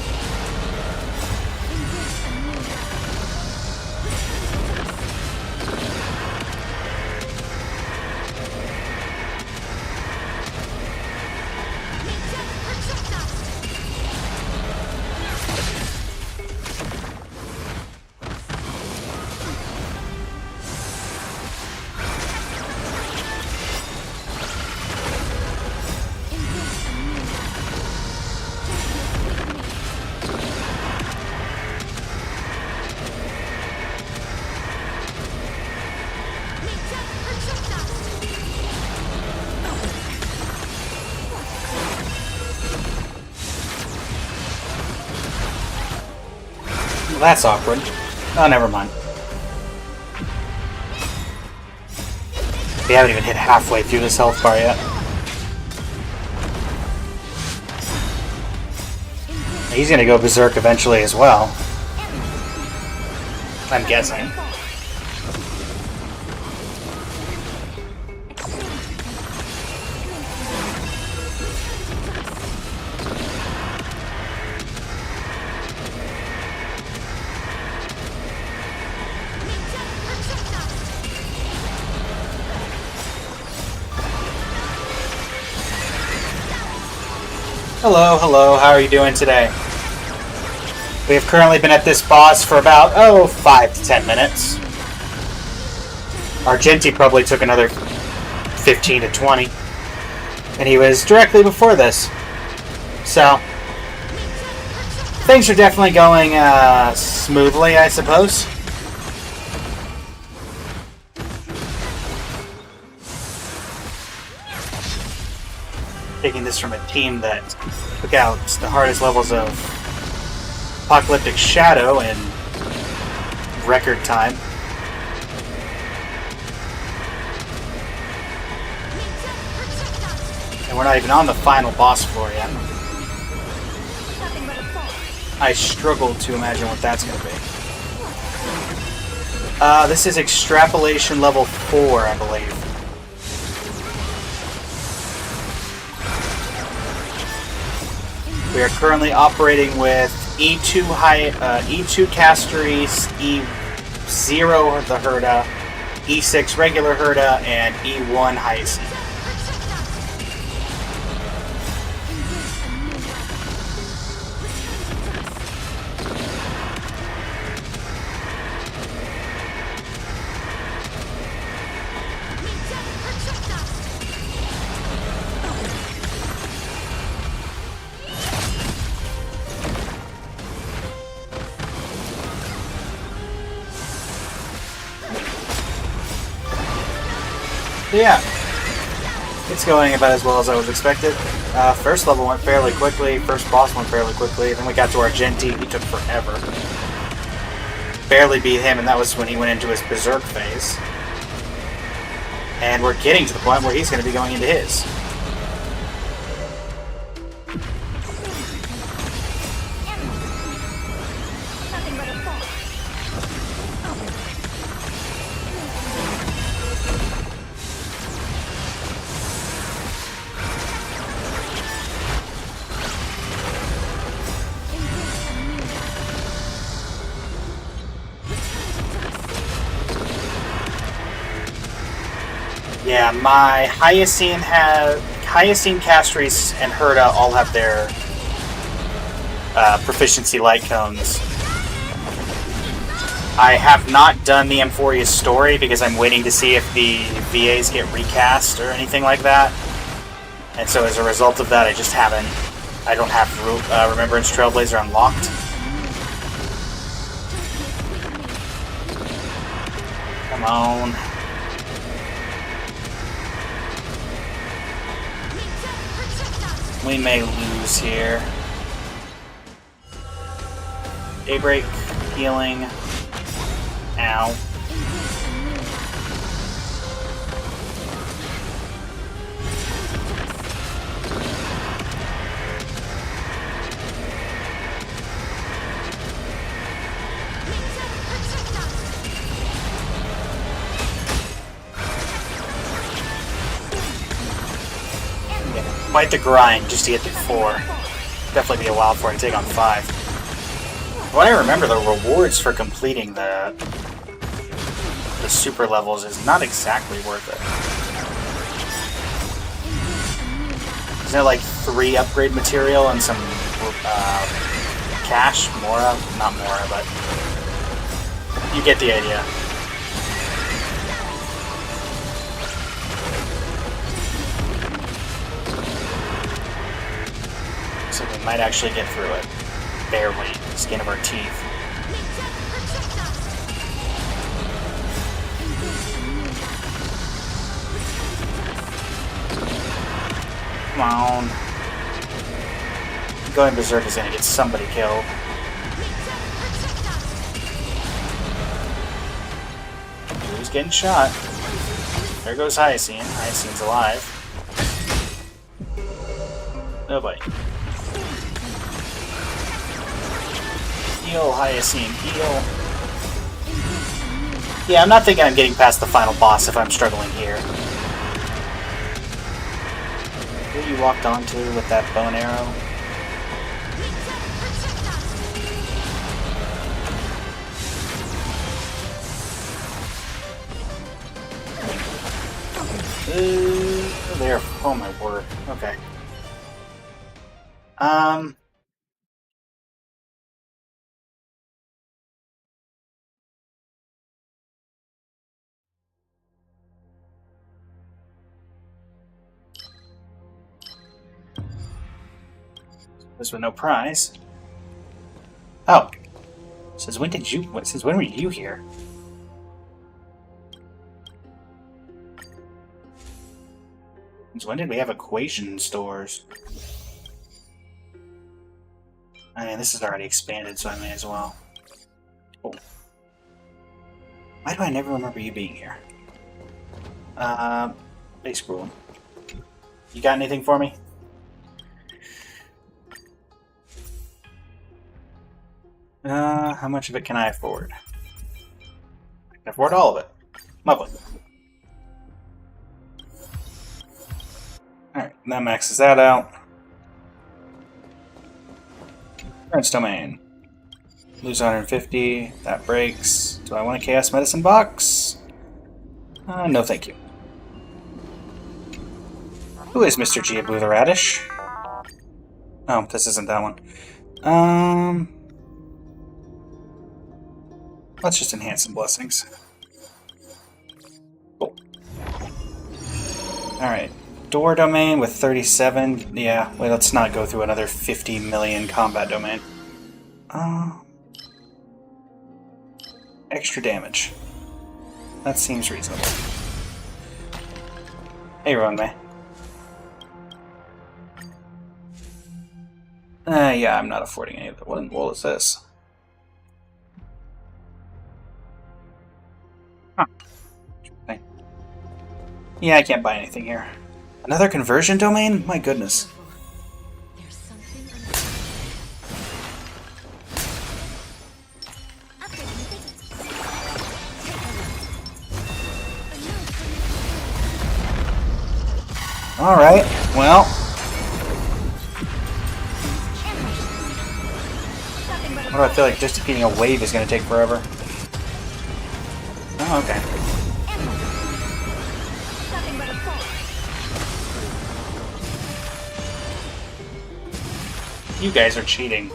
Well, that's awkward. Oh, never mind. We haven't even hit halfway through this health bar yet. He's gonna go berserk eventually as well. I'm guessing. Hello, hello, how are you doing today? We have currently been at this boss for about, 5 to 10 minutes. Argenti probably took another 15 to 20. And he was directly before this. So, things are definitely going smoothly, I suppose. Taking this from a team that took out the hardest levels of Apocalyptic Shadow in record time. And we're not even on the final boss floor yet. I struggle to imagine what that's going to be. This is extrapolation level 4, I believe. We are currently operating with E2 E2 Casteries, E0 the Herda, E6 regular Herda, and E1 Hyacinth. Yeah, it's going about as well as I was expected. First level went fairly quickly, first boss went fairly quickly, then we got to Argenti, he took forever. Barely beat him, and that was when he went into his Berserk phase. And we're getting to the point where he's going to be going into his. Yeah, my Hyacinth Casteries and Herda all have their proficiency light cones. I have not done the Emphoria's story because I'm waiting to see if the VAs get recast or anything like that. And so as a result of that, I don't have Remembrance Trailblazer unlocked. Come on. We may lose here. Daybreak, healing. Ow. Quite the grind just to get to 4. Definitely be a while for it to take on 5. What I remember, the rewards for completing the super levels is not exactly worth it. Isn't there like 3 upgrade material and some cash? Mora? Not Mora, but you get the idea. So we might actually get through it. Barely. Skin of our teeth. Come on. Going Berserk is gonna get somebody killed. Who's getting shot? There goes Hyacine. Hyacine's alive. Oh boy. Heal, Hyacine, heal. Yeah, I'm not thinking I'm getting past the final boss if I'm struggling here. Who you walked onto with that bow and arrow? There. Oh my word. Okay. This with no prize. Oh. Since when did you... Since when were you here? Since when did we have equation stores? I mean, this is already expanded, so I may as well. Oh. Why do I never remember you being here? Base rule. You got anything for me? How much of it can I afford? I can afford all of it. Lovely. Alright, that maxes that out. Current domain. Lose 150. That breaks. Do I want a Chaos Medicine box? No, thank you. Who is Mr. Gia Blue the Radish? Oh, this isn't that one. Let's just enhance some blessings. Cool. Alright. Door domain with 37. Yeah, wait, let's not go through another 50 million combat domain. Extra damage. That seems reasonable. Hey, Ronmei. Yeah, I'm not affording any of that. What in the world is this? Huh. Interesting. Yeah, I can't buy anything here. Another conversion domain? My goodness. There's something Alright, well. What do I feel like just defeating a wave is going to take forever? Oh, okay. You guys are cheating.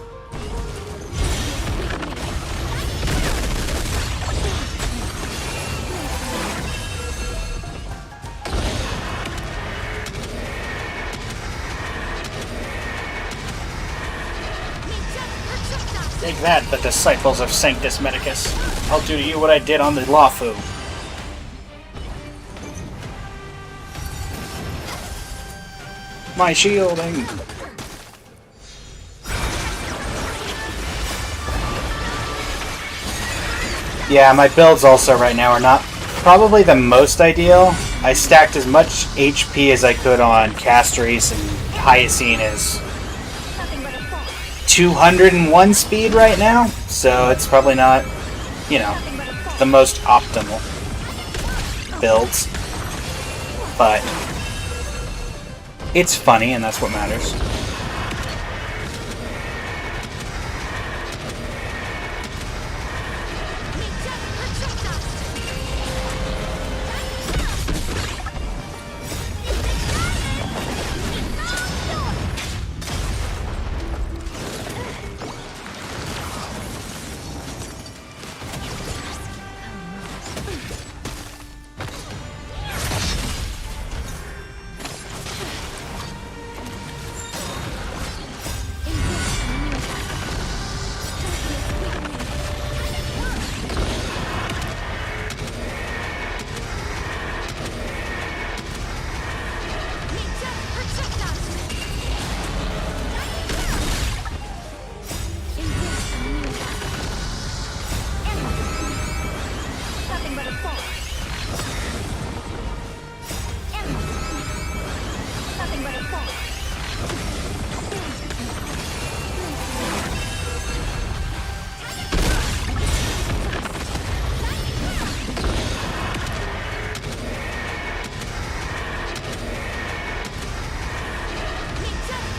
Take that, the disciples of Sanctus Medicus. I'll do to you what I did on the Lafu. My shielding! Yeah, my builds also right now are not probably the most ideal. I stacked as much HP as I could on Castries and Hyacine as 201 speed right now, so it's probably not, you know, the most optimal builds. But it's funny, and that's what matters.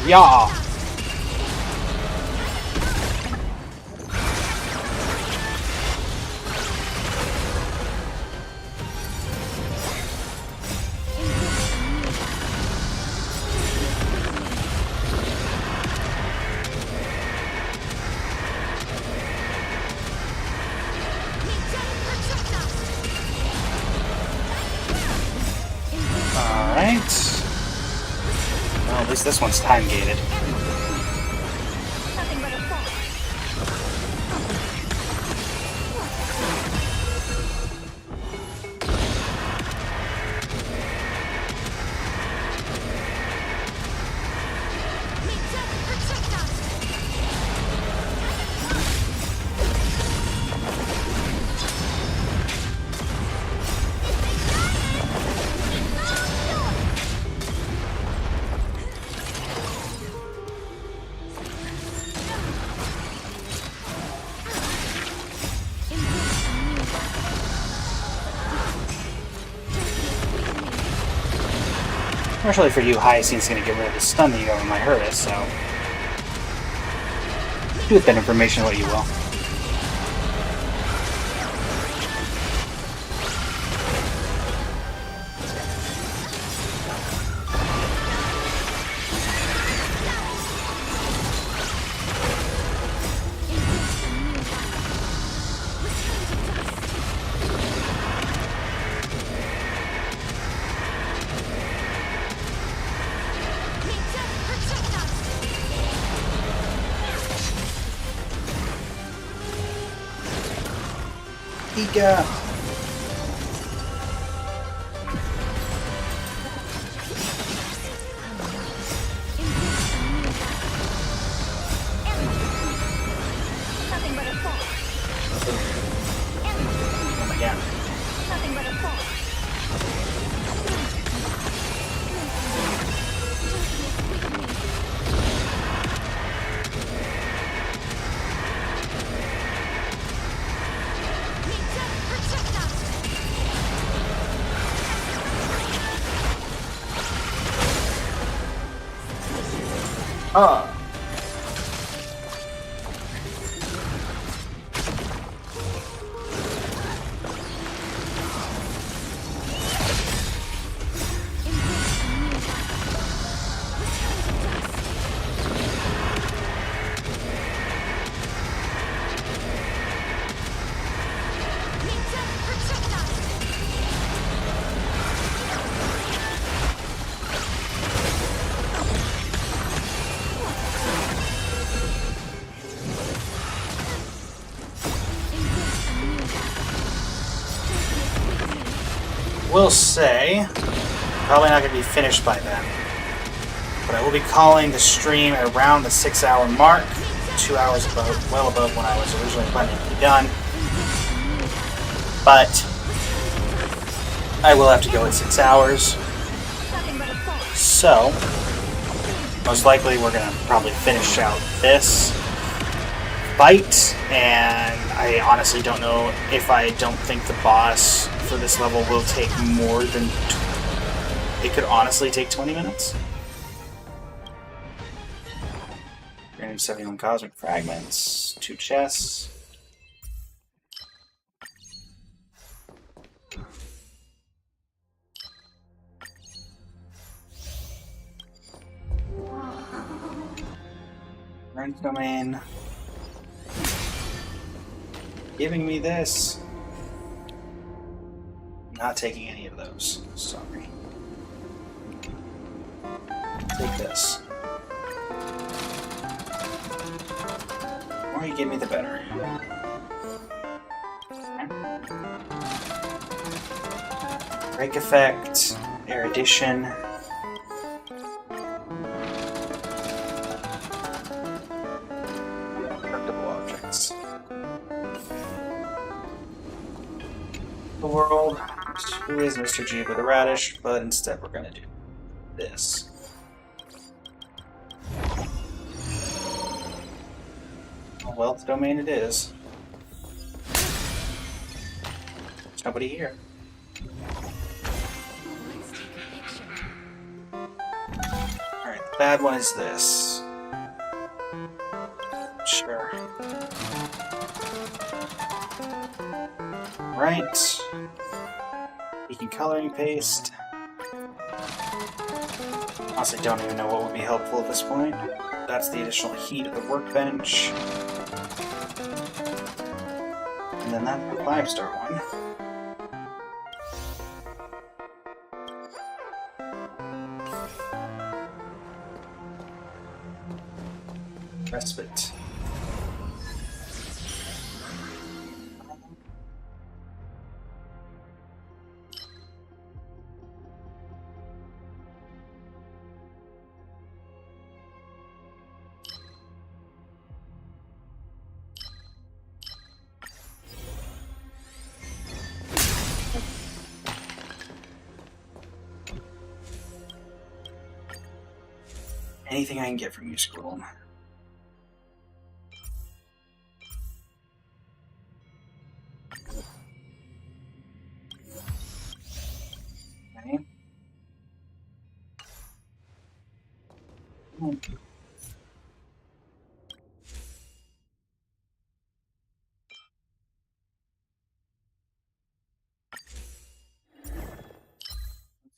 Yeah. Alright. Well, at least this one's time gated. Nothing but a fall. Especially for you, Hyacinth's gonna get rid of the stun that you got on my Hervis, so. Do with that information what you will. Ika! Nothing but a fall. Oh my god. Nothing but a fall. Ah! Will say, probably not going to be finished by then. But I will be calling the stream at around the 6-hour mark, 2 hours above, well above when I was originally planning to be done. But I will have to go at 6 hours. So, most likely we're going to probably finish out this fight, and I honestly don't know if I don't think the boss for this level will take more than... It could honestly take 20 minutes. 371 cosmic fragments, 2 chests. Rent domain. Giving me this. Not taking any of those. Sorry. Take this. The more you give me, the better. Break effect, erudition. Destructible objects. The world. Who is Mr. G with a radish? But instead, we're gonna do this. A wealth domain it is. There's nobody here. Let's take a picture. Alright, bad one is this. Sure. Right. Making coloring paste. Honestly, don't even know what would be helpful at this point. That's the additional heat of the workbench. And then that's the 5-star one. Respite. Anything I can get from you, Squirrel. Okay.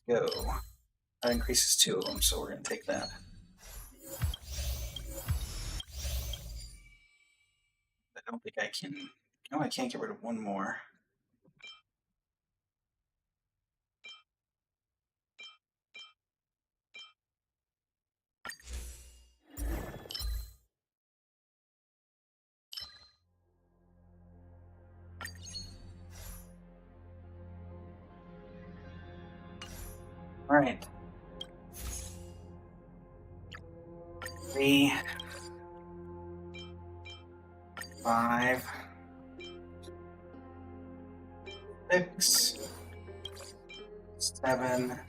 Let's go. That increases 2 of them, so we're going to take that. I don't think I can... No, I can't get rid of one more. Alright. 3, 5, 6, 7,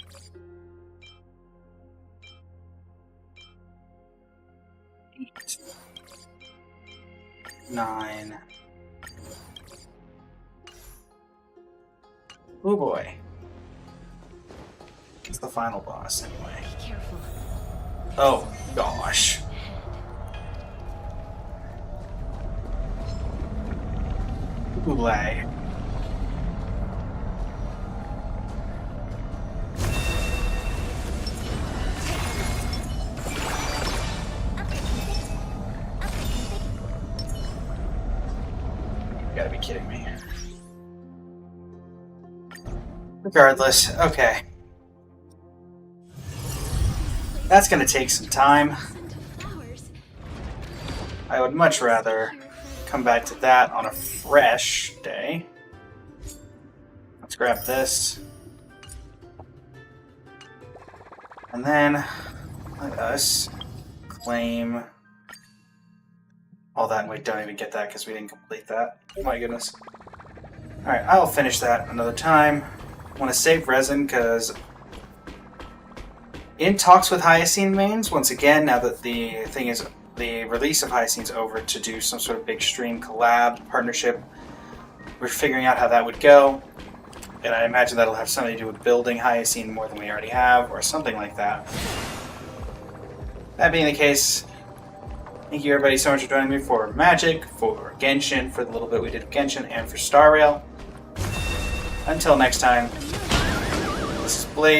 8, 9. Oh boy. It's the final boss, anyway. Be careful. Oh, gosh. Oolay. You gotta be kidding me. Regardless, okay. That's gonna take some time. Scent of flowers. I would much rather come back to that on a fresh day. Let's grab this. And then let us claim all that. And wait, don't even get that because we didn't complete that. Oh my goodness. Alright, I'll finish that another time. I want to save resin because in talks with Hyacine mains, once again, now that the thing is the release of Hyacine's over to do some sort of big stream collab partnership, we're figuring out how that would go. And I imagine that'll have something to do with building Hyacine more than we already have, or something like that. That being the case, thank you everybody so much for joining me for Magic, for Genshin, for the little bit we did of Genshin, and for Star Rail. Until next time, this is Blaze.